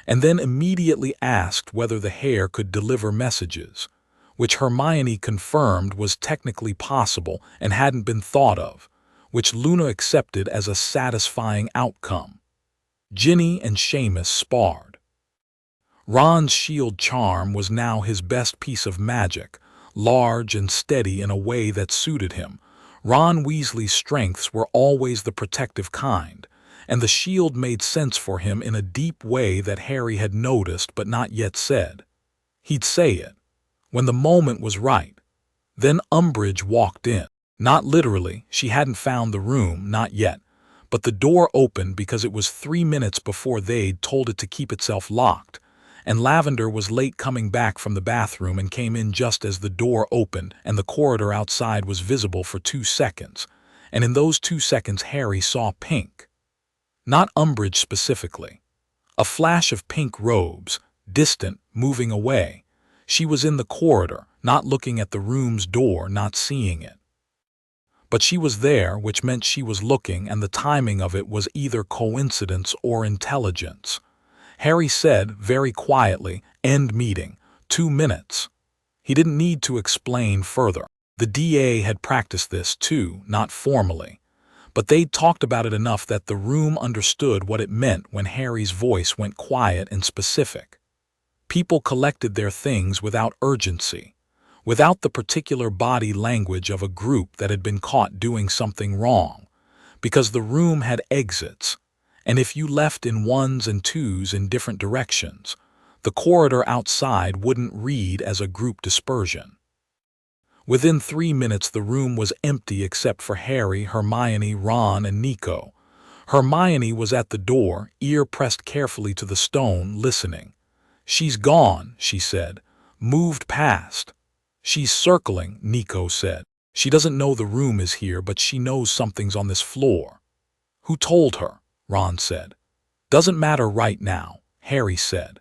and then immediately asked whether the hare could deliver messages, which Hermione confirmed was technically possible and hadn't been thought of, which Luna accepted as a satisfying outcome. Ginny and Seamus sparred. Ron's shield charm was now his best piece of magic, large and steady in a way that suited him. Ron Weasley's strengths were always the protective kind, and the shield made sense for him in a deep way that Harry had noticed but not yet said. He'd say it, when the moment was right. Then Umbridge walked in. Not literally, she hadn't found the room, not yet, but the door opened because it was 3 minutes before they'd told it to keep itself locked, and Lavender was late coming back from the bathroom and came in just as the door opened and the corridor outside was visible for 2 seconds, and in those 2 seconds Harry saw pink. Not Umbridge specifically. A flash of pink robes, distant, moving away. She was in the corridor, not looking at the room's door, not seeing it. But she was there, which meant she was looking, and the timing of it was either coincidence or intelligence. Harry said, very quietly, "End meeting. 2 minutes." He didn't need to explain further. The DA had practiced this too, not formally. But they'd talked about it enough that the room understood what it meant when Harry's voice went quiet and specific. People collected their things without urgency, without the particular body language of a group that had been caught doing something wrong, because the room had exits, and if you left in 1s and 2s in different directions, the corridor outside wouldn't read as a group dispersion. Within 3 minutes the room was empty except for Harry, Hermione, Ron, and Nico. Hermione was at the door, ear pressed carefully to the stone, listening. "She's gone," she said. "Moved past." "She's circling," Nico said. "She doesn't know the room is here, but she knows something's on this floor." "Who told her?" Ron said. "Doesn't matter right now," Harry said.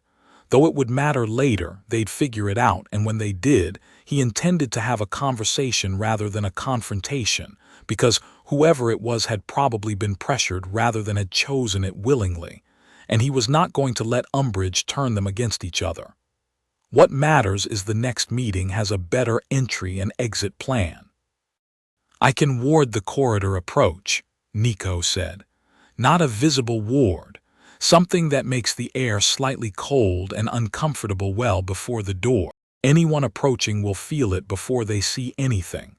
Though it would matter later, they'd figure it out, and when they did, he intended to have a conversation rather than a confrontation, because whoever it was had probably been pressured rather than had chosen it willingly, and he was not going to let Umbridge turn them against each other. What matters is the next meeting has a better entry and exit plan. "I can ward the corridor approach," Nico said. "Not a visible ward. Something that makes the air slightly cold and uncomfortable well before the door. Anyone approaching will feel it before they see anything.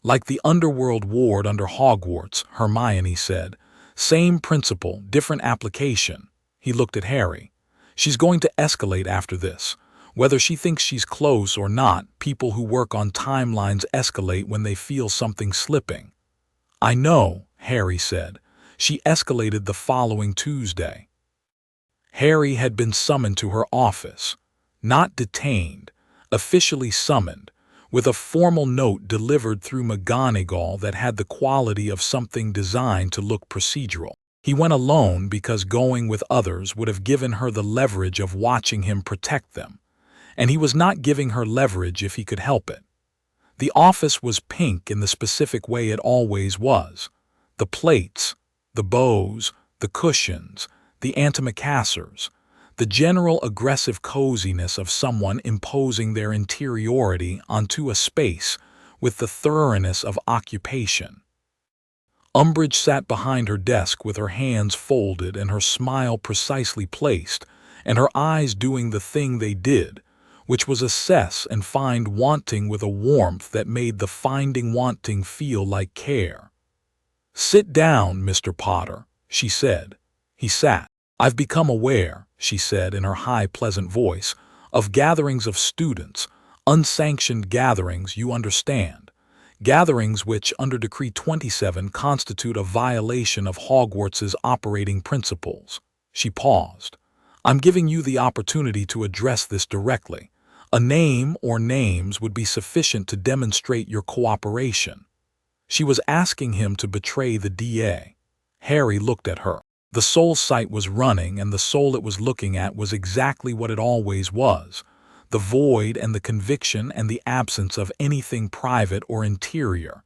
Like the Underworld ward under Hogwarts," Hermione said. "Same principle, different application." He looked at Harry. "She's going to escalate after this. Whether she thinks she's close or not, people who work on timelines escalate when they feel something slipping." "I know," Harry said. "She escalated the following Tuesday." Harry had been summoned to her office. Not detained, officially summoned, with a formal note delivered through McGonagall that had the quality of something designed to look procedural. He went alone because going with others would have given her the leverage of watching him protect them, and he was not giving her leverage if he could help it. The office was pink in the specific way it always was. The plates, the bows, the cushions, the antimacassars, the general aggressive coziness of someone imposing their interiority onto a space with the thoroughness of occupation. Umbridge sat behind her desk with her hands folded and her smile precisely placed, and her eyes doing the thing they did, which was assess and find wanting with a warmth that made the finding wanting feel like care. "Sit down, Mr. Potter," she said. He sat. "I've become aware," she said in her high, pleasant voice, "of gatherings of students, unsanctioned gatherings, you understand. Gatherings which, under Decree 27, constitute a violation of Hogwarts's operating principles." She paused. "I'm giving you the opportunity to address this directly. A name or names would be sufficient to demonstrate your cooperation." She was asking him to betray the DA. Harry looked at her. The soul sight was running, and the soul it was looking at was exactly what it always was: the void and the conviction and the absence of anything private or interior.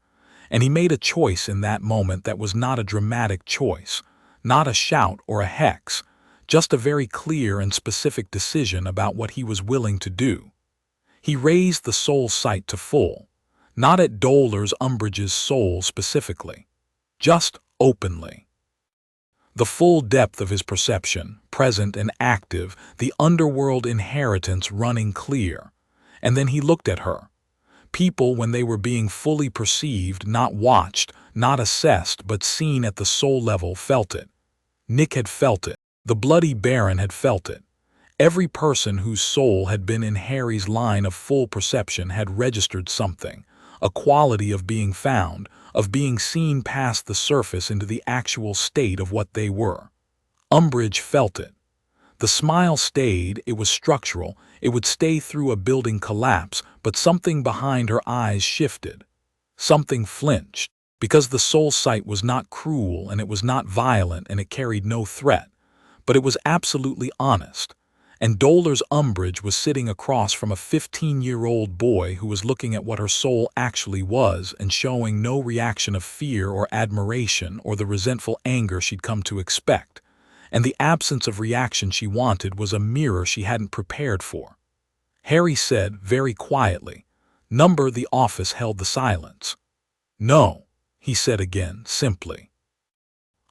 And he made a choice in that moment that was not a dramatic choice, not a shout or a hex, just a very clear and specific decision about what he was willing to do. He raised the soul sight to full, not at Umbridge's soul specifically, just openly. The full depth of his perception, present and active, the underworld inheritance running clear. And then he looked at her. People, when they were being fully perceived, not watched, not assessed, but seen at the soul level, felt it. Nick had felt it. The Bloody Baron had felt it. Every person whose soul had been in Harry's line of full perception had registered something, a quality of being found, of being seen past the surface into the actual state of what they were. Umbridge felt it. The smile stayed, it was structural, it would stay through a building collapse, but something behind her eyes shifted. Something flinched, because the soul sight was not cruel and it was not violent and it carried no threat, but it was absolutely honest. And Umbridge was sitting across from a 15-year-old boy who was looking at what her soul actually was and showing no reaction of fear or admiration or the resentful anger she'd come to expect. And the absence of reaction she wanted was a mirror she hadn't prepared for. Harry said, very quietly. The office held the silence. "No," he said again, simply.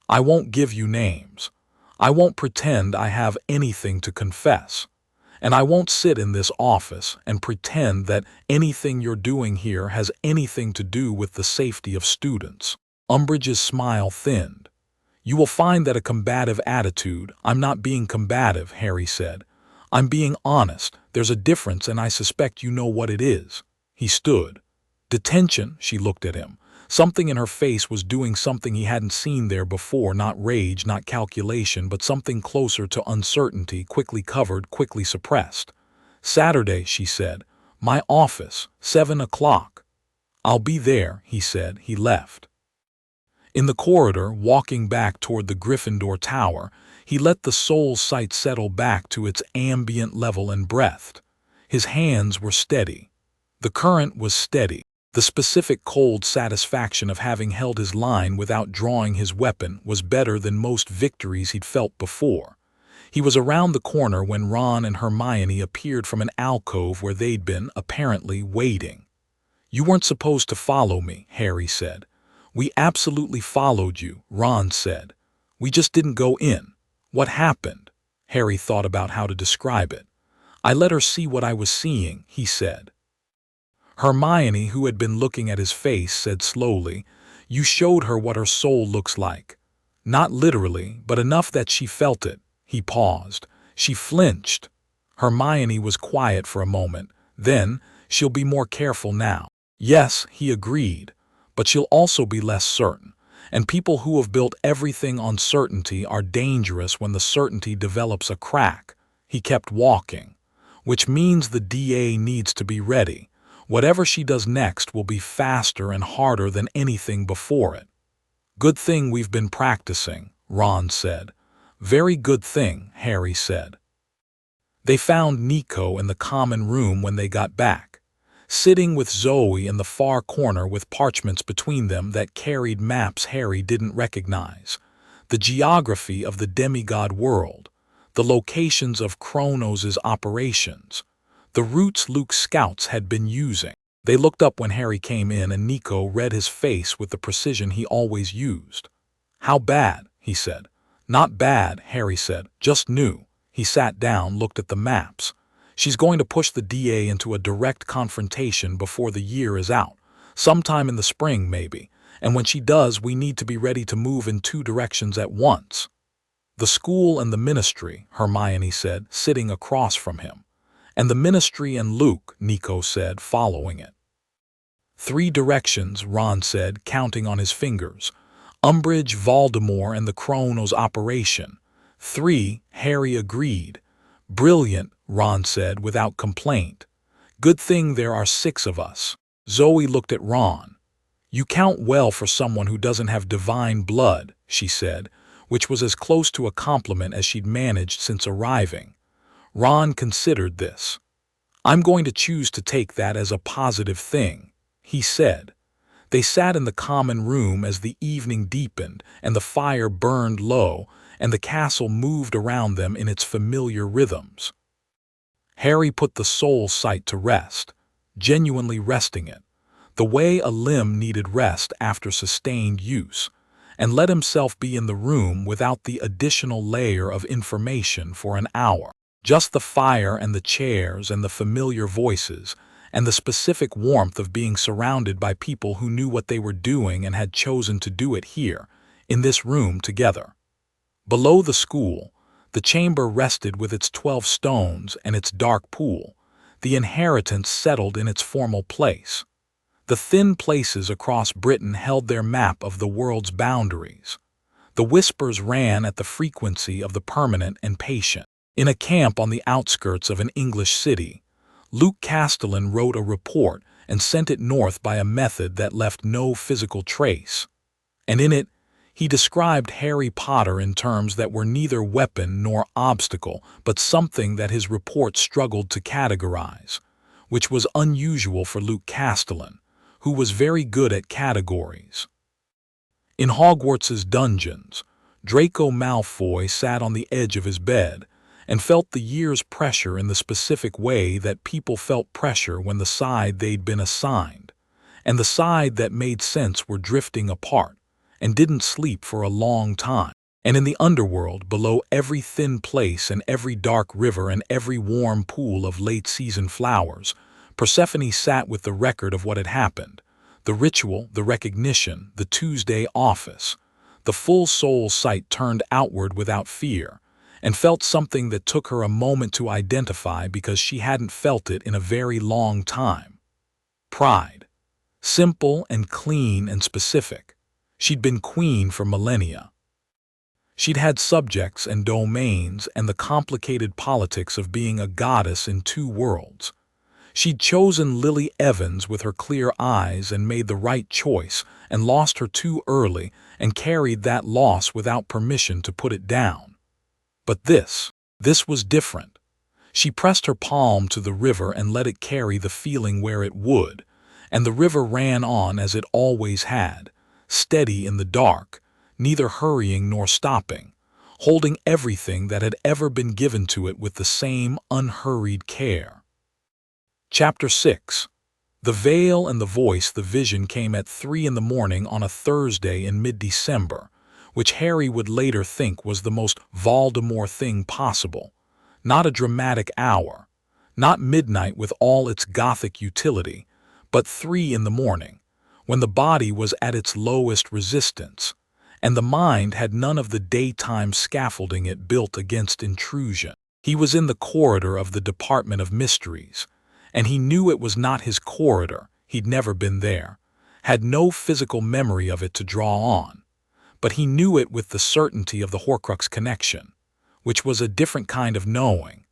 "I won't give you names. I won't pretend I have anything to confess. And I won't sit in this office and pretend that anything you're doing here has anything to do with the safety of students." Umbridge's smile thinned. "You will find that a combative attitude—" "I'm not being combative," Harry said. "I'm being honest. There's a difference, and I suspect you know what it is." He stood. "Detention," she looked at him. Something in her face was doing something he hadn't seen there before, not rage, not calculation, but something closer to uncertainty, quickly covered, quickly suppressed. "Saturday," she said. "My office, 7 o'clock. "I'll be there," he said. He left. In the corridor, walking back toward the Gryffindor Tower, he let the soul sight settle back to its ambient level and breathed. His hands were steady. The current was steady. The specific cold satisfaction of having held his line without drawing his weapon was better than most victories he'd felt before. He was around the corner when Ron and Hermione appeared from an alcove where they'd been, apparently, waiting. "You weren't supposed to follow me," Harry said. "We absolutely followed you," Ron said. "We just didn't go in." "What happened?" Harry thought about how to describe it. "I let her see what I was seeing," he said. Hermione, who had been looking at his face, said slowly, "You showed her what her soul looks like. Not literally, but enough that she felt it." He paused. She flinched. Hermione was quiet for a moment. Then, "She'll be more careful now." "Yes," he agreed, "but she'll also be less certain. And people who have built everything on certainty are dangerous when the certainty develops a crack." He kept walking. "Which means the DA needs to be ready. Whatever she does next will be faster and harder than anything before it." "Good thing we've been practicing," Ron said. "Very good thing," Harry said. They found Nico in the common room when they got back, sitting with Zoe in the far corner with parchments between them that carried maps Harry didn't recognize. The geography of the demigod world, the locations of Kronos' operations, the routes Luke's scouts had been using. They looked up when Harry came in, and Nico read his face with the precision he always used. "How bad?" he said. "Not bad," Harry said. "Just new." He sat down, looked at the maps. "She's going to push the DA into a direct confrontation before the year is out. Sometime in the spring, maybe. And when she does, we need to be ready to move in 2 directions at once." "The school and the ministry," Hermione said, sitting across from him. "And the ministry and Luke," Nico said, following it. 3 directions, Ron said, counting on his fingers. "Umbridge, Voldemort, and the Kronos operation." 3, Harry agreed. "Brilliant," Ron said, without complaint. "Good thing there are 6 of us." Zoe looked at Ron. "You count well for someone who doesn't have divine blood," she said, which was as close to a compliment as she'd managed since arriving. Ron considered this. "I'm going to choose to take that as a positive thing," he said. They sat in the common room as the evening deepened and the fire burned low and the castle moved around them in its familiar rhythms. Harry put the soul sight to rest, genuinely resting it, the way a limb needed rest after sustained use, and let himself be in the room without the additional layer of information for an hour. Just the fire and the chairs and the familiar voices and the specific warmth of being surrounded by people who knew what they were doing and had chosen to do it here, in this room together. Below the school, the chamber rested with its 12 stones and its dark pool. The inheritance settled in its formal place. The thin places across Britain held their map of the world's boundaries. The whispers ran at the frequency of the permanent and patient. In a camp on the outskirts of an English city, Luke Castellan wrote a report and sent it north by a method that left no physical trace. And in it, he described Harry Potter in terms that were neither weapon nor obstacle, but something that his report struggled to categorize, which was unusual for Luke Castellan, who was very good at categories. In Hogwarts's dungeons, Draco Malfoy sat on the edge of his bed and felt the year's pressure in the specific way that people felt pressure when the side they'd been assigned, and the side that made sense were drifting apart, and didn't sleep for a long time. And in the underworld, below every thin place and every dark river and every warm pool of late-season flowers, Persephone sat with the record of what had happened, the ritual, the recognition, the Tuesday office. The full soul sight turned outward without fear, and felt something that took her a moment to identify because she hadn't felt it in a very long time. Pride. simple and clean and specific. She'd been queen for millennia. She'd had subjects and domains and the complicated politics of being a goddess in two worlds. She'd chosen Lily Evans with her clear eyes and made the right choice and lost her too early and carried that loss without permission to put it down. But this was different. She pressed her palm to the river and let it carry the feeling where it would, and the river ran on as it always had, steady in the dark, neither hurrying nor stopping, holding everything that had ever been given to it with the same unhurried care. Chapter 6. The Veil and the Voice. The vision came at 3 in the morning on a Thursday in mid-December, which Harry would later think was the most Voldemort thing possible. Not a dramatic hour, not midnight with all its gothic utility, but 3 in the morning, when the body was at its lowest resistance, and the mind had none of the daytime scaffolding it built against intrusion. He was in the corridor of the Department of Mysteries, and he knew it was not his corridor. He'd never been there, had no physical memory of it to draw on, but he knew it with the certainty of the Horcrux connection, which was a different kind of knowing,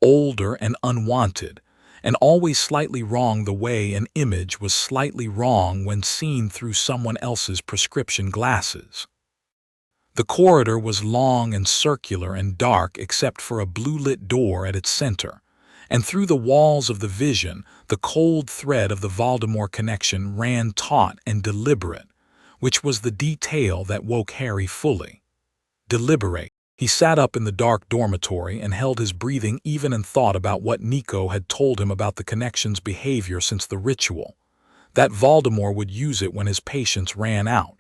older and unwanted, and always slightly wrong, the way an image was slightly wrong when seen through someone else's prescription glasses. The corridor was long and circular and dark except for a blue-lit door at its center, and through the walls of the vision the cold thread of the Voldemort connection ran taut and deliberate, which was the detail that woke Harry fully. Deliberate. He sat up in the dark dormitory and held his breathing even and thought about what Nico had told him about the connection's behavior since the ritual, that Voldemort would use it when his patience ran out,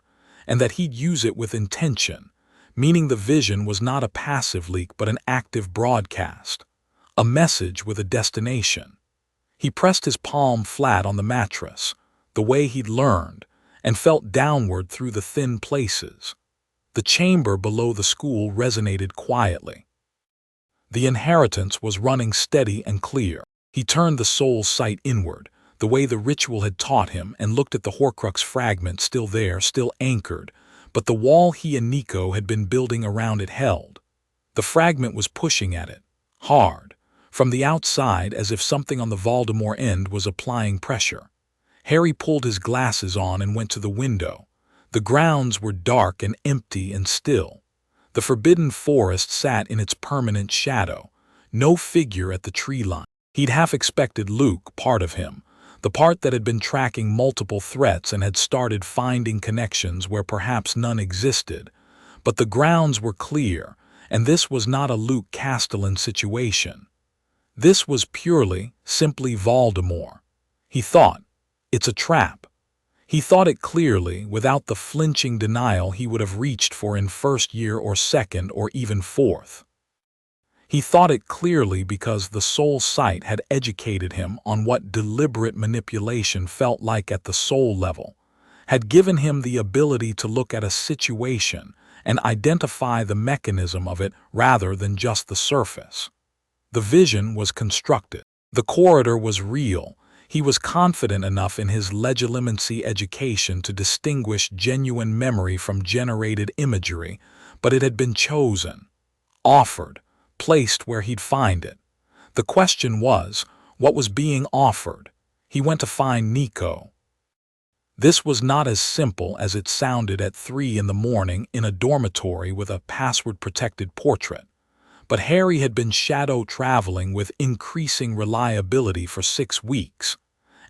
and that he'd use it with intention, meaning the vision was not a passive leak but an active broadcast, a message with a destination. He pressed his palm flat on the mattress, the way he'd learned, and felt downward through the thin places. The chamber below the school resonated quietly. The inheritance was running steady and clear. He turned the soul's sight inward, the way the ritual had taught him, and looked at the Horcrux fragment still there, still anchored, but the wall he and Nico had been building around it held. The fragment was pushing at it, hard, from the outside, as if something on the Voldemort end was applying pressure. Harry pulled his glasses on and went to the window. The grounds were dark and empty and still. The forbidden forest sat in its permanent shadow, no figure at the tree line. He'd half expected Luke, part of him, the part that had been tracking multiple threats and had started finding connections where perhaps none existed. But the grounds were clear, and this was not a Luke Castellan situation. This was purely, simply Voldemort. He thought, it's a trap. He thought it clearly, without the flinching denial he would have reached for in first year or second or even fourth. He thought it clearly because the soul sight had educated him on what deliberate manipulation felt like at the soul level, had given him the ability to look at a situation and identify the mechanism of it rather than just the surface. The vision was constructed. The corridor was real. He was confident enough in his legilimency education to distinguish genuine memory from generated imagery, but it had been chosen, offered, placed where he'd find it. The question was, what was being offered? He went to find Nico. This was not as simple as it sounded at 3 in the morning in a dormitory with a password-protected portrait. But Harry had been shadow traveling with increasing reliability for 6 weeks,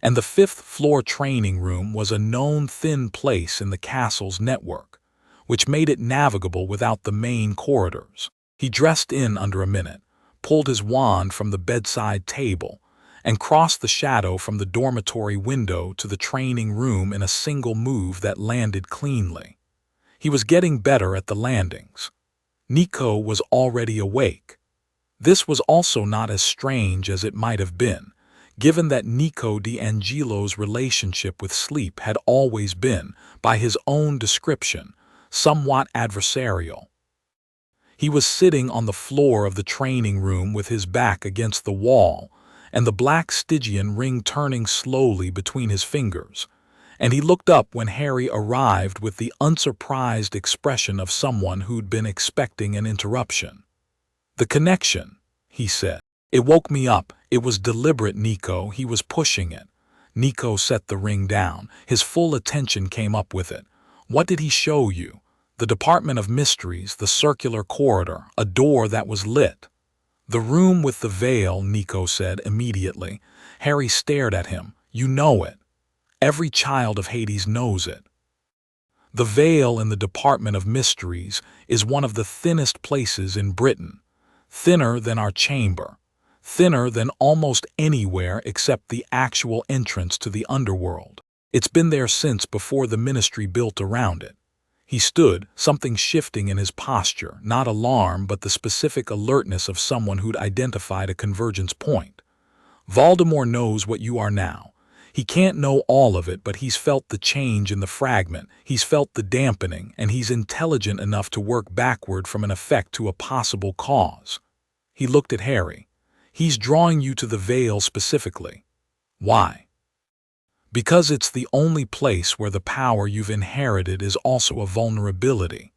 and the 5th floor training room was a known thin place in the castle's network, which made it navigable without the main corridors. He dressed in under a minute, pulled his wand from the bedside table, and crossed the shadow from the dormitory window to the training room in a single move that landed cleanly. He was getting better at the landings. Nico was already awake. This was also not as strange as it might have been, given that Nico D'Angelo's relationship with sleep had always been, by his own description, somewhat adversarial. He was sitting on the floor of the training room with his back against the wall, and the black Stygian ring turning slowly between his fingers, and he looked up when Harry arrived with the unsurprised expression of someone who'd been expecting an interruption. "The connection," he said. "It woke me up. It was deliberate, Nico. He was pushing it." Nico set the ring down. His full attention came up with it. "What did he show you?" "The Department of Mysteries, the circular corridor, a door that was lit." "The room with the veil," Nico said immediately. Harry stared at him. "You know it. Every child of Hades knows it. The veil in the Department of Mysteries is one of the thinnest places in Britain. Thinner than our chamber. Thinner than almost anywhere except the actual entrance to the Underworld. It's been there since before the Ministry built around it." He stood, something shifting in his posture, not alarm but the specific alertness of someone who'd identified a convergence point. "Voldemort knows what you are now. He can't know all of it, but he's felt the change in the fragment, he's felt the dampening, and he's intelligent enough to work backward from an effect to a possible cause." He looked at Harry. "He's drawing you to the veil specifically." "Why?" "Because it's the only place where the power you've inherited is also a vulnerability.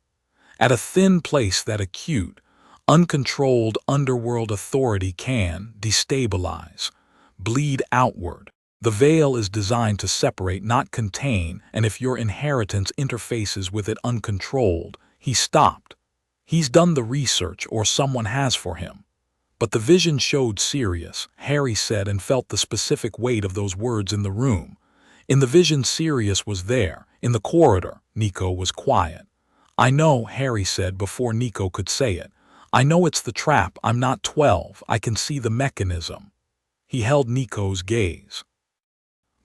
At a thin place that acute, uncontrolled underworld authority can destabilize, bleed outward. The veil is designed to separate, not contain, and if your inheritance interfaces with it uncontrolled." He stopped. "He's done the research, or someone has for him." "But the vision showed Sirius," Harry said, and felt the specific weight of those words in the room. In the vision, Sirius was there, in the corridor. Nico was quiet. "I know," Harry said before Nico could say it. "I know it's the trap. I'm not 12. I can see the mechanism." He held Nico's gaze.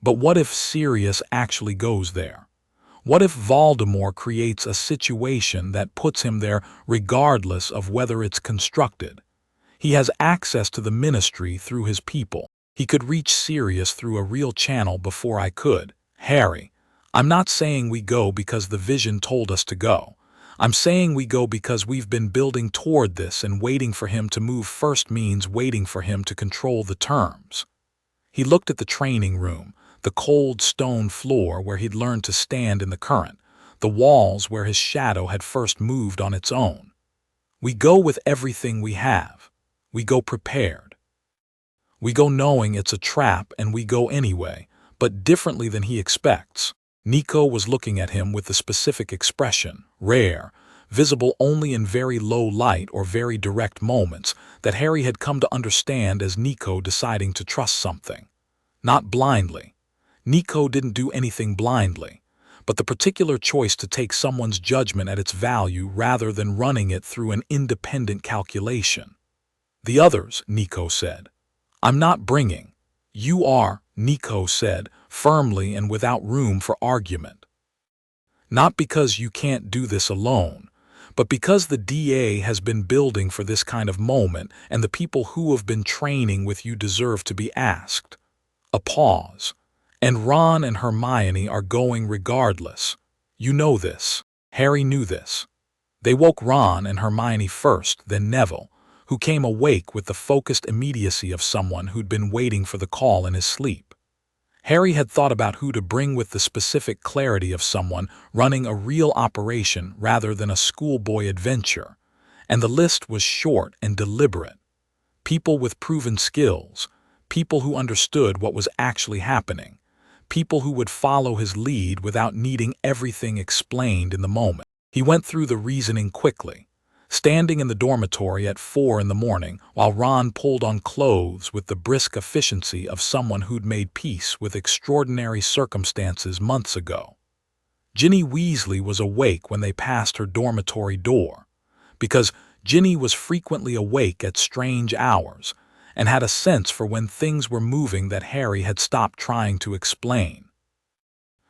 "But what if Sirius actually goes there? What if Voldemort creates a situation that puts him there regardless of whether it's constructed? He has access to the Ministry through his people. He could reach Sirius through a real channel before I could." "Harry, I'm not saying we go because the vision told us to go. I'm saying we go because we've been building toward this, and waiting for him to move first means waiting for him to control the terms." He looked at the training room, the cold stone floor where he'd learned to stand in the current, the walls where his shadow had first moved on its own. "We go with everything we have. We go prepared. We go knowing it's a trap, and we go anyway, but differently than he expects." Nico was looking at him with the specific expression, rare, visible only in very low light or very direct moments, that Harry had come to understand as Nico deciding to trust something. Not blindly. Nico didn't do anything blindly, but the particular choice to take someone's judgment at its value rather than running it through an independent calculation. "The others," Nico said. "I'm not bringing." "You are," Nico said, firmly and without room for argument. "Not because you can't do this alone, but because the DA has been building for this kind of moment, and the people who have been training with you deserve to be asked." A pause. "And Ron and Hermione are going regardless. You know this." Harry knew this. They woke Ron and Hermione first, then Neville, who came awake with the focused immediacy of someone who'd been waiting for the call in his sleep. Harry had thought about who to bring with the specific clarity of someone running a real operation rather than a schoolboy adventure, and the list was short and deliberate. People with proven skills, people who understood what was actually happening, people who would follow his lead without needing everything explained in the moment. He went through the reasoning quickly. Standing in the dormitory at 4 in the morning, while Ron pulled on clothes with the brisk efficiency of someone who'd made peace with extraordinary circumstances months ago. Ginny Weasley was awake when they passed her dormitory door, because Ginny was frequently awake at strange hours and had a sense for when things were moving that Harry had stopped trying to explain.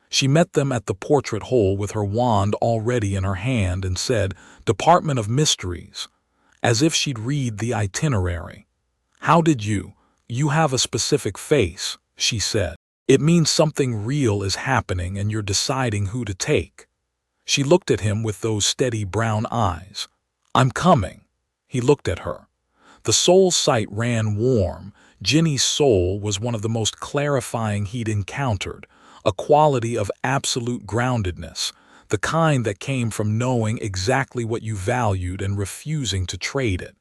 She met them at the portrait hole with her wand already in her hand and said, "Department of Mysteries," as if she'd read the itinerary. "How did you have a specific face," she said. "It means something real is happening and you're deciding who to take." She looked at him with those steady brown eyes. "I'm coming." He looked at her. The soul sight ran warm. Ginny's soul was one of the most clarifying he'd encountered, a quality of absolute groundedness, the kind that came from knowing exactly what you valued and refusing to trade it.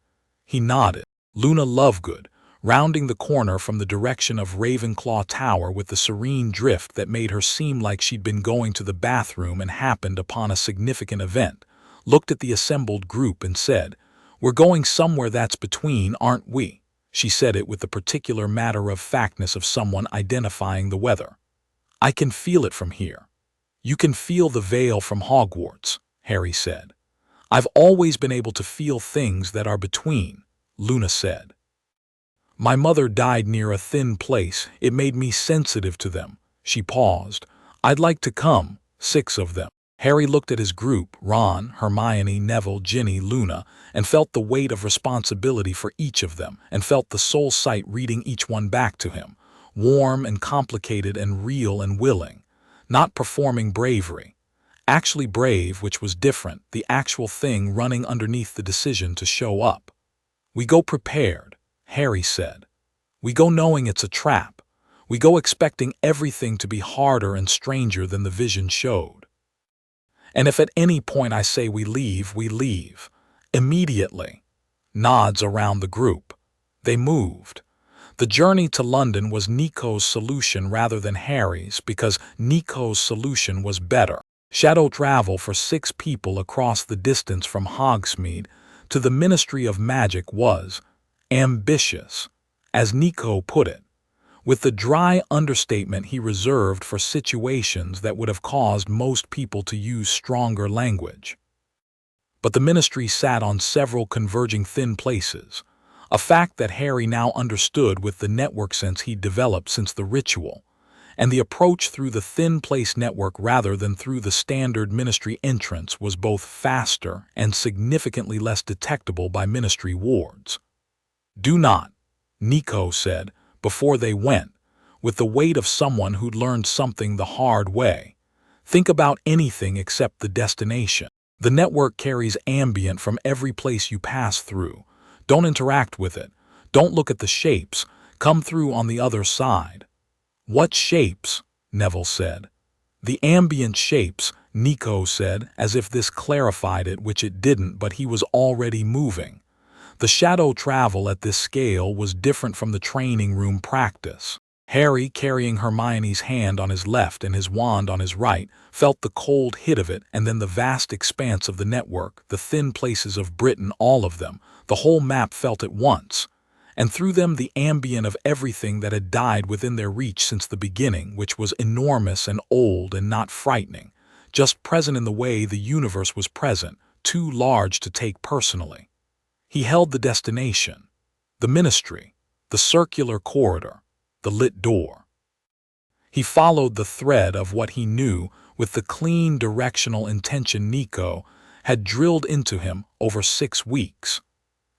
He nodded. Luna Lovegood, rounding the corner from the direction of Ravenclaw Tower with the serene drift that made her seem like she'd been going to the bathroom and happened upon a significant event, looked at the assembled group and said, "We're going somewhere that's between, aren't we?" She said it with the particular matter-of-factness of someone identifying the weather. "I can feel it from here." "You can feel the veil from Hogwarts," Harry said. "I've always been able to feel things that are between," Luna said. "My mother died near a thin place. It made me sensitive to them." She paused. "I'd like to come, 6 of them." Harry looked at his group, Ron, Hermione, Neville, Ginny, Luna, and felt the weight of responsibility for each of them, and felt the soul sight reading each one back to him, warm and complicated and real and willing, not performing bravery. Actually brave, which was different, the actual thing running underneath the decision to show up. "We go prepared," Harry said. "We go knowing it's a trap. We go expecting everything to be harder and stranger than the vision showed. And if at any point I say we leave, we leave. Immediately." Nods around the group. They moved. The journey to London was Nico's solution rather than Harry's, because Nico's solution was better. Shadow travel for 6 people across the distance from Hogsmeade to the Ministry of Magic was ambitious, as Nico put it, with the dry understatement he reserved for situations that would have caused most people to use stronger language. But the ministry sat on several converging thin places, a fact that Harry now understood with the network sense he'd developed since the ritual, and the approach through the thin place network rather than through the standard ministry entrance was both faster and significantly less detectable by ministry wards. "Do not," Nico said, before they went, with the weight of someone who'd learned something the hard way, "think about anything except the destination. The network carries ambient from every place you pass through. Don't interact with it. Don't look at the shapes. Come through on the other side." "What shapes?" Neville said. "The ambient shapes," Nico said, as if this clarified it, which it didn't, but he was already moving. The shadow travel at this scale was different from the training room practice. Harry, carrying Hermione's hand on his left and his wand on his right, felt the cold hit of it, and then the vast expanse of the network, the thin places of Britain, all of them, the whole map felt at once, and through them the ambient of everything that had died within their reach since the beginning, which was enormous and old and not frightening, just present in the way the universe was present, too large to take personally. He held the destination, the ministry, the circular corridor, the lit door. He followed the thread of what he knew with the clean directional intention Nico had drilled into him over 6 weeks.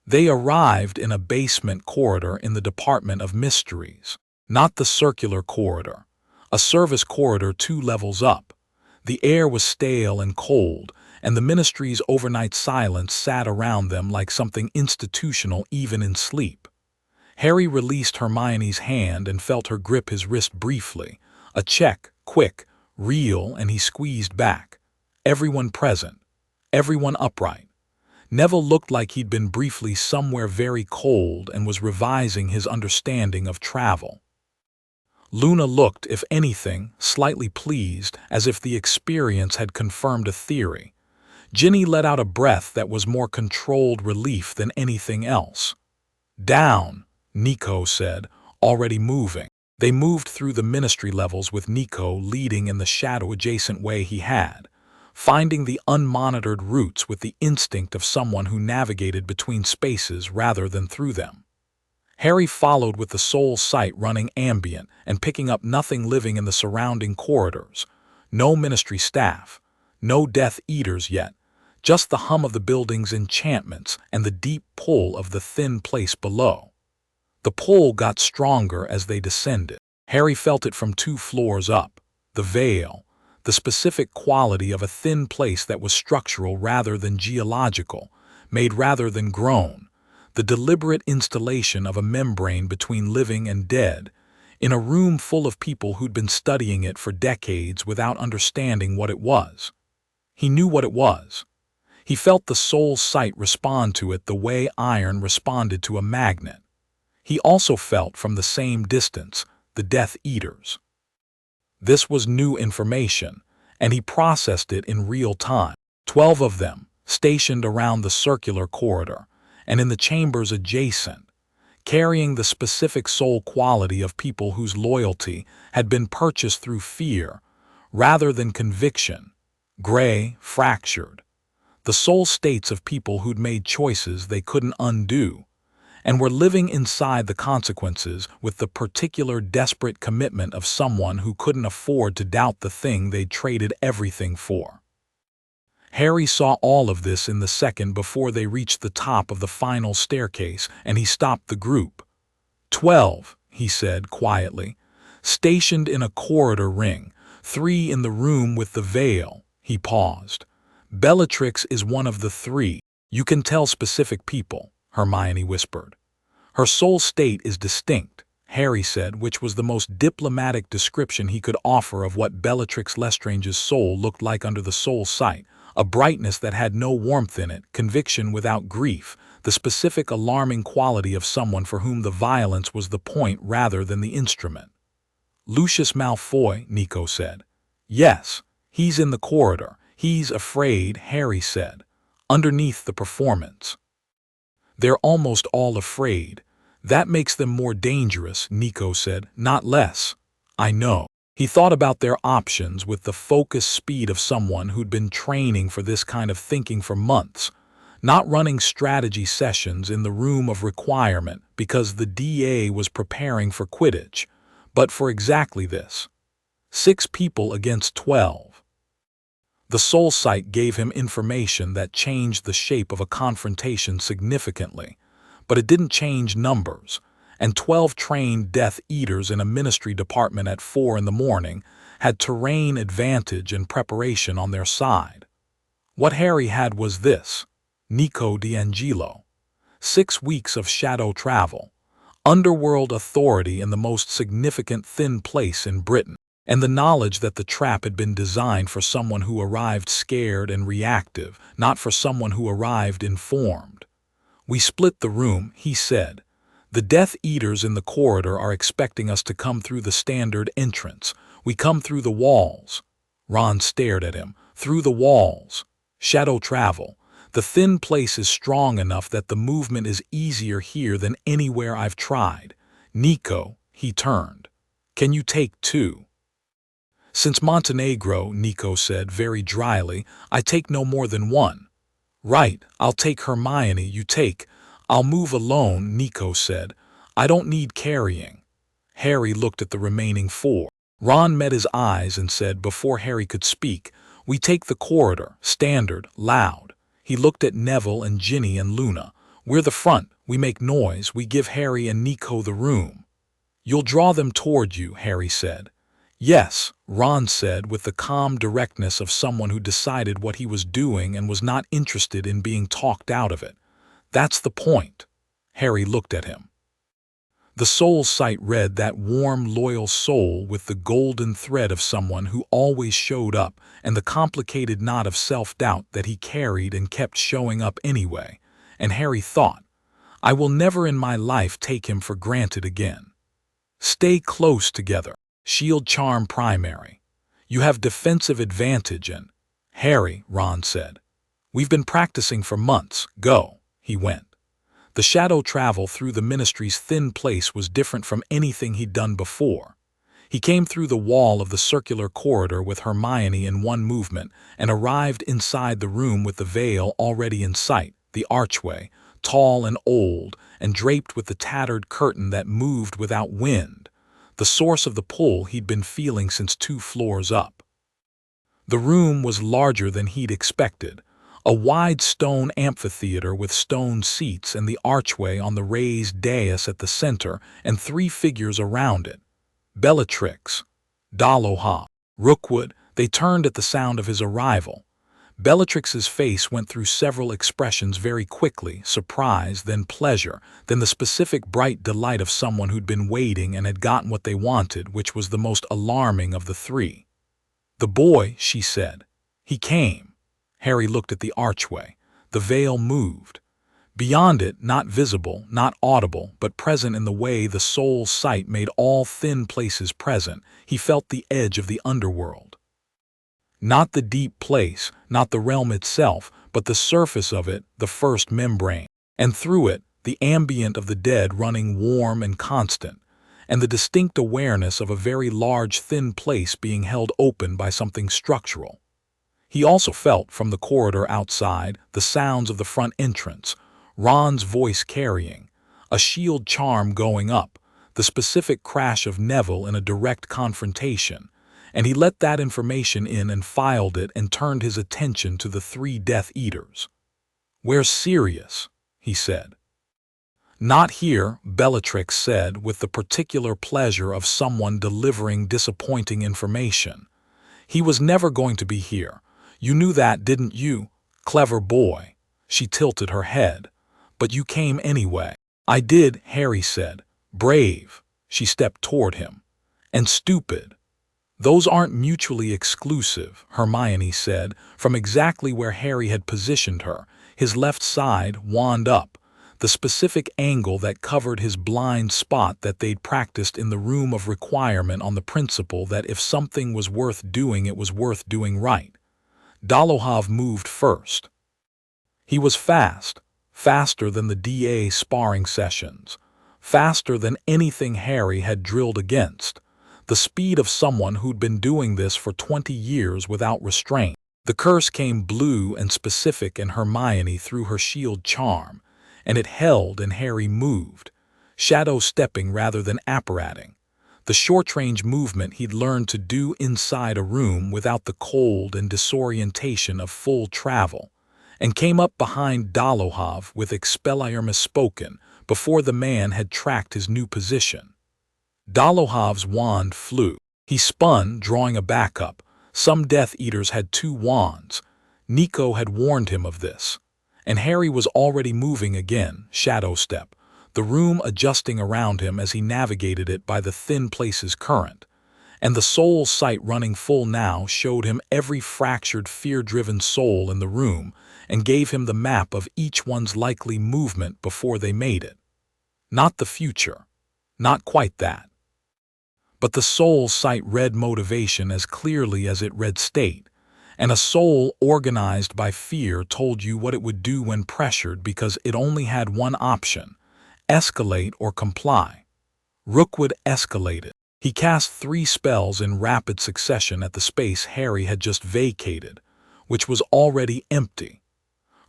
They arrived in a basement corridor in the Department of Mysteries, not the circular corridor, a service corridor 2 levels up. The air was stale and cold, and the ministry's overnight silence sat around them like something institutional even in sleep. Harry released Hermione's hand and felt her grip his wrist briefly. A check, quick, real, and he squeezed back. Everyone present. Everyone upright. Neville looked like he'd been briefly somewhere very cold and was revising his understanding of travel. Luna looked, if anything, slightly pleased, as if the experience had confirmed a theory. Ginny let out a breath that was more controlled relief than anything else. "Down," Nico said, already moving. They moved through the ministry levels with Nico leading in the shadow-adjacent way he had, finding the unmonitored routes with the instinct of someone who navigated between spaces rather than through them. Harry followed with the soul sight running ambient and picking up nothing living in the surrounding corridors. No ministry staff, no Death Eaters yet, just the hum of the building's enchantments and the deep pull of the thin place below. The pull got stronger as they descended. Harry felt it from 2 floors up. The veil, the specific quality of a thin place that was structural rather than geological, made rather than grown, the deliberate installation of a membrane between living and dead, in a room full of people who'd been studying it for decades without understanding what it was. He knew what it was. He felt the soul's sight respond to it the way iron responded to a magnet. He also felt from the same distance the Death Eaters. This was new information, and he processed it in real time. 12 of them, stationed around the circular corridor, and in the chambers adjacent, carrying the specific soul quality of people whose loyalty had been purchased through fear rather than conviction, gray, fractured. The soul states of people who'd made choices they couldn't undo, and were living inside the consequences with the particular desperate commitment of someone who couldn't afford to doubt the thing they'd traded everything for. Harry saw all of this in the second before they reached the top of the final staircase, and he stopped the group. 12, he said quietly, stationed in a corridor ring, 3 in the room with the veil. He paused. Bellatrix is one of the 3. You can tell specific people, Hermione whispered. Her soul state is distinct, Harry said, which was the most diplomatic description he could offer of what Bellatrix Lestrange's soul looked like under the soul sight. A brightness that had no warmth in it, conviction without grief, the specific alarming quality of someone for whom the violence was the point rather than the instrument. Lucius Malfoy, Nico said. Yes, he's in the corridor. He's afraid, Harry said. Underneath the performance. They're almost all afraid. That makes them more dangerous, Nico said, not less. I know. He thought about their options with the focused speed of someone who'd been training for this kind of thinking for months, not running strategy sessions in the room of requirement because the DA was preparing for Quidditch, but for exactly this. 6 people against 12. The soul sight gave him information that changed the shape of a confrontation significantly, but it didn't change numbers, and 12 trained Death Eaters in a ministry department at 4 in the morning had terrain advantage and preparation on their side. What Harry had was this: Nico D'Angelo. 6 weeks of shadow travel, underworld authority in the most significant thin place in Britain, and the knowledge that the trap had been designed for someone who arrived scared and reactive, not for someone who arrived informed. We split the room, he said. The Death Eaters in the corridor are expecting us to come through the standard entrance. We come through the walls. Ron stared at him. Through the walls. Shadow travel. The thin place is strong enough that the movement is easier here than anywhere I've tried. Nico, he turned. Can you take 2? Since Montenegro, Nico said very dryly, I take no more than 1. Right, I'll take Hermione, you take. I'll move alone, Nico said. I don't need carrying. Harry looked at the remaining 4. Ron met his eyes and said before Harry could speak, we take the corridor, standard, loud. He looked at Neville and Ginny and Luna. We're the front, we make noise, we give Harry and Nico the room. You'll draw them toward you, Harry said. Yes, Ron said with the calm directness of someone who decided what he was doing and was not interested in being talked out of it. That's the point. Harry looked at him. The soul sight read that warm, loyal soul with the golden thread of someone who always showed up and the complicated knot of self-doubt that he carried and kept showing up anyway. And Harry thought, I will never in my life take him for granted again. Stay close together. Shield charm primary. You have defensive advantage and… Harry, Ron said. We've been practicing for months. Go. He went. The shadow travel through the ministry's thin place was different from anything he'd done before. He came through the wall of the circular corridor with Hermione in one movement and arrived inside the room with the veil already in sight, the archway, tall and old and draped with the tattered curtain that moved without wind, the source of the pull he'd been feeling since 2 floors up. The room was larger than he'd expected, a wide stone amphitheater with stone seats and the archway on the raised dais at the center and 3 figures around it. Bellatrix, Dolohov, Rookwood. They turned at the sound of his arrival. Bellatrix's face went through several expressions very quickly, surprise, then pleasure, then the specific bright delight of someone who'd been waiting and had gotten what they wanted, which was the most alarming of the three. "The boy," she said. "He came." Harry looked at the archway. The veil moved. Beyond it, not visible, not audible, but present in the way the soul's sight made all thin places present, he felt the edge of the underworld. Not the deep place, not the realm itself, but the surface of it, the first membrane. And through it, the ambient of the dead running warm and constant, and the distinct awareness of a very large thin place being held open by something structural. He also felt, from the corridor outside, the sounds of the front entrance, Ron's voice carrying, a shield charm going up, the specific crash of Neville in a direct confrontation, and he let that information in and filed it and turned his attention to the three Death Eaters. "Where's Sirius?" he said. "Not here," Bellatrix said, with the particular pleasure of someone delivering disappointing information. "He was never going to be here. You knew that, didn't you? Clever boy." She tilted her head. "But you came anyway." "I did," Harry said. "Brave." She stepped toward him. "And stupid." "Those aren't mutually exclusive," Hermione said, from exactly where Harry had positioned her, his left side, wand up, the specific angle that covered his blind spot that they'd practiced in the room of requirement on the principle that if something was worth doing, it was worth doing right. Dolohov moved first. He was fast, faster than the DA sparring sessions, faster than anything Harry had drilled against, the speed of someone who'd been doing this for 20 years without restraint. The curse came blue and specific, and Hermione threw her shield charm, and it held and Harry moved, shadow stepping rather than apparating, the short-range movement he'd learned to do inside a room without the cold and disorientation of full travel, and came up behind Dolohov with Expelliarmus spoken before the man had tracked his new position. Dolohov's wand flew. He spun, drawing a backup. Some Death Eaters had 2 wands. Nico had warned him of this. And Harry was already moving again, shadow step, the room adjusting around him as he navigated it by the thin place's current. And the soul's sight running full now showed him every fractured, fear-driven soul in the room and gave him the map of each one's likely movement before they made it. Not the future. Not quite that. But the soul's sight read motivation as clearly as it read state, and a soul organized by fear told you what it would do when pressured because it only had one option: escalate or comply. Rookwood escalated. He cast 3 spells in rapid succession at the space Harry had just vacated, which was already empty.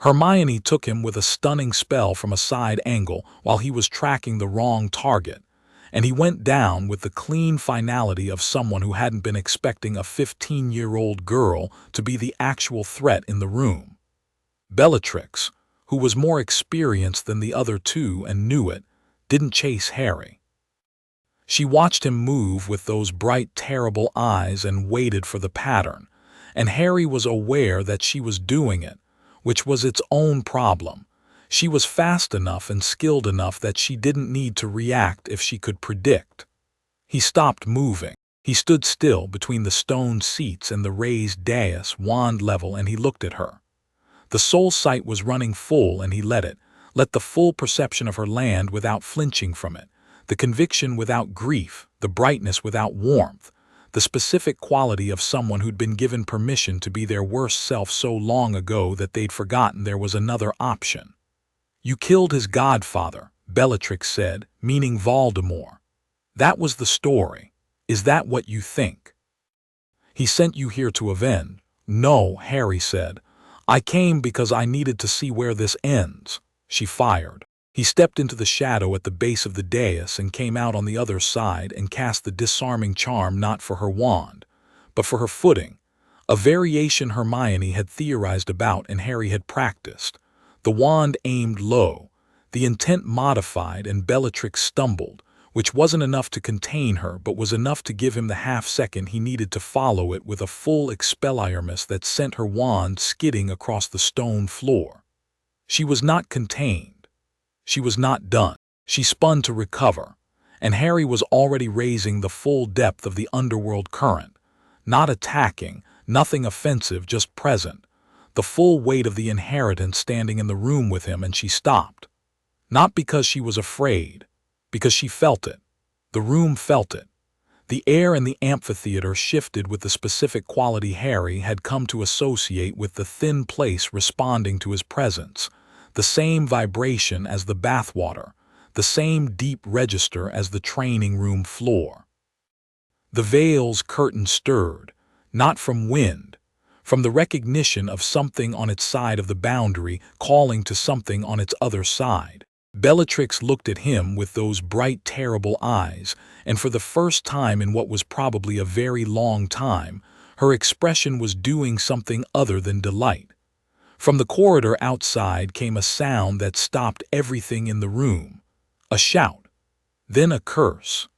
Hermione took him with a stunning spell from a side angle while he was tracking the wrong target, and he went down with the clean finality of someone who hadn't been expecting a 15-year-old girl to be the actual threat in the room. Bellatrix, who was more experienced than the other 2 and knew it, didn't chase Harry. She watched him move with those bright, terrible eyes and waited for the pattern, and Harry was aware that she was doing it, which was its own problem. She was fast enough and skilled enough that she didn't need to react if she could predict. He stopped moving. He stood still between the stone seats and the raised dais, wand level, and he looked at her. The soul sight was running full, and he let the full perception of her land without flinching from it, the conviction without grief, the brightness without warmth, the specific quality of someone who'd been given permission to be their worst self so long ago that they'd forgotten there was another option. "You killed his godfather," Bellatrix said, meaning Voldemort. "That was the story. Is that what you think?" "He sent you here to avenge." "No," Harry said. "I came because I needed to see where this ends." She fired. He stepped into the shadow at the base of the dais and came out on the other side and cast the disarming charm not for her wand, but for her footing, a variation Hermione had theorized about and Harry had practiced. The wand aimed low, the intent modified, and Bellatrix stumbled, which wasn't enough to contain her but was enough to give him the half-second he needed to follow it with a full expelliarmus that sent her wand skidding across the stone floor. She was not contained. She was not done. She spun to recover, and Harry was already raising the full depth of the underworld current, not attacking, nothing offensive, just present, the full weight of the inheritance standing in the room with him, and she stopped. Not because she was afraid, because she felt it. The room felt it. The air in the amphitheater shifted with the specific quality Harry had come to associate with the thin place responding to his presence, the same vibration as the bathwater, the same deep register as the training room floor. The veil's curtain stirred, not from wind, from the recognition of something on its side of the boundary calling to something on its other side. Bellatrix looked at him with those bright, terrible eyes, and for the first time in what was probably a very long time, her expression was doing something other than delight. From the corridor outside came a sound that stopped everything in the room. A shout, then a curse.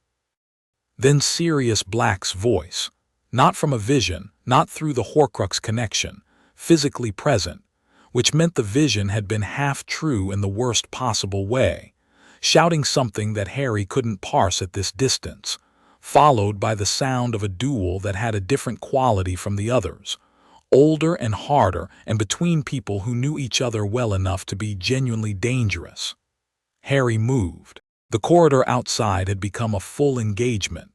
Then Sirius Black's voice, not from a vision, not through the Horcrux connection, physically present, which meant the vision had been half true in the worst possible way, shouting something that Harry couldn't parse at this distance, followed by the sound of a duel that had a different quality from the others, older and harder, and between people who knew each other well enough to be genuinely dangerous. Harry moved. The corridor outside had become a full engagement.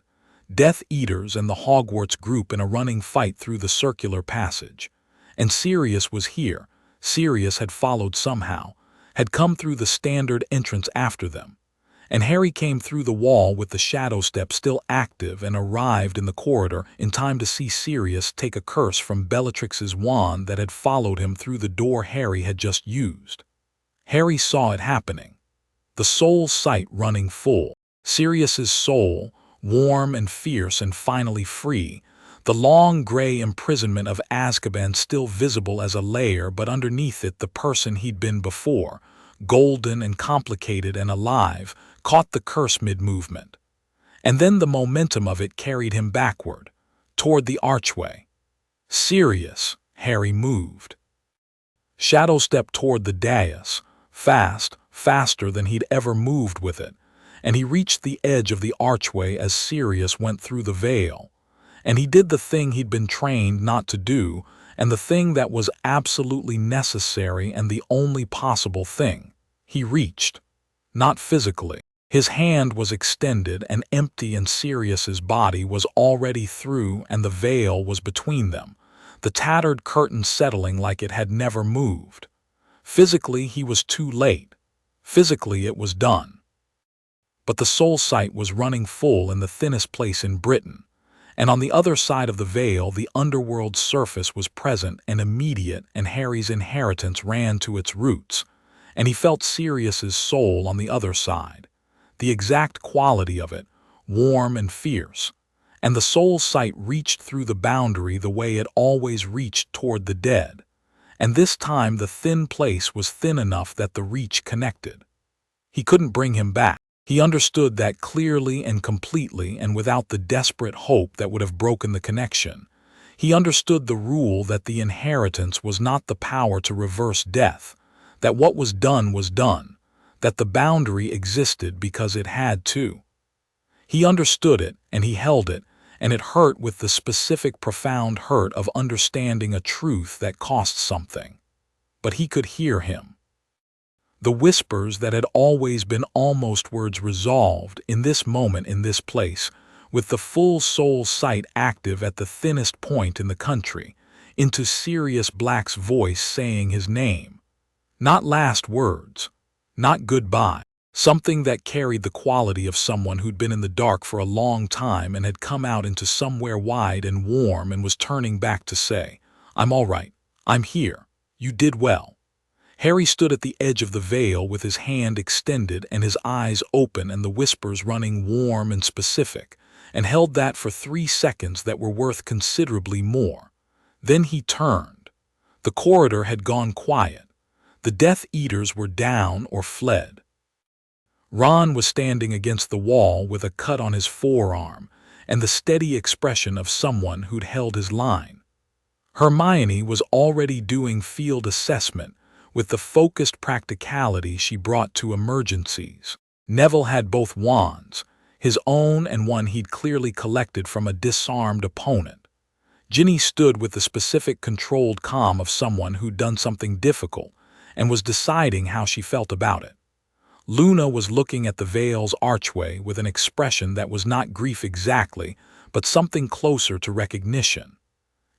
Death Eaters and the Hogwarts group in a running fight through the circular passage. And Sirius was here. Sirius had followed somehow, had come through the standard entrance after them. And Harry came through the wall with the shadow step still active and arrived in the corridor in time to see Sirius take a curse from Bellatrix's wand that had followed him through the door Harry had just used. Harry saw it happening. The soul sight running full. Sirius's soul, warm and fierce and finally free, the long gray imprisonment of Azkaban still visible as a layer, but underneath it the person he'd been before, golden and complicated and alive, caught the curse mid-movement. And then the momentum of it carried him backward, toward the archway. Sirius, Harry moved. Shadow stepped toward the dais, fast, faster than he'd ever moved with it, and he reached the edge of the archway as Sirius went through the veil. And he did the thing he'd been trained not to do, and the thing that was absolutely necessary and the only possible thing. He reached. Not physically. His hand was extended and empty, and Sirius's body was already through, and the veil was between them, the tattered curtain settling like it had never moved. Physically, he was too late. Physically, it was done. But the soul sight was running full in the thinnest place in Britain. And on the other side of the veil, the underworld surface was present and immediate, and Harry's inheritance ran to its roots. And he felt Sirius's soul on the other side, the exact quality of it, warm and fierce. And the soul sight reached through the boundary the way it always reached toward the dead. And this time the thin place was thin enough that the reach connected. He couldn't bring him back. He understood that clearly and completely, and without the desperate hope that would have broken the connection. He understood the rule that the inheritance was not the power to reverse death, that what was done, that the boundary existed because it had to. He understood it, and he held it, and it hurt with the specific profound hurt of understanding a truth that cost something. But he could hear him. The whispers that had always been almost words resolved in this moment, in this place, with the full soul sight active at the thinnest point in the country, into Sirius Black's voice saying his name. Not last words, not goodbye, something that carried the quality of someone who'd been in the dark for a long time and had come out into somewhere wide and warm and was turning back to say, "I'm all right, I'm here, you did well." Harry stood at the edge of the veil with his hand extended and his eyes open and the whispers running warm and specific, and held that for 3 seconds that were worth considerably more. Then he turned. The corridor had gone quiet. The Death Eaters were down or fled. Ron was standing against the wall with a cut on his forearm and the steady expression of someone who'd held his line. Hermione was already doing field assessment with the focused practicality she brought to emergencies. Neville had both wands, his own and one he'd clearly collected from a disarmed opponent. Ginny stood with the specific controlled calm of someone who'd done something difficult and was deciding how she felt about it. Luna was looking at the Vale's archway with an expression that was not grief exactly, but something closer to recognition.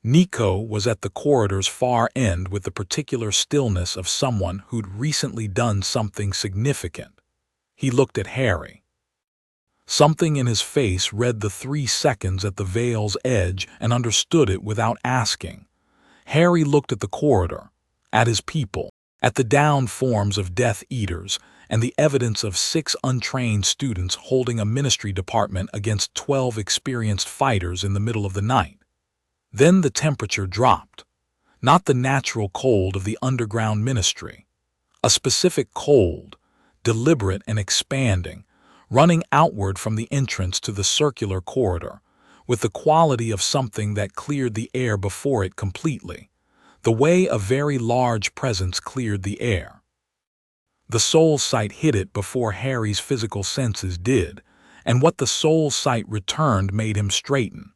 Nico was at the corridor's far end with the particular stillness of someone who'd recently done something significant. He looked at Harry. Something in his face read the 3 seconds at the Vale's edge and understood it without asking. Harry looked at the corridor, at his people, at the downed forms of Death Eaters, and the evidence of 6 untrained students holding a ministry department against 12 experienced fighters in the middle of the night. Then the temperature dropped. Not the natural cold of the underground ministry. A specific cold, deliberate and expanding, running outward from the entrance to the circular corridor, with the quality of something that cleared the air before it completely, the way a very large presence cleared the air. The soul sight hit it before Harry's physical senses did, and what the soul sight returned made him straighten.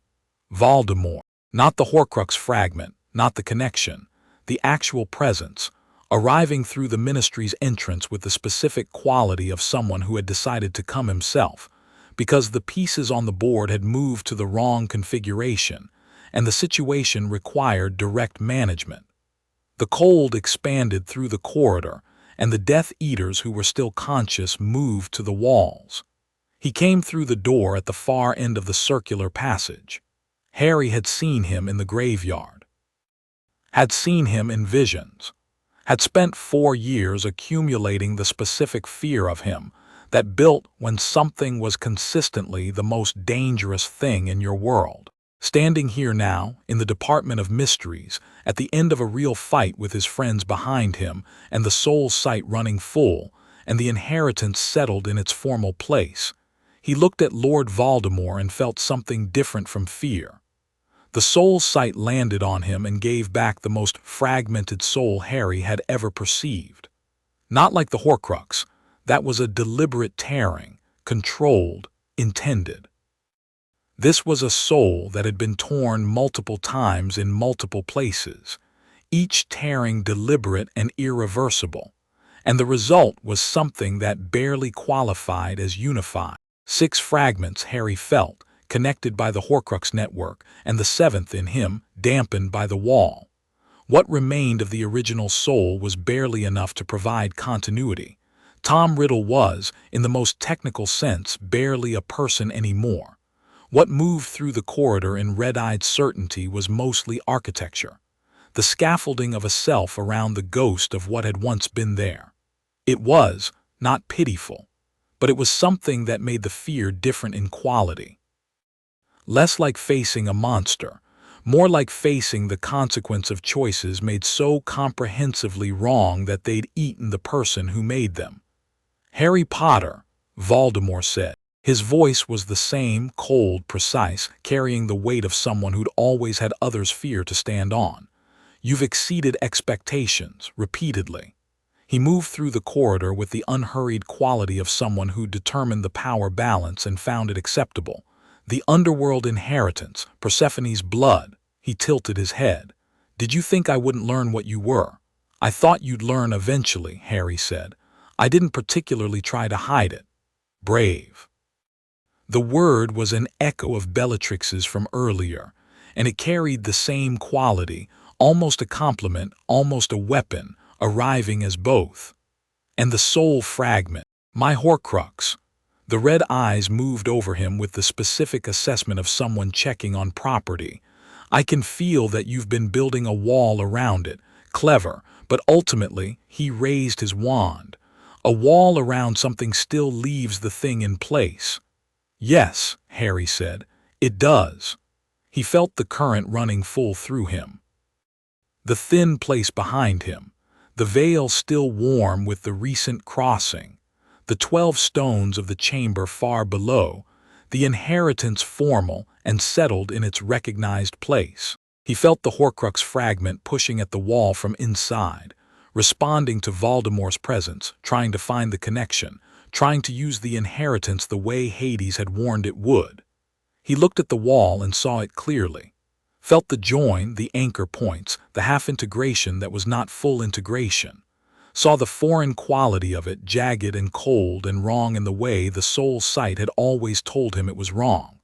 Voldemort, not the Horcrux fragment, not the connection, the actual presence, arriving through the ministry's entrance with the specific quality of someone who had decided to come himself, because the pieces on the board had moved to the wrong configuration, and the situation required direct management. The cold expanded through the corridor, and the Death Eaters who were still conscious moved to the walls. He came through the door at the far end of the circular passage. Harry had seen him in the graveyard. Had seen him in visions. Had spent 4 years accumulating the specific fear of him that built when something was consistently the most dangerous thing in your world. Standing here now, in the Department of Mysteries, at the end of a real fight with his friends behind him, and the soul sight running full, and the inheritance settled in its formal place, he looked at Lord Voldemort and felt something different from fear. The soul sight landed on him and gave back the most fragmented soul Harry had ever perceived. Not like the Horcrux, that was a deliberate tearing, controlled, intended. This was a soul that had been torn multiple times in multiple places, each tearing deliberate and irreversible, and the result was something that barely qualified as unified. 6 fragments Harry felt, connected by the Horcrux network, and the 7th in him, dampened by the wall. What remained of the original soul was barely enough to provide continuity. Tom Riddle was, in the most technical sense, barely a person anymore. What moved through the corridor in red-eyed certainty was mostly architecture, the scaffolding of a self around the ghost of what had once been there. It was, not pitiful, but it was something that made the fear different in quality. Less like facing a monster, more like facing the consequence of choices made so comprehensively wrong that they'd eaten the person who made them. Harry Potter, Voldemort said. His voice was the same, cold, precise, carrying the weight of someone who'd always had others' fear to stand on. You've exceeded expectations, repeatedly. He moved through the corridor with the unhurried quality of someone who'd determined the power balance and found it acceptable. The Underworld inheritance, Persephone's blood. He tilted his head. Did you think I wouldn't learn what you were? I thought you'd learn eventually, Harry said. I didn't particularly try to hide it. Brave. The word was an echo of Bellatrix's from earlier, and it carried the same quality, almost a compliment, almost a weapon, arriving as both. And the soul fragment, my Horcrux. The red eyes moved over him with the specific assessment of someone checking on property. I can feel that you've been building a wall around it. Clever, but ultimately, he raised his wand. A wall around something still leaves the thing in place. Yes, Harry said, it does. He felt the current running full through him. The thin place behind him, the veil still warm with the recent crossing, the 12 stones of the chamber far below, the inheritance formal and settled in its recognized place. He felt the Horcrux fragment pushing at the wall from inside, responding to Voldemort's presence, trying to find the connection, trying to use the inheritance the way Hades had warned it would. He looked at the wall and saw it clearly. Felt the join, the anchor points, the half-integration that was not full integration. Saw the foreign quality of it, jagged and cold and wrong in the way the soul's sight had always told him it was wrong.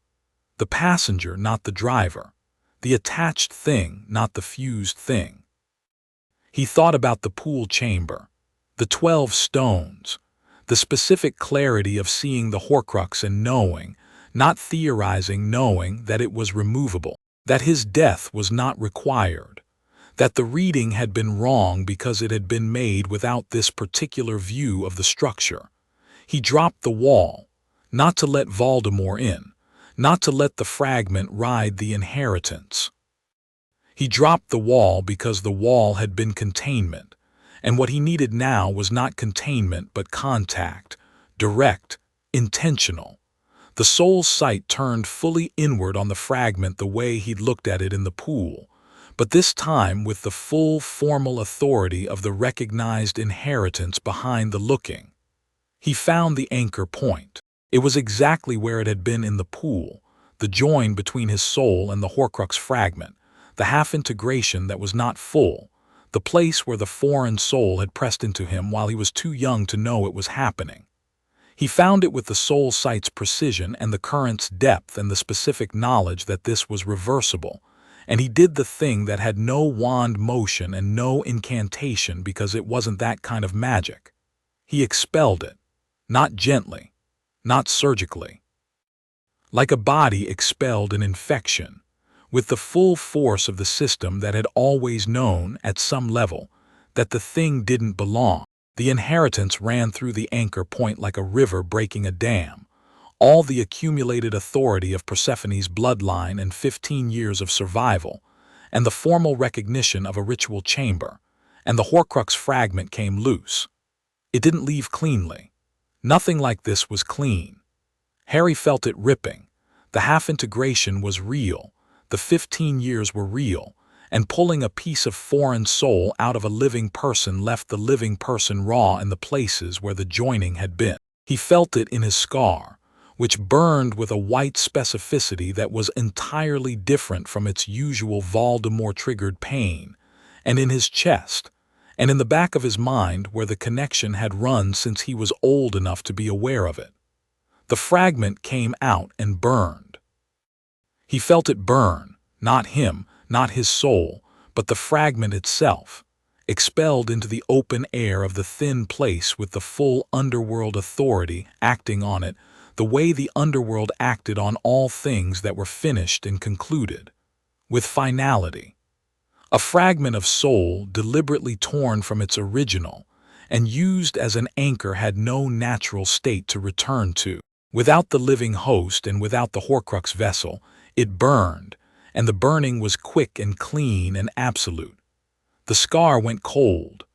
The passenger, not the driver. The attached thing, not the fused thing. He thought about the pool chamber, the 12 stones, the specific clarity of seeing the Horcrux and knowing, not theorizing, knowing that it was removable, that his death was not required, that the reading had been wrong because it had been made without this particular view of the structure. He dropped the wall, not to let Voldemort in, not to let the fragment ride the inheritance. He dropped the wall because the wall had been containment, and what he needed now was not containment but contact, direct, intentional. The soul's sight turned fully inward on the fragment the way he'd looked at it in the pool, but this time with the full formal authority of the recognized inheritance behind the looking. He found the anchor point. It was exactly where it had been in the pool, the join between his soul and the Horcrux fragment, the half-integration that was not full, the place where the foreign soul had pressed into him while he was too young to know it was happening. He found it with the soul sight's precision and the current's depth and the specific knowledge that this was reversible, and he did the thing that had no wand motion and no incantation because it wasn't that kind of magic. He expelled it, not gently, not surgically. Like a body expelled an infection, with the full force of the system that had always known, at some level, that the thing didn't belong. The inheritance ran through the anchor point like a river breaking a dam. All the accumulated authority of Persephone's bloodline and 15 years of survival, and the formal recognition of a ritual chamber, and the Horcrux fragment came loose. It didn't leave cleanly. Nothing like this was clean. Harry felt it ripping. The half-integration was real, the 15 years were real, and pulling a piece of foreign soul out of a living person left the living person raw in the places where the joining had been. He felt it in his scar, which burned with a white specificity that was entirely different from its usual Voldemort-triggered pain, and in his chest, and in the back of his mind where the connection had run since he was old enough to be aware of it. The fragment came out and burned. He felt it burn, not him, not his soul, but the fragment itself, expelled into the open air of the thin place with the full Underworld authority acting on it, the way the Underworld acted on all things that were finished and concluded, with finality. A fragment of soul deliberately torn from its original and used as an anchor had no natural state to return to. Without the living host and without the Horcrux vessel, it burned, and the burning was quick and clean and absolute. The scar went cold.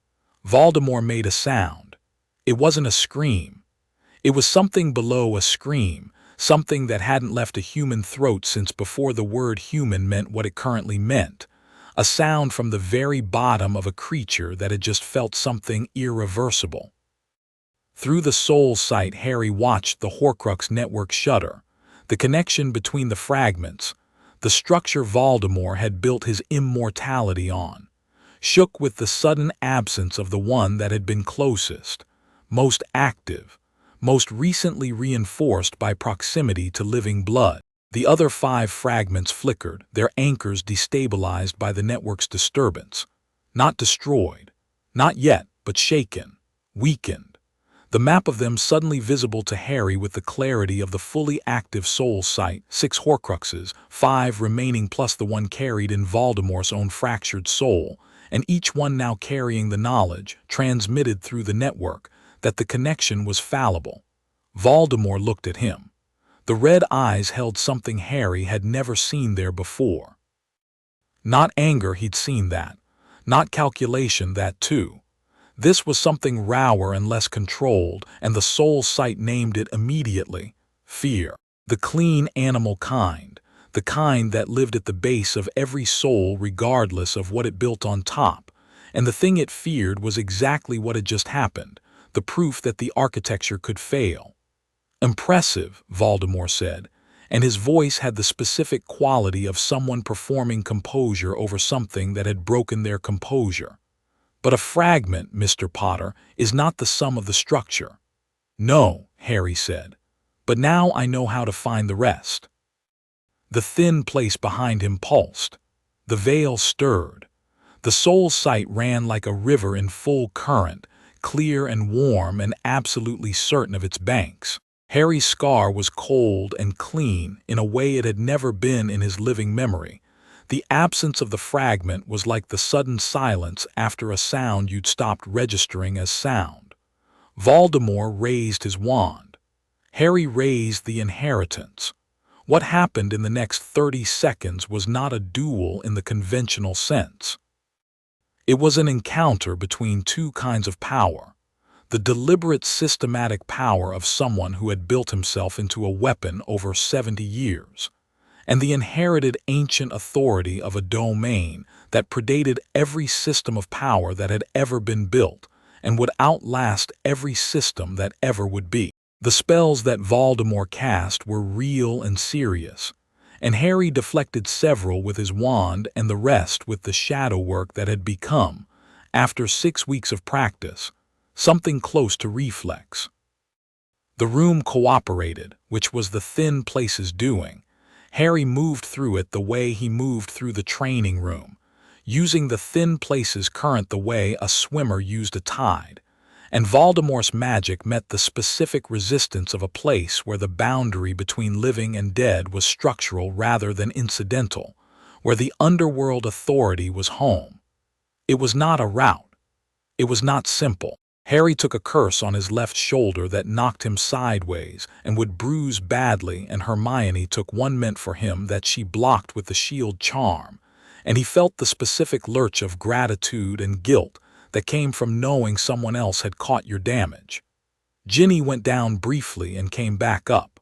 Voldemort made a sound. It wasn't a scream. It was something below a scream, something that hadn't left a human throat since before the word human meant what it currently meant, a sound from the very bottom of a creature that had just felt something irreversible. Through the soul sight, Harry watched the Horcrux network shudder, the connection between the fragments, the structure Voldemort had built his immortality on, shook with the sudden absence of the one that had been closest, most active, most recently reinforced by proximity to living blood. The other 5 fragments flickered, their anchors destabilized by the network's disturbance. Not destroyed, not yet, but shaken, weakened. The map of them suddenly visible to Harry with the clarity of the fully active soul sight, 6 Horcruxes, 5 remaining plus the one carried in Voldemort's own fractured soul, and each one now carrying the knowledge, transmitted through the network, that the connection was fallible. Voldemort looked at him. The red eyes held something Harry had never seen there before. Not anger, he'd seen that. Not calculation, that too. This was something rawer and less controlled, and the soul sight named it immediately: fear. The clean animal kind, the kind that lived at the base of every soul regardless of what it built on top. And the thing it feared was exactly what had just happened, the proof that the architecture could fail. "Impressive," Voldemort said, and his voice had the specific quality of someone performing composure over something that had broken their composure. "But a fragment, Mr. Potter, is not the sum of the structure." "No," Harry said, "but now I know how to find the rest." The thin place behind him pulsed. The veil stirred. The soul sight ran like a river in full current, clear and warm and absolutely certain of its banks. Harry's scar was cold and clean in a way it had never been in his living memory. The absence of the fragment was like the sudden silence after a sound you'd stopped registering as sound. Voldemort raised his wand. Harry raised the inheritance. What happened in the next 30 seconds was not a duel in the conventional sense. It was an encounter between two kinds of power: the deliberate, systematic power of someone who had built himself into a weapon over 70 years, and the inherited ancient authority of a domain that predated every system of power that had ever been built and would outlast every system that ever would be. The spells that Voldemort cast were real and serious, and Harry deflected several with his wand and the rest with the shadow work that had become, after 6 weeks of practice, something close to reflex. The room cooperated, which was the thin place's doing. Harry moved through it the way he moved through the training room, using the thin place's current the way a swimmer used a tide. And Voldemort's magic met the specific resistance of a place where the boundary between living and dead was structural rather than incidental, where the Underworld authority was home. It was not a rout. It was not simple. Harry took a curse on his left shoulder that knocked him sideways and would bruise badly, and Hermione took one meant for him that she blocked with the shield charm, and he felt the specific lurch of gratitude and guilt that came from knowing someone else had caught your damage. Ginny went down briefly and came back up.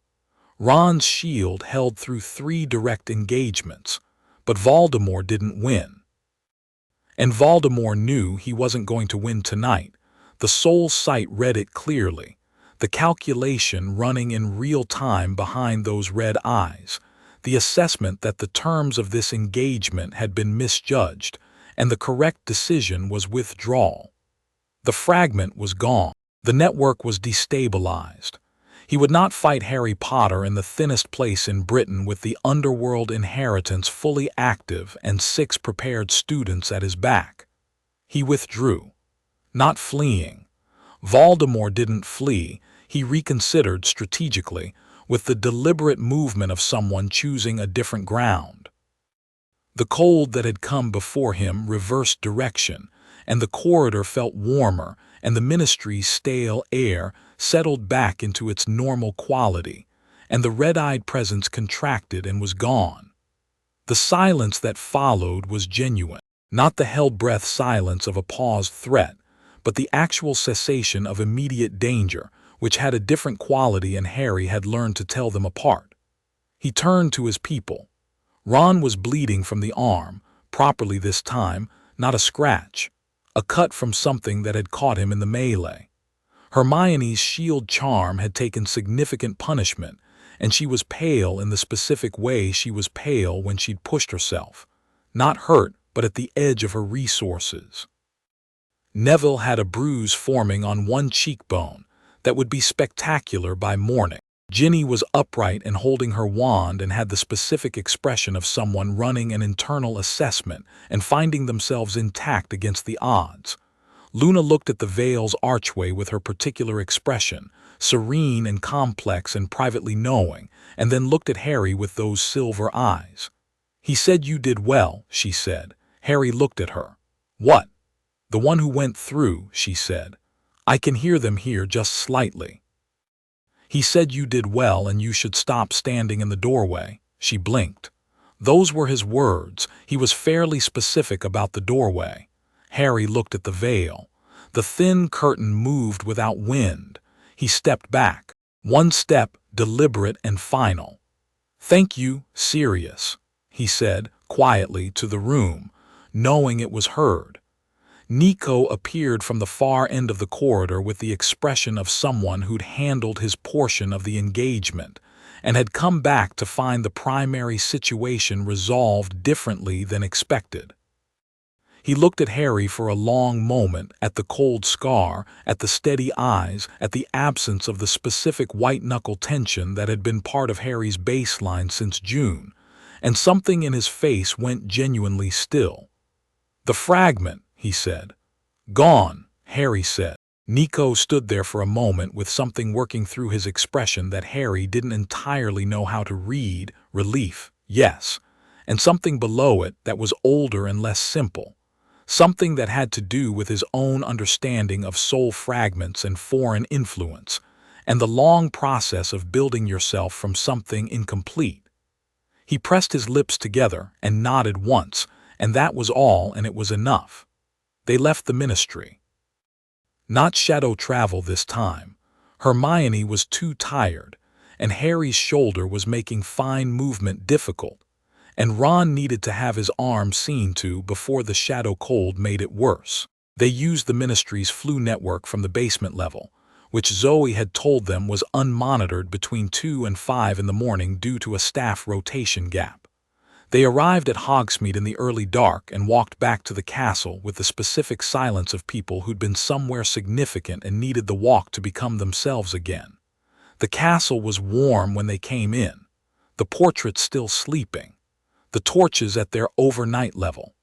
Ron's shield held through 3 direct engagements, but Voldemort didn't win. And Voldemort knew he wasn't going to win tonight. The soul sight read it clearly, the calculation running in real time behind those red eyes, the assessment that the terms of this engagement had been misjudged, and the correct decision was withdrawal. The fragment was gone. The network was destabilized. He would not fight Harry Potter in the thinnest place in Britain with the Underworld inheritance fully active and 6 prepared students at his back. He withdrew. Not fleeing. Voldemort didn't flee, he reconsidered strategically, with the deliberate movement of someone choosing a different ground. The cold that had come before him reversed direction, and the corridor felt warmer, and the ministry's stale air settled back into its normal quality, and the red-eyed presence contracted and was gone. The silence that followed was genuine, not the held-breath silence of a paused threat, but the actual cessation of immediate danger, which had a different quality, and Harry had learned to tell them apart. He turned to his people. Ron was bleeding from the arm, properly this time, not a scratch, a cut from something that had caught him in the melee. Hermione's shield charm had taken significant punishment, and she was pale in the specific way she was pale when she'd pushed herself, not hurt, but at the edge of her resources. Neville had a bruise forming on one cheekbone that would be spectacular by morning. Ginny was upright and holding her wand and had the specific expression of someone running an internal assessment and finding themselves intact against the odds. Luna looked at the veil's archway with her particular expression, serene and complex and privately knowing, and then looked at Harry with those silver eyes. "He said you did well," she said. Harry looked at her. "What?" "The one who went through," she said. "I can hear them here just slightly." "He said you did well and you should stop standing in the doorway." She blinked. Those were his words. He was fairly specific about the doorway. Harry looked at the veil. The thin curtain moved without wind. He stepped back. One step, deliberate and final. "Thank you, Sirius," he said quietly to the room, knowing it was heard. Nico appeared from the far end of the corridor with the expression of someone who'd handled his portion of the engagement and had come back to find the primary situation resolved differently than expected. He looked at Harry for a long moment, at the cold scar, at the steady eyes, at the absence of the specific white-knuckle tension that had been part of Harry's baseline since June, and something in his face went genuinely still. "The fragment," he said. "Gone," Harry said. Nico stood there for a moment with something working through his expression that Harry didn't entirely know how to read. Relief, yes, and something below it that was older and less simple. Something that had to do with his own understanding of soul fragments and foreign influence, and the long process of building yourself from something incomplete. He pressed his lips together and nodded once, and that was all, and it was enough. They left the ministry. Not shadow travel this time. Hermione was too tired, and Harry's shoulder was making fine movement difficult, and Ron needed to have his arm seen to before the shadow cold made it worse. They used the ministry's flu network from the basement level, which Zoe had told them was unmonitored between 2 and 5 in the morning due to a staff rotation gap. They arrived at Hogsmeade in the early dark and walked back to the castle with the specific silence of people who'd been somewhere significant and needed the walk to become themselves again. The castle was warm when they came in, the portraits still sleeping, the torches at their overnight level.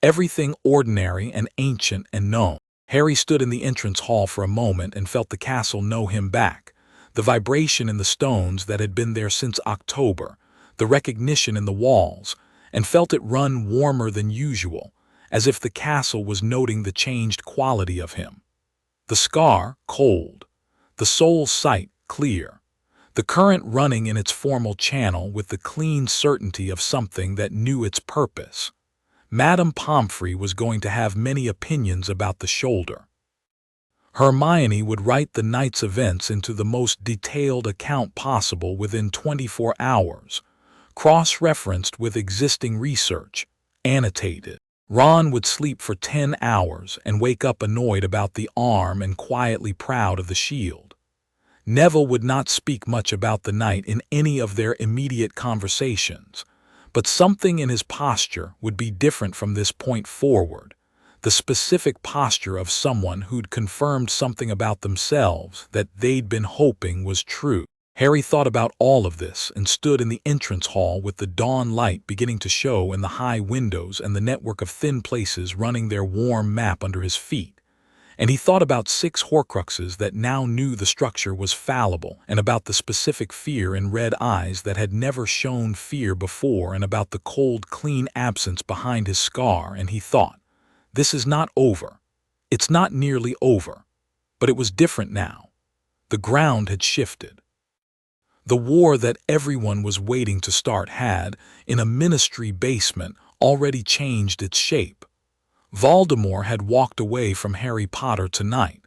Everything ordinary and ancient and known. Harry stood in the entrance hall for a moment and felt the castle know him back, the vibration in the stones that had been there since October, the recognition in the walls, and felt it run warmer than usual, as if the castle was noting the changed quality of him. The scar, cold. The soul's sight, clear. The current running in its formal channel with the clean certainty of something that knew its purpose. Madame Pomfrey was going to have many opinions about the shoulder. Hermione would write the night's events into the most detailed account possible within 24 hours, cross-referenced with existing research, annotated. Ron would sleep for 10 hours and wake up annoyed about the arm and quietly proud of the shield. Neville would not speak much about the night in any of their immediate conversations, but something in his posture would be different from this point forward, the specific posture of someone who'd confirmed something about themselves that they'd been hoping was true. Harry thought about all of this and stood in the entrance hall with the dawn light beginning to show in the high windows and the network of thin places running their warm map under his feet. And he thought about 6 Horcruxes that now knew the structure was fallible, and about the specific fear in red eyes that had never shown fear before, and about the cold, clean absence behind his scar, and he thought, this is not over. It's not nearly over. But it was different now. The ground had shifted. The war that everyone was waiting to start had, in a ministry basement, already changed its shape. Voldemort had walked away from Harry Potter tonight.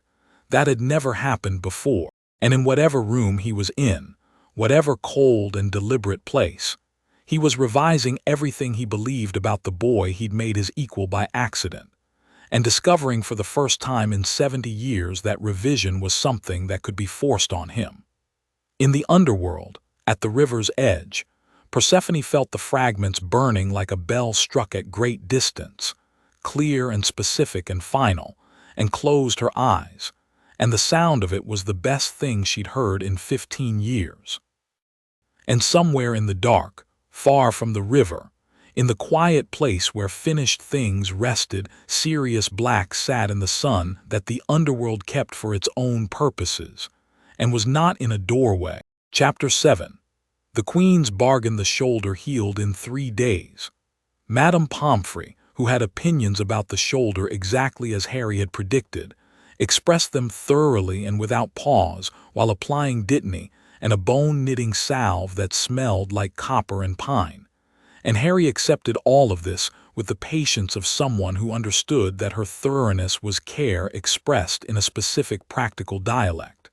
That had never happened before, and in whatever room he was in, whatever cold and deliberate place, he was revising everything he believed about the boy he'd made his equal by accident, and discovering for the first time in 70 years that revision was something that could be forced on him. In the Underworld, at the river's edge, Persephone felt the fragments burning like a bell struck at great distance, clear and specific and final, and closed her eyes, and the sound of it was the best thing she'd heard in 15 years. And somewhere in the dark, far from the river, in the quiet place where finished things rested, Sirius Black sat in the sun that the Underworld kept for its own purposes, and was not in a doorway. Chapter 7. The Queen's bargain. The shoulder healed in 3 days. Madame Pomfrey, who had opinions about the shoulder exactly as Harry had predicted, expressed them thoroughly and without pause while applying Dittany and a bone-knitting salve that smelled like copper and pine. And Harry accepted all of this with the patience of someone who understood that her thoroughness was care expressed in a specific practical dialect.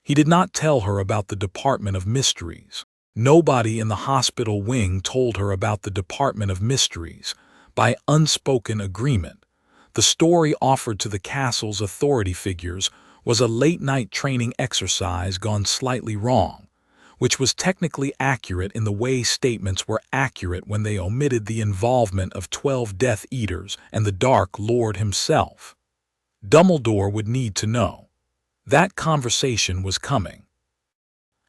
He did not tell her about the Department of Mysteries. Nobody in the hospital wing told her about the Department of Mysteries. By unspoken agreement, the story offered to the castle's authority figures was a late-night training exercise gone slightly wrong, which was technically accurate in the way statements were accurate when they omitted the involvement of 12 Death Eaters and the Dark Lord himself. Dumbledore would need to know. That conversation was coming.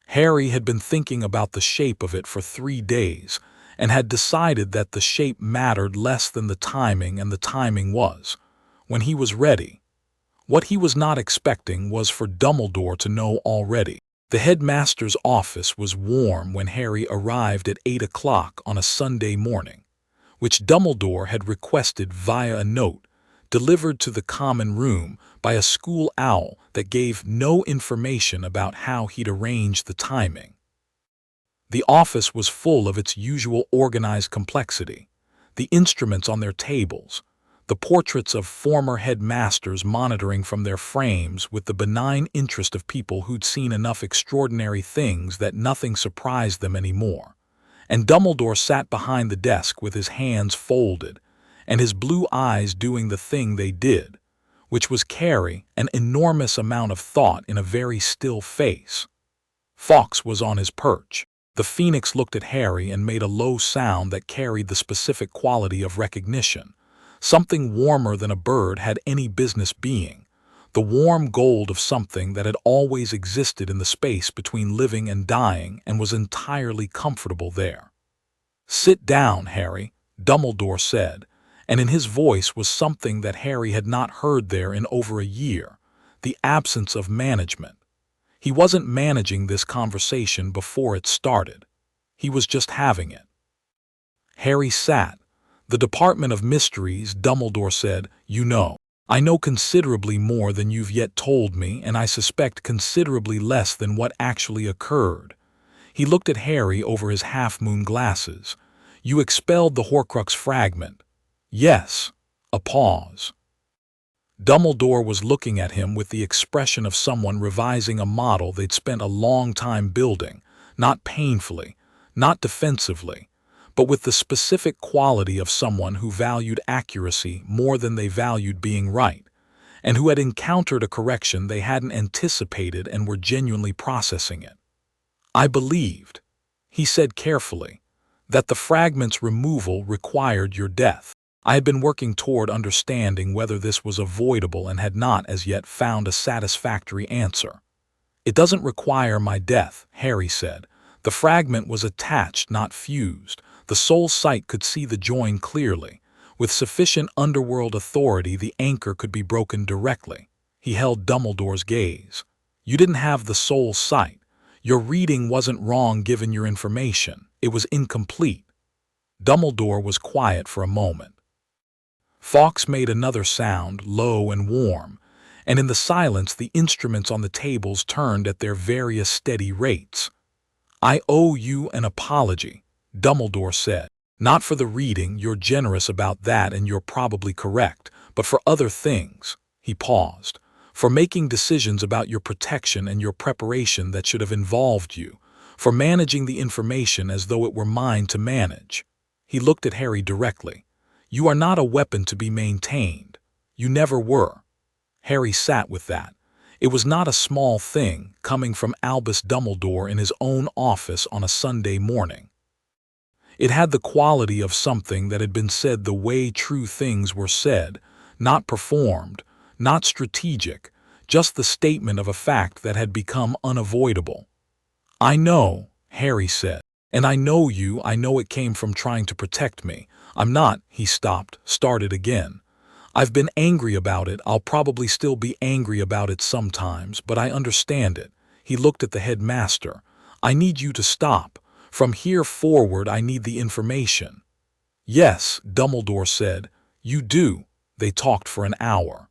Harry had been thinking about the shape of it for 3 days and had decided that the shape mattered less than the timing, and the timing was when he was ready. What he was not expecting was for Dumbledore to know already. The headmaster's office was warm when Harry arrived at 8 o'clock on a Sunday morning, which Dumbledore had requested via a note delivered to the common room by a school owl that gave no information about how he'd arranged the timing. The office was full of its usual organized complexity, the instruments on their tables, the portraits of former headmasters monitoring from their frames with the benign interest of people who'd seen enough extraordinary things that nothing surprised them anymore. And Dumbledore sat behind the desk with his hands folded and his blue eyes doing the thing they did, which was carry an enormous amount of thought in a very still face. Fawkes was on his perch. The Phoenix looked at Harry and made a low sound that carried the specific quality of recognition. Something warmer than a bird had any business being, the warm gold of something that had always existed in the space between living and dying and was entirely comfortable there. "Sit down, Harry," Dumbledore said, and in his voice was something that Harry had not heard there in over a year, the absence of management. He wasn't managing this conversation before it started. He was just having it. Harry sat. "The Department of Mysteries," Dumbledore said, "you know. I know considerably more than you've yet told me, and I suspect considerably less than what actually occurred." He looked at Harry over his half-moon glasses. "You expelled the Horcrux fragment." "Yes." A pause. Dumbledore was looking at him with the expression of someone revising a model they'd spent a long time building, not painfully, not defensively, but with the specific quality of someone who valued accuracy more than they valued being right, and who had encountered a correction they hadn't anticipated and were genuinely processing it. "I believed," he said carefully, "that the fragment's removal required your death. I had been working toward understanding whether this was avoidable and had not as yet found a satisfactory answer." "It doesn't require my death," Harry said. "The fragment was attached, not fused. The soul sight could see the join clearly. With sufficient underworld authority, the anchor could be broken directly." He held Dumbledore's gaze. "You didn't have the soul sight. Your reading wasn't wrong given your information. It was incomplete." Dumbledore was quiet for a moment. Fawkes made another sound, low and warm, and in the silence the instruments on the tables turned at their various steady rates. "I owe you an apology," Dumbledore said. "Not for the reading, you're generous about that and you're probably correct, but for other things." He paused. "For making decisions about your protection and your preparation that should have involved you. For managing the information as though it were mine to manage." He looked at Harry directly. "You are not a weapon to be maintained. You never were." Harry sat with that. It was not a small thing, coming from Albus Dumbledore in his own office on a Sunday morning. It had the quality of something that had been said the way true things were said, not performed, not strategic, just the statement of a fact that had become unavoidable. "I know," Harry said, "and I know you. I know it came from trying to protect me. I'm not," he stopped, started again. "I've been angry about it. I'll probably still be angry about it sometimes, but I understand it." He looked at the headmaster. "I need you to stop. From here forward, I need the information." "Yes," Dumbledore said. "You do." They talked for an hour.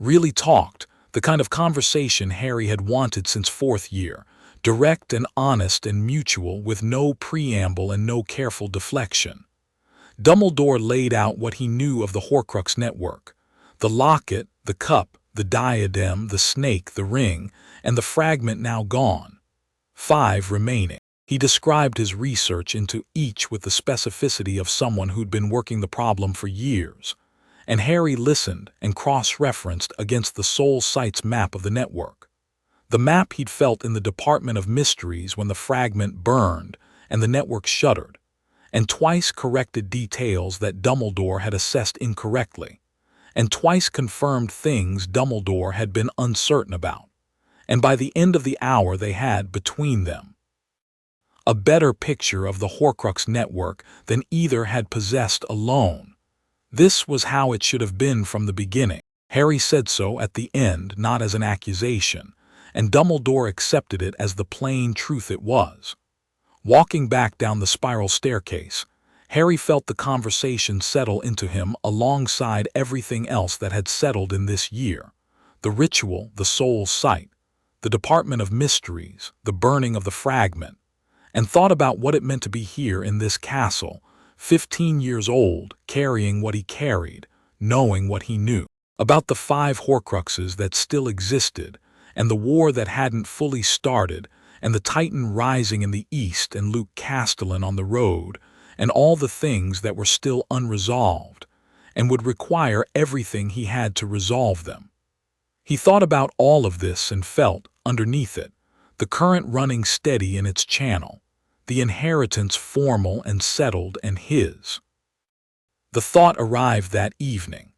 Really talked, the kind of conversation Harry had wanted since fourth year, direct and honest and mutual, with no preamble and no careful deflection. Dumbledore laid out what he knew of the Horcrux network: the locket, the cup, the diadem, the snake, the ring, and the fragment now gone. 5 remaining. He described his research into each with the specificity of someone who'd been working the problem for years, and Harry listened and cross-referenced against the Soul Sight's map of the network. The map he'd felt in the Department of Mysteries when the fragment burned and the network shuddered, and twice corrected details that Dumbledore had assessed incorrectly, and twice confirmed things Dumbledore had been uncertain about. And by the end of the hour they had, between them, a better picture of the Horcrux network than either had possessed alone. This was how it should have been from the beginning. Harry said so at the end, not as an accusation, and Dumbledore accepted it as the plain truth it was. Walking back down the spiral staircase, Harry felt the conversation settle into him alongside everything else that had settled in this year: the ritual, the Soul Sight, the Department of Mysteries, the burning of the fragment, and thought about what it meant to be here in this castle, 15 years old, carrying what he carried, knowing what he knew about the 5 Horcruxes that still existed, and the war that hadn't fully started, and the Titan rising in the east and Luke Castellan on the road, and all the things that were still unresolved, and would require everything he had to resolve them. He thought about all of this and felt, underneath it, the current running steady in its channel, the inheritance formal and settled and his. The thought arrived that evening,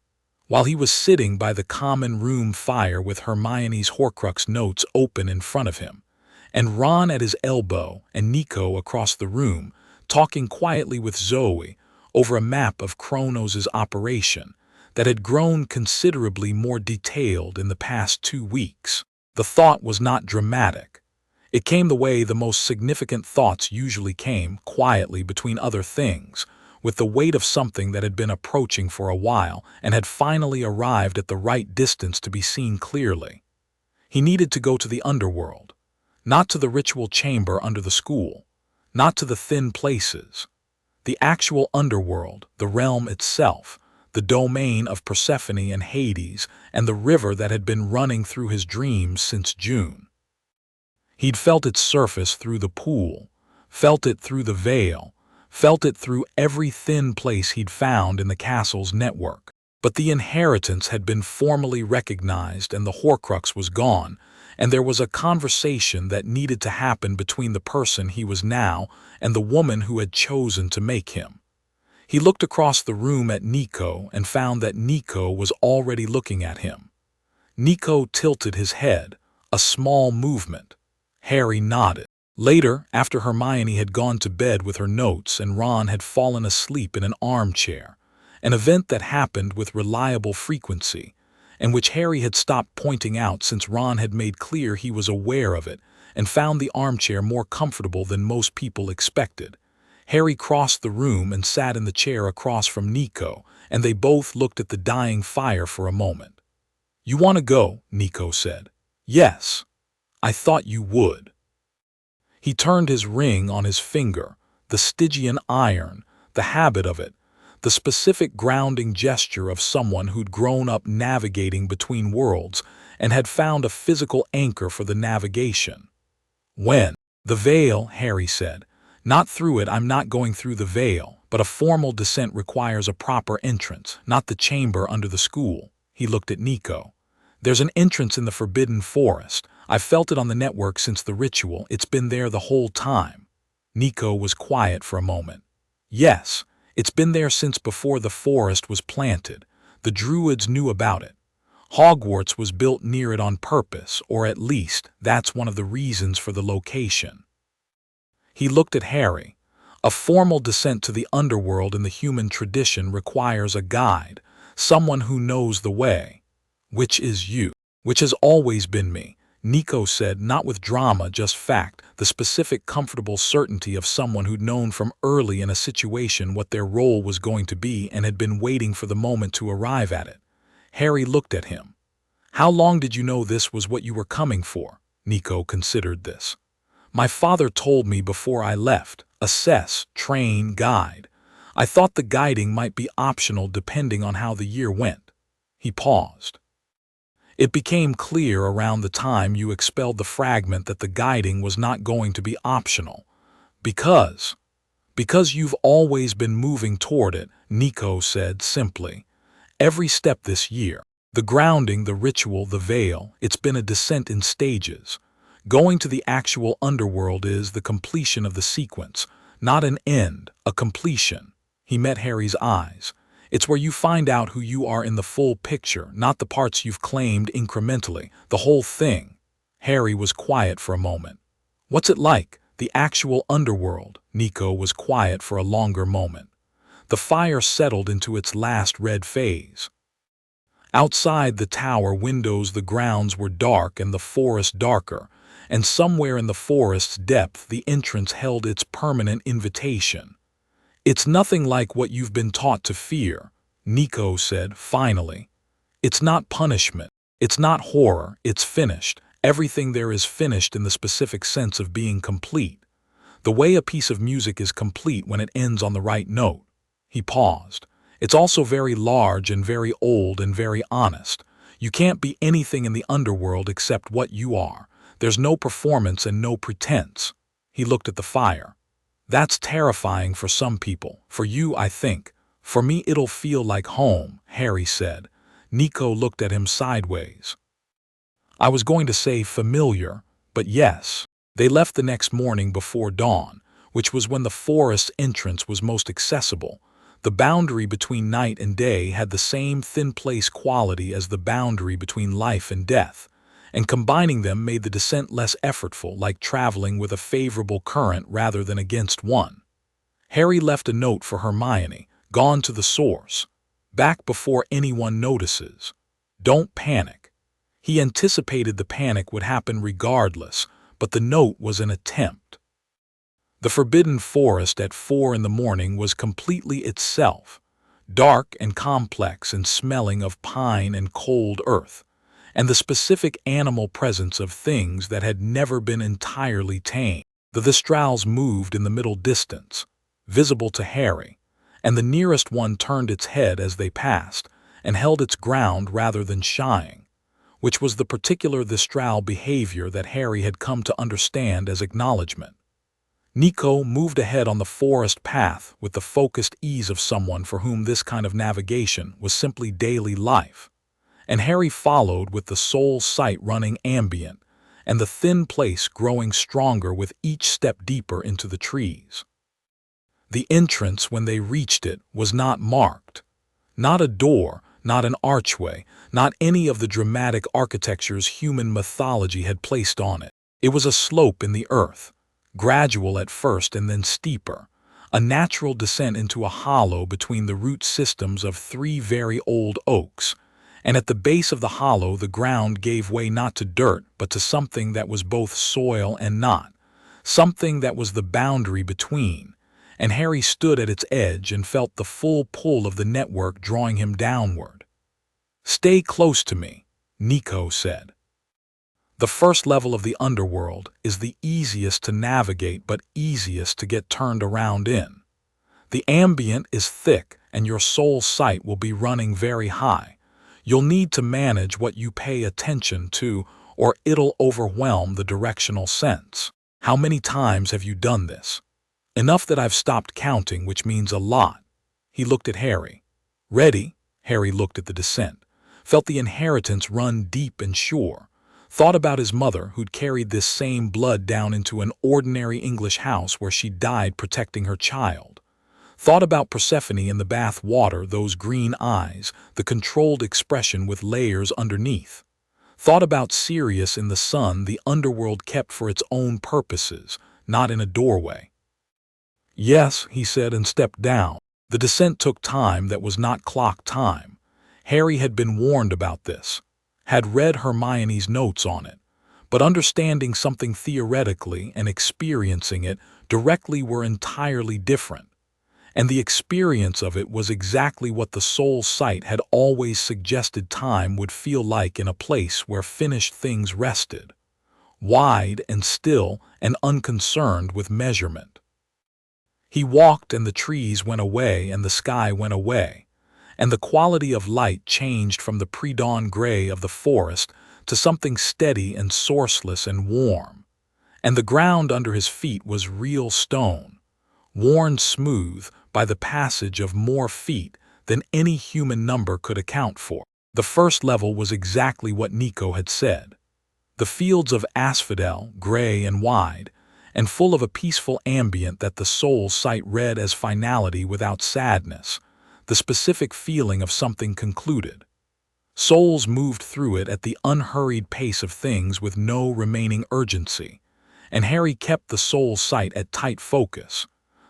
while he was sitting by the common room fire with Hermione's Horcrux notes open in front of him, and Ron at his elbow and Nico across the room, talking quietly with Zoe over a map of Kronos' operation that had grown considerably more detailed in the past 2 weeks. The thought was not dramatic. It came the way the most significant thoughts usually came, quietly between other things, with the weight of something that had been approaching for a while and had finally arrived at the right distance to be seen clearly. He needed to go to the Underworld, not to the ritual chamber under the school, not to the thin places. The actual Underworld, the realm itself, the domain of Persephone and Hades, and the river that had been running through his dreams since June. He'd felt its surface through the pool, felt it through the veil, felt it through every thin place he'd found in the castle's network. But the inheritance had been formally recognized and the Horcrux was gone, and there was a conversation that needed to happen between the person he was now and the woman who had chosen to make him. He looked across the room at Nico and found that Nico was already looking at him. Nico tilted his head, a small movement. Harry nodded. Later, after Hermione had gone to bed with her notes and Ron had fallen asleep in an armchair, an event that happened with reliable frequency, and which Harry had stopped pointing out since Ron had made clear he was aware of it and found the armchair more comfortable than most people expected, Harry crossed the room and sat in the chair across from Nico, and they both looked at the dying fire for a moment. "You want to go?" Nico said. "Yes. I thought you would." He turned his ring on his finger, the Stygian iron, the habit of it, the specific grounding gesture of someone who'd grown up navigating between worlds and had found a physical anchor for the navigation. "When?" "The veil," Harry said. "Not through it. I'm not going through the veil, but a formal descent requires a proper entrance, not the chamber under the school." He looked at Nico. "There's an entrance in the Forbidden Forest. I've felt it on the network since the ritual. It's been there the whole time." Nico was quiet for a moment. "Yes, it's been there since before the forest was planted. The Druids knew about it. Hogwarts was built near it on purpose, or at least that's one of the reasons for the location." He looked at Harry. "A formal descent to the Underworld in the human tradition requires a guide, someone who knows the way." "Which is you." "Which has always been me," Nico said, not with drama, just fact, the specific comfortable certainty of someone who'd known from early in a situation what their role was going to be and had been waiting for the moment to arrive at it. Harry looked at him. "How long did you know this was what you were coming for?" Nico considered this. "My father told me before I left. Assess, train, guide. I thought the guiding might be optional depending on how the year went. He paused. It became clear around the time you expelled the fragment that the guiding was not going to be optional. Because you've always been moving toward it, Nico said simply. Every step this year. The grounding, the ritual, the veil, it's been a descent in stages. Going to the actual underworld is the completion of the sequence, not an end, a completion. He met Harry's eyes. It's where you find out who you are in the full picture, not the parts you've claimed incrementally, the whole thing. Harry was quiet for a moment. What's it like, the actual underworld? Nico was quiet for a longer moment. The fire settled into its last red phase. Outside the tower windows the grounds were dark and the forest darker, and somewhere in the forest's depth the entrance held its permanent invitation. It's nothing like what you've been taught to fear, Nico said finally. It's not punishment, it's not horror, it's finished. Everything there is finished in the specific sense of being complete. The way a piece of music is complete when it ends on the right note. He paused. It's also very large and very old and very honest. You can't be anything in the underworld except what you are. There's no performance and no pretense. He looked at the fire. That's terrifying for some people. For you, I think. For me, it'll feel like home, Harry said. Nico looked at him sideways. I was going to say familiar, but yes. They left the next morning before dawn, which was when the forest entrance was most accessible. The boundary between night and day had the same thin place quality as the boundary between life and death, and combining them made the descent less effortful, like traveling with a favorable current rather than against one. Harry left a note for Hermione, gone to the source. Back before anyone notices. Don't panic. He anticipated the panic would happen regardless, but the note was an attempt. The forbidden forest at 4 in the morning was completely itself, dark and complex and smelling of pine and cold earth, and the specific animal presence of things that had never been entirely tame. The Thestrals moved in the middle distance, visible to Harry, and the nearest one turned its head as they passed and held its ground rather than shying, which was the particular Thestral behavior that Harry had come to understand as acknowledgement. Nico moved ahead on the forest path with the focused ease of someone for whom this kind of navigation was simply daily life, and Harry followed with the soul sight running ambient and the thin place growing stronger with each step deeper into the trees. The entrance, when they reached it, was not marked. Not a door, not an archway, not any of the dramatic architectures human mythology had placed on it. It was a slope in the earth, gradual at first and then steeper, a natural descent into a hollow between the root systems of 3 very old oaks, and at the base of the hollow the ground gave way not to dirt but to something that was both soil and not, something that was the boundary between, and Harry stood at its edge and felt the full pull of the network drawing him downward. Stay close to me, Nico said. The first level of the underworld is the easiest to navigate but easiest to get turned around in. The ambient is thick and your soul sight will be running very high. You'll need to manage what you pay attention to or it'll overwhelm the directional sense. How many times have you done this? Enough that I've stopped counting, which means a lot. He looked at Harry. Ready? Harry looked at the descent, felt the inheritance run deep and sure, thought about his mother who'd carried this same blood down into an ordinary English house where she died protecting her child. Thought about Persephone in the bath water, those green eyes, the controlled expression with layers underneath. Thought about Sirius in the sun the underworld kept for its own purposes, not in a doorway. Yes, he said and stepped down. The descent took time that was not clock time. Harry had been warned about this, had read Hermione's notes on it, but understanding something theoretically and experiencing it directly were entirely different. And the experience of it was exactly what the soul sight had always suggested time would feel like in a place where finished things rested, wide and still and unconcerned with measurement. He walked and the trees went away and the sky went away, and the quality of light changed from the pre-dawn gray of the forest to something steady and sourceless and warm. And the ground under his feet was real stone, worn smooth by the passage of more feet than any human number could account for. The first level was exactly what Nico had said. The fields of asphodel, gray and wide, and full of a peaceful ambient that the soul's sight read as finality without sadness, the specific feeling of something concluded. Souls moved through it at the unhurried pace of things with no remaining urgency, and Harry kept the soul's sight at tight focus,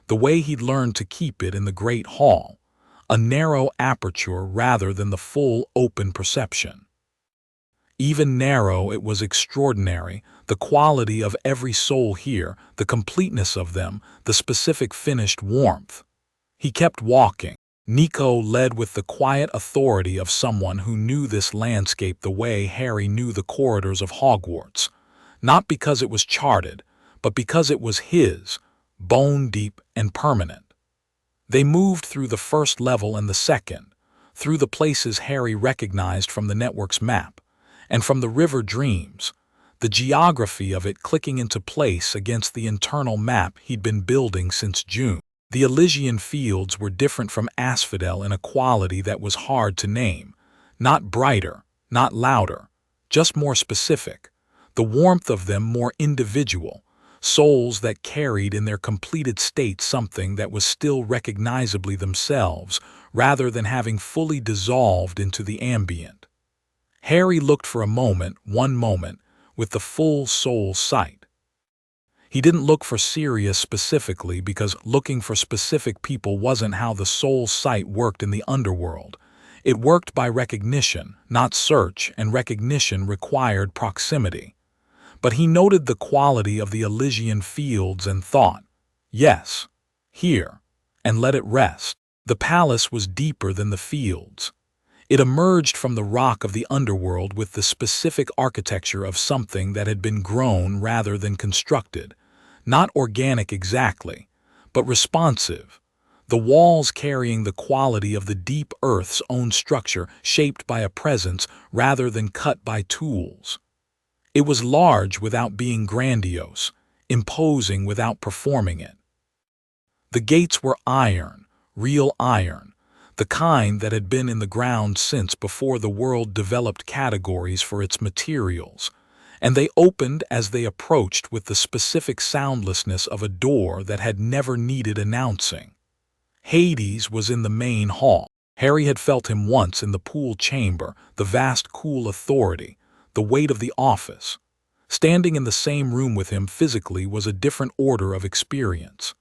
the way he'd learned to keep it in the great hall, a narrow aperture rather than the full open perception. Even narrow, it was extraordinary, the quality of every soul here, the completeness of them, the specific finished warmth. He kept walking. Nico led with the quiet authority of someone who knew this landscape the way Harry knew the corridors of Hogwarts, not because it was charted, but because it was his, bone-deep and permanent. They moved through the first level and the second, through the places Harry recognized from the network's map, and from the river dreams, the geography of it clicking into place against the internal map he'd been building since June. The Elysian fields were different from asphodel in a quality that was hard to name, not brighter, not louder, just more specific, the warmth of them more individual, souls that carried in their completed state something that was still recognizably themselves rather than having fully dissolved into the ambient. Harry looked for a moment, one moment, with the full soul's sight. He didn't look for Sirius specifically because looking for specific people wasn't how the soul's sight worked in the Underworld. It worked by recognition, not search, and recognition required proximity. But he noted the quality of the Elysian fields and thought, yes, here, and let it rest. The palace was deeper than the fields. It emerged from the rock of the Underworld with the specific architecture of something that had been grown rather than constructed, not organic exactly, but responsive, the walls carrying the quality of the deep earth's own structure shaped by a presence rather than cut by tools. It was large without being grandiose, imposing without performing it. The gates were iron, real iron, the kind that had been in the ground since before the world developed categories for its materials, and they opened as they approached with the specific soundlessness of a door that had never needed announcing. Hades was in the main hall. Harry had felt him once in the pool chamber, the vast cool authority, the weight of the office. Standing in the same room with him physically was a different order of experience.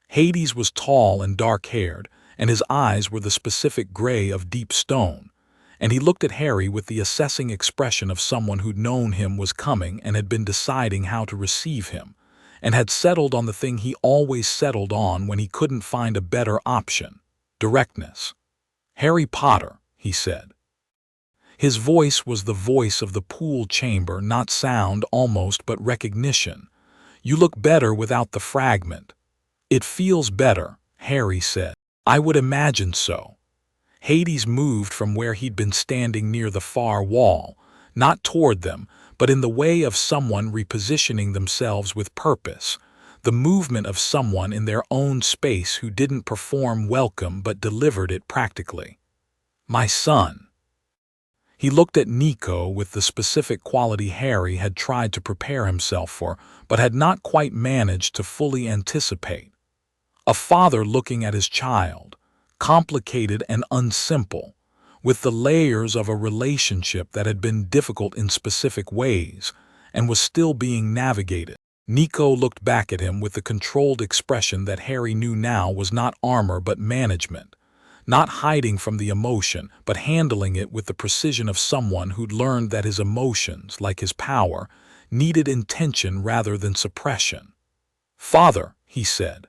Hades was tall and dark-haired, and his eyes were the specific gray of deep stone, and he looked at Harry with the assessing expression of someone who'd known him was coming and had been deciding how to receive him, and had settled on the thing he always settled on when he couldn't find a better option: directness. "Harry Potter," he said. His voice was the voice of the pool chamber, not sound almost, but recognition. "You look better without the fragment." "It feels better," Harry said. "I would imagine so." Hades moved from where he'd been standing near the far wall, not toward them, but in the way of someone repositioning themselves with purpose, the movement of someone in their own space who didn't perform welcome but delivered it practically. "My son." He looked at Nico with the specific quality Harry had tried to prepare himself for, but had not quite managed to fully anticipate. A father looking at his child, complicated and unsimple, with the layers of a relationship that had been difficult in specific ways and was still being navigated. Nico looked back at him with the controlled expression that Harry knew now was not armor but management, not hiding from the emotion but handling it with the precision of someone who'd learned that his emotions, like his power, needed intention rather than suppression. "Father," he said.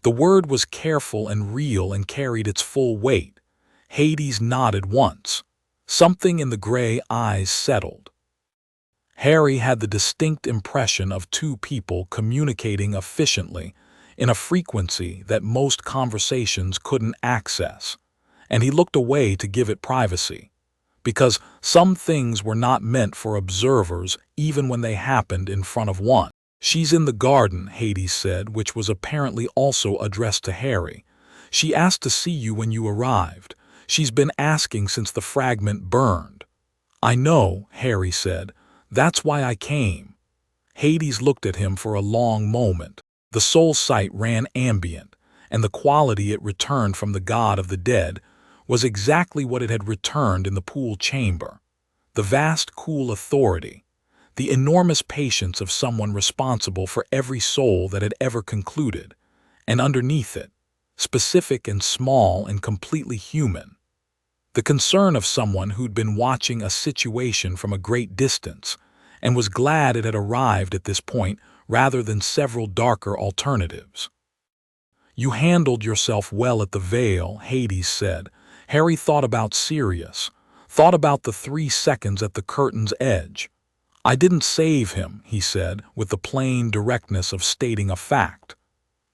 The word was careful and real and carried its full weight. Hades nodded once. Something in the gray eyes settled. Harry had the distinct impression of two people communicating efficiently, in a frequency that most conversations couldn't access, and he looked away to give it privacy, because some things were not meant for observers even when they happened in front of one. "She's in the garden," Hades said, which was apparently also addressed to Harry. "She asked to see you when you arrived. She's been asking since the fragment burned." "I know," Harry said. "That's why I came." Hades looked at him for a long moment. The soul sight ran ambient, and the quality it returned from the god of the dead was exactly what it had returned in the pool chamber. The vast, cool authority, the enormous patience of someone responsible for every soul that had ever concluded, and underneath it, specific and small and completely human, the concern of someone who'd been watching a situation from a great distance and was glad it had arrived at this point rather than several darker alternatives. "You handled yourself well at the Veil," Hades said. Harry thought about Sirius, thought about the 3 seconds at the curtain's edge. "I didn't save him," he said, with the plain directness of stating a fact.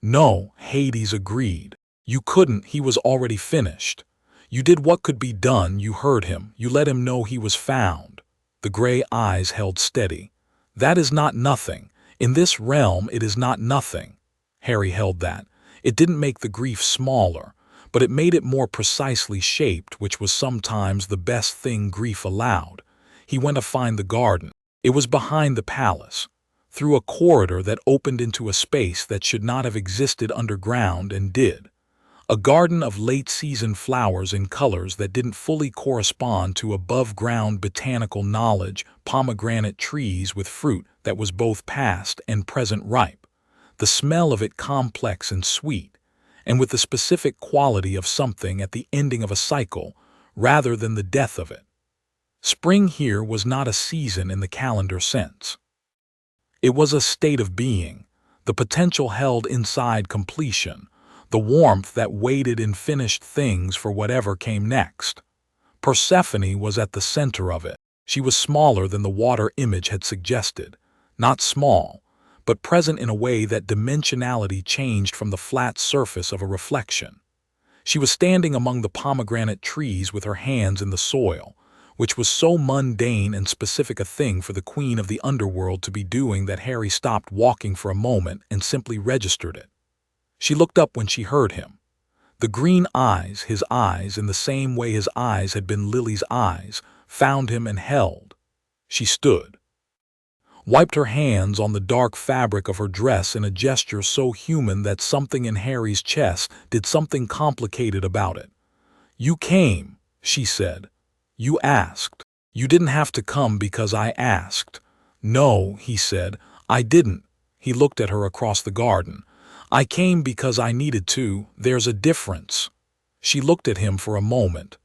"No," Hades agreed. "You couldn't, he was already finished. You did what could be done, you heard him, you let him know he was found." The gray eyes held steady. "That is not nothing. In this realm it is not nothing." Harry held that. It didn't make the grief smaller, but it made it more precisely shaped, which was sometimes the best thing grief allowed. He went to find the garden. It was behind the palace, through a corridor that opened into a space that should not have existed underground and did. A garden of late-season flowers in colors that didn't fully correspond to above-ground botanical knowledge, pomegranate trees with fruit that was both past and present ripe, the smell of it complex and sweet, and with the specific quality of something at the ending of a cycle rather than the death of it. Spring here was not a season in the calendar sense. It was a state of being, the potential held inside completion, the warmth that waited in finished things for whatever came next. Persephone was at the center of it. She was smaller than the water image had suggested. Not small, but present in a way that dimensionality changed from the flat surface of a reflection. She was standing among the pomegranate trees with her hands in the soil, which was so mundane and specific a thing for the queen of the underworld to be doing that Harry stopped walking for a moment and simply registered it. She looked up when she heard him. The green eyes, his eyes, in the same way his eyes had been Lily's eyes, found him and held. She stood, wiped her hands on the dark fabric of her dress in a gesture so human that something in Harry's chest did something complicated about it. "You came," she said. "You asked. You didn't have to come because I asked." "No," he said, "I didn't." He looked at her across the garden. "I came because I needed to. There's a difference." She looked at him for a moment.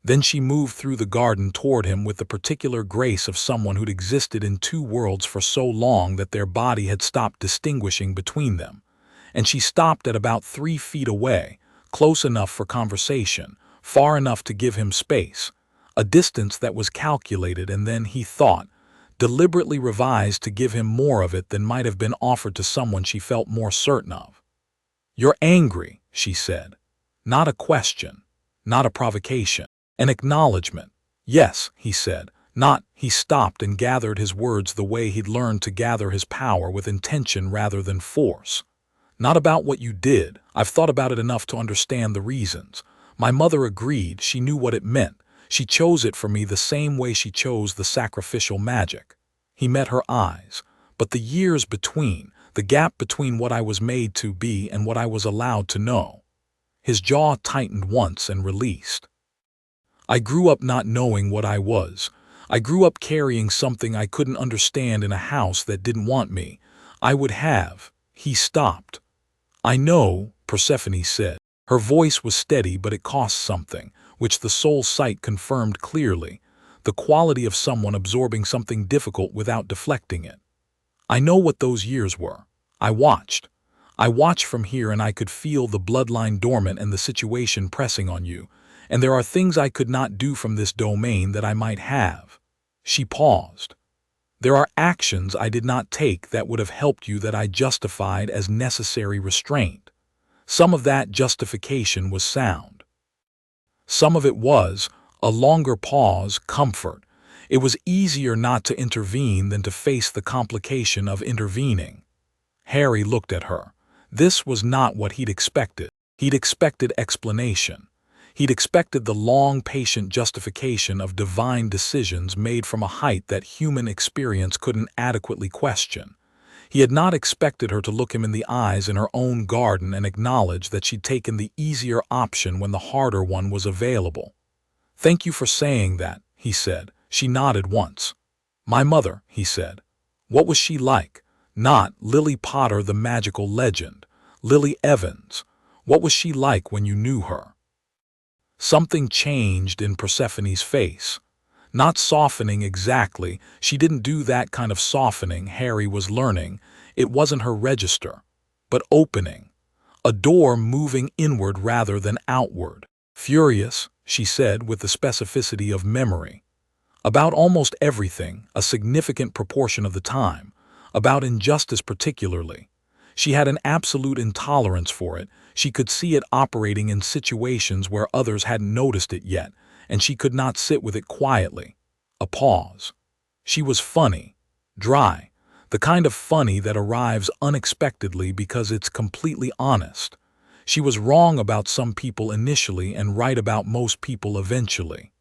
Then she moved through the garden toward him with the particular grace of someone who'd existed in 2 worlds for so long that their body had stopped distinguishing between them. And she stopped at about 3 feet away, close enough for conversation, far enough to give him space, a distance that was calculated and then, he thought, deliberately revised to give him more of it than might have been offered to someone she felt more certain of. "You're angry," she said. Not a question, not a provocation, an acknowledgement. "Yes," he said, not. He stopped and gathered his words the way he'd learned to gather his power, with intention rather than force. "Not about what you did. I've thought about it enough to understand the reasons. My mother agreed. She knew what it meant. She chose it for me the same way she chose the sacrificial magic." He met her eyes. "But the years between, the gap between what I was made to be and what I was allowed to know." His jaw tightened once and released. "I grew up not knowing what I was. I grew up carrying something I couldn't understand in a house that didn't want me. I would have." He stopped. "I know," Persephone said. Her voice was steady, but it cost something, which the soul sight confirmed clearly, the quality of someone absorbing something difficult without deflecting it. "I know what those years were. I watched. I watched from here, and I could feel the bloodline dormant and the situation pressing on you, and there are things I could not do from this domain that I might have." She paused. There are actions I did not take that would have helped you that I justified as necessary restraint. Some of that justification was sound. Some of it was, a longer pause, comfort. It was easier not to intervene than to face the complication of intervening. Harry looked at her. This was not what he'd expected. He'd expected explanation. He'd expected the long, patient justification of divine decisions made from a height that human experience couldn't adequately question. He had not expected her to look him in the eyes in her own garden and acknowledge that she'd taken the easier option when the harder one was available. "Thank you for saying that," he said. She nodded once. "My mother," he said. "What was she like? Not Lily Potter the magical legend. Lily Evans. What was she like when you knew her?" Something changed in Persephone's face. Not softening exactly, she didn't do that kind of softening Harry was learning. It wasn't her register. But opening. A door moving inward rather than outward. "Furious," she said with the specificity of memory. "About almost everything, a significant proportion of the time. About injustice particularly. She had an absolute intolerance for it. She could see it operating in situations where others hadn't noticed it yet, and she could not sit with it quietly." A pause. She was funny. Dry. The kind of funny that arrives unexpectedly because it's completely honest. She was wrong about some people initially and right about most people eventually.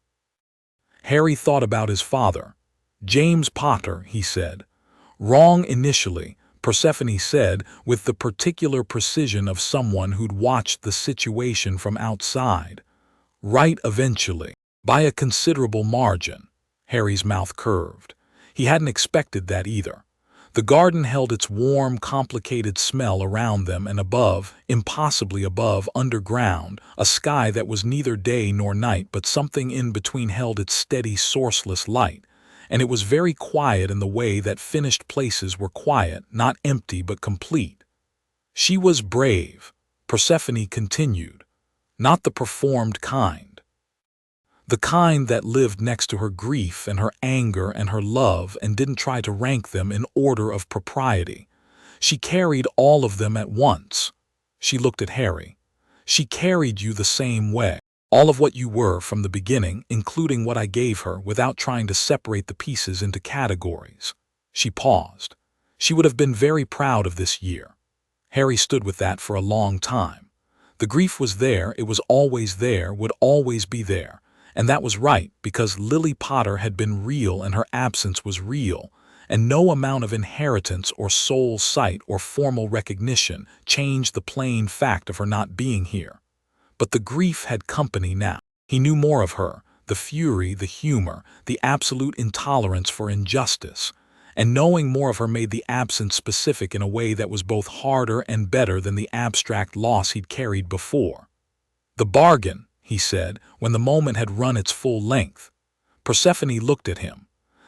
Harry thought about his father. "James Potter," he said. "Wrong initially," Persephone said with the particular precision of someone who'd watched the situation from outside. "Right eventually. By a considerable margin." Harry's mouth curved. He hadn't expected that either. The garden held its warm, complicated smell around them, and above, impossibly above, underground, a sky that was neither day nor night but something in between held its steady, sourceless light. And it was very quiet in the way that finished places were quiet, not empty but complete. "She was brave," Persephone continued. "Not the performed kind. The kind that lived next to her grief and her anger and her love and didn't try to rank them in order of propriety. She carried all of them at once." She looked at Harry. "She carried you the same way. All of what you were from the beginning, including what I gave her, without trying to separate the pieces into categories." She paused. She would have been very proud of this year. Harry stood with that for a long time. The grief was there, it was always there, would always be there. And that was right, because Lily Potter had been real and her absence was real, and no amount of inheritance or soul sight or formal recognition changed the plain fact of her not being here. But the grief had company now. He knew more of her, the fury, the humor, the absolute intolerance for injustice. And knowing more of her made the absence specific in a way that was both harder and better than the abstract loss he'd carried before. "The bargain," he said, when the moment had run its full length. Persephone looked at him.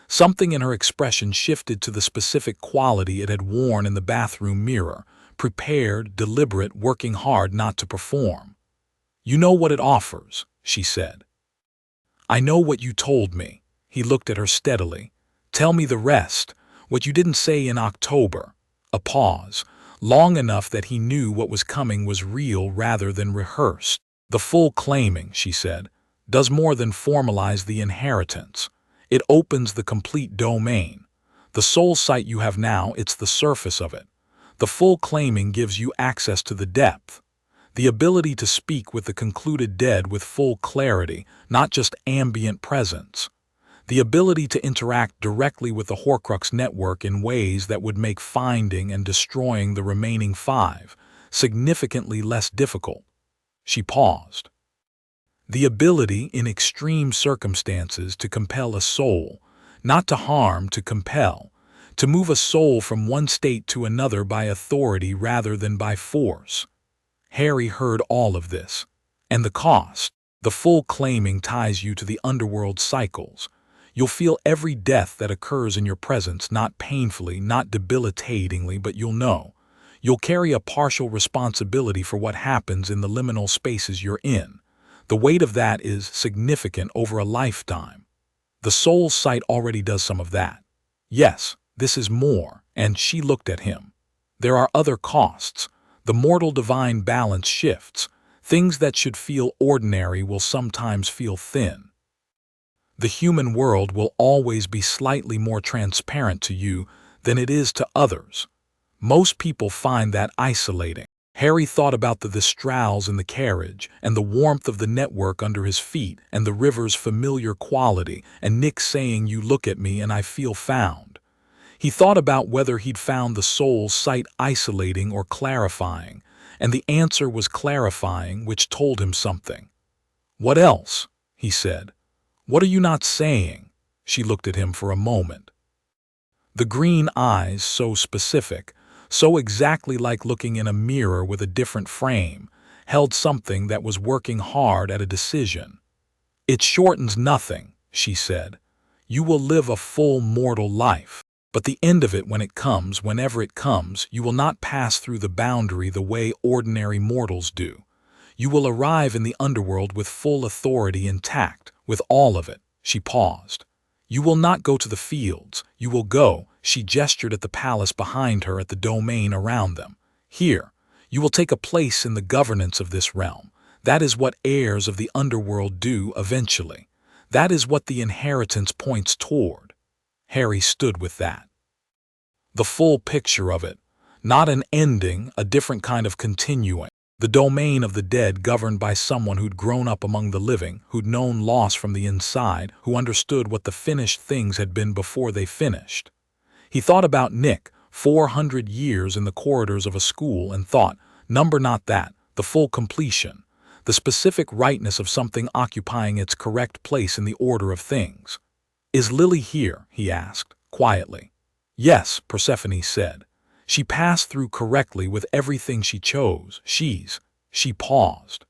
Something in her expression shifted to the specific quality it had worn in the bathroom mirror, prepared, deliberate, working hard not to perform. "You know what it offers," she said. "I know what you told me." He looked at her steadily. "Tell me the rest, what you didn't say in October." A pause, long enough that he knew what was coming was real rather than rehearsed. "The full claiming," she said, "does more than formalize the inheritance. It opens the complete domain. The soul sight you have now, it's the surface of it. The full claiming gives you access to the depth. The ability to speak with the concluded dead with full clarity, not just ambient presence. The ability to interact directly with the Horcrux network in ways that would make finding and destroying the remaining 5 significantly less difficult." She paused. "The ability, in extreme circumstances, to compel a soul, not to harm, to compel, to move a soul from one state to another by authority rather than by force." Harry heard all of this. "And the cost. The full claiming ties you to the underworld cycles. You'll feel every death that occurs in your presence, not painfully, not debilitatingly, but you'll know. You'll carry a partial responsibility for what happens in the liminal spaces you're in. The weight of that is significant over a lifetime. The soul sight already does some of that. Yes, this is more, and she looked at him. There are other costs. The mortal-divine balance shifts. Things that should feel ordinary will sometimes feel thin. The human world will always be slightly more transparent to you than it is to others. Most people find that isolating. Harry thought about the Thestrals in the carriage, and the warmth of the network under his feet, and the river's familiar quality, and Nick saying, "You look at me and I feel found." He thought about whether he'd found the soul's sight isolating or clarifying, and the answer was clarifying, which told him something. "What else?" he said. "What are you not saying?" She looked at him for a moment. The green eyes, so specific, so exactly like looking in a mirror with a different frame, held something that was working hard at a decision. "It shortens nothing," she said. "You will live a full mortal life. But the end of it, when it comes, whenever it comes, you will not pass through the boundary the way ordinary mortals do. You will arrive in the underworld with full authority intact, with all of it." She paused. "You will not go to the fields. You will go," she gestured at the palace behind her, at the domain around them. "Here. You will take a place in the governance of this realm. That is what heirs of the underworld do eventually. That is what the inheritance points toward." Harry stood with that. The full picture of it. Not an ending, a different kind of continuing. The domain of the dead, governed by someone who'd grown up among the living, who'd known loss from the inside, who understood what the finished things had been before they finished. He thought about Nick, 400 years in the corridors of a school, and thought, number not that, the full completion, the specific rightness of something occupying its correct place in the order of things. "Is Lily here?" he asked, quietly. "Yes," Persephone said. "She passed through correctly with everything she chose. She paused.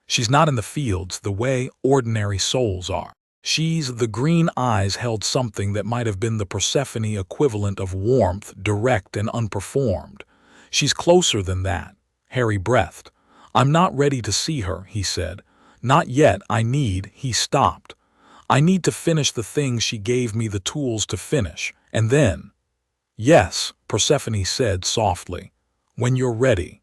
"She's not in the fields the way ordinary souls are. The green eyes held something that might have been the Persephone equivalent of warmth, direct and unperformed. "She's closer than that," Harry breathed. "I'm not ready to see her," he said. "Not yet. He stopped. "I need to finish the things she gave me the tools to finish, and then—" "Yes," Persephone said softly, "when you're ready."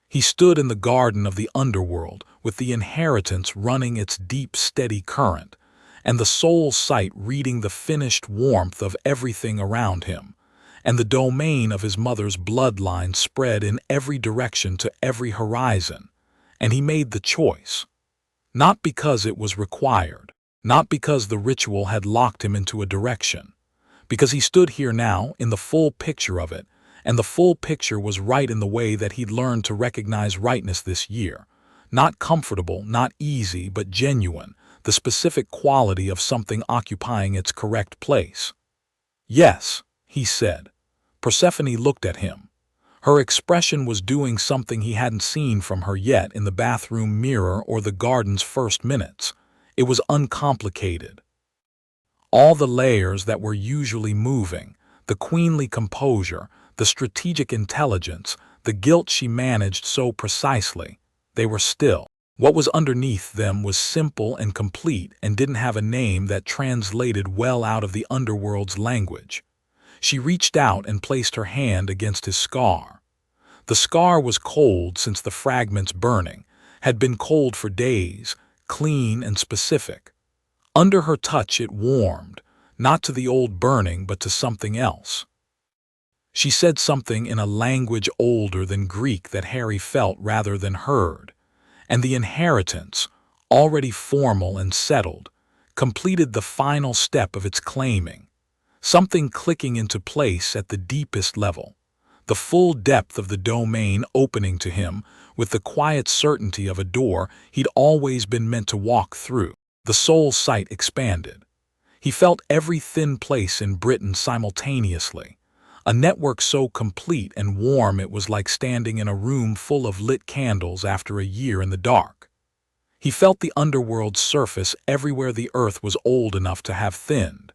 He stood in the garden of the underworld, with the inheritance running its deep, steady current, and the soul's sight reading the finished warmth of everything around him, and the domain of his mother's bloodline spread in every direction to every horizon, and he made the choice. Not because it was required. Not because the ritual had locked him into a direction. Because he stood here now in the full picture of it, and the full picture was right in the way that he'd learned to recognize rightness this year. Not comfortable, not easy, but genuine, the specific quality of something occupying its correct place. "Yes," he said. Persephone looked at him. Her expression was doing something he hadn't seen from her yet in the bathroom mirror or the garden's first minutes. It was uncomplicated. All the layers that were usually moving, the queenly composure, the strategic intelligence, the guilt she managed so precisely, they were still. What was underneath them was simple and complete and didn't have a name that translated well out of the underworld's language. She reached out and placed her hand against his scar. The scar was cold since the fragments burning, had been cold for days, clean and specific. Under her touch it warmed, not to the old burning but to something else. She said something in a language older than Greek that Harry felt rather than heard, and the inheritance, already formal and settled, completed the final step of its claiming, something clicking into place at the deepest level, the full depth of the domain opening to him with the quiet certainty of a door he'd always been meant to walk through. The soul's sight expanded. He felt every thin place in Britain simultaneously, a network so complete and warm it was like standing in a room full of lit candles after a year in the dark. He felt the underworld's surface everywhere the earth was old enough to have thinned,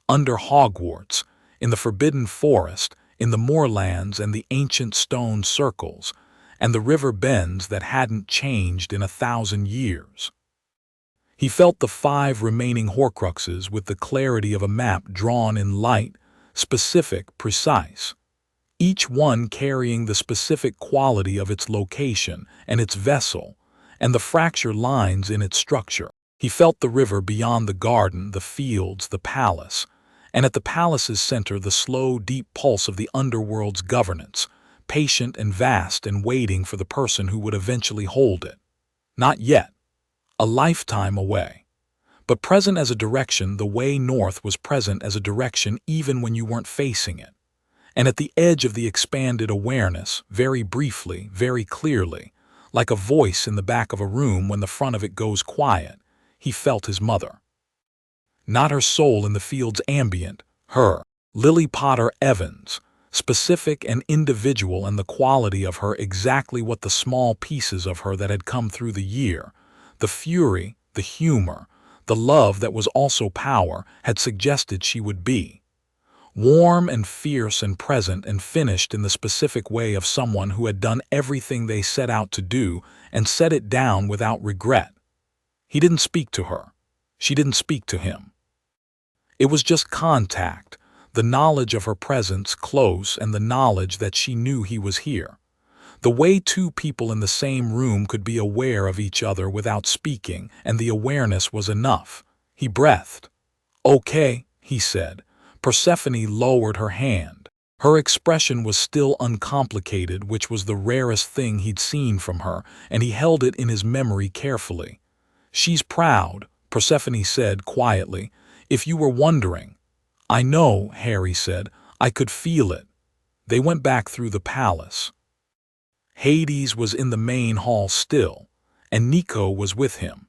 under Hogwarts, in the forbidden forest, in the moorlands and the ancient stone circles, and the river bends that hadn't changed in 1,000 years. He felt the 5 remaining Horcruxes with the clarity of a map drawn in light, specific, precise. Each one carrying the specific quality of its location and its vessel, and the fracture lines in its structure. He felt the river beyond the garden, the fields, the palace, and at the palace's center the slow, deep pulse of the underworld's governance, patient and vast and waiting for the person who would eventually hold it. Not yet. A lifetime away. But present as a direction, the way north was present as a direction even when you weren't facing it. And at the edge of the expanded awareness, very briefly, very clearly, like a voice in the back of a room when the front of it goes quiet, he felt his mother. Not her soul in the field's ambient, her, Lily Potter Evans, specific and individual, and the quality of her exactly what the small pieces of her that had come through the year, the fury, the humor, the love that was also power, had suggested she would be. Warm and fierce and present and finished in the specific way of someone who had done everything they set out to do and set it down without regret. He didn't speak to her. She didn't speak to him. It was just contact, the knowledge of her presence close and the knowledge that she knew he was here. The way 2 people in the same room could be aware of each other without speaking, and the awareness was enough. He breathed. "Okay," he said. Persephone lowered her hand. Her expression was still uncomplicated, which was the rarest thing he'd seen from her, and he held it in his memory carefully. "She's proud," Persephone said quietly, "if you were wondering." "I know," Harry said. "I could feel it." They went back through the palace. Hades was in the main hall still, and Nico was with him.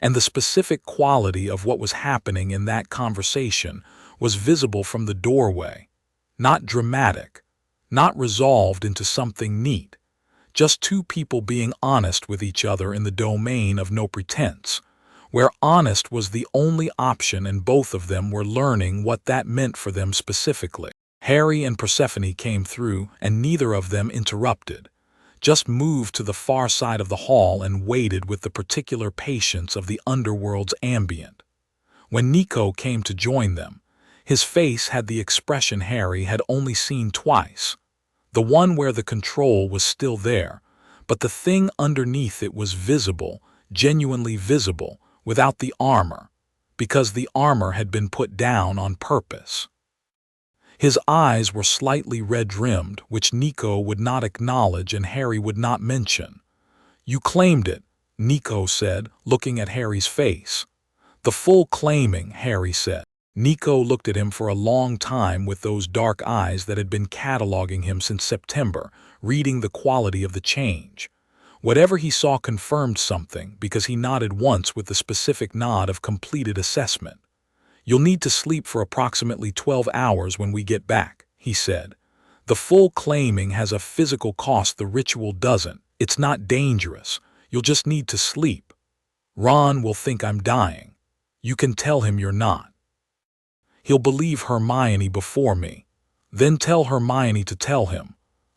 And the specific quality of what was happening in that conversation was visible from the doorway. Not dramatic, not resolved into something neat. Just 2 people being honest with each other in the domain of no pretense, where honest was the only option, and both of them were learning what that meant for them specifically. Harry and Persephone came through, and neither of them interrupted. Just moved to the far side of the hall and waited with the particular patience of the underworld's ambient. When Nico came to join them, his face had the expression Harry had only seen twice. The one where the control was still there, but the thing underneath it was visible, genuinely visible, without the armor, because the armor had been put down on purpose. His eyes were slightly red-rimmed, which Nico would not acknowledge and Harry would not mention. "You claimed it," Nico said, looking at Harry's face. "The full claiming," Harry said. Nico looked at him for a long time with those dark eyes that had been cataloging him since September, reading the quality of the change. Whatever he saw confirmed something, because he nodded once with the specific nod of completed assessment. "You'll need to sleep for approximately 12 hours when we get back," he said. "The full claiming has a physical cost the ritual doesn't. It's not dangerous. You'll just need to sleep. Ron will think I'm dying. You can tell him you're not. He'll believe Hermione before me. Then tell Hermione to tell him."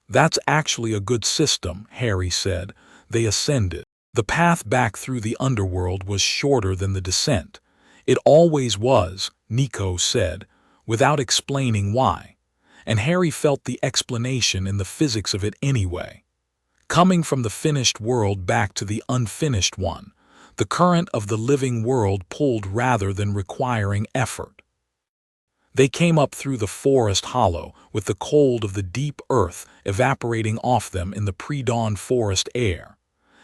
"That's actually a good system," Harry said. They ascended. The path back through the underworld was shorter than the descent. "It always was," Nico said, without explaining why. And Harry felt the explanation in the physics of it anyway. Coming from the finished world back to the unfinished one, the current of the living world pulled rather than requiring effort. They came up through the forest hollow, with the cold of the deep earth evaporating off them in the pre-dawn forest air,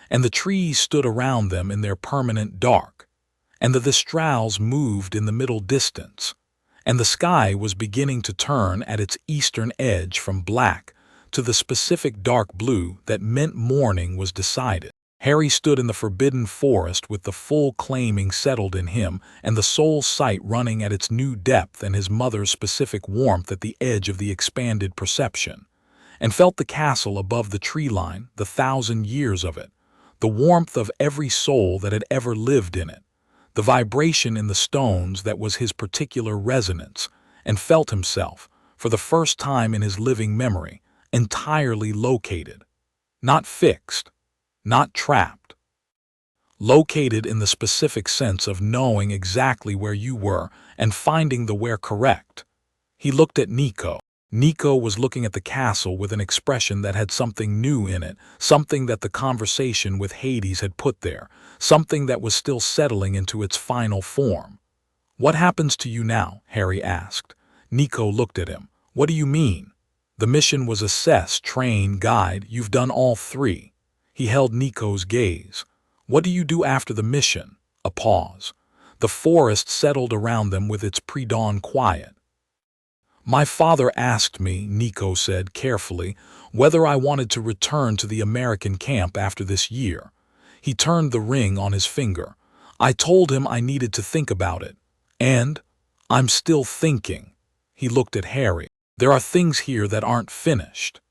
and the trees stood around them in their permanent dark, and the Thestrals moved in the middle distance, and the sky was beginning to turn at its eastern edge from black to the specific dark blue that meant morning was decided. Harry stood in the forbidden forest with the full claiming settled in him and the soul sight running at its new depth and his mother's specific warmth at the edge of the expanded perception, and felt the castle above the tree line, the 1,000 years of it, the warmth of every soul that had ever lived in it, the vibration in the stones that was his particular resonance, and felt himself, for the first time in his living memory, entirely located, not fixed, not trapped. located in the specific sense of knowing exactly where you were and finding the where correct. He looked at Nico. Nico was looking at the castle with an expression that had something new in it, something that the conversation with Hades had put there, something that was still settling into its final form. "What happens to you now?" Harry asked. Nico looked at him. "What do you mean?" "The mission was assess, train, guide. You've done all three." He held Nico's gaze. "What do you do after the mission?" A pause. The forest settled around them with its pre-dawn quiet. "My father asked me," Nico said carefully, "whether I wanted to return to the American camp after this year." He turned the ring on his finger. "I told him I needed to think about it. And I'm still thinking." He looked at Harry. "There are things here that aren't finished."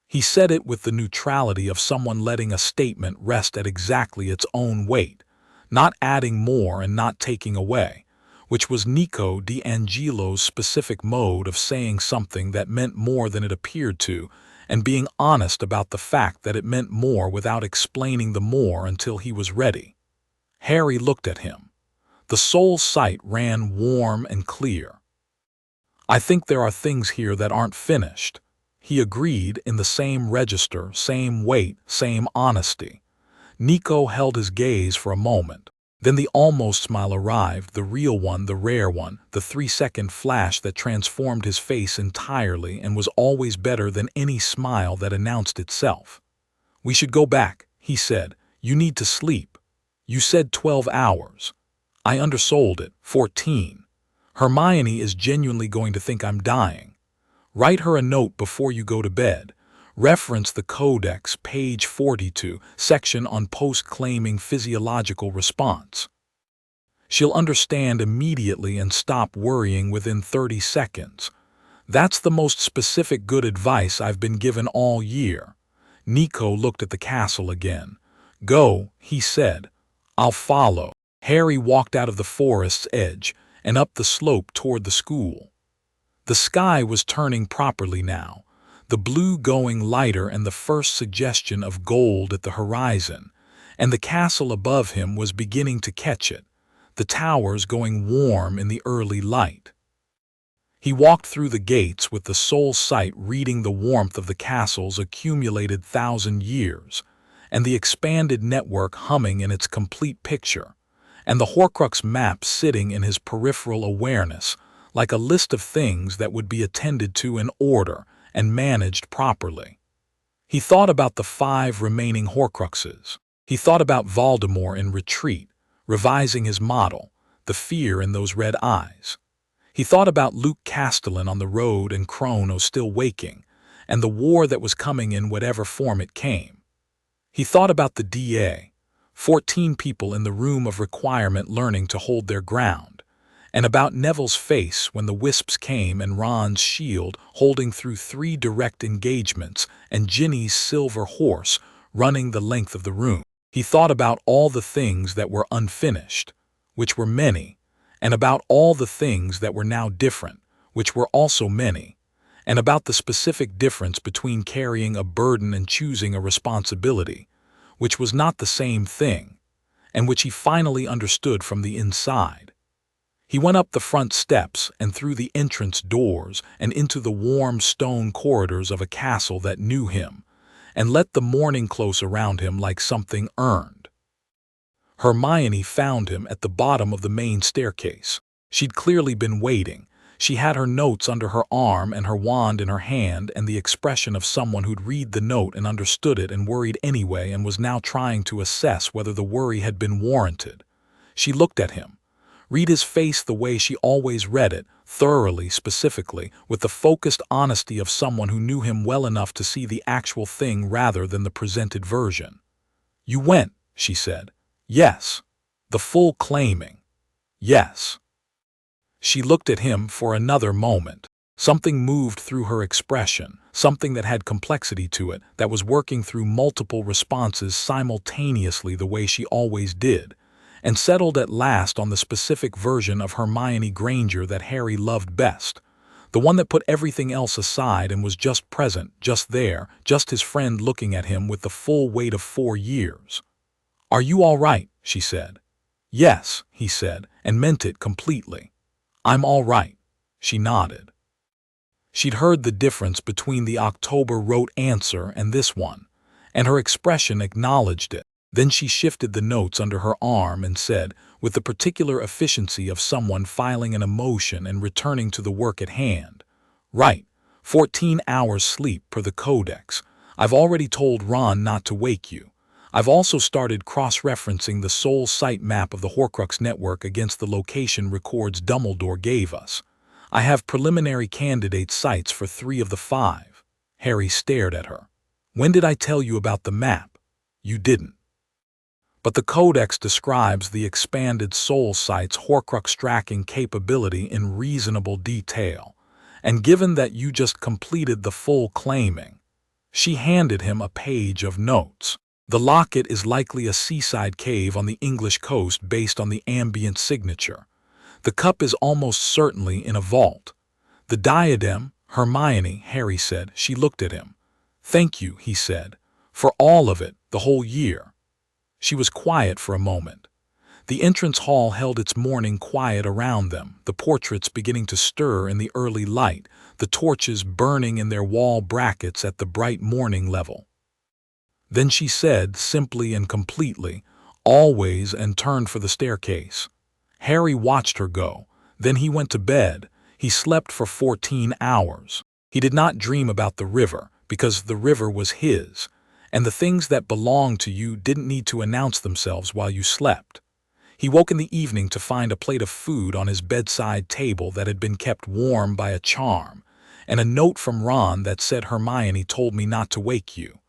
He said it with the neutrality of someone letting a statement rest at exactly its own weight, not adding more and not taking away, which was Nico D'Angelo's specific mode of saying something that meant more than it appeared to, and being honest about the fact that it meant more without explaining the more until he was ready. Harry looked at him. The soul's sight ran warm and clear. "I think there are things here that aren't finished." He agreed in the same register, same weight, same honesty. Nico held his gaze for a moment. Then the almost smile arrived, the real one, the rare one, the 3-second flash that transformed his face entirely and was always better than any smile that announced itself. "We should go back," he said. "You need to sleep." "You said 12 hours. I undersold it, 14. Hermione is genuinely going to think I'm dying. Write her a note before you go to bed. Reference the Codex, page 42, section on post-claiming physiological response. She'll understand immediately and stop worrying within 30 seconds. That's the most specific good advice I've been given all year." Nico looked at the castle again. "Go," he said. "I'll follow." Harry walked out of the forest's edge and up the slope toward the school. The sky was turning properly now, the blue going lighter and the first suggestion of gold at the horizon, and the castle above him was beginning to catch it, the towers going warm in the early light. He walked through the gates with the soul sight reading the warmth of the castle's accumulated 1,000 years, and the expanded network humming in its complete picture, and the Horcrux map sitting in his peripheral awareness, like a list of things that would be attended to in order and managed properly. He thought about the 5 remaining Horcruxes. He thought about Voldemort in retreat, revising his model, the fear in those red eyes. He thought about Luke Castellan on the road and Chrono still waking, and the war that was coming in whatever form it came. He thought about the DA, 14 people in the room of requirement learning to hold their ground, and about Neville's face when the wisps came and Ron's shield holding through 3 direct engagements and Ginny's silver horse running the length of the room. He thought about all the things that were unfinished, which were many, and about all the things that were now different, which were also many, and about the specific difference between carrying a burden and choosing a responsibility, which was not the same thing, and which he finally understood from the inside. He went up the front steps and through the entrance doors and into the warm stone corridors of a castle that knew him, and let the morning close around him like something earned. Hermione found him at the bottom of the main staircase. She'd clearly been waiting. She had her notes under her arm and her wand in her hand and the expression of someone who'd read the note and understood it and worried anyway and was now trying to assess whether the worry had been warranted. She looked at him. Read his face the way she always read it, thoroughly, specifically, with the focused honesty of someone who knew him well enough to see the actual thing rather than the presented version. "You went," she said. "Yes." The full claiming. "Yes." She looked at him for another moment. Something moved through her expression, something that had complexity to it, that was working through multiple responses simultaneously the way she always did, and settled at last on the specific version of Hermione Granger that Harry loved best, the one that put everything else aside and was just present, just there, just his friend looking at him with the full weight of 4 years. "Are you all right?" she said. "Yes," he said, and meant it completely. "I'm all right." She nodded. She'd heard the difference between the October wrote answer and this one, and her expression acknowledged it. Then she shifted the notes under her arm and said, with the particular efficiency of someone filing an emotion and returning to the work at hand, "Right, 14 hours sleep per the Codex. I've already told Ron not to wake you. I've also started cross-referencing the soul site map of the Horcrux network against the location records Dumbledore gave us. I have preliminary candidate sites for 3 of the 5. Harry stared at her. "When did I tell you about the map?" "You didn't." "But the Codex describes the expanded soul site's Horcrux tracking capability in reasonable detail, and given that you just completed the full claiming." She handed him a page of notes. "The locket is likely a seaside cave on the English coast based on the ambient signature. The cup is almost certainly in a vault. The diadem, Hermione," Harry said. She looked at him. "Thank you," he said, "for all of it, the whole year." She was quiet for a moment. The entrance hall held its morning quiet around them, the portraits beginning to stir in the early light, the torches burning in their wall brackets at the bright morning level. Then she said, simply and completely, "Always," and turned for the staircase. Harry watched her go. Then he went to bed. He slept for 14 hours. He did not dream about the river, because the river was his, and the things that belonged to you didn't need to announce themselves while you slept. He woke in the evening to find a plate of food on his bedside table that had been kept warm by a charm, and a note from Ron that said, "Hermione told me not to wake you.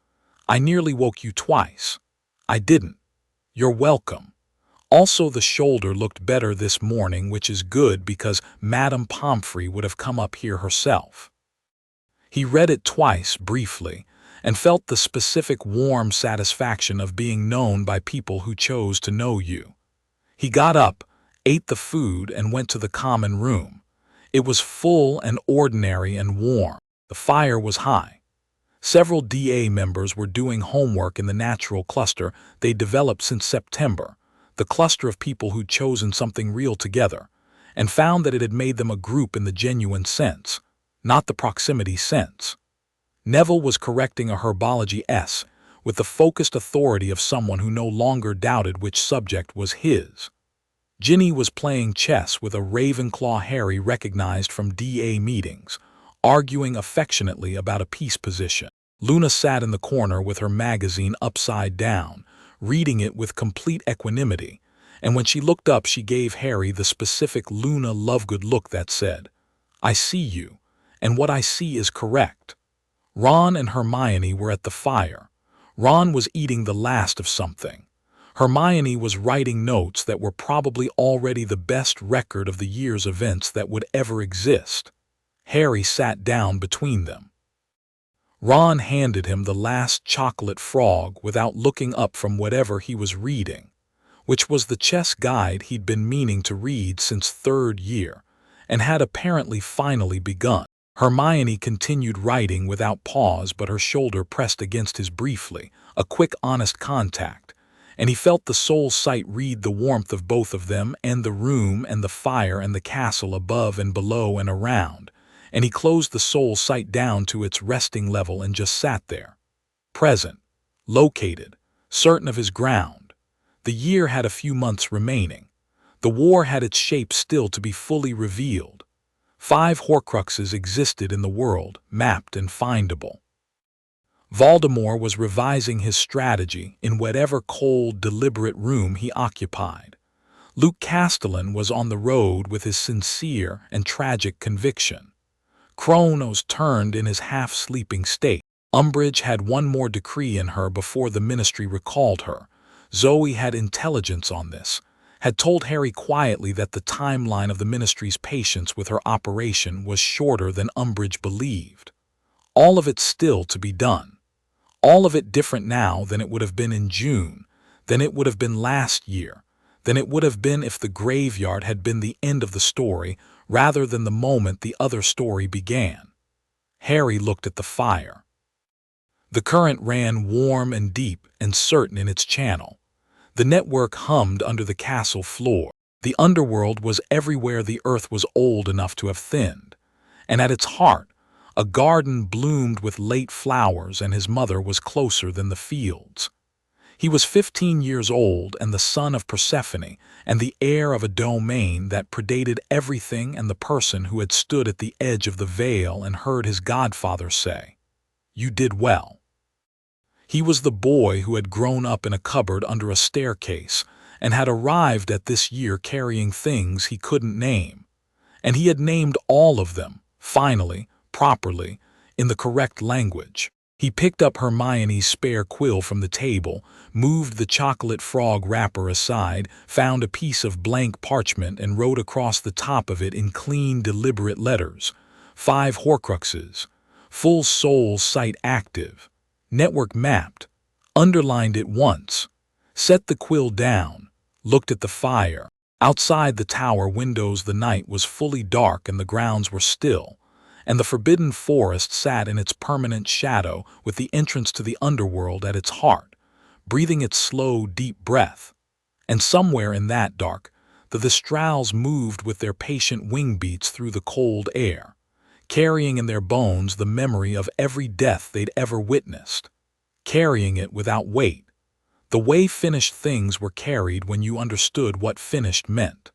I nearly woke you twice." "I didn't." "You're welcome. Also, the shoulder looked better this morning, which is good because Madame Pomfrey would have come up here herself." He read it twice, briefly, and felt the specific warm satisfaction of being known by people who chose to know you. He got up, ate the food, and went to the common room. It was full and ordinary and warm. The fire was high. Several DA members were doing homework in the natural cluster they developed since September, the cluster of people who'd chosen something real together, and found that it had made them a group in the genuine sense, not the proximity sense. Neville was correcting a herbology S with the focused authority of someone who no longer doubted which subject was his. Ginny was playing chess with a Ravenclaw Harry recognized from DA meetings, arguing affectionately about a peace position. Luna sat in the corner with her magazine upside down, reading it with complete equanimity, and when she looked up she gave Harry the specific Luna Lovegood look that said, "I see you, and what I see is correct." Ron and Hermione were at the fire. Ron was eating the last of something. Hermione was writing notes that were probably already the best record of the year's events that would ever exist. Harry sat down between them. Ron handed him the last chocolate frog without looking up from whatever he was reading, which was the chess guide he'd been meaning to read since 3rd year, and had apparently finally begun. Hermione continued writing without pause, but her shoulder pressed against his briefly, a quick honest contact, and he felt the soul sight read the warmth of both of them and the room and the fire and the castle above and below and around, and he closed the soul sight down to its resting level and just sat there. Present, located, certain of his ground. The year had a few months remaining. The war had its shape still to be fully revealed. 5 Horcruxes existed in the world, mapped and findable. Voldemort was revising his strategy in whatever cold, deliberate room he occupied. Luke Castellan was on the road with his sincere and tragic conviction. Kronos turned in his half-sleeping state. Umbridge had one more decree in her before the Ministry recalled her. Zoe had intelligence on this, had told Harry quietly that the timeline of the Ministry's patience with her operation was shorter than Umbridge believed. All of it still to be done. All of it different now than it would have been in June, than it would have been last year, than it would have been if the graveyard had been the end of the story rather than the moment the other story began. Harry looked at the fire. The current ran warm and deep and certain in its channel. The network hummed under the castle floor. The underworld was everywhere the earth was old enough to have thinned, and at its heart, a garden bloomed with late flowers, and his mother was closer than the fields. He was 15 years old and the son of Persephone and the heir of a domain that predated everything and the person who had stood at the edge of the veil and heard his godfather say, "You did well." He was the boy who had grown up in a cupboard under a staircase and had arrived at this year carrying things he couldn't name. And he had named all of them, finally, properly, in the correct language. He picked up Hermione's spare quill from the table, moved the chocolate frog wrapper aside, found a piece of blank parchment and wrote across the top of it in clean, deliberate letters, 5 Horcruxes, full soul site active, network mapped, underlined it once, set the quill down, looked at the fire. Outside the tower windows the night was fully dark and the grounds were still, and the forbidden forest sat in its permanent shadow with the entrance to the underworld at its heart, breathing its slow, deep breath. And somewhere in that dark, the Thestrals moved with their patient wing beats through the cold air, carrying in their bones the memory of every death they'd ever witnessed, carrying it without weight, the way finished things were carried when you understood what finished meant.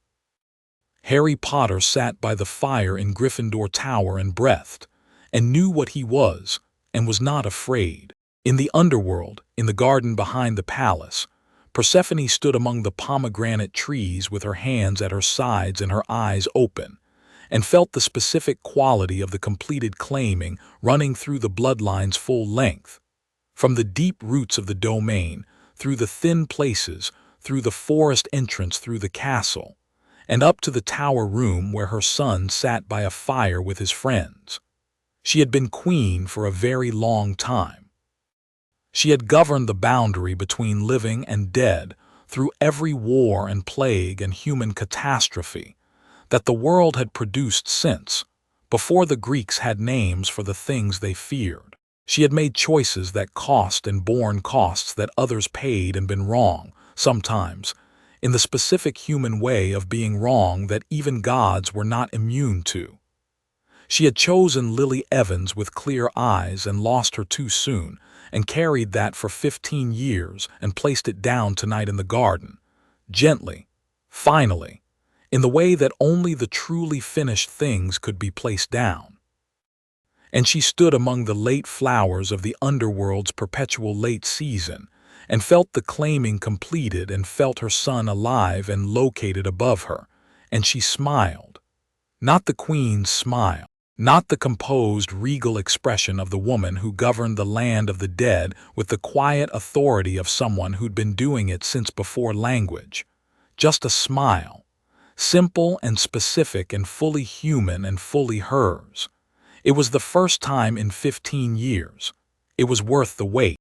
Harry Potter sat by the fire in Gryffindor Tower and breathed, and knew what he was, and was not afraid. In the underworld, in the garden behind the palace, Persephone stood among the pomegranate trees with her hands at her sides and her eyes open, and felt the specific quality of the completed claiming running through the bloodline's full length. From the deep roots of the domain, through the thin places, through the forest entrance, through the castle, and up to the tower room where her son sat by a fire with his friends. She had been queen for a very long time. She had governed the boundary between living and dead through every war and plague and human catastrophe that the world had produced since, before the Greeks had names for the things they feared. She had made choices that cost and borne costs that others paid and been wrong, sometimes, in the specific human way of being wrong that even gods were not immune to. She had chosen Lily Evans with clear eyes and lost her too soon, and carried that for 15 years and placed it down tonight in the garden, gently, finally, in the way that only the truly finished things could be placed down. And she stood among the late flowers of the underworld's perpetual late season, and felt the claiming completed and felt her son alive and located above her, and she smiled. Not the queen's smile, not the composed, regal expression of the woman who governed the land of the dead with the quiet authority of someone who'd been doing it since before language. Just a smile, simple and specific and fully human and fully hers. It was the first time in 15 years. It was worth the wait.